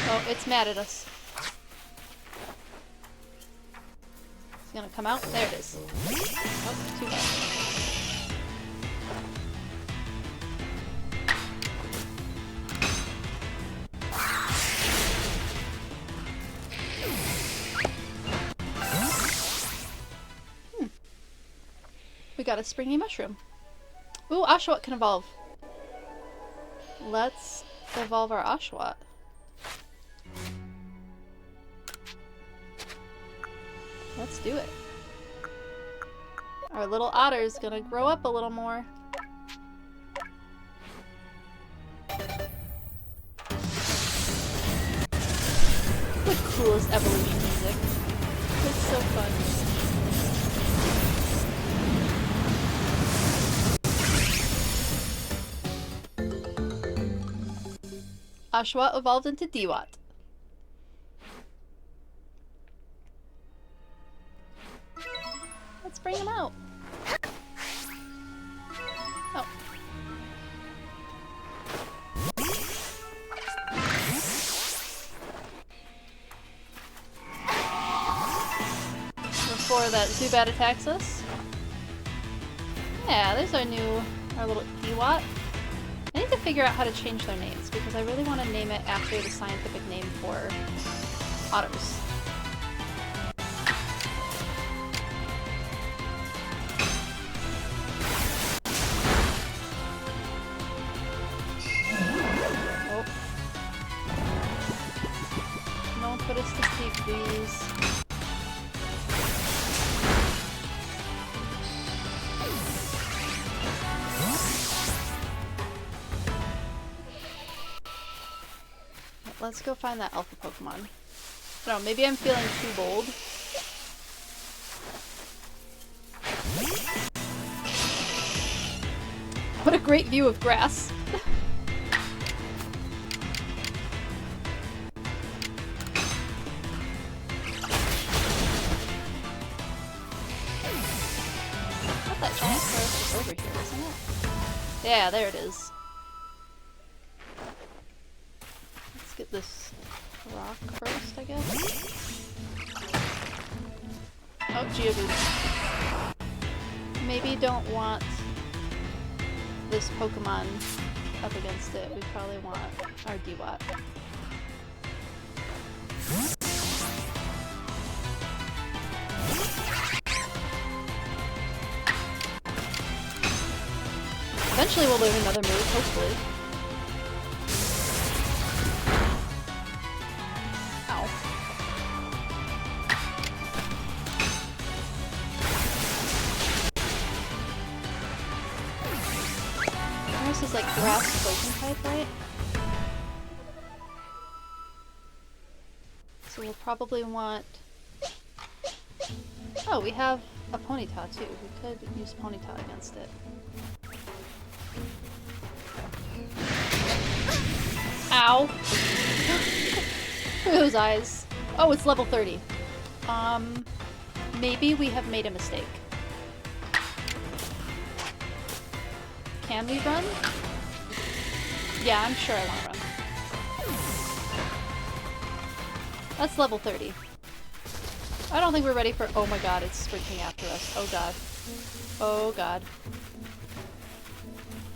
Oh, it's mad at us. It's gonna come out. There it is. Oh, too bad. got a springy mushroom. Ooh, Oshawott can evolve. Let's evolve our Oshawott. Let's do it. Our little otter's gonna grow up a little more. The coolest evolution music. It's so fun. Oshawott evolved into Dewott. Let's bring him out. Oh. Before that Zubat attacks us. Yeah, there's our little Dewott. I need to figure out how to change their names because I really want to name it after the scientific name for otters. Oh. Don't put us to sleep, please. Let's go find that alpha Pokemon. I don't know, maybe I'm feeling too bold. What a great view of grass. I thought that giant forest was over here, isn't it? Yeah, there it is. Get this rock first, I guess. Oh, Geodude. Maybe don't want this Pokemon up against it. We probably want our Dewott. Eventually we'll learn another move, hopefully. This is like grass poison type, right? So we'll probably want... Oh, we have a Ponyta too. We could use Ponyta against it. Ow! Look at those eyes. Oh, it's level 30. Maybe we have made a mistake. Can we run? Yeah, I'm sure I want to run. That's level 30. I don't think we're ready for- oh my god, it's sprinting after us. Oh god. Oh god.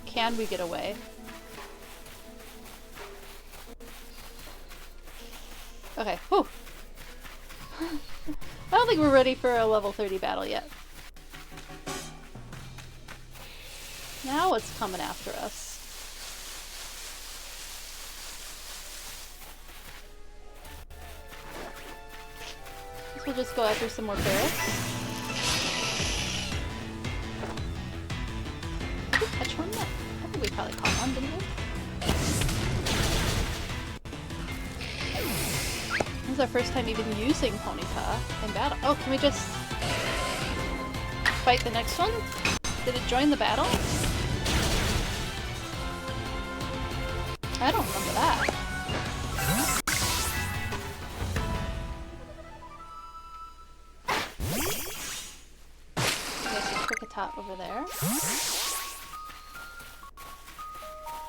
Can we get away? Okay, whew. I don't think we're ready for a level 30 battle yet. Now it's coming after us. Guess we'll just go after some more ferrets. Did we catch one yet? I think we probably caught one, didn't we? This is our first time even using Ponyta in battle. Oh, can we just fight the next one? Did it join the battle? I don't remember that. There's a Kricketot over there.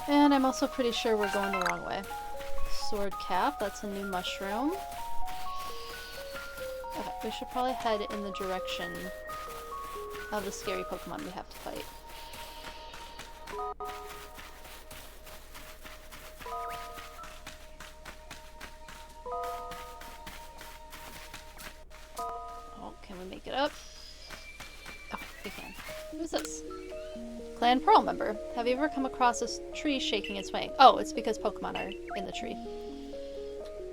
And I'm also pretty sure we're going the wrong way. Sword Cap, that's a new mushroom. Okay, we should probably head in the direction of the scary Pokemon we have to fight. Oh, can we make it up? Oh, we can. Who's this? Clan Pearl member. Have you ever come across this tree shaking and swaying? Oh, it's because Pokemon are in the tree.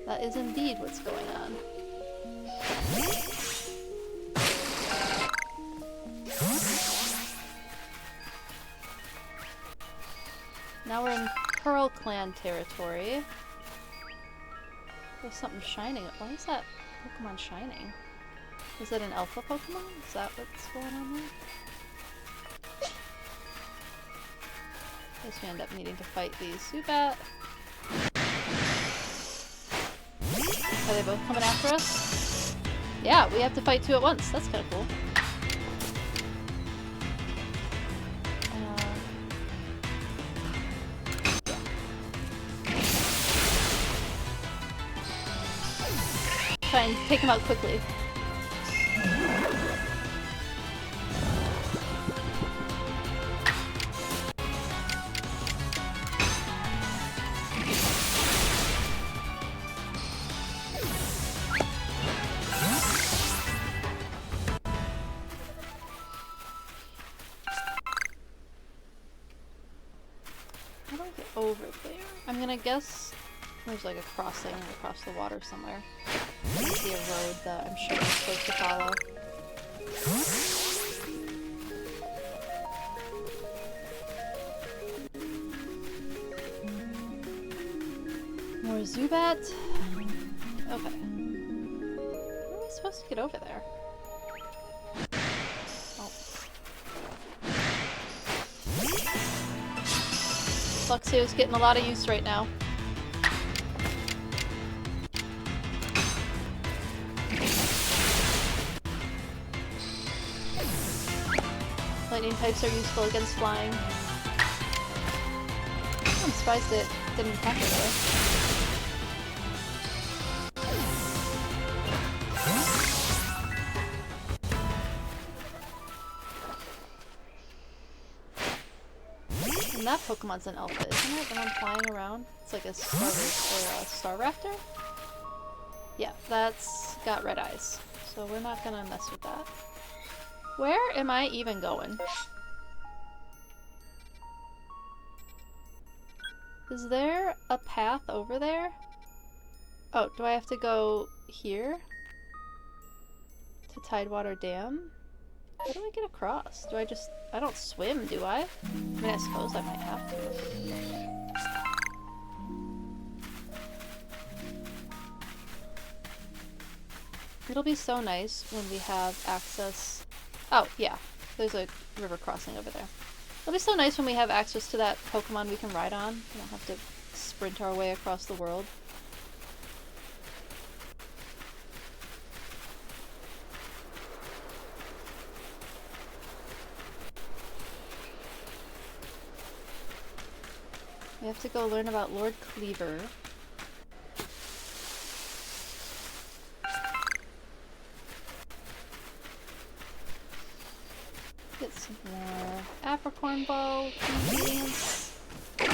That is indeed what's going on. Now we're in Pearl Clan territory. There's something shining. Why is that Pokemon shining? Is it an alpha Pokemon? Is that what's going on there? I guess we end up needing to fight these Zubat. Are they both coming after us? Yeah, we have to fight two at once. That's kind of cool. Try and take him out quickly. How do I get over there? I'm gonna guess there's like a crossing across the water somewhere. I see a road that I'm sure I'm supposed to follow. More Zubat. Okay. How am I supposed to get over there? Oh. Luxio's getting a lot of use right now. Lightning types are useful against flying. I'm surprised it didn't attack her though. And that Pokemon's an alpha, isn't it? The one flying around? It's like a Star Raptor? Yeah, that's got red eyes. So we're not gonna mess with that. Where am I even going? Is there a path over there? Oh, do I have to go here? To Tidewater Dam? How do I get across? Do I just... I don't swim, do I? I mean, I suppose I might have to. It'll be so nice when we have access... Oh, yeah. There's a river crossing over there. It'll be so nice when we have access to that Pokemon we can ride on. We don't have to sprint our way across the world. We have to go learn about Lord Cleaver. Get some more apricorn bow ingredients. Can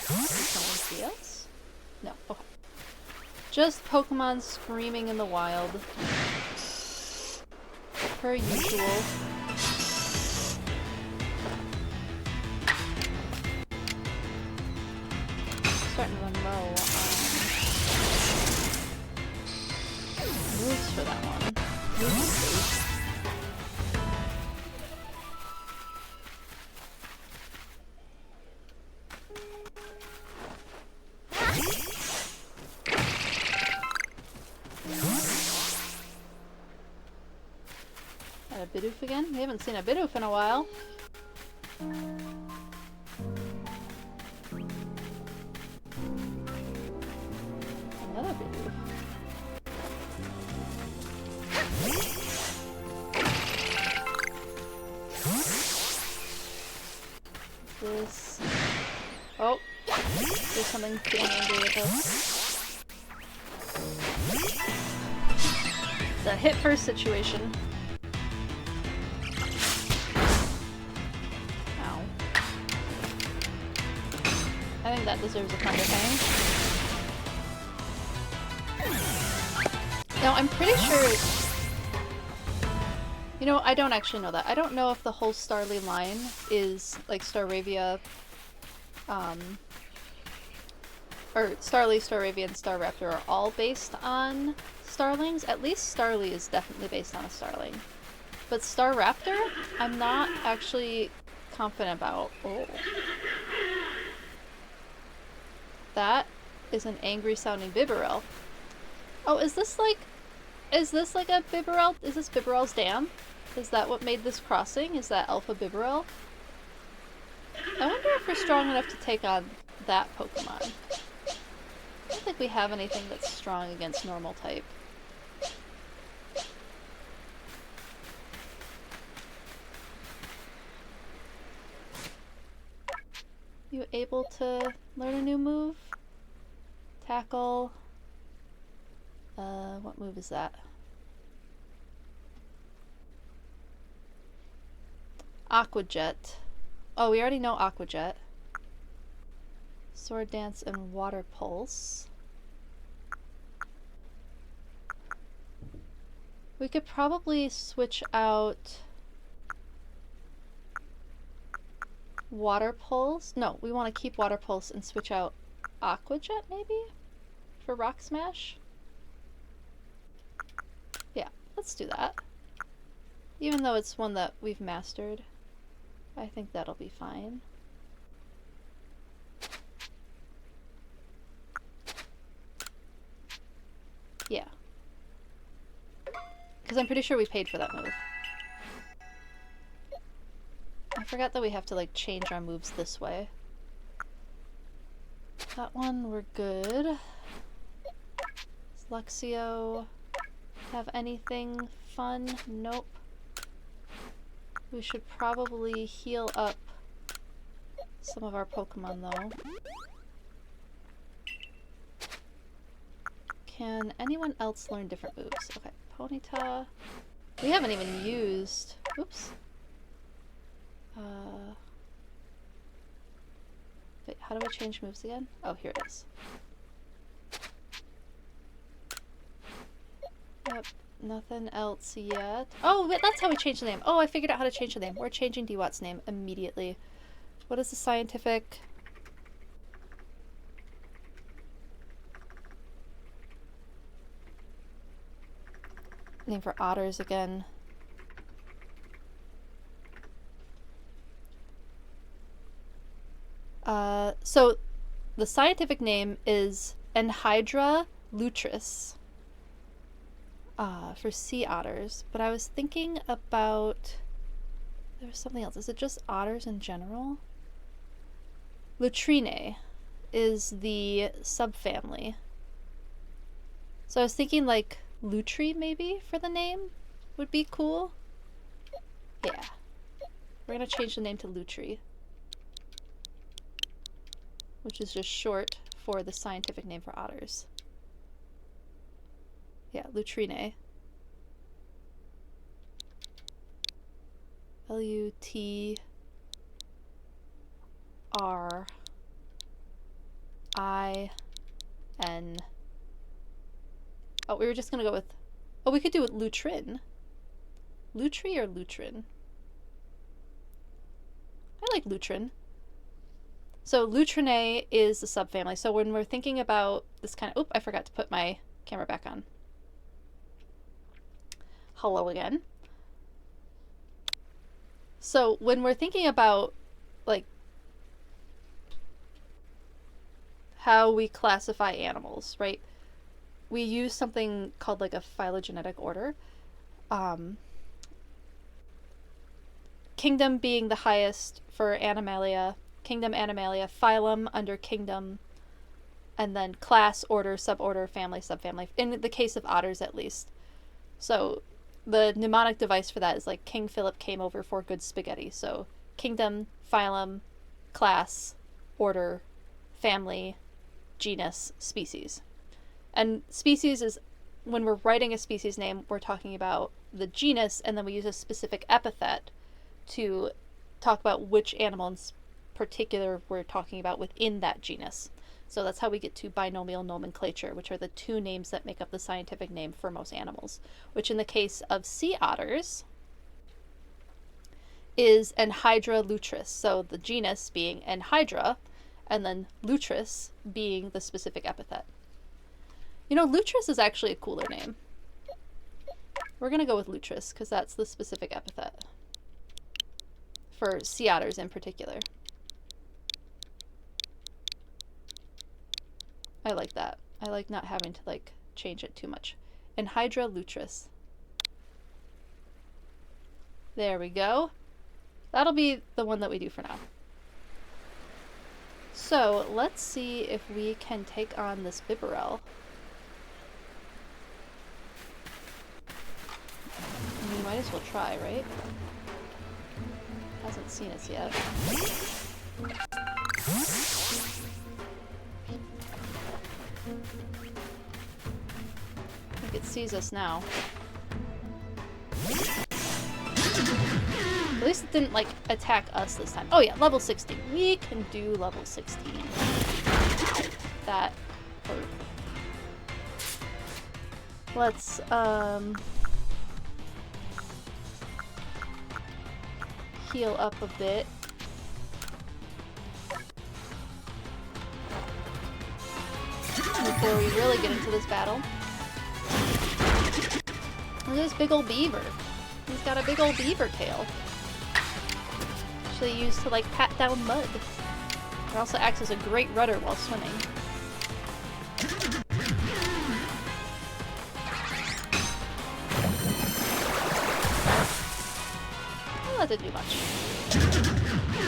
someone see us? No, okay. Just Pokemon screaming in the wild. Per usual. Starting to run low on moves for that one. Moves. Got a Bidoof again? We haven't seen a Bidoof in a while. Another Bidoof. This... Oh! There's something getting angry with us. It's a hit first situation. Ow. I think that deserves a Thunder Fang. No, I'm pretty sure... You know, I don't actually know that. I don't know if the whole Starly line is like Staravia, or Starly, Staravia, and Staraptor are all based on starlings. At least Starly is definitely based on a starling. But Staraptor, I'm not actually confident about. Oh. That is an angry sounding Bibarel. Oh, is this like a Bibarel? Is this Bibarel's dam? Is that what made this crossing? Is that Alpha Bibarel? I wonder if we're strong enough to take on that Pokemon. I don't think we have anything that's strong against normal type. You able to learn a new move? Tackle. What move is that? Aqua Jet. Oh, we already know Aqua Jet. Sword Dance and Water Pulse. We could probably switch out Water Pulse. No, we want to keep Water Pulse and switch out Aqua Jet maybe? For Rock Smash? Yeah, let's do that. Even though it's one that we've mastered, I think that'll be fine. Yeah. Because I'm pretty sure we paid for that move. I forgot that we have to like change our moves this way. That one, we're good. Does Luxio have anything fun? Nope. We should probably heal up some of our Pokemon though. Can anyone else learn different moves? Okay, Ponyta. We haven't even used... Oops. Wait, how do I change moves again? Oh, here it is. Yep, nothing else yet. Oh, wait, that's how we change the name. Oh, I figured out how to change the name. We're changing Dewat's name immediately. What is the scientific... name for otters again? So the scientific name is Enhydra lutris for sea otters, but I was thinking about... there was something else. Is it just otters in general? Lutrinae is the subfamily. So I was thinking like Lutri maybe for the name would be cool. Yeah. We're gonna change the name to Lutri, which is just short for the scientific name for otters. Yeah, Lutrinae. L-U-T-R-I-N. Oh, we were just gonna go with... oh, we could do it Lutrin. Lutri or Lutrin? I like Lutrin. So Lutrinae is the subfamily. So when we're thinking about this kind of... oop, I forgot to put my camera back on. Hello again. So when we're thinking about like how we classify animals, right? We use something called like a phylogenetic order. Kingdom being the highest for Animalia, Kingdom, Animalia, phylum under Kingdom, and then class, order, suborder, family, subfamily, in the case of otters at least. So the mnemonic device for that is like King Philip came over for good spaghetti. So Kingdom, phylum, class, order, family, genus, species. And species is, when we're writing a species name, we're talking about the genus, and then we use a specific epithet to talk about which animal in particular we're talking about within that genus. So that's how we get to binomial nomenclature, which are the two names that make up the scientific name for most animals. Which in the case of sea otters is Enhydra lutris. So the genus being Enhydra, and then lutris being the specific epithet. You know, lutris is actually a cooler name. We're gonna go with lutris because that's the specific epithet for sea otters in particular. I like that. I like not having to like change it too much. Enhydra lutris. There we go. That'll be the one that we do for now. So let's see if we can take on this Bibarel. We might as well try, right? Hasn't seen us yet. I think it sees us now. At least it didn't, like, attack us this time. Oh yeah, level 16. We can do level 16. That hurt. Let's, heal up a bit. Before we really get into this battle. Look at this big old beaver. He's got a big old beaver tail. Actually used to like pat down mud. It also acts as a great rudder while swimming. Oh, that didn't do much.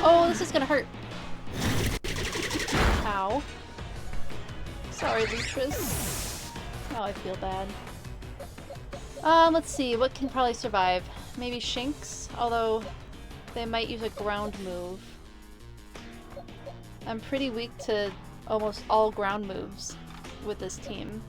Oh, this is gonna hurt. Ow. Sorry, Lutris. Oh, I feel bad. Let's see, what can probably survive? Maybe Shinx, although they might use a ground move. I'm pretty weak to almost all ground moves with this team.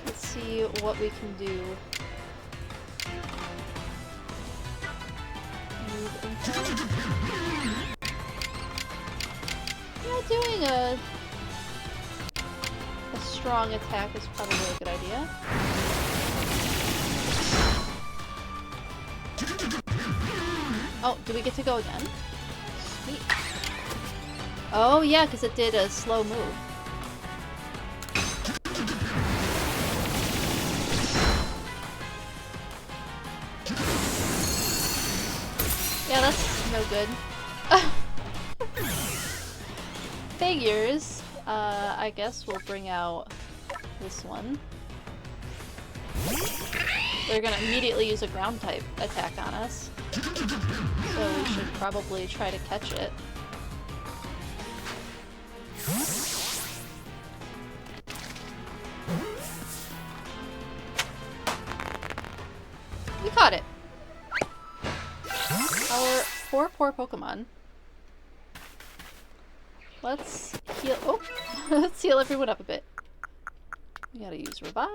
Let's see what we can do. Yeah, doing a strong attack is probably a good idea. Oh, do we get to go again? Sweet. Oh yeah, because it did a slow move. Yeah, that's no good. Figures. I guess we'll bring out this one. They're gonna immediately use a ground type attack on us. So we should probably try to catch it. We caught it! Our poor Pokemon. Let's heal. Oh! Let's heal everyone up a bit. We gotta use Revive.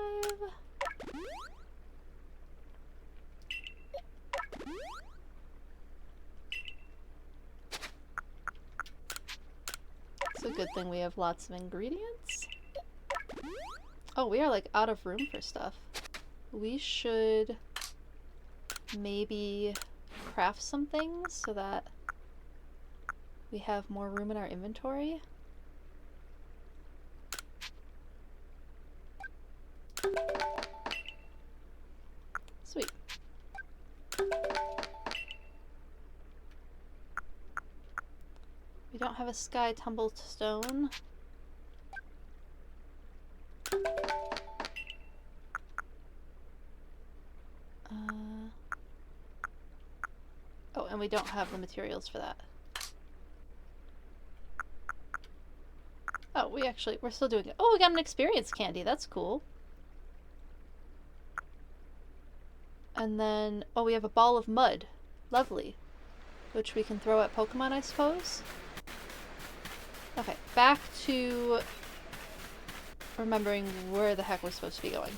It's a good thing we have lots of ingredients. Oh, we are like out of room for stuff. We should maybe craft some things so that we have more room in our inventory. Sweet. We don't have a Sky Tumblestone. Oh, and we don't have the materials for that. Oh, we're still doing it. Oh, we got an experience candy. That's cool. And then, oh, we have a ball of mud. Lovely. Which we can throw at Pokemon, I suppose. Okay, back to remembering where the heck we're supposed to be going.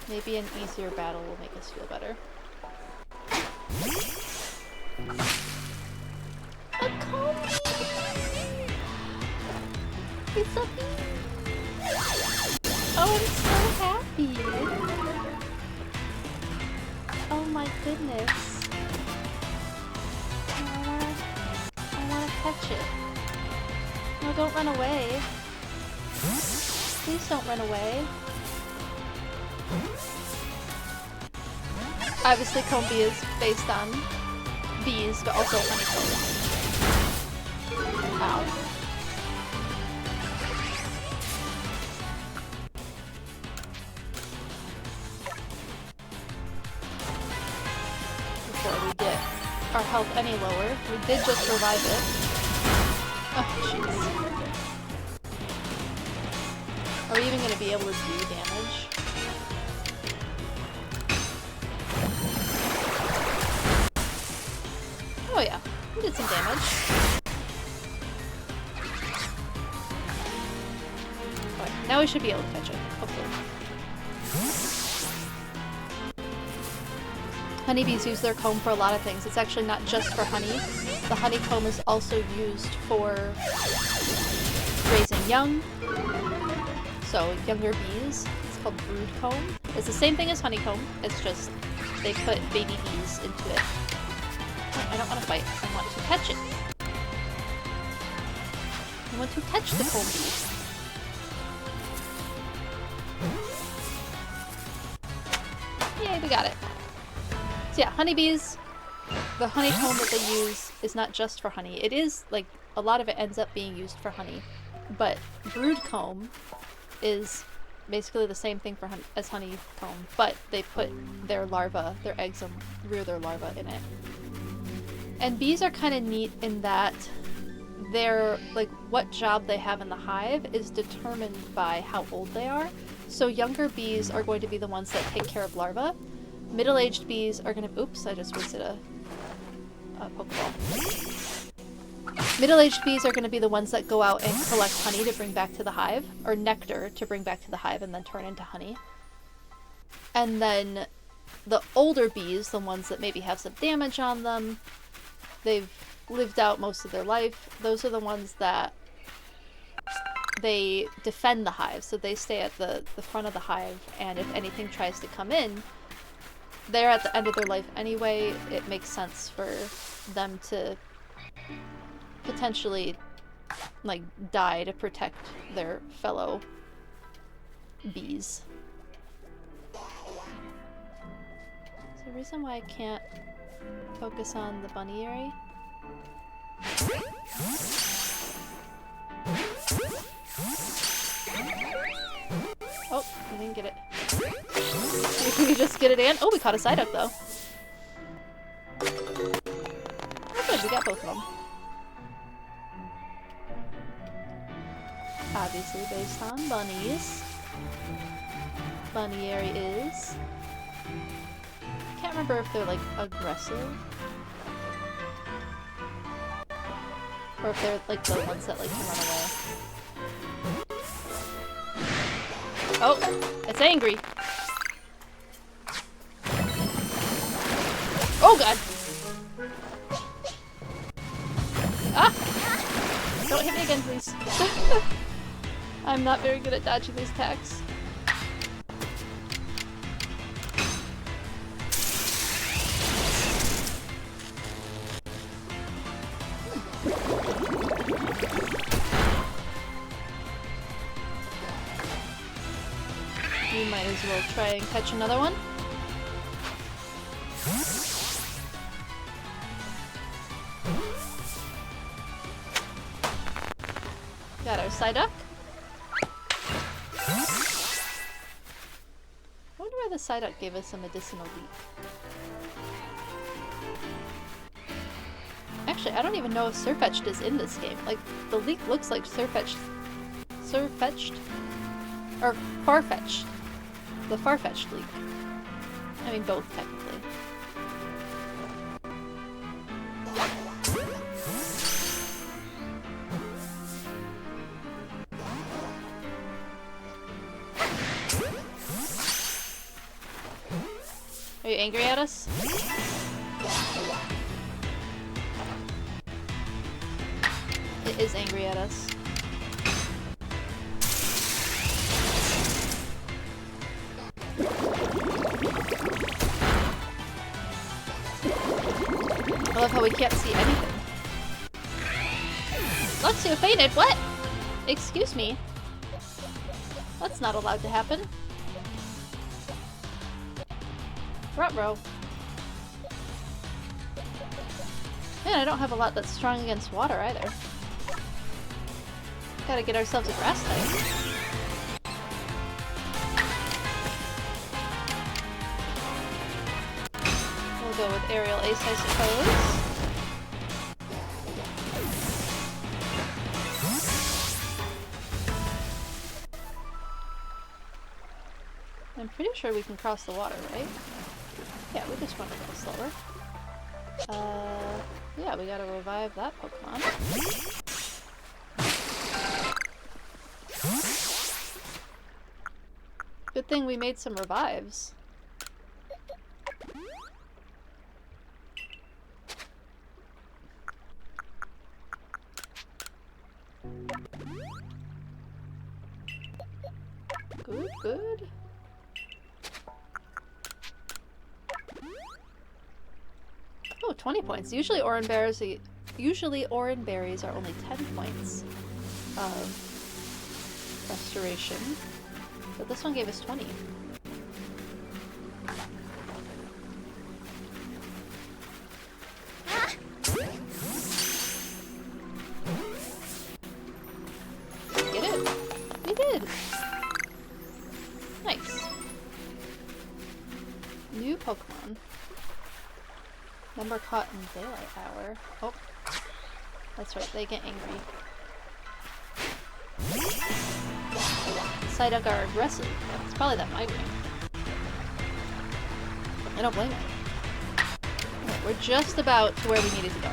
Maybe an easier battle will make us feel better. It's a bee! Oh, I'm so happy! Oh my goodness. I wanna catch it. No, don't run away. Please don't run away. Obviously, comb bee is based on bees, but also honeycomb. Ow. Before we get our health any lower, we did just revive it. Oh, jeez. Are we even going to be able to do damage? Oh yeah, we did some damage. Okay, now we should be able to catch it, hopefully. Honeybees use their comb for a lot of things. It's actually not just for honey. The honeycomb is also used for raising young. So younger bees. It's called brood comb. It's the same thing as honeycomb. It's just they put baby bees into it. I don't want to fight. I want to catch it. I want to catch the comb bee. Yay, we got it. So yeah, honeybees, the honeycomb that they use is not just for honey. It is, like, a lot of it ends up being used for honey. But brood comb is basically the same thing for as honeycomb, but they put their larvae, their eggs, and rear their larvae in it. And bees are kind of neat in that they're, like, what job they have in the hive is determined by how old they are. So younger bees are going to be the ones that take care of larvae. Middle-aged bees are going to... Oops, I just wasted a Pokeball. Middle-aged bees are going to be the ones that go out and collect honey to bring back to the hive, or nectar to bring back to the hive and then turn into honey. And then the older bees, the ones that maybe have some damage on them, they've lived out most of their life, those are the ones that they defend the hive. So they stay at the front of the hive, and if anything tries to come in, they're at the end of their life anyway. It makes sense for them to potentially, like, die to protect their fellow bees. Is there a reason why I can't focus on the bunnyary? Oh, I didn't get it. See if we can just get it in. Oh, we caught a Psyduck though. Oh good, we got both of them. Obviously based on bunnies. Bunnyary is... I can't remember if they're, like, aggressive. Or if they're, like, the ones that like to run away. Oh! It's angry! Oh god! Ah! Don't hit me again, please. I'm not very good at dodging these attacks. We might as well try and catch another one. Got our Psyduck. I wonder why the Psyduck gave us a medicinal leaf. Actually, I don't even know if Sirfetch'd is in this game. Like, the leak looks like Sirfetch'd. Or Farfetch'd. The Farfetch'd leak. I mean, both, technically. Are you angry at us? It is angry at us. I love how we can't see anything. Luxio fainted? What? Excuse me. That's not allowed to happen. Ruh-roh. Man, I don't have a lot that's strong against water either. Gotta get ourselves a grass type. We'll go with Aerial Ace, I suppose. I'm pretty sure we can cross the water, right? Yeah, we just want to go slower. Yeah, we gotta revive that Pokemon. Good thing we made some revives. Good, good. Oh, 20 points. Usually Oran berries are only 10 points of restoration. But this one gave us 20. Get it? We did! Nice. New Pokemon. Number caught in daylight hour. Oh. That's right, they get angry. Psyduck are aggressive. It's probably that migraine. I don't blame it. Okay, we're just about to where we needed to go.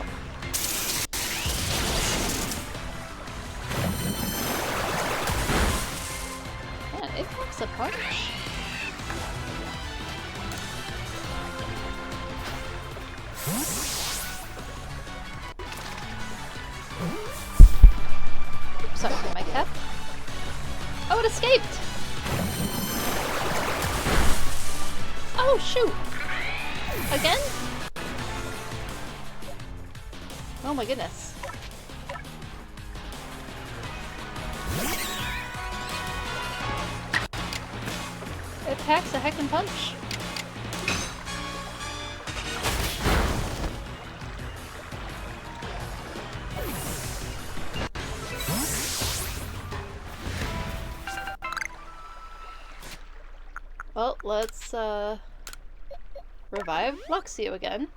Man, it packs a punch. Oops, sorry for my cap. Oh, it escaped! Oh, shoot! Again? Oh my goodness. It packs a heckin' punch. Well, let's, revive Luxio again.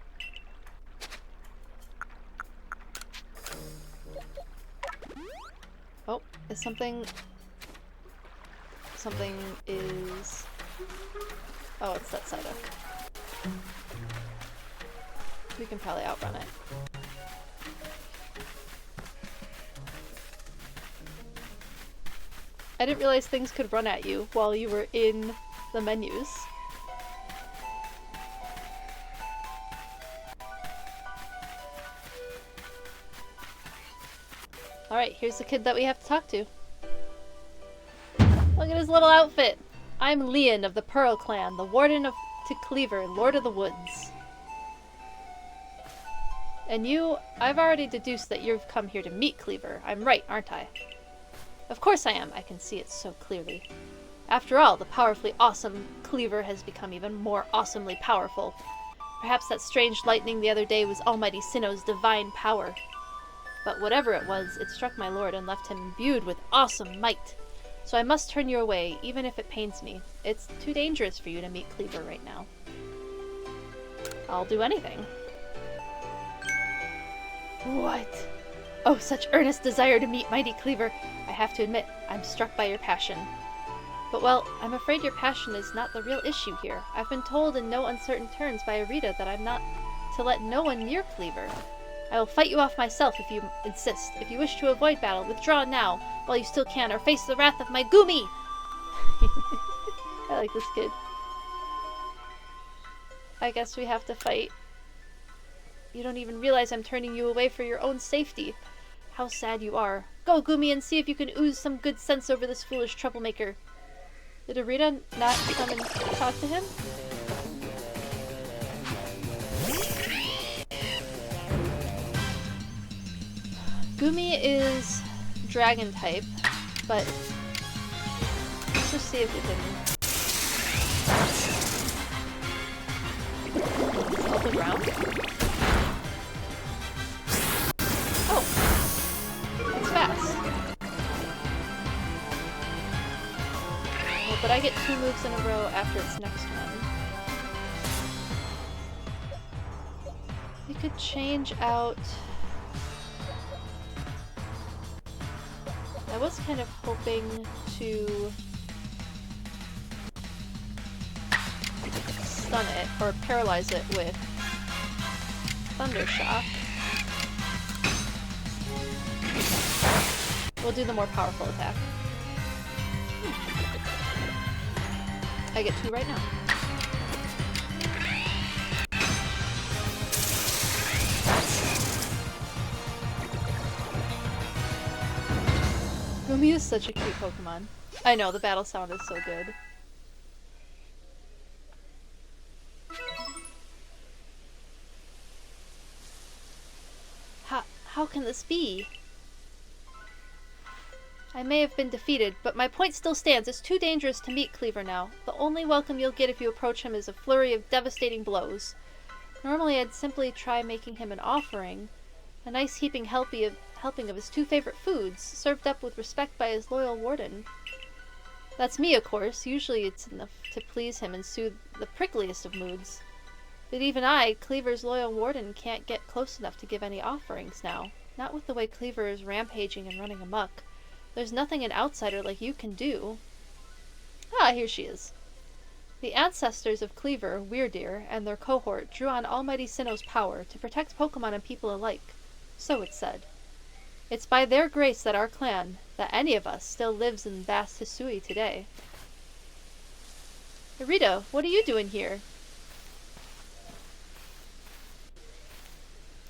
Oh, is something... Something is... Oh, it's that Psyduck. We can probably outrun it. I didn't realize things could run at you while you were in the menus. Alright, here's the kid that we have to talk to. Look at his little outfit! I'm Leon of the Pearl Clan, the Warden of Cleaver, Lord of the Woods. And you, I've already deduced that you've come here to meet Cleaver. I'm right, aren't I? Of course I am, I can see it so clearly. After all, the powerfully awesome Cleaver has become even more awesomely powerful. Perhaps that strange lightning the other day was Almighty Sinnoh's divine power. But whatever it was, it struck my lord and left him imbued with awesome might. So I must turn you away, even if it pains me. It's too dangerous for you to meet Cleaver right now. I'll do anything. What? Oh, such earnest desire to meet mighty Cleaver. I have to admit, I'm struck by your passion. But well, I'm afraid your passion is not the real issue here. I've been told in no uncertain terms by Arita that I'm not to let no one near Cleaver. I will fight you off myself if you insist. If you wish to avoid battle, withdraw now, while you still can, or face the wrath of my Gumi! I like this kid. I guess we have to fight. You don't even realize I'm turning you away for your own safety. How sad you are. Go, Gumi, and see if you can ooze some good sense over this foolish troublemaker. Did Arita not come and talk to him? Gumi is dragon type, but let's just see if we can. All the ground? Oh! That's fast. Well, but I get 2 moves in a row after its next one. We could change out... I was kind of hoping to stun it, or paralyze it with Thunder Shock. We'll do the more powerful attack. I get 2 right now. Gumi is such a cute Pokemon. I know, the battle sound is so good. How can this be? I may have been defeated, but my point still stands. It's too dangerous to meet Cleaver now. The only welcome you'll get if you approach him is a flurry of devastating blows. Normally I'd simply try making him an offering. A nice heaping helping of his 2 favorite foods, served up with respect by his loyal warden. That's me, of course. Usually it's enough to please him and soothe the prickliest of moods. But even I, Cleaver's loyal warden, can't get close enough to give any offerings now. Not with the way Cleaver is rampaging and running amok. There's nothing an outsider like you can do. Ah, here she is. The ancestors of Cleaver, Weirdeer, and their cohort drew on Almighty Sinnoh's power to protect Pokemon and people alike. So it's said. It's by their grace that our clan, that any of us, still lives in vast Hisui today. Arita, what are you doing here?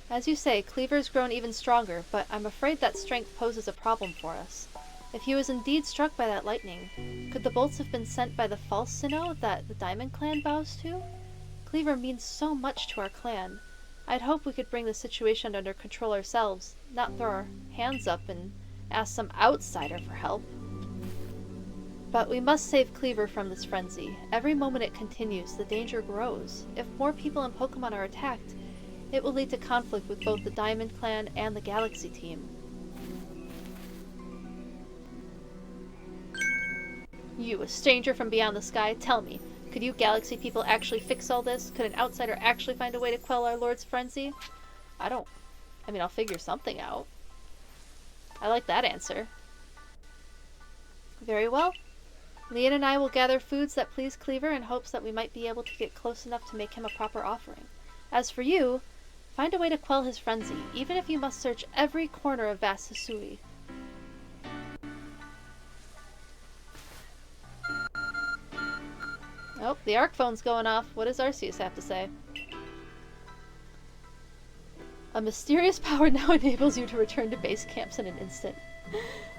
As you say, Cleaver's grown even stronger, but I'm afraid that strength poses a problem for us. If he was indeed struck by that lightning, could the bolts have been sent by the false Sinnoh that the Diamond Clan bows to? Cleaver means so much to our clan. I'd hope we could bring the situation under control ourselves, not throw our hands up and ask some outsider for help. But we must save Cleaver from this frenzy. Every moment it continues, the danger grows. If more people and Pokemon are attacked, it will lead to conflict with both the Diamond Clan and the Galaxy team. You, a stranger from beyond the sky, tell me, could you Galaxy people actually fix all this? Could an outsider actually find a way to quell our Lord's frenzy? I mean, I'll figure something out. I like that answer. Very well. Leon and I will gather foods that please Cleaver in hopes that we might be able to get close enough to make him a proper offering. As for you, find a way to quell his frenzy, even if you must search every corner of vast Hisui. Oh, the ARC phone's going off. What does Arceus have to say? A mysterious power now enables you to return to base camps in an instant.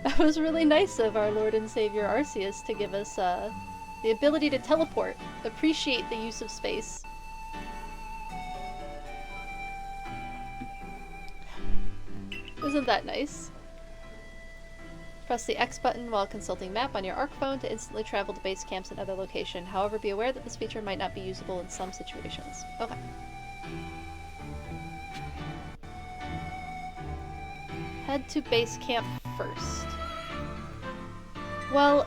That was really nice of our Lord and Savior Arceus to give us the ability to teleport. Appreciate the use of space. Isn't that nice? Press the X button while consulting map on your ARC phone to instantly travel to base camps and other location. However, be aware that this feature might not be usable in some situations. Okay. Head to base camp first. Well,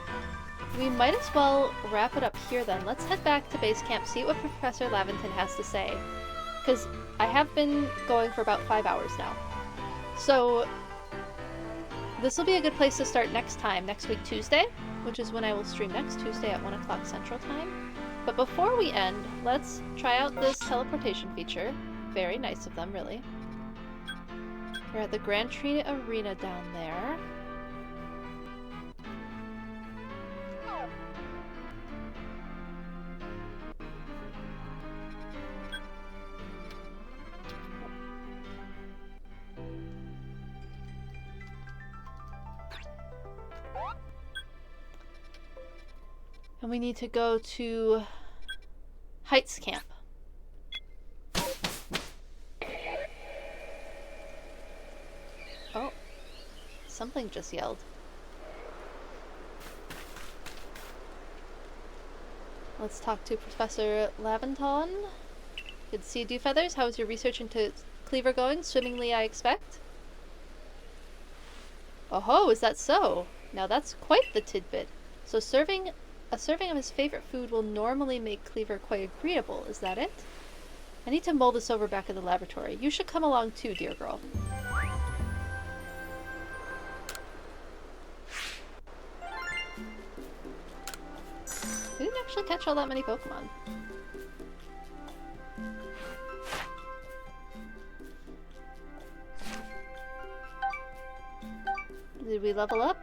we might as well wrap it up here then. Let's head back to base camp, see what Professor Laventon has to say. Because I have been going for about 5 hours now. So this will be a good place to start next week Tuesday, which is when I will stream next Tuesday at 1 o'clock Central Time. But before we end, let's try out this teleportation feature. Very nice of them, really. We're at the Grand Tree Arena down there. And we need to go to Heights Camp. Oh, something just yelled. Let's talk to Professor Laventon. Good to see you, Dewfeathers. How is your research into Cleaver going? Swimmingly, I expect. Oh ho, is that so? Now that's quite the tidbit. So a serving of his favorite food will normally make Cleaver quite agreeable, is that it? I need to mull this over back in the laboratory. You should come along too, dear girl. We didn't actually catch all that many Pokemon. Did we level up?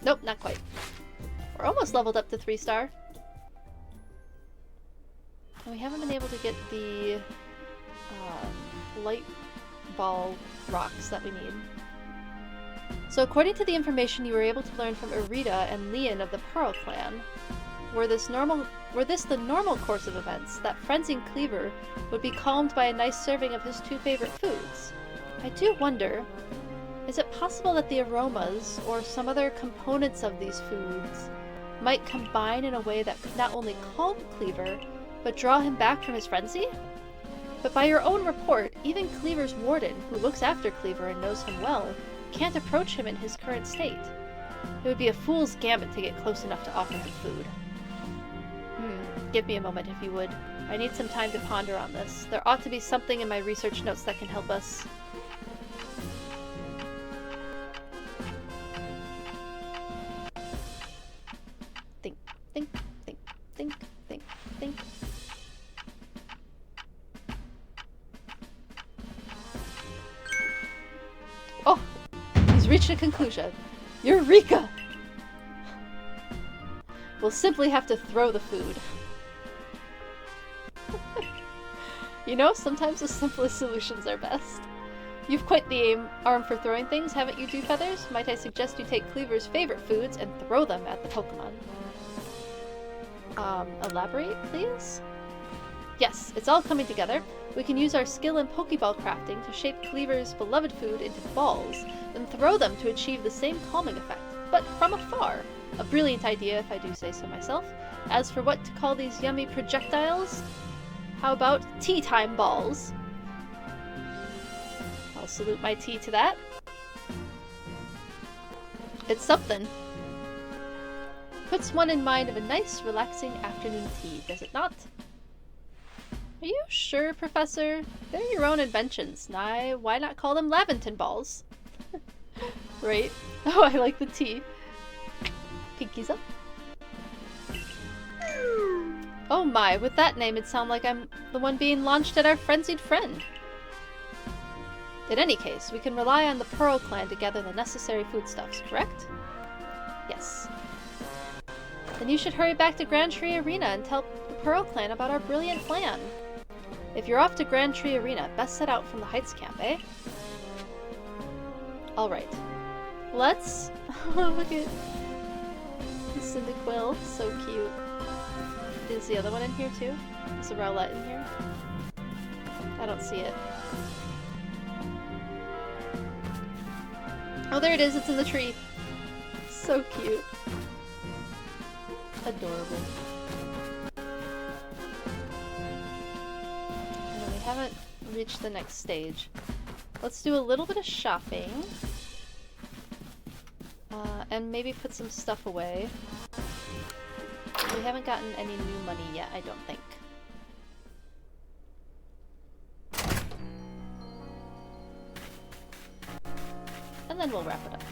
Nope, not quite. We're almost leveled up to 3-star. And we haven't been able to get the light ball rocks that we need. So according to the information you were able to learn from Irida and Leon of the Pearl Clan, were this the normal course of events, that frenzied Cleaver would be calmed by a nice serving of his two favorite foods. I do wonder, is it possible that the aromas, or some other components of these foods, might combine in a way that could not only calm Cleaver, but draw him back from his frenzy? But by your own report, even Cleaver's warden, who looks after Cleaver and knows him well, can't approach him in his current state. It would be a fool's gambit to get close enough to offer him food. Give me a moment if you would. I need some time to ponder on this. There ought to be something in my research notes that can help us. Think, think, think, think, think, think. Oh! He's reached a conclusion. Eureka! We'll simply have to throw the food. You know, sometimes the simplest solutions are best. You've quite the arm for throwing things, haven't you, Dewfeathers? Might I suggest you take Cleaver's favorite foods and throw them at the Pokemon? Elaborate, please? Yes, it's all coming together. We can use our skill in Pokeball crafting to shape Cleaver's beloved food into balls, then throw them to achieve the same calming effect, but from afar. A brilliant idea, if I do say so myself. As for what to call these yummy projectiles, how about tea time balls? I'll salute my tea to that. It's something. Puts one in mind of a nice, relaxing afternoon tea, does it not? Are you sure, Professor? They're your own inventions. Why not call them Laventon balls? Right? Oh, I like the tea. Pinkies up. Oh my, with that name it'd sound like I'm the one being launched at our frenzied friend. In any case, we can rely on the Pearl Clan to gather the necessary foodstuffs, correct? Yes. Then you should hurry back to Grand Tree Arena and tell the Pearl Clan about our brilliant plan. If you're off to Grand Tree Arena, best set out from the Heights Camp, eh? Alright. Let's... look at... Cyndaquil, so cute. Is the other one in here too? Is the Rowlet in here? I don't see it. Oh, there it is, it's in the tree. So cute. Adorable. And we haven't reached the next stage. Let's do a little bit of shopping. And maybe put some stuff away. We haven't gotten any new money yet, I don't think. And then we'll wrap it up.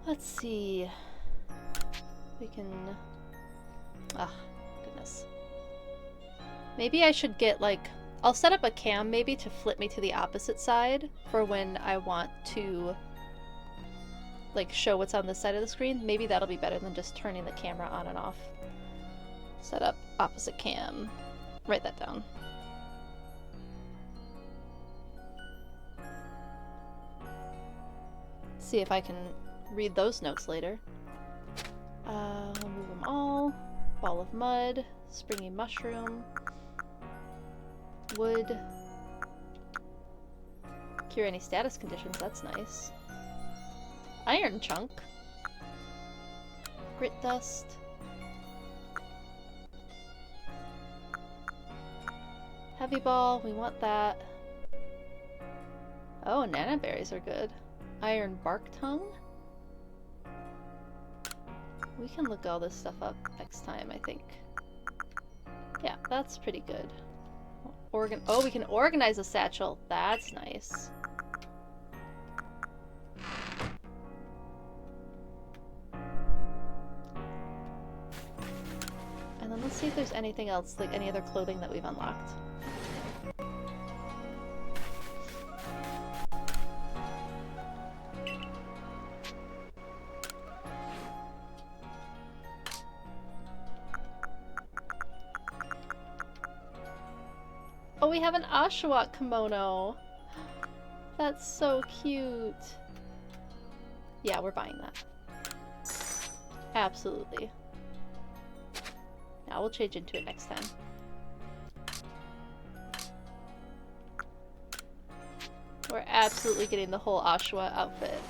Let's see. We can... Ah, goodness. Maybe I should get, like... I'll set up a cam, maybe, to flip me to the opposite side for when I want to, like, show what's on this side of the screen. Maybe that'll be better than just turning the camera on and off. Set up opposite cam. Write that down. See if I can read those notes later. We'll move them all. Ball of mud, springy mushroom, wood. Cure any status conditions, that's nice. Iron chunk. Grit dust. Heavy ball, we want that. Oh, nanaberries are good. Iron bark tongue. We can look all this stuff up next time, I think. Yeah, that's pretty good. Oh, we can organize a satchel. That's nice. And then let's see if there's anything else, like any other clothing that we've unlocked. Oh, we have an Oshawott kimono. That's so cute. Yeah, we're buying that. Absolutely. Now we'll change into it next time. We're absolutely getting the whole Oshawott outfit.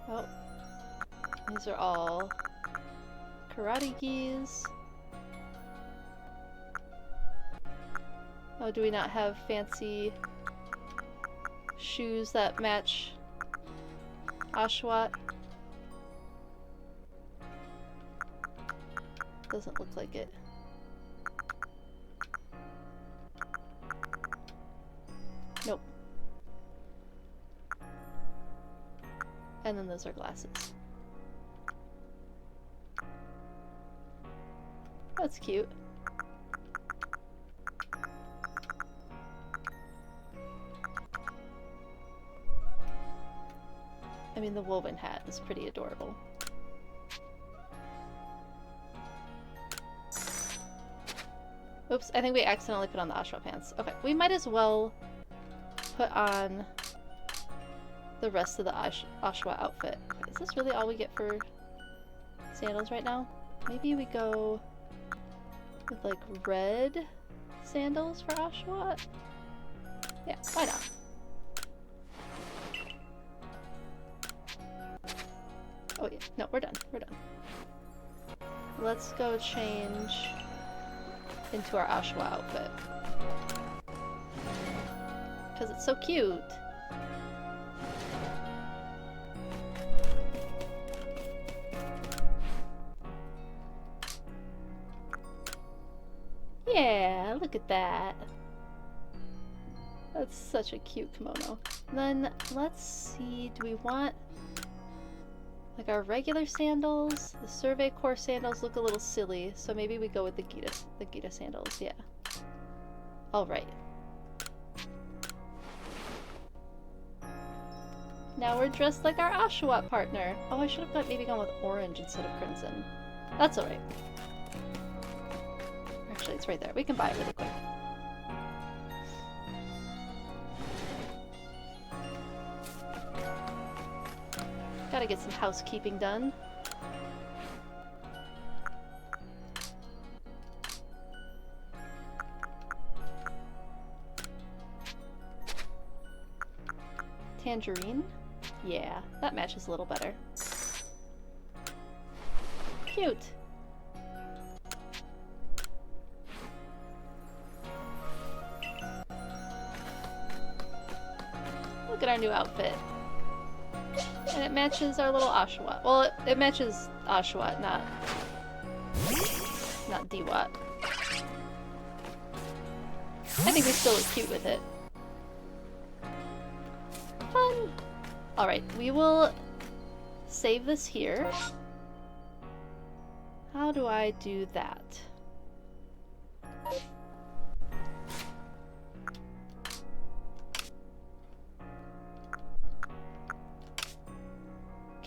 Oh. These are all karate gis. Oh, do we not have fancy shoes that match Oshawott? Doesn't look like it. Nope. And then those are glasses. That's cute. I mean, the woven hat is pretty adorable. Oops, I think we accidentally put on the Oshawott pants. Okay, we might as well put on the rest of the Oshawott outfit. Is this really all we get for sandals right now? Maybe we go with like red sandals for Oshawott? Yeah, why not? Oh yeah, no, we're done. We're done. Let's go change into our Oshawott outfit. Because it's so cute. Yeah, look at that. That's such a cute kimono. Then let's see, do we want like our regular sandals? The Survey Corps sandals look a little silly, so maybe we go with the Gita sandals, yeah. Alright. Now we're dressed like our Oshawott partner. Oh, I should have maybe gone with orange instead of crimson. That's alright. Actually, it's right there. We can buy it really quick. Gotta get some housekeeping done. Tangerine? Yeah, that matches a little better. Cute! Look at our new outfit. And it matches our little Oshawott. Well, it matches Oshawott, not Dewott. I think we still look cute with it. Fun! Alright, we will save this here. How do I do that?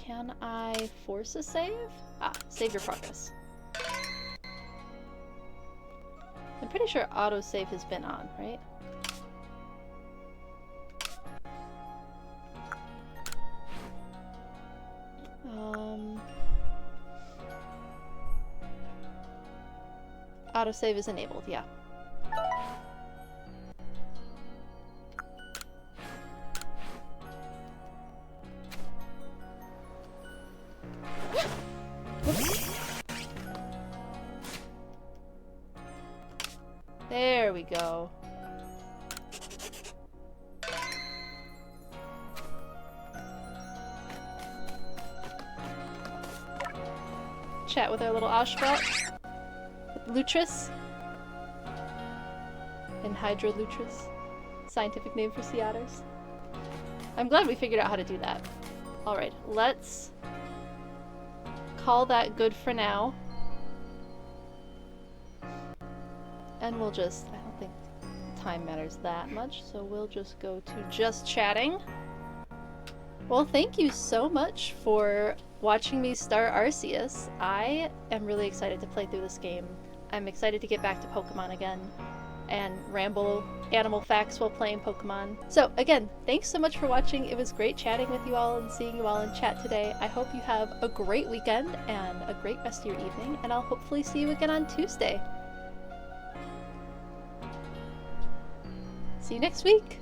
Can I force a save? Ah, save your progress. I'm pretty sure autosave has been on, right? Autosave is enabled, yeah. Whoops. There we go. Chat with our little Oshbot. Lutris. And Hydrolutris. Scientific name for sea otters. I'm glad we figured out how to do that. Alright, let's call that good for now. And we'll just, I don't think time matters that much, so we'll just go to just chatting. Well, thank you so much for watching me start Arceus. I am really excited to play through this game. I'm excited to get back to Pokemon again and ramble animal facts while playing Pokemon. So again, thanks so much for watching. It was great chatting with you all and seeing you all in chat today. I hope you have a great weekend and a great rest of your evening, and I'll hopefully see you again on Tuesday. See you next week!